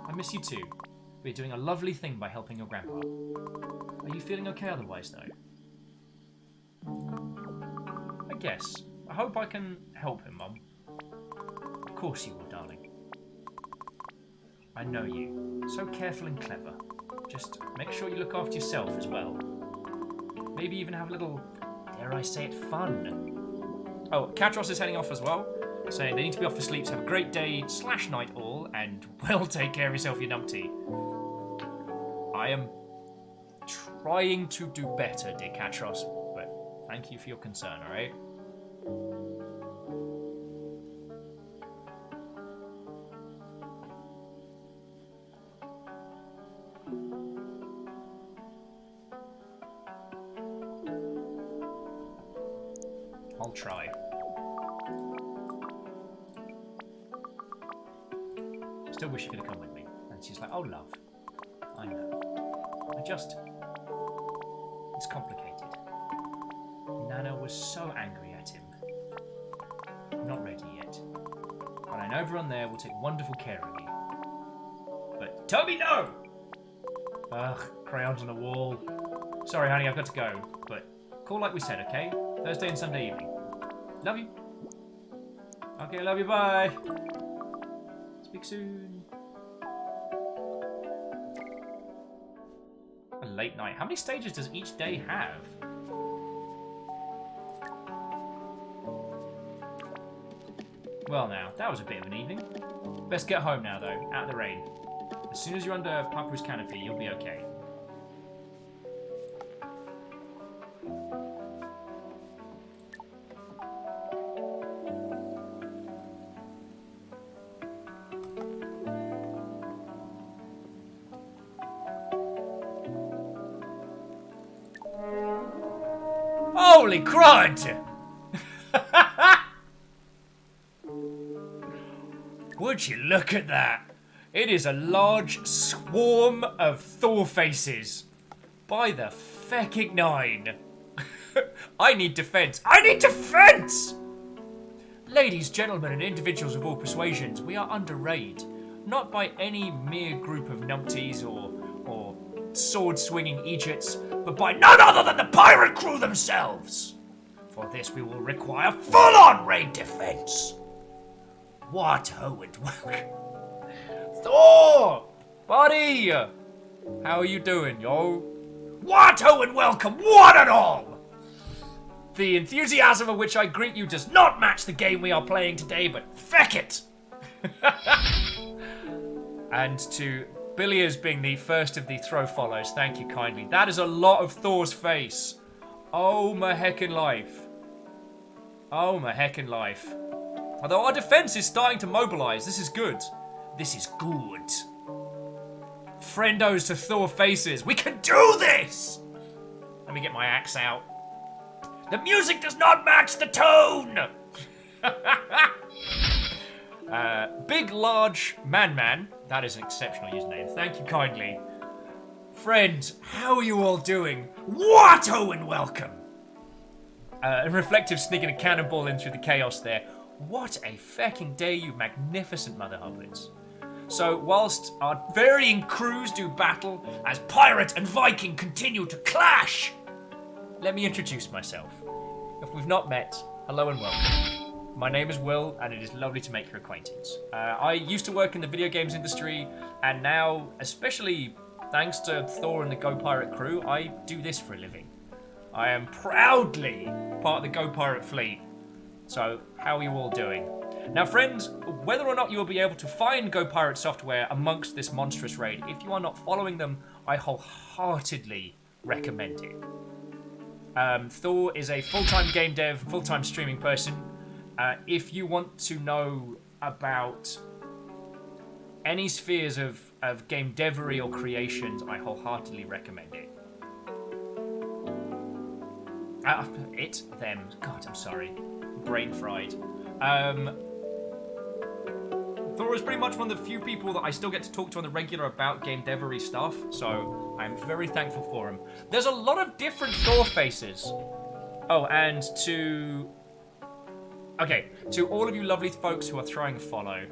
I miss you too. We're doing a lovely thing by helping your grandpa. Are you feeling okay otherwise, though? I guess. I hope I can help him, Mum. Of course you will, darling. I know you. So careful and clever. Just make sure you look after yourself as well. Maybe even have a little, dare I say it, fun. Oh, Katros is heading off as well, saying they need to be off for sleep, so have a great day / night all, and well take care of yourself, you numpty. I am trying to do better, dear Katros, but thank you for your concern, alright? I'll try. Still wish you could have come with me. And she's like, oh, love. I know. It's complicated. Nana was so angry at him. I'm not ready yet. But I know everyone there will take wonderful care of you. But Toby, no! Ugh, crayons on the wall. Sorry, honey, I've got to go. But call like we said, okay? Thursday and Sunday evening. Love you. Okay, love you, bye. Speak soon. A late night. How many stages does each day have? Well now, that was a bit of an evening. Best get home now though, out of the rain. As soon as you're under Papu's canopy, you'll be okay. Holy crud! Would you look at that? It is a large swarm of Thor faces. By the fecking 9. I need defense. I need defense! Ladies, gentlemen, and individuals of all persuasions, we are under raid. Not by any mere group of numpties or sword-swinging Egypts, but by none other than the pirate crew themselves. For this we will require full-on raid defense. What ho and welcome. Thor! Buddy! How are you doing, yo? What ho and welcome, one and all! The enthusiasm of which I greet you does not match the game we are playing today, but feck it! And to Billy as being the first of the throw follows, thank you kindly. That is a lot of Thor's face. Oh my heckin' life. Oh my heckin' life. Although our defense is starting to mobilize, this is good. This is good. Friendos to Thor faces. We can do this! Let me get my axe out. The music does not match the tone! Big, large man. That is an exceptional username. Thank you kindly. Friends, how are you all doing? What ho and welcome! Reflective sneaking a cannonball in through the chaos there. What a fecking day, you magnificent mother hubbards. So whilst our varying crews do battle as pirate and Viking continue to clash, let me introduce myself. If we've not met, hello and welcome. My name is Will, and it is lovely to make your acquaintance. I used to work in the video games industry, and now, especially thanks to Thor and the Go Pirate crew, I do this for a living. I am proudly part of the Go Pirate fleet. So, how are you all doing? Now, friends, whether or not you will be able to find Go Pirate software amongst this monstrous raid, if you are not following them, I wholeheartedly recommend it. Thor is a full-time game dev, full-time streaming person. If you want to know about any spheres of game devery or creations, I wholeheartedly recommend it. Them. God, I'm sorry. Brain fried. Thor is pretty much one of the few people that I still get to talk to on the regular about game devery stuff, so I'm very thankful for him. There's a lot of different Thor faces. Oh, and to all of you lovely folks who are throwing a follow,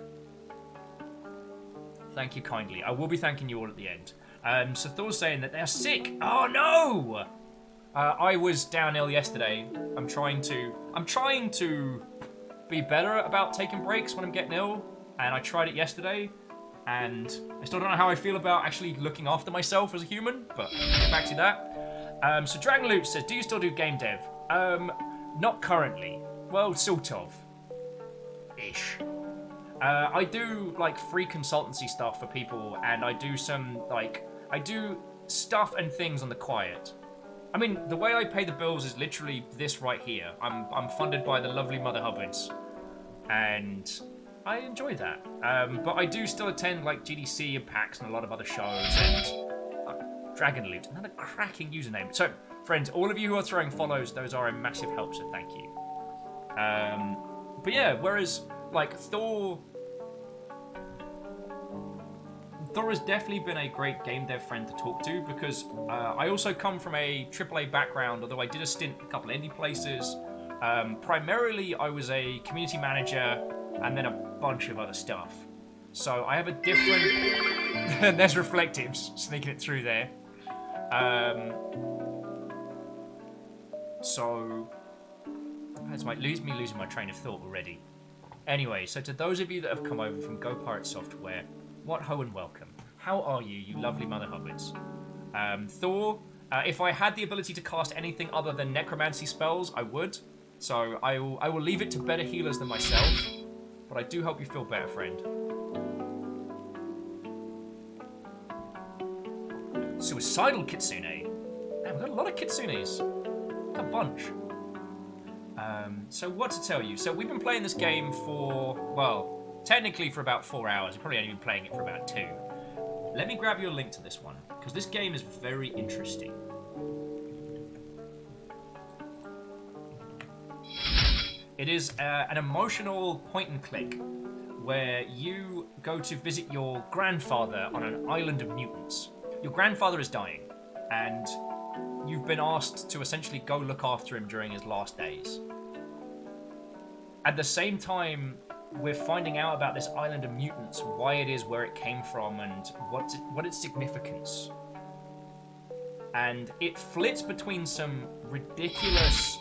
thank you kindly. I will be thanking you all at the end. So Thor's saying that they're sick. Oh no! I was down ill yesterday. I'm trying to be better about taking breaks when I'm getting ill, and I tried it yesterday, and I still don't know how I feel about actually looking after myself as a human, but I'll get back to that. So Dragon Loot says, do you still do game dev? Not currently. Well, sort of. Ish. I do, like, free consultancy stuff for people, and I do I do stuff and things on the quiet. I mean, the way I pay the bills is literally this right here. I'm funded by the lovely Mother Hubbards, and I enjoy that. But I do still attend like GDC and PAX and a lot of other shows, and Dragon Loot, another cracking username. So, friends, all of you who are throwing follows, those are a massive help, so thank you. But yeah, whereas like Thor has definitely been a great game dev friend to talk to, because I also come from a AAA background, although I did a stint a couple indie places. Primarily, I was a community manager and then a bunch of other stuff. So I have a different... There's Reflectives sneaking it through there. So that's losing my train of thought already. Anyway, so to those of you that have come over from Go Pirate Software, what ho and welcome. How are you, you lovely Mother Hubbards? Thor, if I had the ability to cast anything other than necromancy spells, I would. So I will leave it to better healers than myself. But I do hope you feel better, friend. Suicidal Kitsune. Man, we've got a lot of Kitsunes. A bunch. So what to tell you? So we've been playing this game for, well, technically for about 4 hours. We've probably only been playing it for about 2. Let me grab you a link to this one, because this game is very interesting. It is an emotional point and click, where you go to visit your grandfather on an island of mutants. Your grandfather is dying, and you've been asked to essentially go look after him during his last days. At the same time, we're finding out about this island of mutants, why it is, where it came from, and what its significance. And it flits between some ridiculous,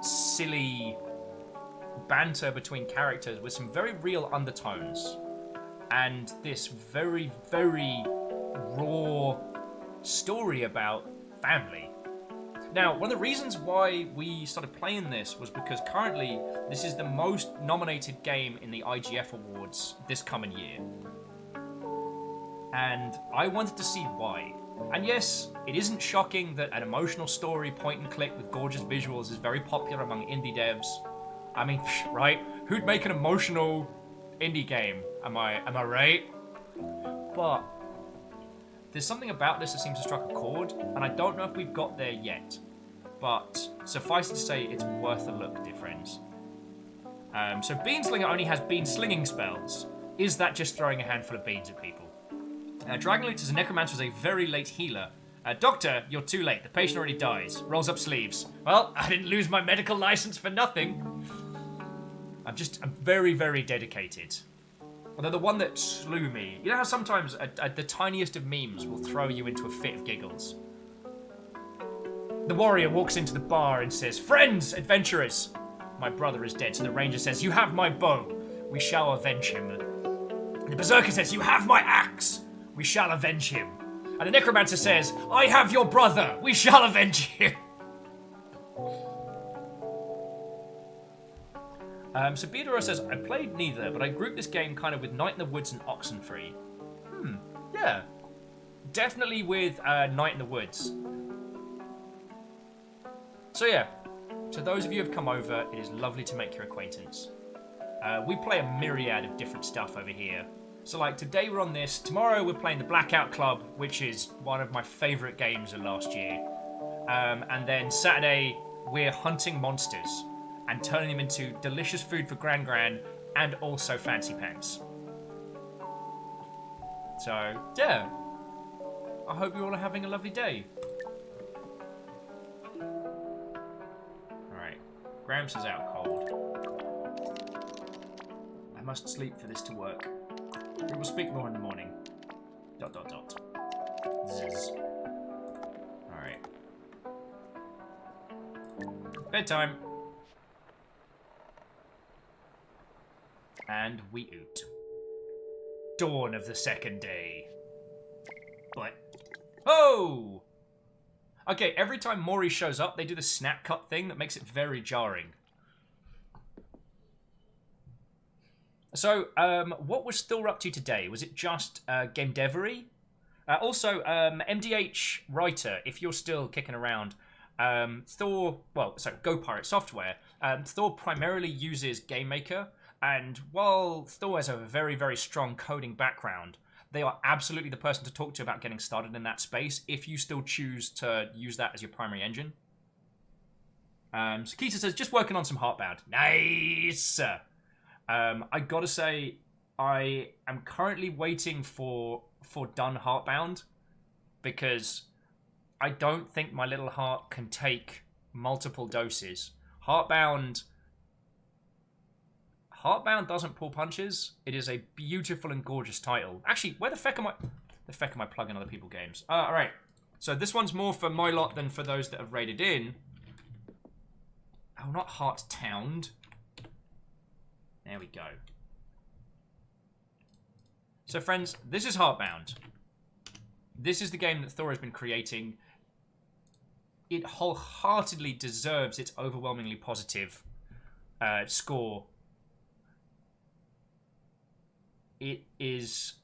silly banter between characters with some very real undertones, and this very, very raw story about family. Now, one of the reasons why we started playing this was because currently this is the most nominated game in the IGF Awards this coming year. And I wanted to see why. And yes, it isn't shocking that an emotional story, point and click with gorgeous visuals is very popular among indie devs. I mean, right? Who'd make an emotional indie game? Am I right? But there's something about this that seems to strike a chord, and I don't know if we've got there yet. But suffice it to say, it's worth a look, dear friends. So Beanslinger only has bean slinging spells. Is that just throwing a handful of beans at people? Dragonloot as a necromancer is a very late healer. Doctor, you're too late. The patient already dies. Rolls up sleeves. Well, I didn't lose my medical license for nothing. I'm very, very dedicated. Although the one that slew me, you know how sometimes the tiniest of memes will throw you into a fit of giggles? The warrior walks into the bar and says, "Friends, adventurers, my brother is dead." So the ranger says, "You have my bow, we shall avenge him." And the berserker says, "You have my axe, we shall avenge him." And the necromancer says, "I have your brother, we shall avenge him." So Beadora says, "I played neither, but I grouped this game kind of with Night in the Woods and Oxenfree." Yeah. Definitely with Night in the Woods. So yeah, to those of you who have come over, it is lovely to make your acquaintance. We play a myriad of different stuff over here. So like today we're on this, tomorrow we're playing the Blackout Club, which is one of my favourite games of last year. And then Saturday we're hunting monsters and turning them into delicious food for Gran Gran and also fancy pants. So yeah, I hope you all are having a lovely day. Gramps is out cold. I must sleep for this to work. We will speak more in the morning. ... Zzz. Alright. Bedtime. And we oot. Dawn of the second day. But... Oh! Okay, every time Maury shows up, they do the snap cut thing that makes it very jarring. So, what was Thor up to today? Was it just game devery? Also, MDH Writer, if you're still kicking around, Go Pirate Software, Thor primarily uses Game Maker, and while Thor has a very, very strong coding background, they are absolutely the person to talk to about getting started in that space if you still choose to use that as your primary engine. So Keita says, just working on some Heartbound. Nice! I gotta say, I am currently waiting for done Heartbound because I don't think my little heart can take multiple doses. Heartbound doesn't pull punches. It is a beautiful and gorgeous title. Actually, where the feck am I plugging other people's games? Alright. So this one's more for my lot than for those that have raided in. Oh, not Hearttown. There we go. So friends, this is Heartbound. This is the game that Thor has been creating. It wholeheartedly deserves its overwhelmingly positive score. It's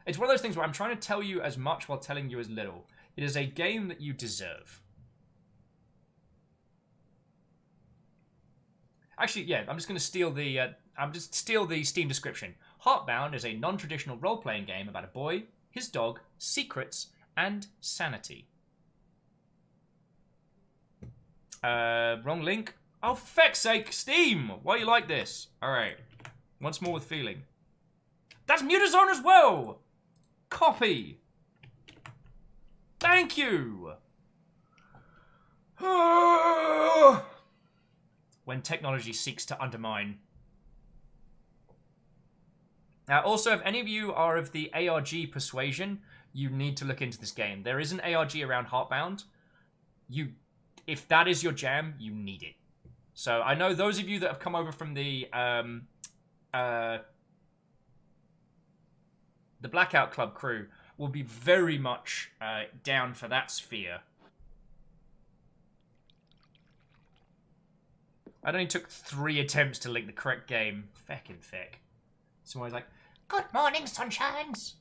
one of those things where I'm trying to tell you as much while telling you as little. It is a game that you deserve. Actually, yeah, I'm just going to steal the Steam description. Heartbound is a non-traditional role-playing game about a boy, his dog, secrets, and sanity. Wrong link. Oh, for feck's sake, Steam! Why are you like this? Alright. Once more with feeling. That's Mutazione as well! Copy! Thank you! When technology seeks to undermine. Also, if any of you are of the ARG persuasion, you need to look into this game. There is an ARG around Heartbound. If that is your jam, you need it. So I know those of you that have come over from the Blackout Club crew will be very much down for that sphere. It only took 3 attempts to link the correct game. Feckin' feck. Someone's like, Good morning, sunshines.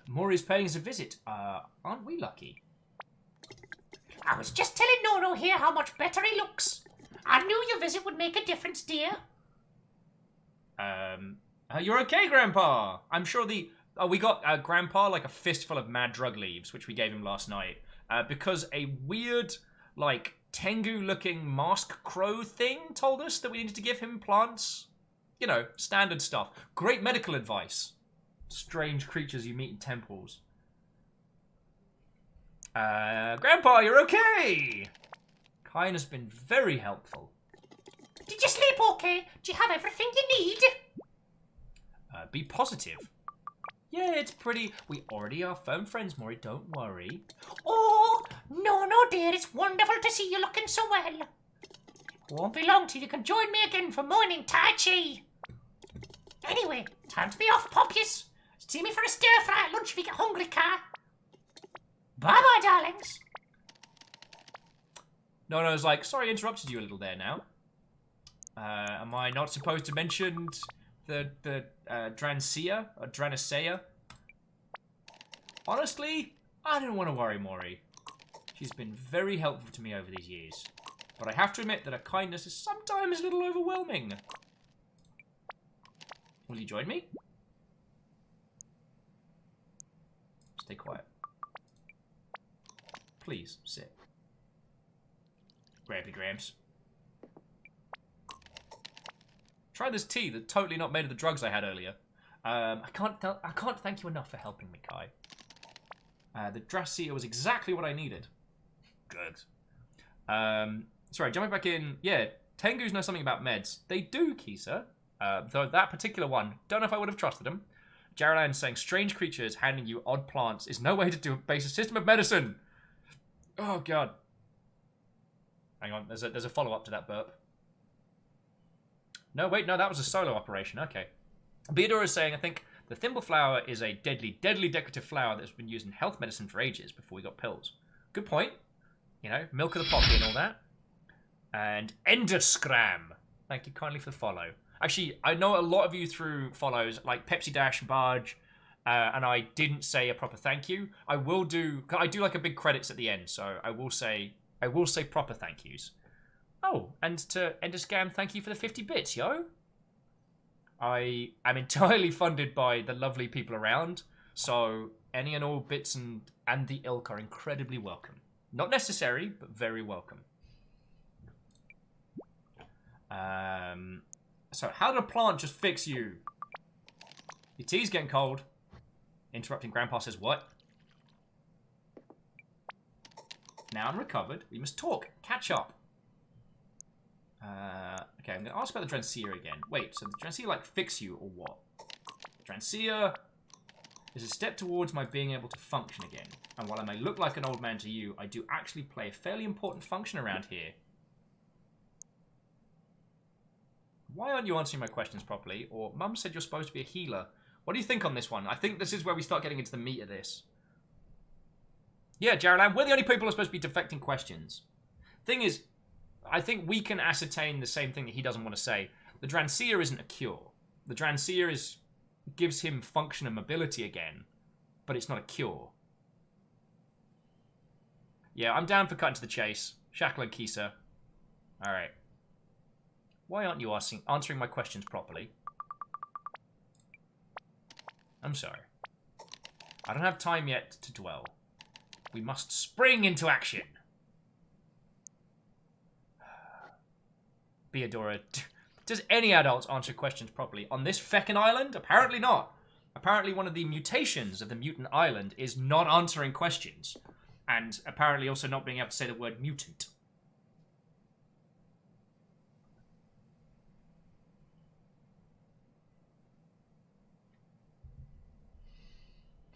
Maury's paying us a visit. Aren't we lucky? I was just telling Noro here how much better he looks. I knew your visit would make a difference, dear. You're okay, Grandpa. I'm sure we got Grandpa like a fistful of mad drug leaves, which we gave him last night, because a weird, like, Tengu-looking mask crow thing told us that we needed to give him plants. You know, standard stuff. Great medical advice. Strange creatures you meet in temples. Grandpa, you're okay! Kyan has been very helpful. Did you sleep okay? Do you have everything you need? Be positive. Yeah, it's pretty. We already are firm friends, Maury. Don't worry. Oh, no, dear. It's wonderful to see you looking so well. It won't be long till you can join me again for morning Tai Chi. Anyway, time to be off, Poppies. See me for a stir-fry at lunch if you get hungry, car. Bye-bye, darlings. No, I was like, sorry I interrupted you a little there now. Am I not supposed to mention the Drancia or Dranicea? Honestly, I don't want to worry Maury. She's been very helpful to me over these years. But I have to admit that her kindness is sometimes a little overwhelming. Will you join me? Stay quiet. Please, sit. Grampy Gramps. Try this tea that's totally not made of the drugs I had earlier. I can't thank you enough for helping me, Kai. The Dracia was exactly what I needed. Good. Sorry, jumping back in. Yeah, Tengus know something about meds. They do, Kisa. Though that particular one, don't know if I would have trusted him. Jaralan saying strange creatures handing you odd plants is no way to do a basic system of medicine. Oh god. Hang on, there's a follow-up to that burp. No, wait, no, that was a solo operation. Okay. Beador is saying, I think the thimble flower is a deadly, deadly decorative flower that's been used in health medicine for ages before we got pills. Good point. You know, milk of the poppy and all that. And Enderscram. Thank you kindly for the follow. Actually, I know a lot of you through follows, like Pepsi Dash, Barge, and I didn't say a proper thank you. I do like a big credits at the end, so I will say proper thank yous. Oh, and to Enderscam, thank you for the 50 bits, yo. I am entirely funded by the lovely people around, so any and all bits and the ilk are incredibly welcome. Not necessary, but very welcome. So how did a plant just fix you? Your tea's getting cold. Interrupting Grandpa says, what? Now I'm recovered. We must talk. Catch up. Okay, I'm going to ask about the Drancia again. Wait, so the Drancia, like, fix you or what? Drancia is a step towards my being able to function again. And while I may look like an old man to you, I do actually play a fairly important function around here. Why aren't you answering my questions properly? Or Mum said you're supposed to be a healer. What do you think on this one? I think this is where we start getting into the meat of this. Yeah, Jaralan, we're the only people who are supposed to be deflecting questions. Thing is, I think we can ascertain the same thing that he doesn't want to say. The Drancia isn't a cure. The Drancia gives him function and mobility again, but it's not a cure. Yeah, I'm down for cutting to the chase. Shackle and Kisa. Alright. Why aren't you answering my questions properly? I'm sorry. I don't have time yet to dwell. We must spring into action. Beadora, does any adults answer questions properly? On this feckin' island? Apparently not. Apparently one of the mutations of the mutant island is not answering questions. And apparently also not being able to say the word mutant.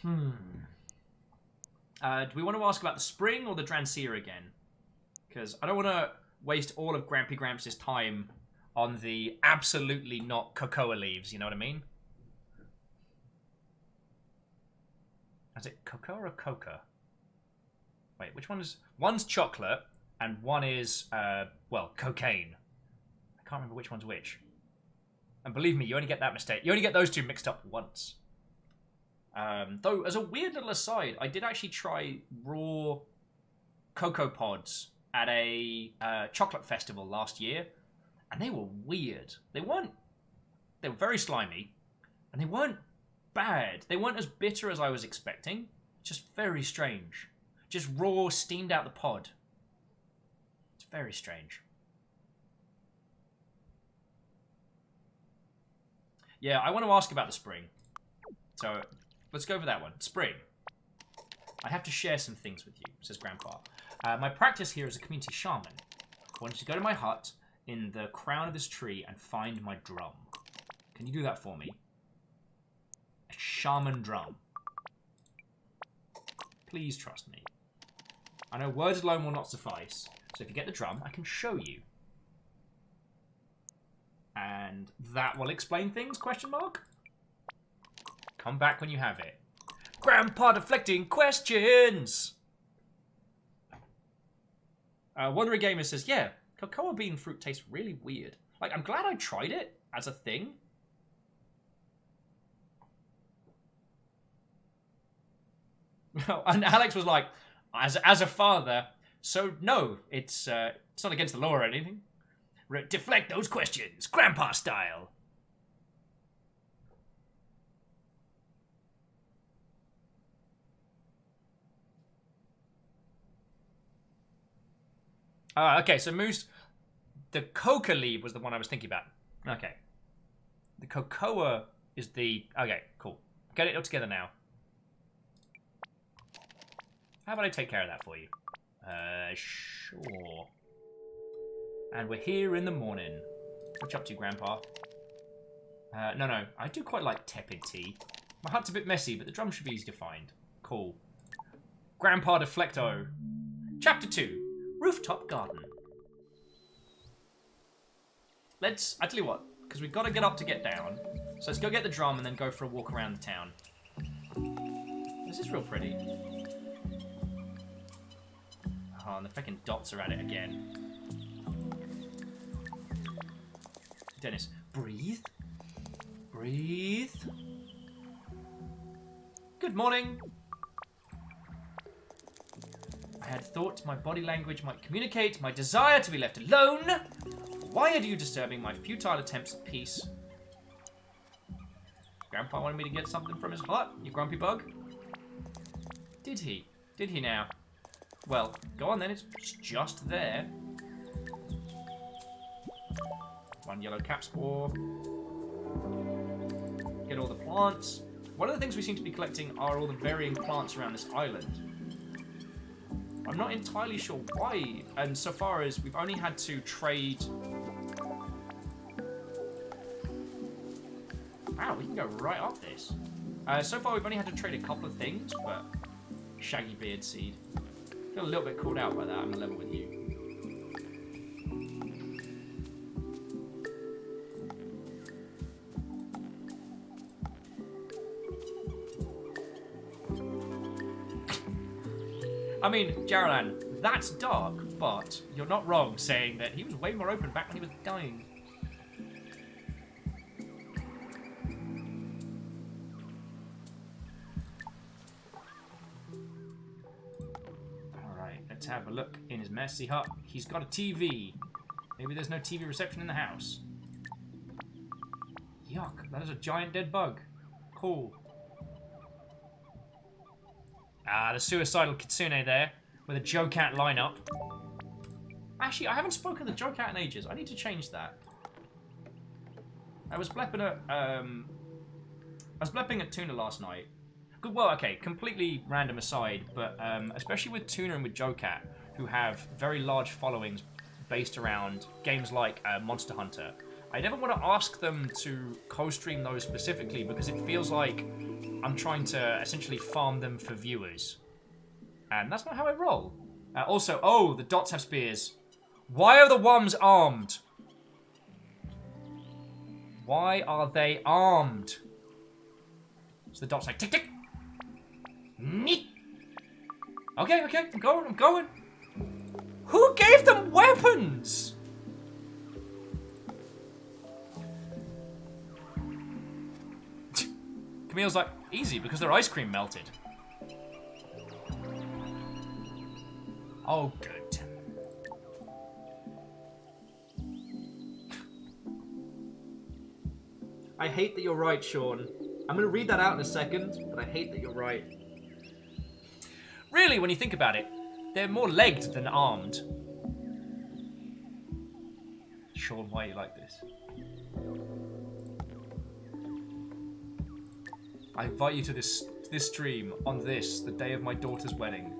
Do we want to ask about the spring or the Drancia again? Because I don't want to waste all of Grampy Gramps' time on the absolutely not cocoa leaves, you know what I mean? Is it cocoa or coca? Wait, which one is... One's chocolate, and one is, well, cocaine. I can't remember which one's which. And believe me, you only get that mistake. You only get those two mixed up once. Though, as a weird little aside, I did actually try raw Cocoa Pods at a chocolate festival last year, and they were weird. They were very slimy, and they weren't bad. They weren't as bitter as I was expecting. Just very strange. Just raw, steamed out the pod. It's very strange. Yeah, I want to ask about the spring. So, let's go over that one. Spring. I have to share some things with you, says Grandpa. My practice here is a community shaman. I want you to go to my hut in the crown of this tree and find my drum. Can you do that for me? A shaman drum. Please trust me. I know words alone will not suffice. So if you get the drum, I can show you. And that will explain things, question mark? Come back when you have it. Grandpa deflecting questions! Wandering Gamer says, yeah, cocoa bean fruit tastes really weird. Like, I'm glad I tried it as a thing. And Alex was like, as a father, so no, it's not against the law or anything. Deflect those questions, grandpa style. Okay, so Moose, the coca leaf was the one I was thinking about. Okay. The cocoa is the... Okay, cool. Get it all together now. How about I take care of that for you? Sure. And we're here in the morning. What you up to, Grandpa? No, I do quite like tepid tea. My hut's a bit messy, but the drum should be easy to find. Cool. Grandpa Deflecto. Chapter 2. Rooftop Garden. I tell you what, because we've got to get up to get down. So let's go get the drum and then go for a walk around the town. This is real pretty. Oh, and the freaking dots are at it again. Dennis, breathe. Breathe. Good morning. I had thought my body language might communicate my desire to be left alone. Why are you disturbing my futile attempts at peace? Grandpa wanted me to get something from his hut, you grumpy bug. Did he? Did he now? Well, go on then, it's just there. One yellow cap spore. Get all the plants. One of the things we seem to be collecting are all the varying plants around this island. I'm not entirely sure why, and so far as we've only had to trade... Wow, we can go right up this. So far we've only had to trade a couple of things, but... Shaggy beard seed. Feel a little bit called out by that, I'm level with you. I mean, Jaralan, that's dark, but you're not wrong saying that he was way more open back when he was dying. Alright, let's have a look in his messy hut. He's got a TV. Maybe there's no TV reception in the house. Yuck, that is a giant dead bug. Cool. Ah, the suicidal Kitsune there, with a Joe Cat lineup. Actually, I haven't spoken to Joe Cat in ages. I need to change that. I was blepping at Tuna last night. Well, okay, completely random aside, but especially with Tuna and with Joe Cat, who have very large followings based around games like Monster Hunter, I never want to ask them to co-stream those specifically because it feels like I'm trying to essentially farm them for viewers. And that's not how I roll. Also, oh, the dots have spears. Why are the Wums armed? Why are they armed? So the dots like, tick, tick. Neat. Okay, I'm going. Who gave them weapons? Camille's like, easy, because their ice cream melted. Oh, good. I hate that you're right, Sean. I'm going to read that out in a second, but I hate that you're right. Really, when you think about it, they're more legged than armed. Sean, why are you like this? I invite you to this stream on the day of my daughter's wedding.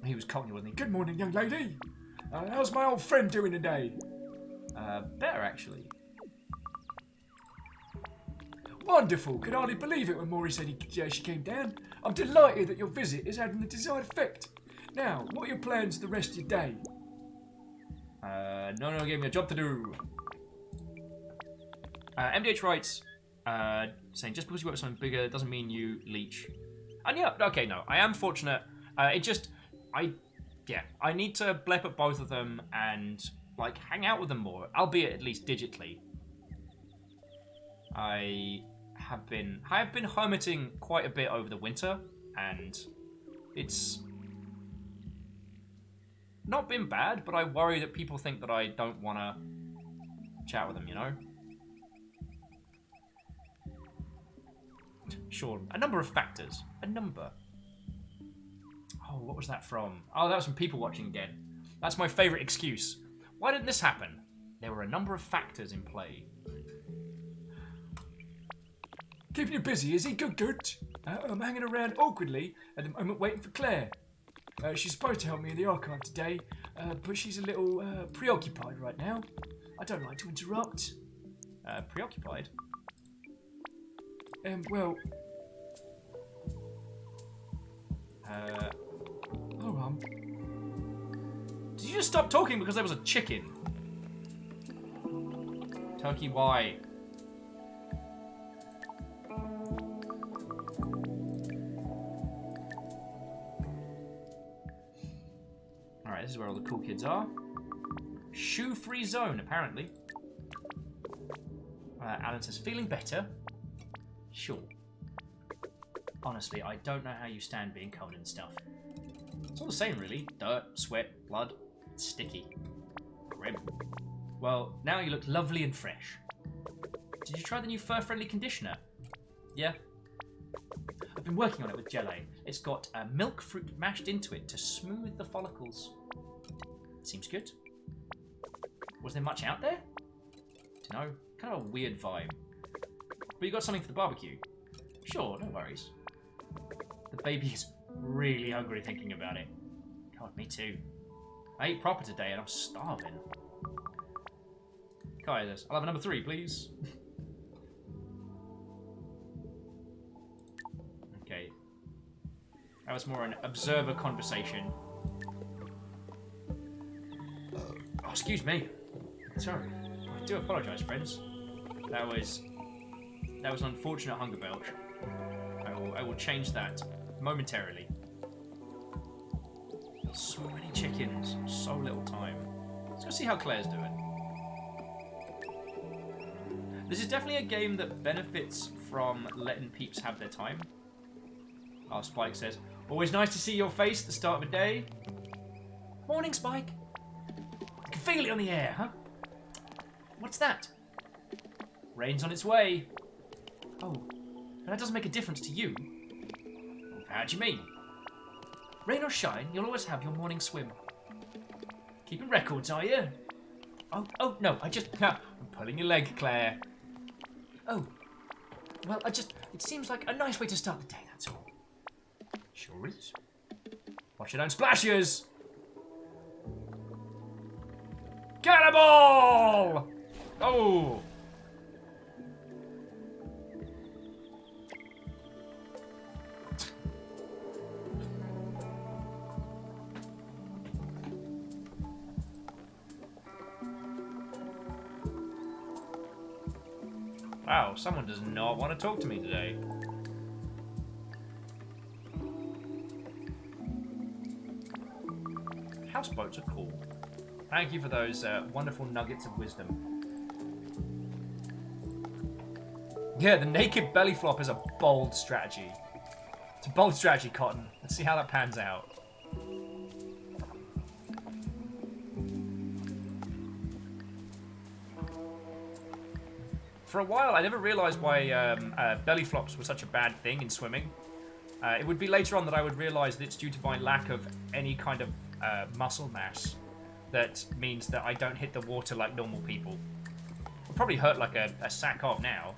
He was cockney, wasn't he? Good morning, young lady. How's my old friend doing today? Better, actually. Wonderful. Could hardly believe it when Maury said she came down. I'm delighted that your visit is having the desired effect. Now, what are your plans for the rest of your day? No, gave me a job to do. MDH writes, saying just because you work with something bigger doesn't mean you leech. And yeah, okay, no, I am fortunate. I need to blep at both of them and like hang out with them more, albeit at least digitally. I have been hermiting quite a bit over the winter, and it's not been bad, but I worry that people think that I don't want to chat with them, you know? Sure, a number of factors. A number. Oh, what was that from? Oh, that was from people watching again. That's my favourite excuse. Why didn't this happen? There were a number of factors in play. Keeping you busy, is he? Good. I'm hanging around awkwardly at the moment waiting for Claire. She's supposed to help me in the archive today, but she's a little preoccupied right now. I don't like to interrupt. Preoccupied? Well... Hold on. Did you just stop talking because there was a chicken? Turkey, why? Alright, this is where all the cool kids are. Shoe-free zone, apparently. Alan says, feeling better? Sure. Honestly, I don't know how you stand being covered in stuff. It's all the same, really. Dirt, sweat, blood. It's sticky. Grim. Well, now you look lovely and fresh. Did you try the new fur-friendly conditioner? Yeah. I've been working on it with Jelly. It's got milk fruit mashed into it to smooth the follicles. Seems good. Was there much out there? Dunno. Kind of a weird vibe. But you got something for the barbecue? Sure, no worries. The baby is really hungry thinking about it. God, me too. I ate proper today and I'm starving. Kai, this. I'll have a number 3, please. Okay. That was more an observer conversation. Oh, excuse me. Sorry. I do apologise, friends. That was an unfortunate hunger belch. I will change that momentarily. So many chickens, so little time. Let's go see how Claire's doing. This is definitely a game that benefits from letting peeps have their time. Oh, Spike says, always nice to see your face at the start of a day. Morning, Spike. I can feel it on the air, huh? What's that? Rain's on its way. Oh, that doesn't make a difference to you. How do you mean? Rain or shine, you'll always have your morning swim. Keeping records, are you? Oh, no, I'm pulling your leg, Claire. Oh, well, it seems like a nice way to start the day, that's all. Sure is. Watch your own splashes! Cannibal! Oh! Wow, someone does not want to talk to me today. Houseboats are cool. Thank you for those wonderful nuggets of wisdom. Yeah, the naked belly flop is a bold strategy. It's a bold strategy, Cotton. Let's see how that pans out. For a while, I never realised why belly flops were such a bad thing in swimming. It would be later on that I would realise that it's due to my lack of any kind of muscle mass. That means that I don't hit the water like normal people. I'll probably hurt like a sack of now,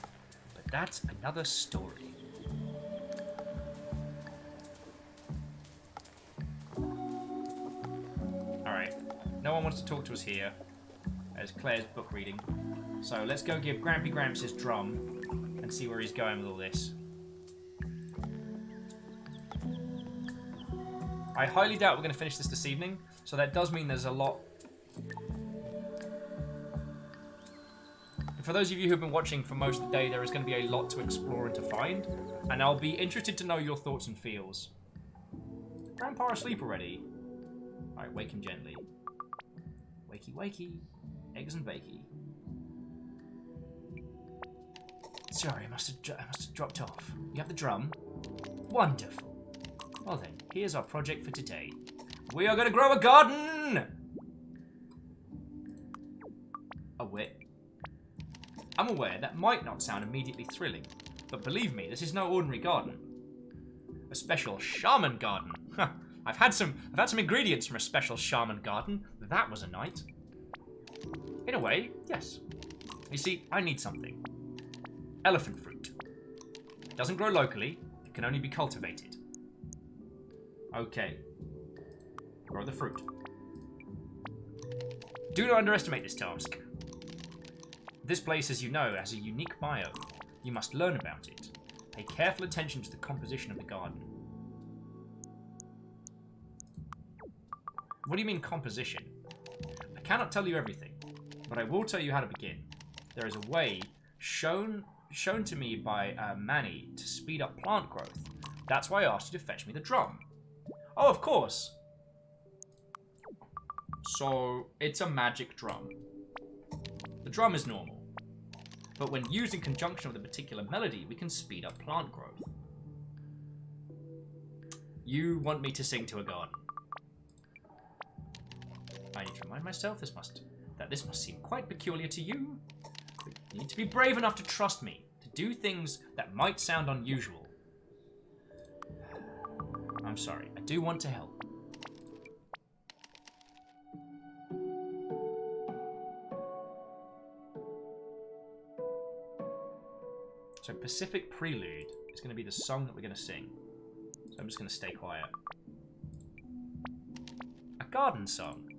but that's another story. Alright, no one wants to talk to us here. There's Claire's book reading. So let's go give Grampy Gramps his drum and see where he's going with all this. I highly doubt we're going to finish this evening, so that does mean there's a lot. For those of you who've been watching for most of the day, there is going to be a lot to explore and to find, and I'll be interested to know your thoughts and feels. Grandpa asleep already? Alright, wake him gently. Wakey, wakey. Eggs and bakey. Sorry, I must have dropped off. You have the drum? Wonderful. Well then, here's our project for today. We are going to grow a garden! I'm aware that might not sound immediately thrilling, but believe me, this is no ordinary garden. A special shaman garden. I've had some ingredients from a special shaman garden. That was a night. In a way, yes. You see, I need something. Elephant fruit. It doesn't grow locally. It can only be cultivated. Okay. Grow the fruit. Do not underestimate this task. This place, as you know, has a unique biome. You must learn about it. Pay careful attention to the composition of the garden. What do you mean, composition? I cannot tell you everything, but I will tell you how to begin. There is a way shown to me by Manny to speed up plant growth. That's why I asked you to fetch me the drum. Oh, of course. So, it's a magic drum. The drum is normal, but when used in conjunction with a particular melody, we can speed up plant growth. You want me to sing to a garden. I need to remind myself that this must seem quite peculiar to you. You need to be brave enough to trust me, to do things that might sound unusual. I'm sorry, I do want to help. So Pacific Prelude is going to be the song that we're going to sing. So I'm just going to stay quiet. A garden song.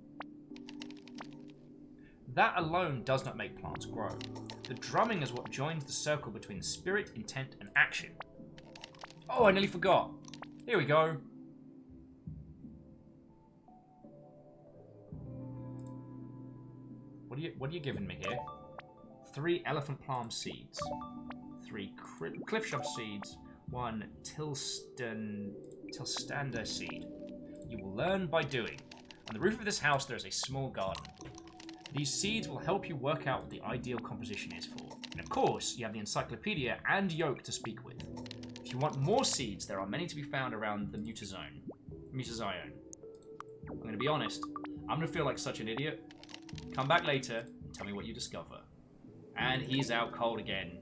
That alone does not make plants grow. The drumming is what joins the circle between spirit, intent, and action. Oh, I nearly forgot. Here we go. What are you giving me here? 3 elephant palm seeds. 3 cliffshrub seeds. 1 tilstander seed. You will learn by doing. On the roof of this house there is a small garden. These seeds will help you work out what the ideal composition is for. And of course, you have the encyclopedia and yoke to speak with. If you want more seeds, there are many to be found around the Mutazione. I'm going to be honest, I'm going to feel like such an idiot. Come back later and tell me what you discover. And he's out cold again.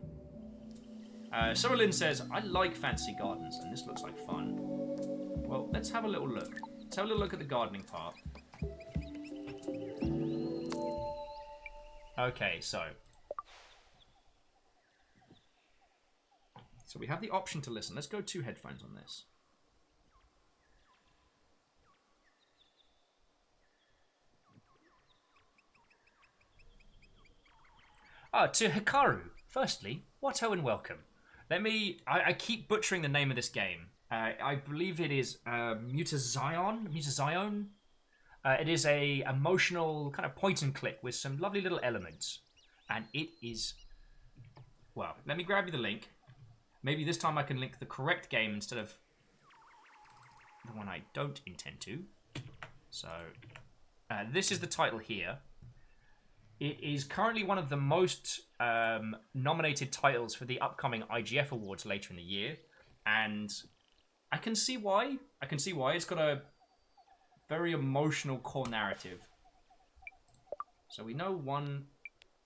Sarah Lynn says, I like fancy gardens, and this looks like fun. Well, let's have a little look. Let's have a little look at the gardening part. Okay, so we have the option to listen. Let's go 2 headphones on this. To Hikaru, firstly, what ho and welcome. I keep butchering the name of this game. I believe it is Mutazione. It is a emotional kind of point and click with some lovely little elements. And it is... Well, let me grab you the link. Maybe this time I can link the correct game instead of the one I don't intend to. So, this is the title here. It is currently one of the most nominated titles for the upcoming IGF Awards later in the year. And I can see why. It's got a very emotional core narrative. So we know one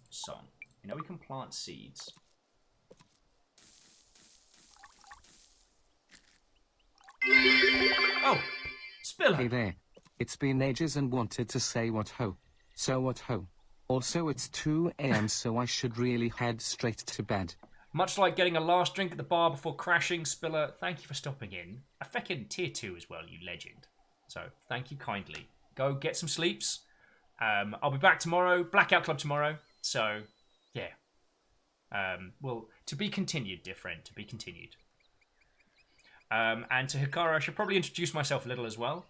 song. We know we can plant seeds. Oh! Spiller! Hey there. It's been ages and wanted to say what ho. So what ho. Also it's 2 AM so I should really head straight to bed. Much like getting a last drink at the bar before crashing, Spiller, thank you for stopping in. A feckin' tier 2 as well, you legend. So, thank you kindly. Go get some sleeps. I'll be back tomorrow. Blackout Club tomorrow. So, yeah. Well, to be continued, dear friend. To be continued. And to Hikaru, I should probably introduce myself a little as well.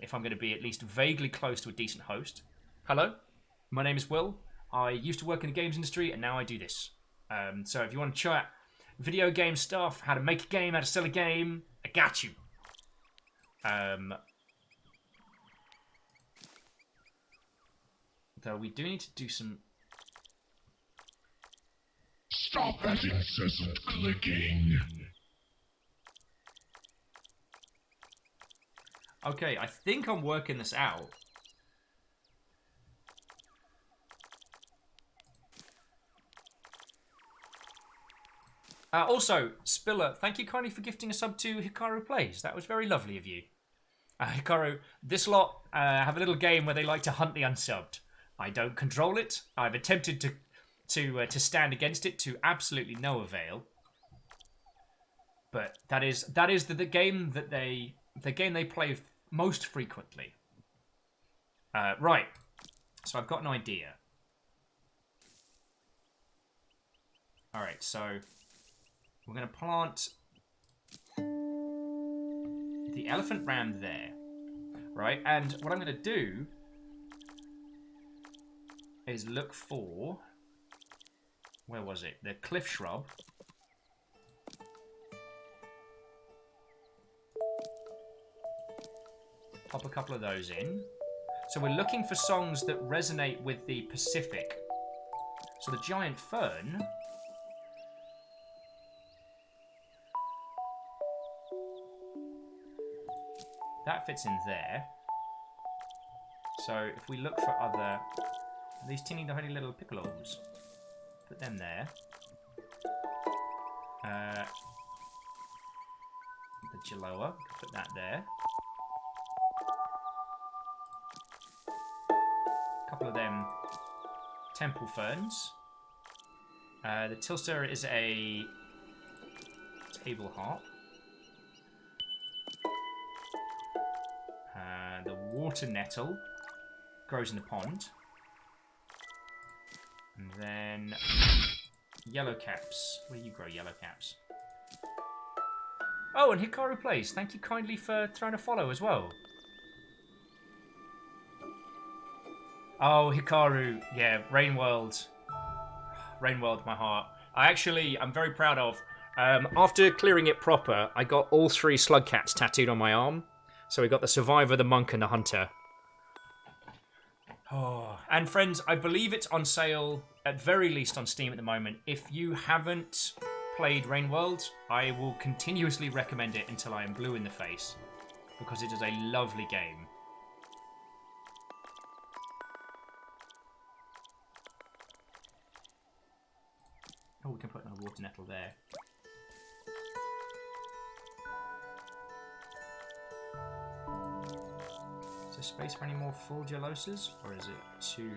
If I'm going to be at least vaguely close to a decent host. Hello, my name is Will. I used to work in the games industry, and now I do this. So if you want to chat video game stuff, how to make a game, how to sell a game, I got you. Though we do need to do some... Stop that incessant clicking. Okay, I think I'm working this out. Also, Spiller, thank you kindly for gifting a sub to Hikaru Plays. That was very lovely of you. Hikaru, this lot have a little game where they like to hunt the unsubbed. I don't control it. I've attempted to stand against it to absolutely no avail. But that is the game that they play most frequently. Right. So I've got an idea. All right. So we're going to plant the elephant ram there, right? And what I'm going to do is look for, where was it? The cliff shrub. Pop a couple of those in. So we're looking for songs that resonate with the Pacific. So the giant fern. That fits in there. So if we look for other... These teeny tiny little piccolos. Put them there. The Chiloa. Put that there. A couple of them temple ferns. The Tilster is a table harp. The water nettle grows in the pond. And then yellow caps. Where do you grow yellow caps? Oh, and Hikaru Plays. Thank you kindly for throwing a follow as well. Oh, Hikaru. Yeah, Rainworld. Rainworld, my heart. I'm very proud of. After clearing it proper, I got all 3 slug cats tattooed on my arm. So we got the Survivor, the Monk, and the Hunter. Oh. And friends, I believe it's on sale, at very least on Steam at the moment. If you haven't played Rainworld, I will continuously recommend it until I am blue in the face. Because it is a lovely game. Oh, we can put another water nettle there. Is there space for any more full gelosas? Or is it too...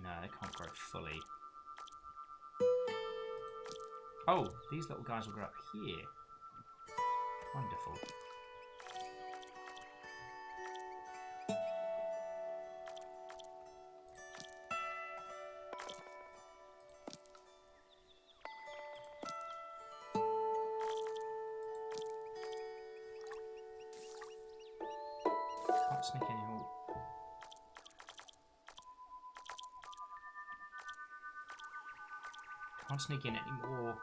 No, they can't grow fully. Oh, these little guys will grow up here. Wonderful. Can't sneak any more. Can't sneak in any more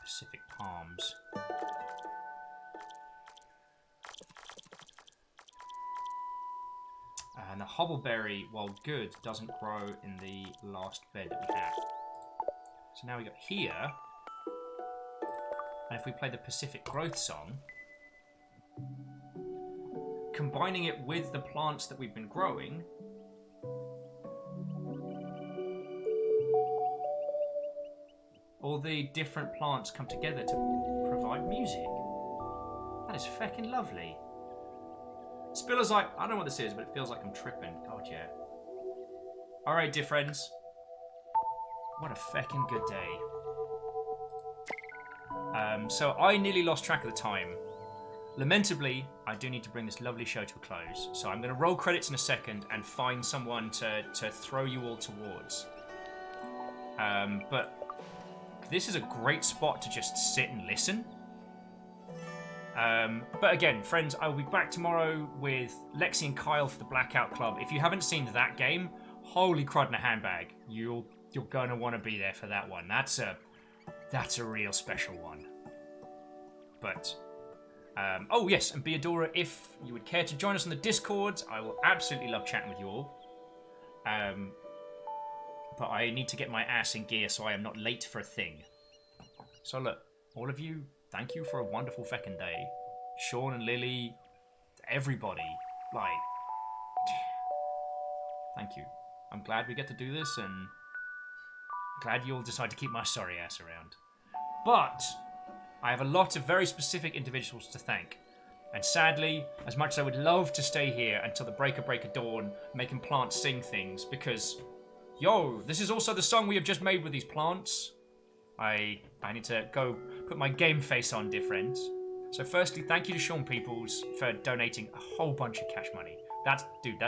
Pacific palms. And the hobbleberry, while good, doesn't grow in the last bed that we have. So now we got here. And if we play the Pacific Growth Song, combining it with the plants that we've been growing, all the different plants come together to provide music. That is feckin' lovely. Spiller's like, I don't know what this is, but it feels like I'm tripping. God, yeah. Alright, dear friends. What a feckin' good day. So I nearly lost track of the time. Lamentably, I do need to bring this lovely show to a close. So I'm going to roll credits in a second and find someone to throw you all towards. But this is a great spot to just sit and listen. But again, friends, I will be back tomorrow with Lexi and Kyle for the Blackout Club. If you haven't seen that game, holy crud in a handbag. You're going to want to be there for that one. That's a real special one. But... oh yes, and Beadora, if you would care to join us on the Discord, I will absolutely love chatting with you all. But I need to get my ass in gear so I am not late for a thing. So look, all of you, thank you for a wonderful feckin' day. Sean and Lily, everybody, like, thank you. I'm glad we get to do this, and glad you all decide to keep my sorry ass around. But I have a lot of very specific individuals to thank. And sadly, as much as I would love to stay here until the break of dawn, making plants sing things, because, yo, this is also the song we have just made with these plants. I need to go put my game face on, dear friends. So firstly, thank you to Sean Peoples for donating a whole bunch of cash money. That's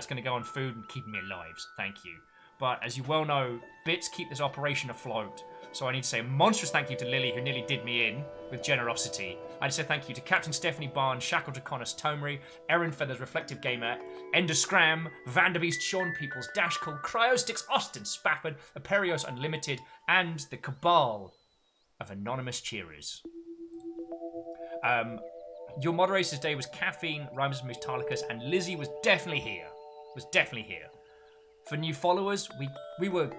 going to go on food and keeping me alive, so thank you. But as you well know, bits keep this operation afloat. So I need to say a monstrous thank you to Lily, who nearly did me in with generosity. I need to say thank you to Captain Stephanie Barnes, Shackle Draconis Tomery, Erin Feathers, Reflective Gamer, Ender Scram, Vanderbeast, Sean Peoples, Dashcall, Cryostix, Austin Spafford, Aperios Unlimited, and the Cabal of Anonymous Cheerers. Your moderators today was Caffeine, Rhymes Mustalicus, and Lizzie was definitely here. For new followers, we were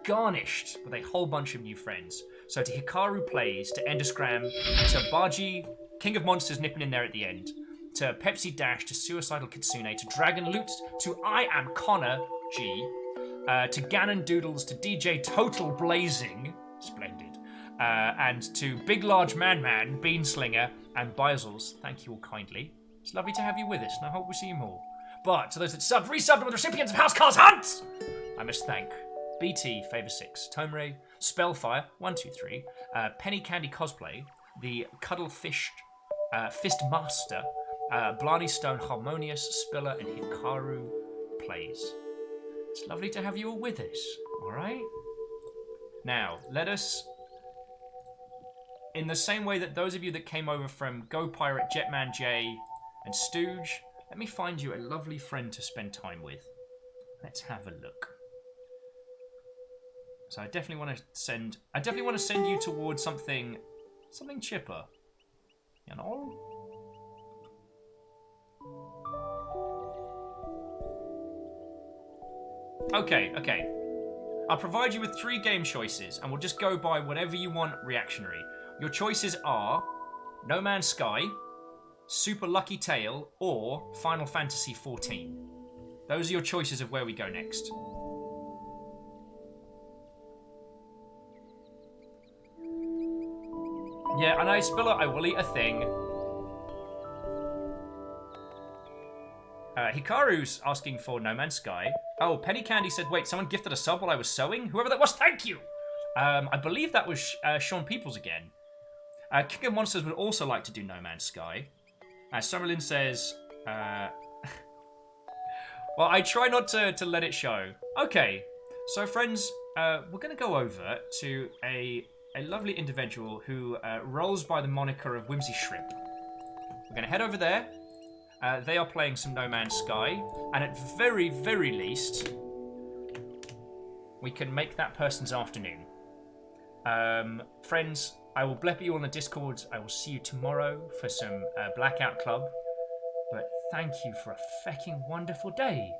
garnished with a whole bunch of new friends. So to Hikaru Plays, to Enderscram, to Baji, King of Monsters nipping in there at the end, to Pepsi Dash, to Suicidal Kitsune, to Dragon Loot, to I Am Connor G, to Ganon Doodles, to DJ Total Blazing, splendid, and to Big Large Man, Beanslinger, and Bisels, thank you all kindly. It's lovely to have you with us, and I hope we see you more. But to those that subbed, resubbed, and were the recipients of House Carls Hunt, I must thank BT Favor 6, Tomeray, Spellfire 123, Penny Candy Cosplay, the Cuddlefish Fist Master, Blarney Stone Harmonious, Spiller, and Hikaru Plays. It's lovely to have you all with us, alright? Now, let us, in the same way that those of you that came over from Go Pirate, Jetman J, and Stooge, let me find you a lovely friend to spend time with. Let's have a look. So I definitely want to send you towards something chipper. You know? Okay. I'll provide you with 3 game choices, and we'll just go by whatever you want reactionary. Your choices are No Man's Sky, Super Lucky Tale, or Final Fantasy XIV. Those are your choices of where we go next. Yeah, and Spiller, I will eat a thing. Hikaru's asking for No Man's Sky. Oh, Penny Candy said, wait, someone gifted a sub while I was sewing? Whoever that was, thank you! I believe that was Sean Peoples again. King of Monsters would also like to do No Man's Sky. Summerlin says, well, I try not to let it show. Okay, so friends, we're going to go over to a lovely individual who rolls by the moniker of Whimsy Shrimp. We're going to head over there. They are playing some No Man's Sky, and at very, very least, we can make that person's afternoon. Friends, I will blep you on the Discord. I will see you tomorrow for some Blackout Club. But thank you for a fecking wonderful day.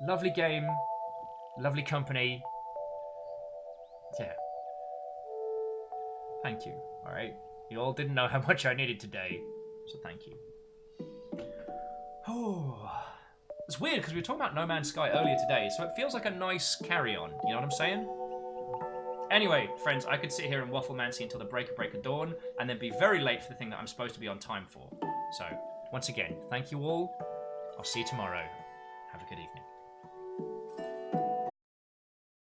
Lovely game, lovely company. Yeah. Thank you, alright? You all didn't know how much I needed today, so thank you. Oh, it's weird because we were talking about No Man's Sky earlier today, so it feels like a nice carry-on, you know what I'm saying? Anyway, friends, I could sit here and waffle Mancy until the break of dawn, and then be very late for the thing that I'm supposed to be on time for. So, once again, thank you all. I'll see you tomorrow. Have a good evening.